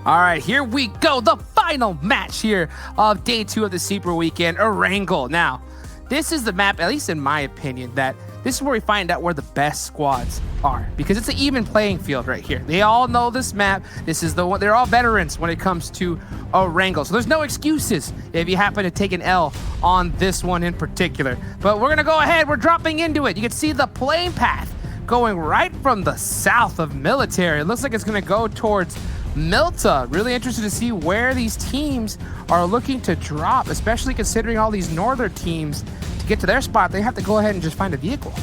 All right, here we go. The final final match here of day 2 of the Super Weekend, Erangel. Now, this is the map, at least in my opinion, that this is where we find out where the best squads are, because it's an even playing field right here. They all know this map. This is the one. They're all veterans when it comes to Erangel, so there's no excuses if you happen to take an L on this one in particular. But we're gonna go ahead. We're dropping into it. You can see the playing path going right from the south of Military. It looks like it's gonna go towards Milta. Really interested to see where these teams are looking to drop, especially considering all these northern teams, to get to their spot, they have to go ahead and just find a vehicle.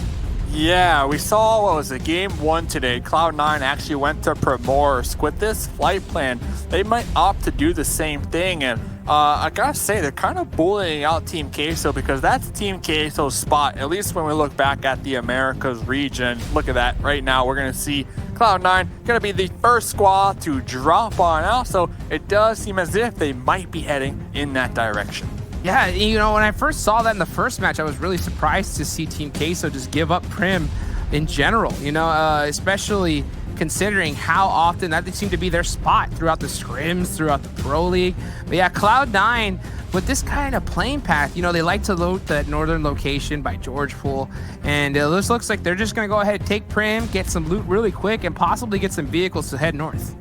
Yeah, we saw, what was it, game 1 today. Cloud9 actually went to Primorsk. With this flight plan, they might opt to do the same thing. And I gotta say, they're kind of bullying out Team Queso, because that's Team Queso's spot, at least when we look back at the Americas region. Look at that. Right now, we're gonna see Cloud9 gonna be the first squad to drop on out, so it does seem as if they might be heading in that direction. Yeah, you know, when I first saw that in the first match, I was really surprised to see Team Queso just give up Prim in general, you know, especially considering how often that seemed to be their spot throughout the scrims, throughout the Pro League. But yeah, Cloud9, with this kind of playing path, you know, they like to loot that northern location by George Pool, and it looks like they're just going to go ahead, take Prim, get some loot really quick, and possibly get some vehicles to head north.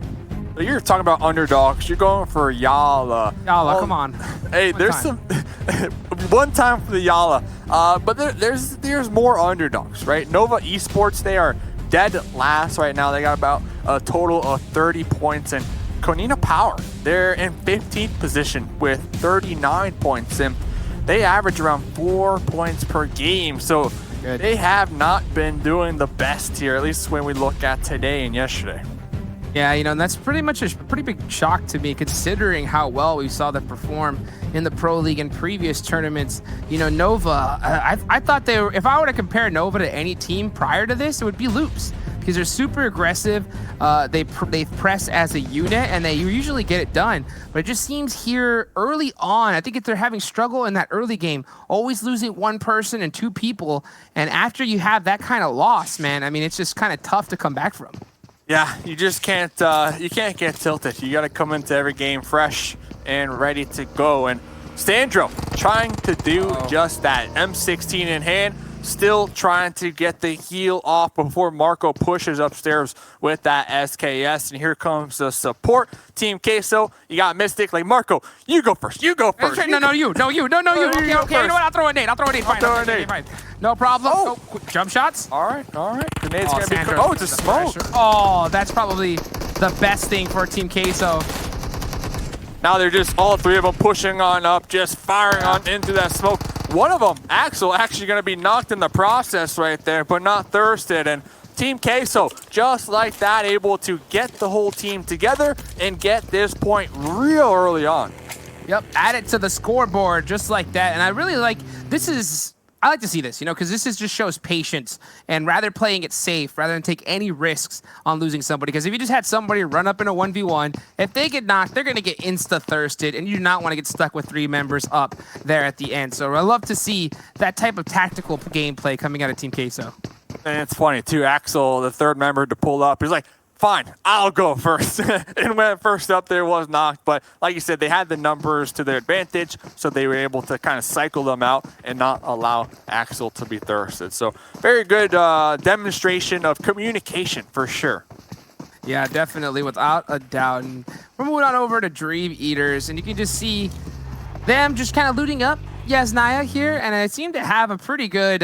You're talking about underdogs. You're going for Yala. Yala, come on. Hey, there's some one time for the Yala, but there's more underdogs, right? Nova Esports, they are dead last right now. They got about a total of 30 points, and Konina Power, they're in 15th position with 39 points, and they average around 4 points per game. So they have not been doing the best here, at least when we look at today and yesterday. Yeah, you know, and that's pretty much a pretty big shock to me, considering how well we saw them perform in the Pro League and previous tournaments. You know, Nova, I thought they were, if I were to compare Nova to any team prior to this, it would be Loops, because they're super aggressive. They press as a unit, and they usually get it done. But it just seems here early on, I think if they're having struggle in that early game, always losing one person and 2 people, and after you have that kind of loss, man, I mean, it's just kind of tough to come back from. Yeah, you just can't get tilted. You got to come into every game fresh and ready to go. And Sandro trying to do just that. M16 in hand, still trying to get the heal off before Marco pushes upstairs with that SKS. And here comes the support. Team Queso, you got Mystic. Like, Marco, you go first. You go first. No, you. Okay, you know what? You know what? I'll throw a nade. Fine. No problem. Oh, quick jump shots. All right. Grenades gonna be cool. Oh, it's a smoke. Oh, that's probably the best thing for Team Queso. Now they're just all 3 of them pushing on up, just firing on into that smoke. One of them, Axel, actually going to be knocked in the process right there, but not thirsted. And Team Queso, just like that, able to get the whole team together and get this point real early on. Yep, add it to the scoreboard just like that. And I really like, I like to see this, you know, because this just shows patience, and rather playing it safe rather than take any risks on losing somebody. Because if you just had somebody run up in a 1v1, if they get knocked, they're going to get insta-thirsted, and you do not want to get stuck with 3 members up there at the end. So I love to see that type of tactical gameplay coming out of Team Queso. And it's funny, too. Axel, the 3rd member to pull up, he's like, fine, I'll go first. And when first up there was knocked, but like you said, they had the numbers to their advantage, so they were able to kind of cycle them out and not allow Axel to be thirsted. So very good demonstration of communication for sure. Yeah, definitely, without a doubt. And we're moving on over to Dream Eaters, and you can just see them just kind of looting up Yasnaya here, and I seem to have a pretty good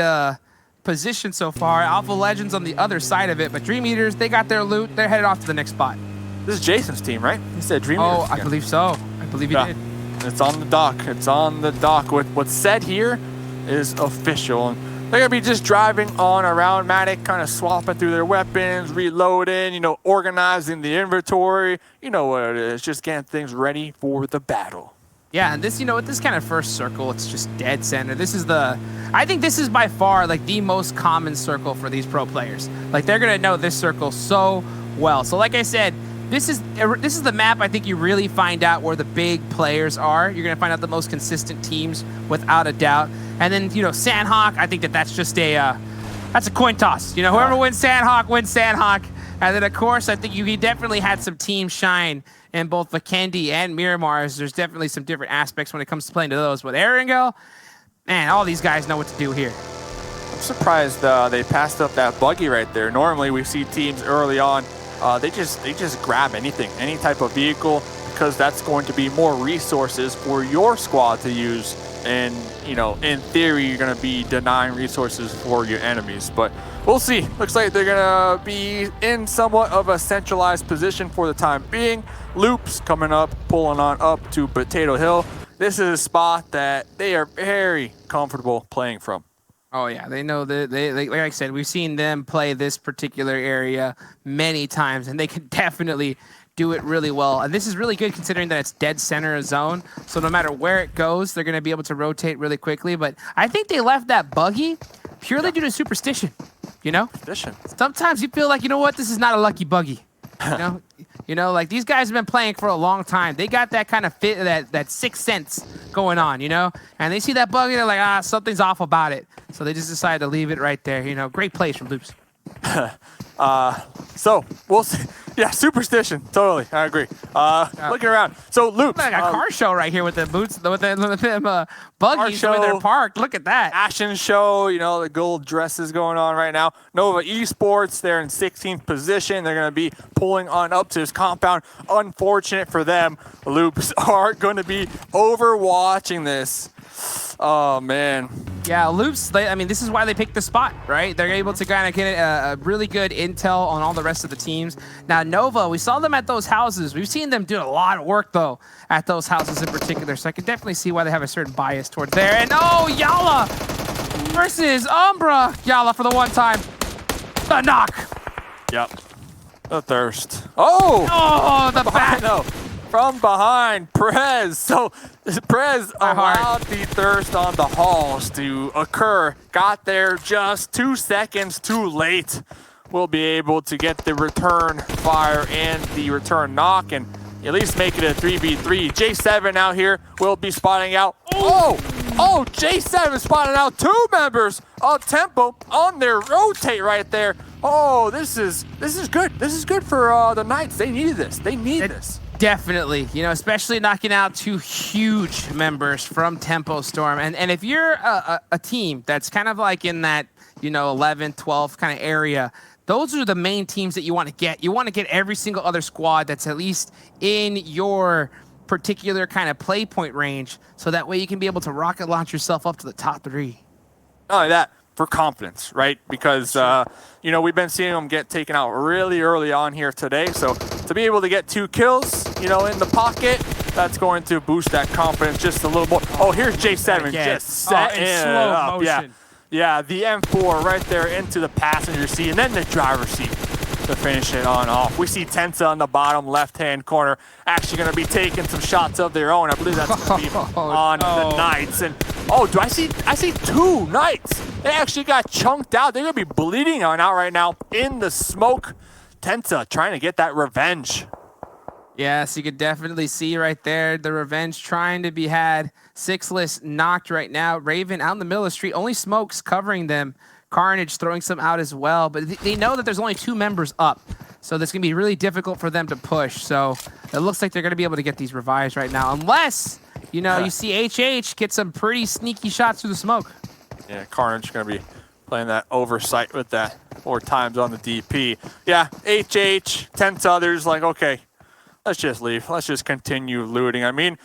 position so far. Alpha Legends on the other side of it, but Dream Eaters, they got their loot. They're headed off to the next spot. This is Jason's team, right? He said Dream Eaters. Oh, I believe so. I believe he did. It's on the dock. It's on the dock. What's said here is official. And they're going to be just driving on around Matic, kind of swapping through their weapons, reloading, you know, organizing the inventory. You know what it is, just getting things ready for the battle. Yeah, and this, you know, with this kind of first circle, it's just dead center. This is I think this is by far like the most common circle for these pro players. Like, they're gonna know this circle so well. So like I said, this is the map I think you really find out where the big players are. You're gonna find out the most consistent teams without a doubt. And then, you know, Sanhok, I think that's just that's a coin toss. You know, whoever wins Sanhok wins Sanhok. And then, of course, I think he definitely had some team shine in both Vikendi and Miramar. There's definitely some different aspects when it comes to playing to those. But Erangel, man, all these guys know what to do here. I'm surprised they passed up that buggy right there. Normally, we see teams early on, they just grab anything, any type of vehicle, because that's going to be more resources for your squad to use. And, you know, in theory, you're going to be denying resources for your enemies. But we'll see. Looks like they're going to be in somewhat of a centralized position for the time being. Loops coming up, pulling on up to Potato Hill. This is a spot that they are very comfortable playing from. Oh, yeah. They know that, like I said, we've seen them play this particular area many times, and they can definitely do it really well. And this is really good considering that it's dead center of zone. So no matter where it goes, they're going to be able to rotate really quickly. But I think they left that buggy purely due to superstition, you know? Superstition. Sometimes you feel like, you know what, this is not a lucky buggy. You know, like these guys have been playing for a long time. They got that kind of fit, that sixth sense going on, you know? And they see that buggy, they're like, something's off about it. So they just decided to leave it right there. You know, great plays from Loops. So we'll see. Yeah, superstition. Totally, I agree. Looking around. So Loops, like a car show right here with the boots, with them buggies when they're parked. Look at that. Fashion show. You know, the gold dresses going on right now. Nova Esports, they're in 16th position. They're going to be pulling on up to his compound. Unfortunate for them, Loops are going to be overwatching this. Oh, man. Yeah, Loops, I mean, this is why they picked the spot, right? They're able to kind of get a really good intel on all the rest of the teams. Now, Nova, we saw them at those houses. We've seen them do a lot of work, though, at those houses in particular. So I can definitely see why they have a certain bias towards there. And, oh, Yala versus Umbra. Yala for the one time. The knock. Yep. The thirst. Oh! Oh, the back. No. From behind, Prez. So Prez allowed the thirst on the halls to occur. Got there just 2 seconds too late. We'll be able to get the return fire and the return knock and at least make it a 3v3. J7 out here will be spotting out. Oh, J7 spotting out 2 members of Tempo on their rotate right there. Oh, this is good. This is good for the Knights. They needed this. They need this. Definitely, you know, especially knocking out 2 huge members from Tempo Storm. And if you're a team that's kind of like in that, you know, 11th, 12th kind of area, those are the main teams that you want to get. You want to get every single other squad that's at least in your particular kind of play point range, so that way you can be able to rocket launch yourself up to the top 3. Not only that, for confidence, right? Because, you know, we've been seeing them get taken out really early on here today. So to be able to get 2 kills, you know, in the pocket, that's going to boost that confidence just a little more. Oh, here's J7 just setting it up. Motion. Yeah, the M4 right there into the passenger seat and then the driver's seat to finish it on off. We see Tensa on the bottom left-hand corner actually going to be taking some shots of their own. I believe that's going to be on the Knights. And I see 2 Knights. They actually got chunked out. They're going to be bleeding on out right now in the smoke. Tensa trying to get that revenge. Yes, you could definitely see right there the revenge trying to be had. Sixless knocked right now. Raven out in the middle of the street. Only Smokes covering them. Carnage throwing some out as well. But they know that there's only 2 members up. So this can be really difficult for them to push. So it looks like they're going to be able to get these revives right now. Unless, you know, you see HH get some pretty sneaky shots through the smoke. Yeah, Carnage going to be playing that oversight with that 4 times on the DP. Yeah, HH, 10 to others, like, okay, let's just leave. Let's just continue looting. I mean,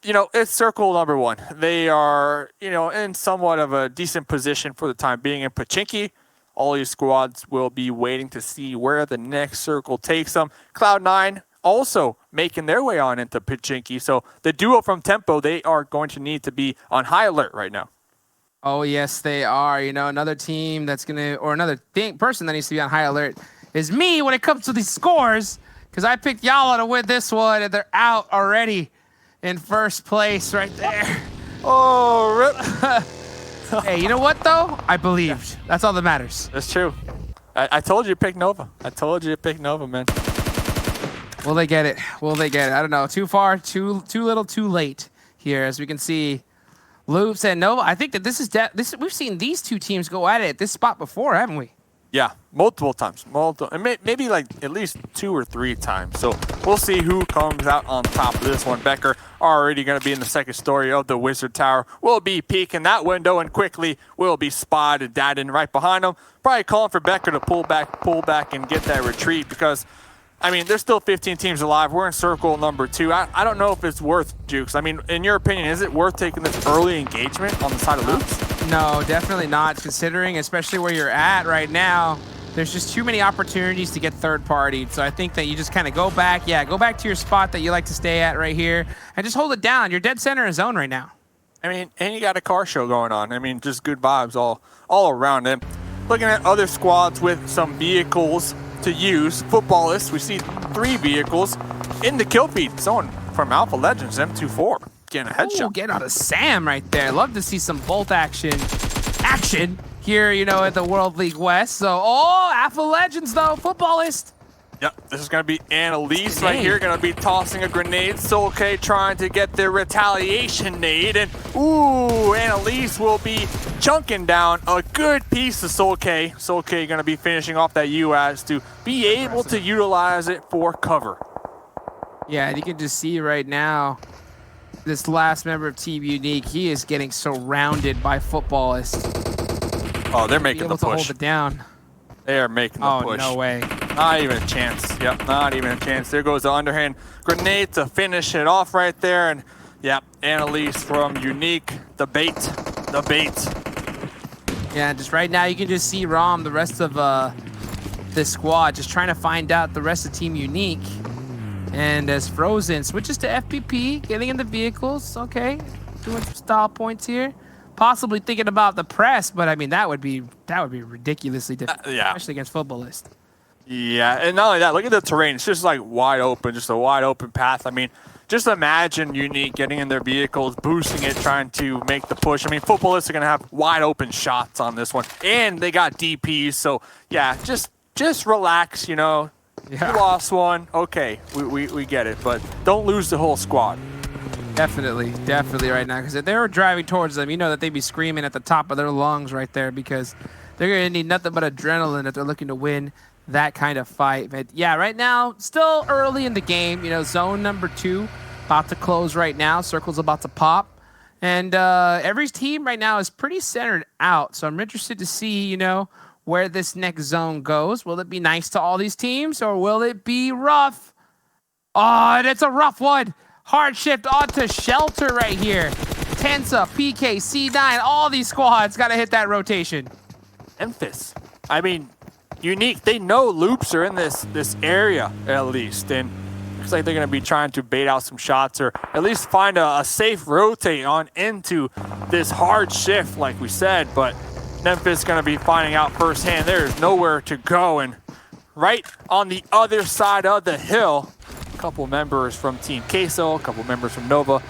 you know, it's circle number 1. They are, you know, in somewhat of a decent position for the time being in Pachinki. All these squads will be waiting to see where the next circle takes them. Cloud9 also making their way on into Pachinki. So the duo from Tempo, they are going to need to be on high alert right now. Oh, yes, they are. You know, another team that's going to, or another person that needs to be on high alert is me when it comes to these scores, because I picked Yala to win this one, and they're out already in first place right there. Oh, rip. Hey, you know what, though? I believed. That's all that matters. That's true. I told you to pick Nova. I told you to pick Nova, man. Will they get it? Will they get it? I don't know. Too far, too little, too late here, as we can see. Loops and Nova. I think that this is we've seen these 2 teams go at it at this spot before, haven't we? Yeah, multiple times, and maybe like at least 2 or 3 times. So we'll see who comes out on top of this one. Becker already going to be in the second story of the Wizard Tower. Will be peeking that window and quickly will be spotted. Dadden right behind him. Probably calling for Becker to pull back and get that retreat because, I mean, there's still 15 teams alive. We're in circle number 2. I don't know if it's worth, Jukes. I mean, in your opinion, is it worth taking this early engagement on the side of Loops? No, definitely not, considering especially where you're at right now. There's just too many opportunities to get third-partied. So I think that you just kind of go back. Yeah, go back to your spot that you like to stay at right here and just hold it down. You're dead center of zone right now. I mean, and you got a car show going on. I mean, just good vibes all around. And looking at other squads with some vehicles to use, Footballists, we see 3 vehicles in the kill feed. Someone from Alpha Legends, M24, getting a headshot. Get out of Sam right there. Love to see some bolt action here, you know, at the World League West. So, Alpha Legends though, Footballist. Yep, this is going to be Annalise right here, going to be tossing a grenade. Soulk trying to get the retaliation nade. And, ooh, Annalise will be chunking down a good piece of Soulk. Soulk going to be finishing off that UAS to be able to utilize it for cover. Yeah, and you can just see right now, this last member of Team Unique, he is getting surrounded by Footballists. Oh, they're making the push. To hold it down. They are making the push. Oh, no way. Not even a chance. Yep, not even a chance. There goes the underhand grenade to finish it off right there. And, yep, Annalise from Unique, the bait. Yeah, just right now you can just see Rom, the rest of this squad, just trying to find out the rest of Team Unique. And as Frozen switches to FPP, getting in the vehicles, okay, doing some style points here. Possibly thinking about the press, but I mean that would be ridiculously difficult, especially against Footballists. Yeah, and not only that, look at the terrain. It's just like wide open, just a wide open path. I mean, just imagine Unique getting in their vehicles, boosting it, trying to make the push. I mean, Footballists are gonna have wide open shots on this one, and they got DPs. So yeah, just relax, you know. Yeah. You lost one, okay, we get it, but don't lose the whole squad. Definitely right now, because if they were driving towards them, you know that they'd be screaming at the top of their lungs right there, because they're going to need nothing but adrenaline if they're looking to win that kind of fight. But yeah, right now, still early in the game, you know, zone number 2 about to close right now, circle's about to pop, and every team right now is pretty centered out, so I'm interested to see, you know, where this next zone goes. Will it be nice to all these teams, or will it be rough? Oh, and it's a rough one. Hard shift onto Shelter right here. Tensa, PK, C9, all these squads got to hit that rotation. Memphis. I mean, Unique, they know loops are in this area at least, and looks like they're going to be trying to bait out some shots or at least find a safe rotate on into this hard shift like we said, but Memphis is going to be finding out firsthand there's nowhere to go, and right on the other side of the hill, couple members from Team Queso, a couple members from Nova,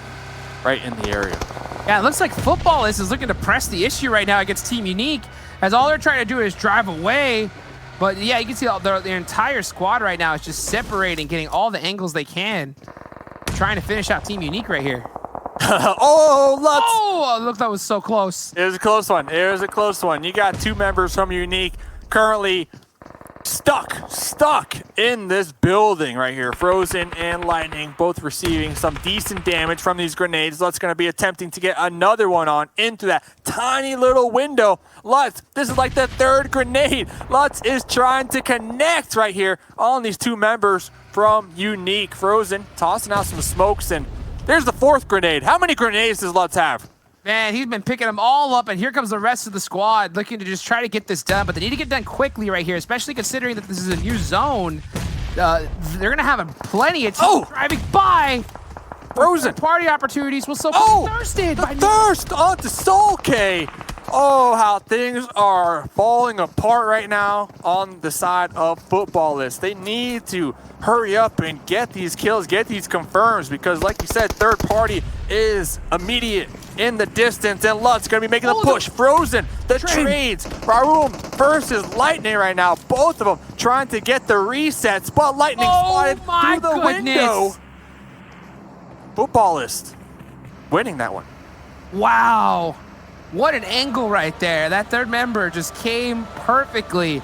right in the area. Yeah, it looks like Footballists is looking to press the issue right now against Team Unique, as all they're trying to do is drive away. But yeah, you can see their entire squad right now is just separating, getting all the angles they can, trying to finish out Team Unique right here. Oh, Lutz! Oh, look, that was so close. It was a close one. It was a close one. You got 2 members from Unique currently stuck in this building right here. Frozen and Lightning both receiving some decent damage from these grenades. Lutz going to be attempting to get another one on into that tiny little window. Lutz, this is like the 3rd grenade. Lutz is trying to connect right here on these 2 members from Unique. Frozen tossing out some smokes, and there's the 4th grenade. How many grenades does Lutz have? Man, he's been picking them all up, and here comes the rest of the squad looking to just try to get this done, but they need to get done quickly right here, especially considering that this is a new zone. They're going to have plenty of teams driving by. Frozen. Party opportunities will so thirsted. The thirst onto Soulk. Oh, how things are falling apart right now on the side of Footballists. They need to hurry up and get these kills, get these confirms, because like you said, third party is immediate in the distance, and Lutz going to be making the push. Frozen, the trades. Rarum versus Lightning right now. Both of them trying to get the resets, but Lightning slided through the window. Footballist winning that one. Wow. What an angle right there. That third member just came perfectly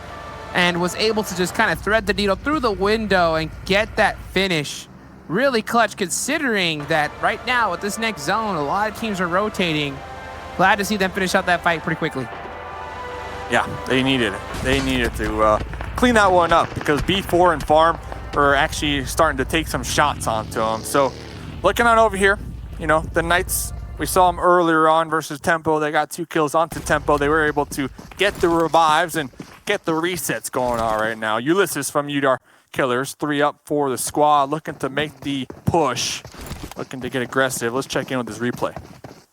and was able to just kind of thread the needle through the window and get that finish. Really clutch considering that right now with this next zone, a lot of teams are rotating. Glad to see them finish out that fight pretty quickly. Yeah, they needed it. They needed to clean that one up because B4 and Farm are actually starting to take some shots onto them. So looking on over here, you know, the Knights, we saw them earlier on versus Tempo. They got 2 kills onto Tempo. They were able to get the revives and get the resets going on right now. Ulysses from Udar Killers, 3 up for the squad, looking to make the push, looking to get aggressive. Let's check in with this replay.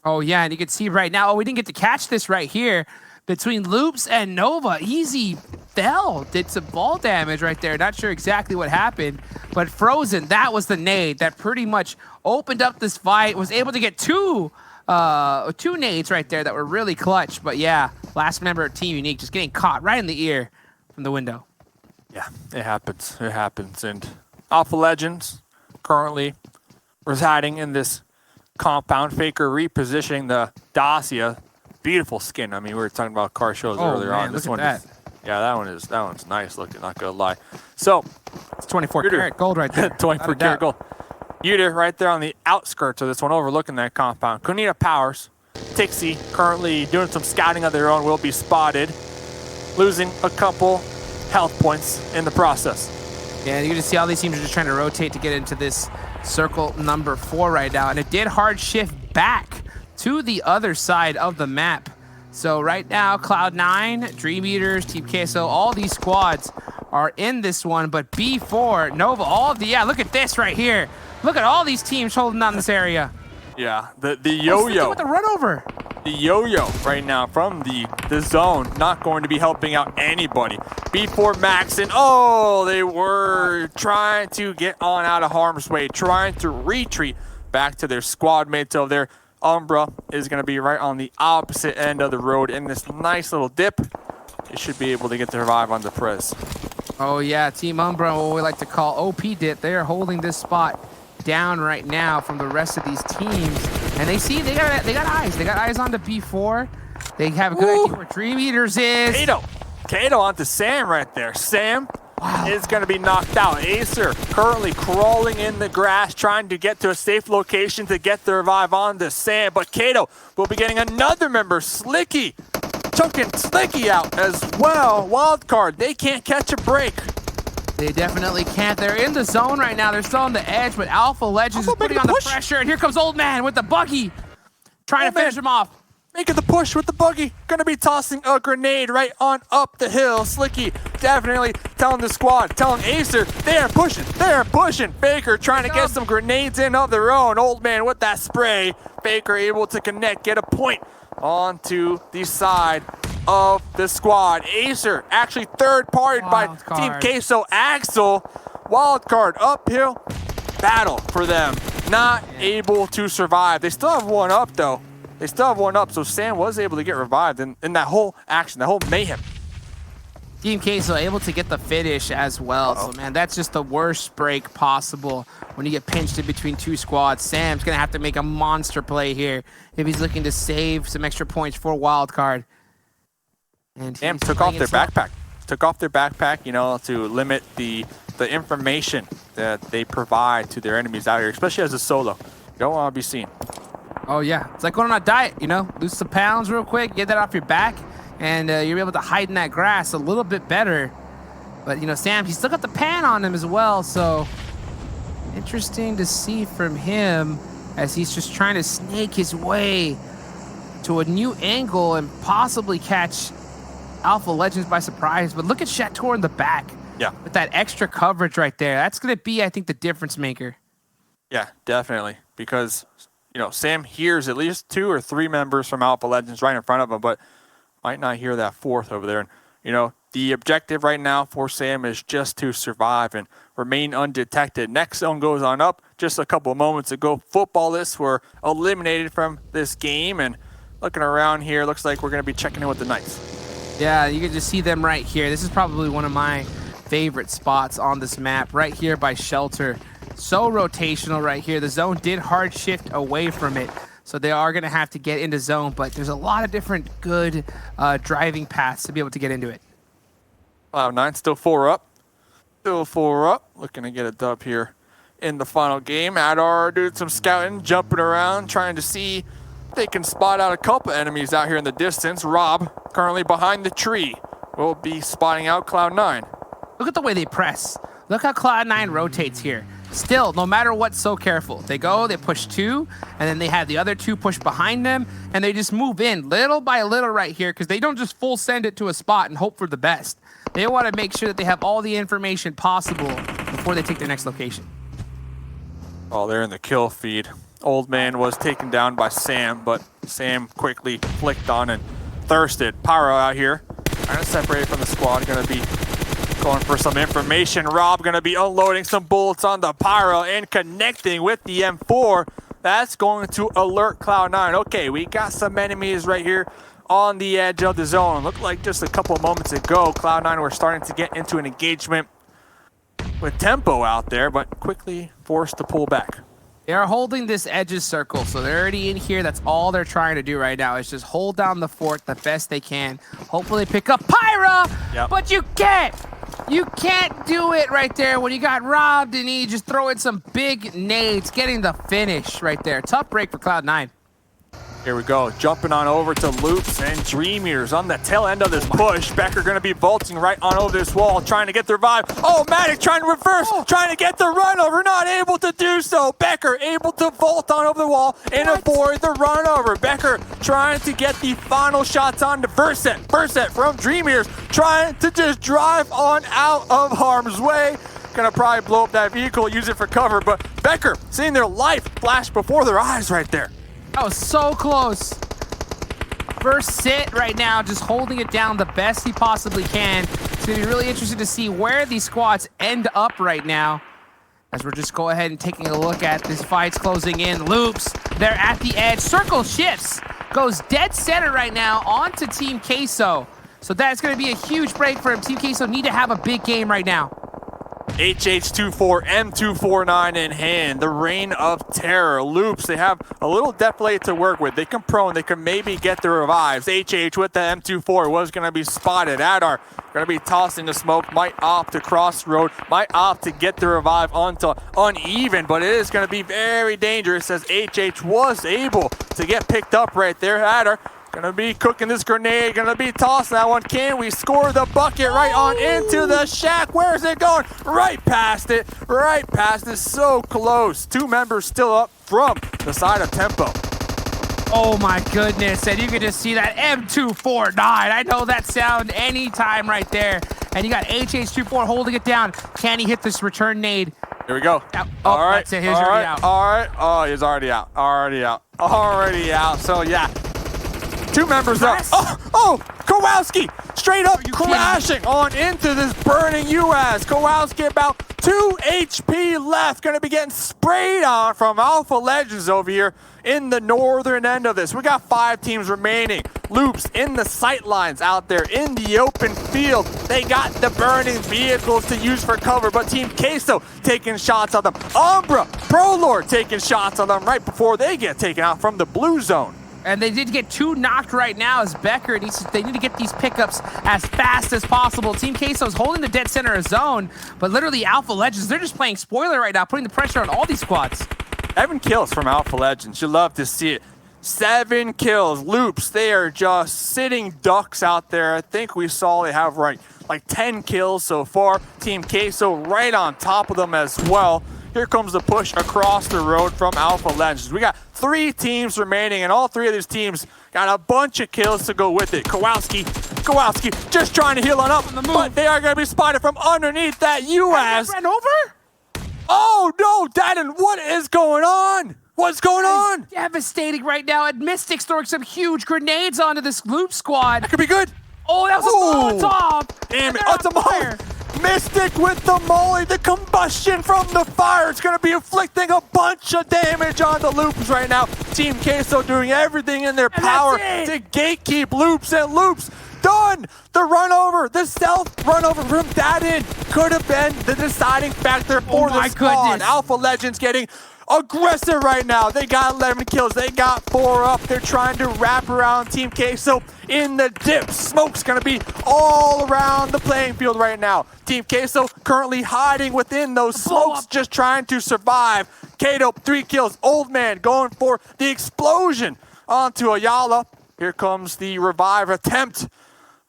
Oh yeah, and you can see right now, we didn't get to catch this right here between Loops and Nova. Easy fell, did some ball damage right there. Not sure exactly what happened, but Frozen, that was the nade that pretty much opened up this fight, was able to get two nades right there that were really clutch. But yeah, last member of Team Unique just getting caught right in the ear from the window. Yeah, it happens. It happens. And Alpha Legends currently residing in this compound. Faker repositioning the Dacia. Beautiful skin. I mean, we were talking about car shows earlier on. This one is, yeah, that one's nice looking, not gonna lie. So it's 24 karat gold right there. 24 karat gold. Yuta right there on the outskirts of this one, overlooking that compound. Kunita Powers, Tixie currently doing some scouting of their own, will be spotted, losing a couple health points in the process. Yeah, you can just see all these teams are just trying to rotate to get into this circle number 4 right now, and it did hard shift back to the other side of the map. So right now, Cloud9, Dream Eaters, Team Queso, all these squads are in this one, but B4, Nova, all of the, yeah, look at this right here. Look at all these teams holding on this area. Yeah, the yo-yo. With the run over. The yo-yo right now from the zone, not going to be helping out anybody. B4 Max, and oh, they were trying to get on out of harm's way, trying to retreat back to their squad mates over there. Umbra is going to be right on the opposite end of the road in this nice little dip. They should be able to get the revive on the press. Oh yeah, Team Umbra, what we like to call OP dip. They are holding this spot down right now from the rest of these teams. And they see, they got eyes. They got eyes on the B4. They have a good idea where Dream Eaters is. Kato onto Sam right there. Sam is going to be knocked out. Acer currently crawling in the grass, trying to get to a safe location to get the revive on the Sam. But Kato will be getting another member, Slicky, choking Slicky out as well. Wildcard, they can't catch a break. They definitely can't. They're in the zone right now. They're still on the edge, but Alpha Legends is putting on the pressure. And here comes Old Man with the buggy, trying to finish him off. Making the push with the buggy. Gonna be tossing a grenade right on up the hill. Slicky definitely telling the squad, telling Acer, they're pushing. Faker trying to get some grenades in of their own. Old Man with that spray. Faker able to connect, get a point onto the side of the squad. Acer actually third partied by Team Queso. Axel, wildcard, uphill battle for them. Not able to survive. They still have one up though. So Sam was able to get revived in that whole action, that whole mayhem. Team Queso able to get the finish as well. So man, that's just the worst break possible when you get pinched in between two squads. Sam's gonna have to make a monster play here if he's looking to save some extra points for wildcard. And Sam took off their backpack. You know, to limit the information that they provide to their enemies out here, especially as a solo. You don't want to be seen. Oh yeah, it's like going on a diet, you know? Lose some pounds real quick, get that off your back, and you're able to hide in that grass a little bit better. But, you know, Sam, he's still got the pan on him as well, so interesting to see from him as he's just trying to snake his way to a new angle and possibly catch Alpha Legends by surprise. But look at Chateau in the back. Yeah. With that extra coverage right there. That's going to be, I think, the difference maker. Yeah, definitely. Because, you know, Sam hears at least 2 or 3 members from Alpha Legends right in front of him, but might not hear that 4th over there. And, you know, the objective right now for Sam is just to survive and remain undetected. Next zone goes on up. Just a couple of moments ago, Footballists were eliminated from this game. And looking around here, looks like we're going to be checking in with the Knights. Yeah, you can just see them right here. This is probably one of my favorite spots on this map, right here by Shelter. So rotational right here. The zone did hard shift away from it, so they are going to have to get into zone, but there's a lot of different good driving paths to be able to get into it. Cloud9 still 4 up. Still 4 up. Looking to get a dub here in the final game. Adar doing some scouting, jumping around, trying to see if they can spot out a couple enemies out here in the distance. Rob, currently behind the tree, will be spotting out Cloud9. Look at the way they press. Look how Cloud9 rotates here. Still, no matter what, so careful. They go, they push 2, and then they have the other 2 push behind them, and they just move in little by little right here because they don't just full send it to a spot and hope for the best. They want to make sure that they have all the information possible before they take their next location. Oh, they're in the kill feed. Old Man was taken down by Sam, but Sam quickly flicked on and thirsted. Pyro out here, trying to separate from the squad, going to be going for some information. Rob going to be unloading some bullets on the Pyro and connecting with the M4. That's going to alert Cloud9. Okay, we got some enemies right here on the edge of the zone. Looked like just a couple of moments ago, Cloud9 were starting to get into an engagement with Tempo out there, but quickly forced to pull back. They are holding this edges circle, so they're already in here. That's all they're trying to do right now is just hold down the fort the best they can. Hopefully pick up Pyra, but you can't. You can't do it right there when you got robbed and he just throw in some big nades, getting the finish right there. Tough break for Cloud9. Here we go, jumping on over to Loops and Dream Eaters on the tail end of this push. Becker gonna be vaulting right on over this wall, trying to get the revive. Oh, Matic trying to reverse, trying to get the run over, not able to do so. Becker able to vault on over the wall and avoid the run over. Becker trying to get the final shots on to Verset. Verset from Dream Eaters, trying to just drive on out of harm's way. Gonna probably blow up that vehicle, use it for cover, but Becker seeing their life flash before their eyes right there. That was so close. First sit right now, just holding it down the best he possibly can. It's gonna be really interesting to see where these squads end up right now. As we're just go ahead and taking a look at this fight's closing in. Loops, they're at the edge. Circle shifts, goes dead center right now onto Team Queso. So that's gonna be a huge break for him. Team Queso need to have a big game right now. HH24, M249 in hand, the reign of terror. Loops, they have a little deflate to work with. They can prone, they can maybe get the revives. HH with the M24 was going to be spotted. Adar going to be tossed into smoke, might opt to crossroad, might opt to get the revive onto uneven, but it is going to be very dangerous as HH was able to get picked up right there. Adar gonna be cooking this grenade, gonna be tossing that one. Can we score the bucket right on into the shack? Where is it going? Right past it, so close. 2 members still up from the side of Tempo. Oh my goodness, and you can just see that M249. I know that sound anytime right there. And you got HH24 holding it down. Can he hit this return nade? Here we go. All right, that's it. He's already out. All right. Oh, he's already out. Already out. So yeah. 2 members up. Oh, Kowalski straight up crashing on into this burning US. Kowalski about 2 HP left. Gonna be getting sprayed on from Alpha Legends over here in the northern end of this. We got 5 teams remaining. Loops in the sight lines out there in the open field. They got the burning vehicles to use for cover, but Team Queso taking shots on them. Umbra, Prolord taking shots on them right before they get taken out from the blue zone. And they did get 2 knocked right now as Becker they need to get these pickups as fast as possible. Team Queso is holding the dead center of zone, but literally Alpha Legends, they're just playing spoiler right now, putting the pressure on all these squads. 7 kills from Alpha Legends. You love to see it. 7 kills. Loops, they are just sitting ducks out there. I think we saw they have like 10 kills so far. Team Queso right on top of them as well. Here comes the push across the road from Alpha Legends. We got 3 teams remaining, and all 3 of these teams got a bunch of kills to go with it. Kowalski just trying to heal on up, but they are going to be spotted from underneath that US. Ran over? Oh no, Dadden, what is going on? What's going on? Devastating right now, and Mystic's throwing some huge grenades onto this Loop squad. That could be good. Oh, that was a Molotov. Damn it, it's a fire. Mystic with the molly, the combustion from the fire. It's going to be inflicting a bunch of damage on the Loops right now. Team Queso doing everything in their power to gatekeep Loops, and Loops done. The run over, the stealth run over from Dadden could have been the deciding factor for the squad. Goodness. Alpha Legends getting aggressive right now. They got 11 kills. They got 4 up. They're trying to wrap around Team Queso in the dip. Smoke's going to be all around the playing field right now. Team Queso currently hiding within those smokes, just trying to survive. Kato, 3 kills. Old Man going for the explosion onto Ayala. Here comes the revive attempt.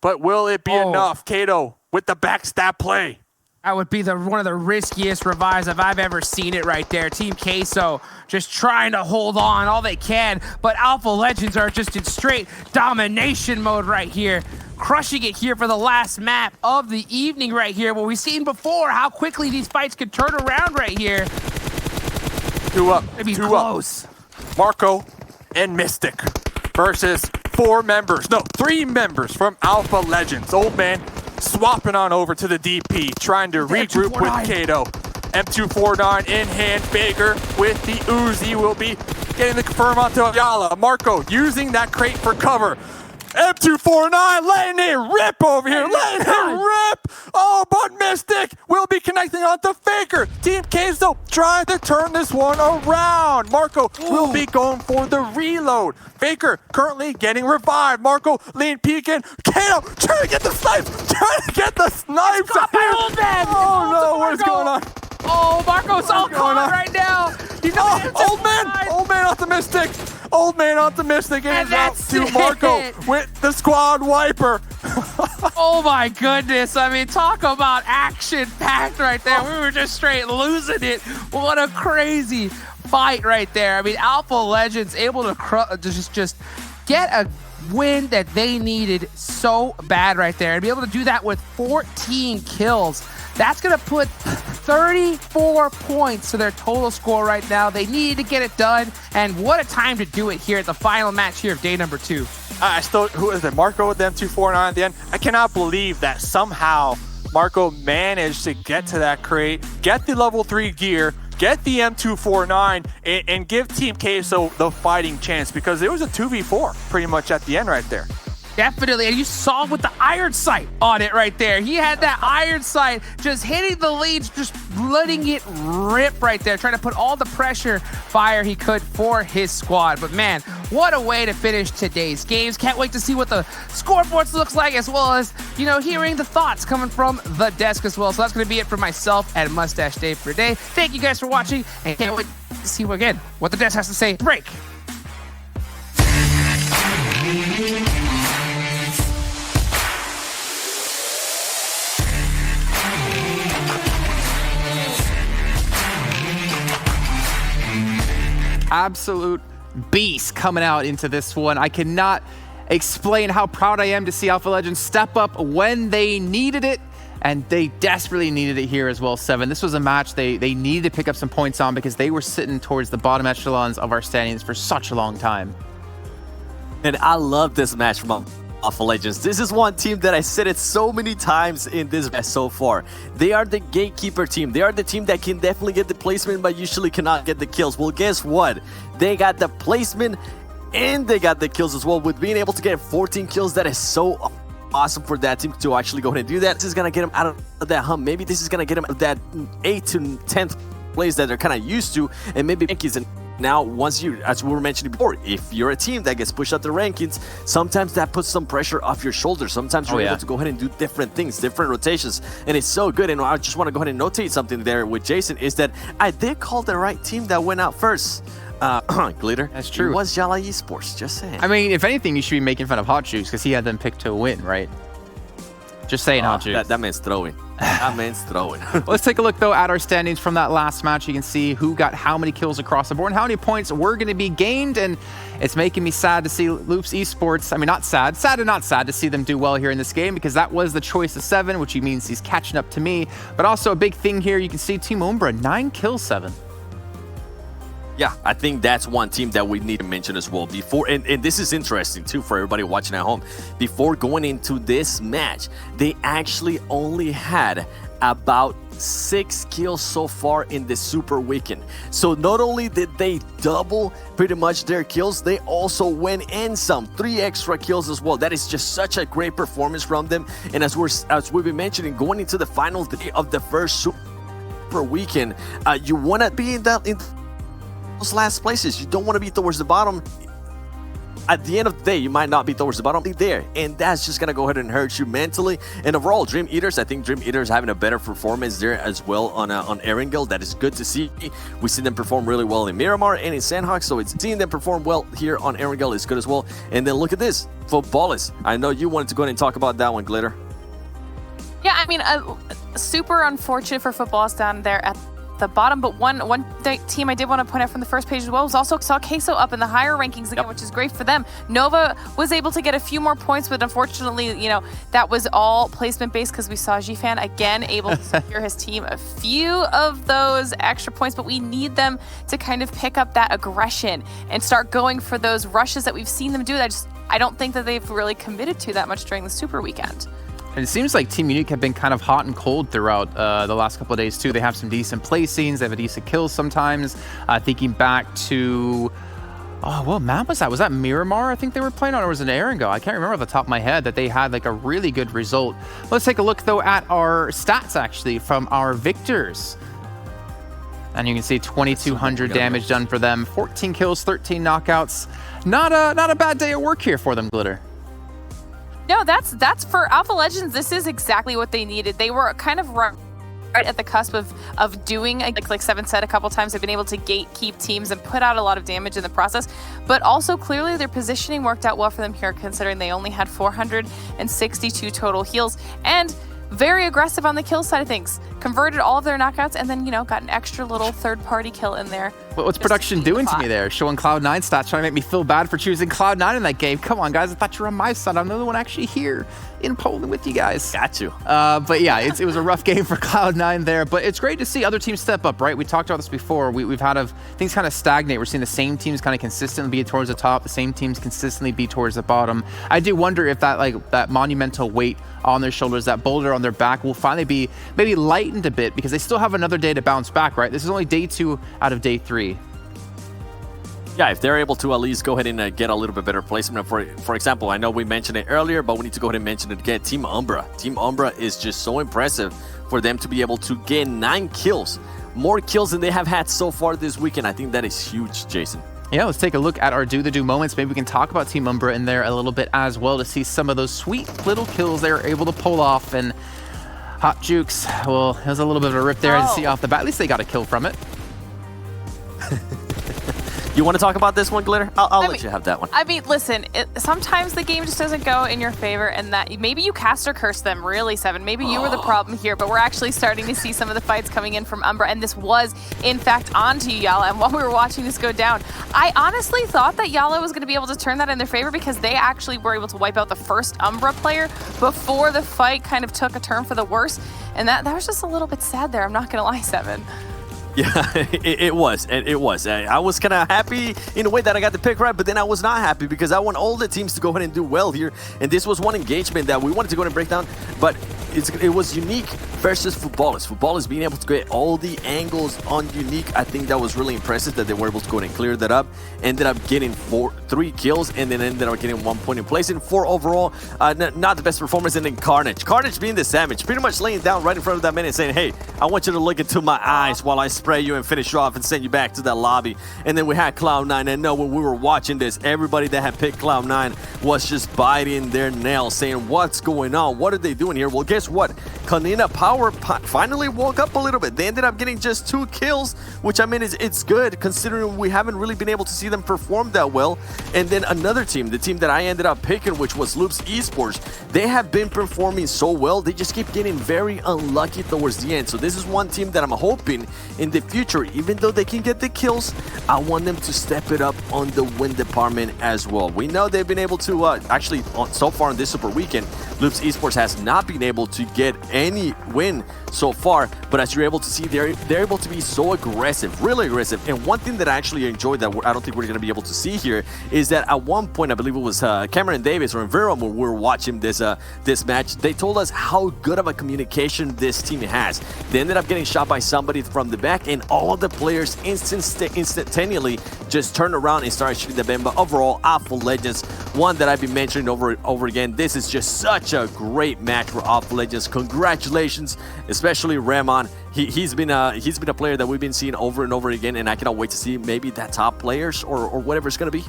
But will it be enough? Kato with the backstab play. That would be one of the riskiest revives if I've ever seen it right there. Team Queso just trying to hold on all they can, but Alpha Legends are just in straight domination mode right here. Crushing it here for the last map of the evening right here. Well, we've seen before how quickly these fights could turn around right here. 2 up. Maybe 2 close. Up. Marco and Mystic versus 3 members from Alpha Legends. Old Man swapping on over to the DP, trying to regroup with Kato. M249 in hand. Baker with the Uzi will be getting the confirm onto Ayala. Marco using that crate for cover. M249 letting it rip over here, letting it rip. Oh, but Mystic will be connecting onto Faker. Team Queso trying to turn this one around. Marco will be going for the reload. Faker currently getting revived. Marco lean peeking. Kato trying to get the snipes. Caught by Old Man. Oh no, what's going on? Oh, Marco's all caught right now. Old Man optimistic. Old Man optimistic and out to Marco with the squad wiper. Oh my goodness. I mean, talk about action-packed right there. We were just straight losing it. What a crazy fight right there. I mean, Alpha Legends able to just get a win that they needed so bad right there. And be able to do that with 14 kills. That's going to put 34 points to their total score right now. They needed to get it done, and what a time to do it here at the final match here of day number 2. Who is it? Marco with the M249 at the end. I cannot believe that somehow Marco managed to get to that crate, get the level 3 gear, get the M249, and give Team Queso the fighting chance, because it was a 2v4 pretty much at the end right there. Definitely, and you saw with the iron sight on it right there. He had that iron sight just hitting the leads, just letting it rip right there, trying to put all the pressure fire he could for his squad. But man, what a way to finish today's games. Can't wait to see what the scoreboards looks like, as well as, hearing the thoughts coming from the desk as well. So that's going to be it for myself and Mustache Dave for today. Thank you guys for watching, and can't wait to see again what the desk has to say. Break. Absolute beast coming out into this one. I cannot explain how proud I am to see Alpha Legends step up when they needed it, and they desperately needed it here as well, 7. This was a match they needed to pick up some points on, because they were sitting towards the bottom echelons of our standings for such a long time. And I love this match from Alpha Legends. This is one team that I said it so many times in this match so far. They are the gatekeeper team. They are the team that can definitely get the placement, but usually cannot get the kills. Well, guess what? They got the placement and they got the kills as well. With being able to get 14 kills, that is so awesome for that team to actually go ahead and do that. This is going to get them out of that hump. Maybe this is going to get them out of that 8th to 10th place that they're kind of used to, and maybe rankings. And now, once you, as we were mentioning before, if you're a team that gets pushed up the rankings, sometimes that puts some pressure off your shoulders. Sometimes you're able to go ahead and do different things, different rotations, and it's so good. And I just want to go ahead and notate something there with Jason, is that I did call the right team that went out first. Glitter. That's true. It was Yala Esports, just saying. I mean, if anything, you should be making fun of Hot Juice, because he had them picked to win, right? Just saying, Hot Juice. That means throwing. That means throwing. Let's take a look, though, at our standings from that last match. You can see who got how many kills across the board and how many points were going to be gained. And it's making me sad to see Loops Esports. I mean, not sad. Sad and not sad to see them do well here in this game, because that was the choice of 7, which means he's catching up to me. But also a big thing here, you can see Team Umbra, 9 kills, 7. Yeah, I think that's one team that we need to mention as well. Before, and this is interesting too for everybody watching at home. Before going into this match, they actually only had about 6 kills so far in the Super Weekend. So not only did they double pretty much their kills, they also went in some 3 extra kills as well. That is just such a great performance from them. And as we've been mentioning, going into the final day of the first Super Weekend, you want to be in those last places. You don't want to be towards the bottom. At the end of the day, you might not be towards the bottom there, and that's just gonna go ahead and hurt you mentally. And overall, Dream Eaters, I think Dream Eaters having a better performance there as well on Erangel. That is good to see. We see them perform really well in Miramar and in Sanhok, so it's seeing them perform well here on Erangel is good as well. And then look at this, Footballers. I know you wanted to go ahead and talk about that one, Glitter. Yeah, I mean, super unfortunate for Footballers down there at the bottom, but one team I did want to point out from the first page as well was also saw Queso up in the higher rankings again, which is great for them. Nova was able to get a few more points, but unfortunately, you know, that was all placement based because we saw Gfan again able to secure his team a few of those extra points, but we need them to kind of pick up that aggression and start going for those rushes that we've seen them do. I don't think that they've really committed to that much during the Super Weekend. And it seems like Team Unique have been kind of hot and cold throughout the last couple of days too. They have some decent placings, they have a decent kills sometimes. Thinking back to, what map was that? Was that Miramar I think they were playing on, or was it Erangel? I can't remember off the top of my head that they had like a really good result. Let's take a look though at our stats actually from our victors. And you can see 2,200 damage done for them, 14 kills, 13 knockouts. Not a bad day of work here for them, Glitter. No, that's for Alpha Legends. This is exactly what they needed. They were kind of right at the cusp of doing, like Seven said a couple times, they've been able to gatekeep teams and put out a lot of damage in the process. But also clearly their positioning worked out well for them here, considering they only had 462 total heals and very aggressive on the kill side of things. Converted all of their knockouts and then, you know, got an extra little third-party kill in there. What's production doing to me there? Showing Cloud9 stats, trying to make me feel bad for choosing Cloud9 in that game. Come on, guys. I thought you were on my side. I'm the only one actually here in Poland with you guys. Got you. But yeah, it was a rough game for Cloud9 there. But it's great to see other teams step up, right? We talked about this before. We've had things kind of stagnate. We're seeing the same teams kind of consistently be towards the top, the same teams consistently be towards the bottom. I do wonder if that monumental weight on their shoulders, that boulder on their back will finally be maybe lightened a bit, because they still have another day to bounce back, right? This is only day 2 out of day 3. Yeah, if they're able to at least go ahead and get a little bit better placement. For example, I know we mentioned it earlier, but we need to go ahead and mention it again. Team Umbra. Team Umbra is just so impressive for them to be able to get 9 kills. More kills than they have had so far this weekend. I think that is huge, Jason. Yeah, let's take a look at our Do the Do moments. Maybe we can talk about Team Umbra in there a little bit as well to see some of those sweet little kills they were able to pull off. And Hot Jukes, well, there's a little bit of a rip there to see off the bat. At least they got a kill from it. You want to talk about this one, Glitter? I'll let you have that one. I mean, listen, sometimes the game just doesn't go in your favor, and that maybe you cast or curse them, really, Seven. Maybe you were the problem here, but we're actually starting to see some of the fights coming in from Umbra, and this was, in fact, onto Yala. And while we were watching this go down, I honestly thought that Yala was going to be able to turn that in their favor, because they actually were able to wipe out the first Umbra player before the fight kind of took a turn for the worse. And that was just a little bit sad there, I'm not going to lie, Seven. Yeah, it was. I was kind of happy in a way that I got the pick right, but then I was not happy because I want all the teams to go ahead and do well here. And this was one engagement that we wanted to go ahead and break down, but it was Unique versus Footballers. Footballers being able to get all the angles on Unique. I think that was really impressive that they were able to go ahead and clear that up. Ended up getting 3 kills and then ended up getting 1 point in place. And 4 overall, not the best performance. And then Carnage being the savage, pretty much laying down right in front of that man and saying, hey, I want you to look into my eyes while I spray you and finish you off and send you back to that lobby. And then we had Cloud9. And no, when we were watching this, everybody that had picked Cloud9 was just biting their nails, saying, what's going on? What are they doing here? Well, guess what? Kanina Power finally woke up a little bit. They ended up getting just 2 kills, which I mean, it's good considering we haven't really been able to see them perform that well. And then another team, the team that I ended up picking, which was Loops Esports, they have been performing so well. They just keep getting very unlucky towards the end. So this is one team that I'm hoping in the future, even though they can get the kills, I want them to step it up on the win department as well. We know they've been able to, actually, so far in this Super Weekend, Loops Esports has not been able to get any win so far, but as you're able to see, they're able to be so aggressive, really aggressive. And one thing that I actually enjoyed that I don't think we're going to be able to see here is that at one point, I believe it was Cameron Davis or Verum, when we were watching this match, they told us how good of a communication this team has. They ended up getting shot by somebody from the back, and all of the players instantaneously just turned around and started shooting the Ben. But overall, Alpha Legends, one that I've been mentioning over again, this is just such a great match for Alpha Alpha Legends. Congratulations, especially Ramon. He's been a player that we've been seeing over and over again, and I cannot wait to see maybe that top players or whatever it's going to be.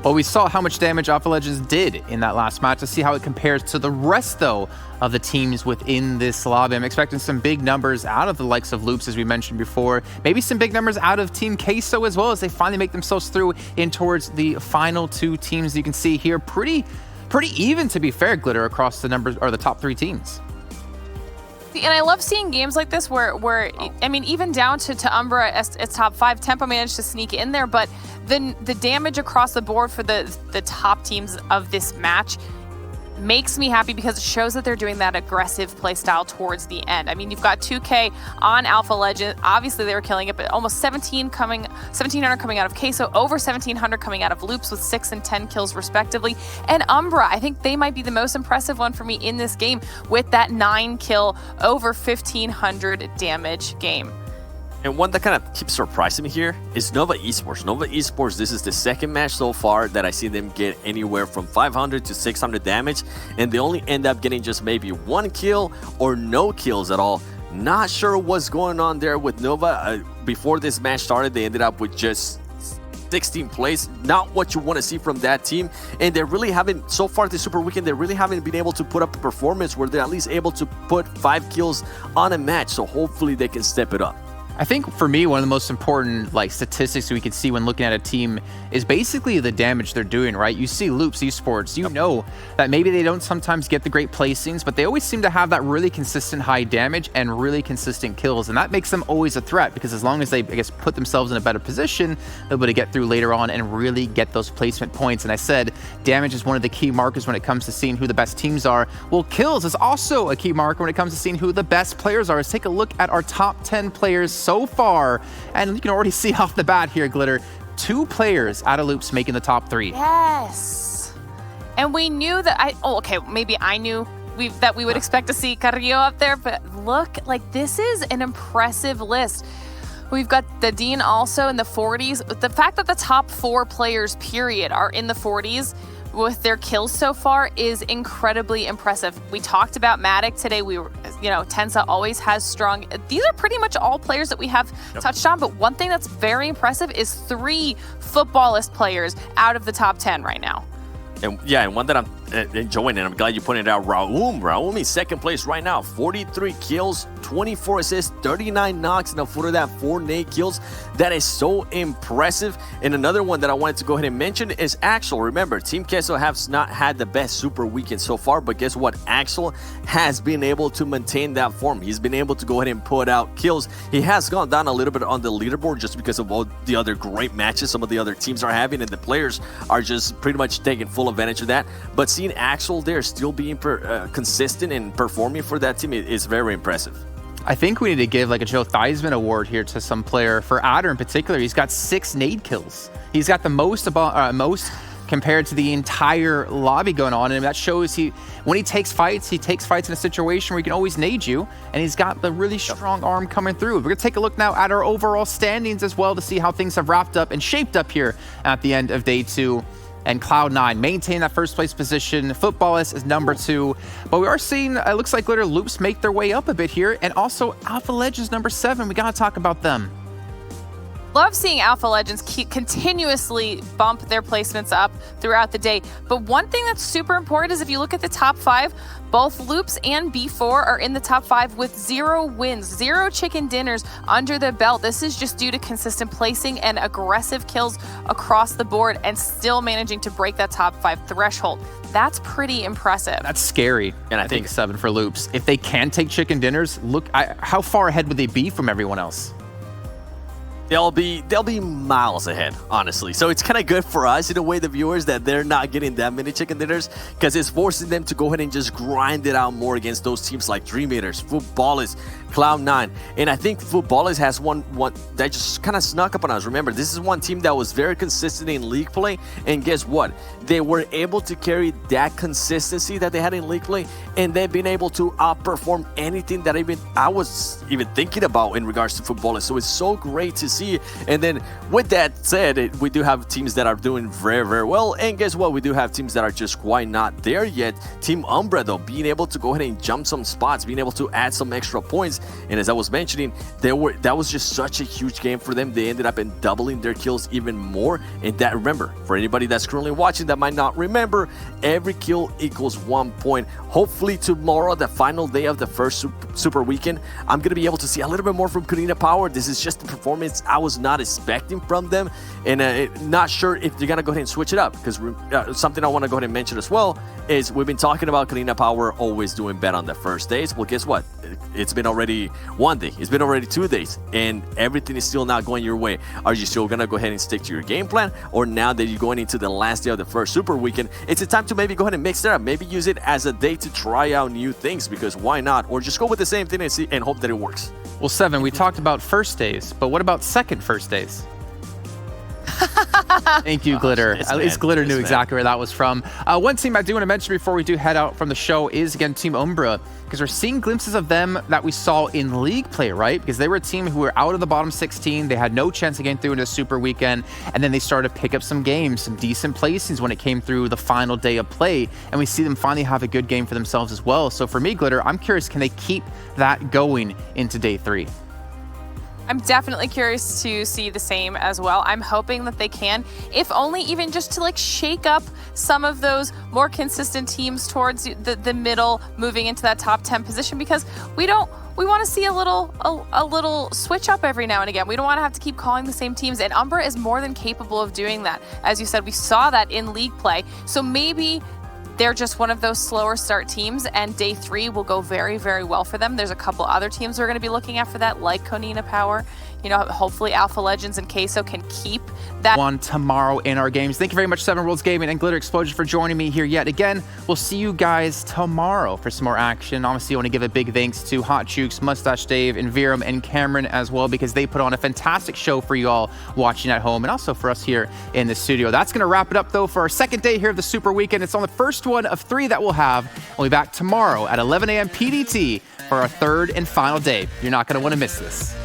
Well, we saw how much damage Alpha Legends did in that last match. To see how it compares to the rest, though, of the teams within this lobby. I'm expecting some big numbers out of the likes of Loops, as we mentioned before. Maybe some big numbers out of Team Queso as well, as they finally make themselves through in towards the final two teams. You can see here pretty even, to be fair, Glitter, across the numbers or the top 3 teams. And I love seeing games like this where I mean, even down to Umbra as top 5, Tempo managed to sneak in there, but the damage across the board for the top teams of this match makes me happy because it shows that they're doing that aggressive play style towards the end. I mean, you've got 2K on Alpha Legend. Obviously, they were killing it, but almost 1,700 coming out of Queso, over 1,700 coming out of Loops with 6 and 10 kills respectively. And Umbra, I think they might be the most impressive one for me in this game with that 9 kill, over 1,500 damage game. And one that kind of keeps surprising me here is Nova Esports. Nova Esports, this is the second match so far that I see them get anywhere from 500 to 600 damage, and they only end up getting just maybe 1 kill or no kills at all. Not sure what's going on there with Nova. Before this match started, they ended up with just 16th place. Not what you want to see from that team, and they really haven't, so far this Super Weekend, they really haven't been able to put up a performance where they're at least able to put 5 kills on a match, so hopefully they can step it up. I think for me, one of the most important statistics we can see when looking at a team is basically the damage they're doing, right? You see Loops Esports, you know that maybe they don't sometimes get the great placings, but they always seem to have that really consistent high damage and really consistent kills. And that makes them always a threat, because as long as they, I guess, put themselves in a better position, they'll be able to get through later on and really get those placement points. And I said, damage is one of the key markers when it comes to seeing who the best teams are. Well, kills is also a key marker when it comes to seeing who the best players are. Let's take a look at our top 10 players so far, and you can already see off the bat here, Glitter, 2 players out of Loops making the top 3. Yes. And we knew that maybe I knew that we would expect to see Carrillo up there, but look, this is an impressive list. We've got the Dean also in the 40s. The fact that the top 4 players, period, are in the 40s with their kills so far is incredibly impressive. We talked about Matic today. We were, Tensa always has strong. These are pretty much all players that we have touched on, but one thing that's very impressive is 3 footballist players out of the top 10 right now. And one that I'm enjoying, and I'm glad you pointed out, Raum is second place right now. 43 kills, 24 assists, 39 knocks, and for that 4 nade kills. That is so impressive. And another one that I wanted to go ahead and mention is Axel. Remember, Team Queso has not had the best Super Weekend so far, but guess what? Axel has been able to maintain that form. He's been able to go ahead and put out kills. He has gone down a little bit on the leaderboard just because of all the other great matches some of the other teams are having, and the players are just pretty much taking full advantage of that. But seeing Axel there still being consistent and performing for that team is very impressive. I think we need to give a Joe Theismann award here to some player. For Adder in particular, he's got 6 nade kills. He's got the most compared to the entire lobby going on, and that shows when he takes fights in a situation where he can always nade you, and he's got the really strong arm coming through. We're gonna take a look now at our overall standings as well to see how things have wrapped up and shaped up here at the end of day 2. And Cloud9 maintain that first place position. Footballist is number 2. But we are seeing, it looks like Glitter Loops make their way up a bit here. And also Alpha Legends number 7. We got to talk about them. Love seeing Alpha Legends continuously bump their placements up throughout the day. But one thing that's super important is if you look at the top 5, both Loops and B4 are in the top 5 with 0 wins, 0 chicken dinners under their belt. This is just due to consistent placing and aggressive kills across the board and still managing to break that top 5 threshold. That's pretty impressive. That's scary. And I think 7 for Loops. If they can take chicken dinners, look, how far ahead would they be from everyone else? They'll be miles ahead, honestly. So it's kind of good for us in a way, the viewers, that they're not getting that many chicken dinners, because it's forcing them to go ahead and just grind it out more against those teams like Dream Eaters, Footballers, Cloud9. And I think Footballers has one that just kind of snuck up on us. Remember, this is one team that was very consistent in league play, and guess what? They were able to carry that consistency that they had in league play, and they've been able to outperform anything that I was even thinking about in regards to Footballers. So it's so great to see. And then with that said, we do have teams that are doing very, very well. And guess what? We do have teams that are just quite not there yet. Team Umbra, though, being able to go ahead and jump some spots, being able to add some extra points. And as I was mentioning, that was just such a huge game for them. They ended up in doubling their kills even more. And that, remember, for anybody that's currently watching that might not remember, every kill equals 1 point. Hopefully tomorrow, the final day of the first super weekend, I'm going to be able to see a little bit more from Karina Power. This is just the performance I was not expecting from them. And not sure if they're going to go ahead and switch it up. Because something I want to go ahead and mention as well is we've been talking about Karina Power always doing bad on the first days. Well, guess what? It's been already 1 day. It's been already 2 days. And everything is still not going your way. Are you still going to go ahead and stick to your game plan? Or now that you're going into the last day of the first super weekend, it's a time to maybe go ahead and mix it up. Maybe use it as a day to try out new things, because why not? Or just go with the same thing and see and hope that it works. Well, Seven, we talked about first days, but what about second first days? Thank you, Glitter. At least Glitter knew exactly where that was from. One team I do want to mention before we do head out from the show is, again, Team Umbra, because we're seeing glimpses of them that we saw in league play, right? Because they were a team who were out of the bottom 16. They had no chance of getting through into the super weekend, and then they started to pick up some games, some decent placings when it came through the final day of play, and we see them finally have a good game for themselves as well. So for me, Glitter, I'm curious, can they keep that going into day 3? I'm definitely curious to see the same as well. I'm hoping that they can, if only even just to like shake up some of those more consistent teams towards the middle, moving into that top 10 position, because we want to see a little switch up every now and again. We don't want to have to keep calling the same teams, and Umbra is more than capable of doing that. As you said, we saw that in league play. So maybe they're just one of those slower start teams, and day 3 will go very, very well for them. There's a couple other teams we're going to be looking at for that, like Konina Power. You know, hopefully Alpha Legends and Queso can keep that one tomorrow in our games. Thank you very much, Seven Worlds Gaming and Glitter Explosion, for joining me here yet again. We'll see you guys tomorrow for some more action. Obviously, I want to give a big thanks to Hot Jukes, Mustache Dave, and Viram and Cameron as well, because they put on a fantastic show for you all watching at home, and also for us here in the studio. That's going to wrap it up, though, for our second day here of the Super Weekend. It's on the first one of 3 that we'll have. We'll be back tomorrow at 11 a.m. PDT for our third and final day. You're not going to want to miss this.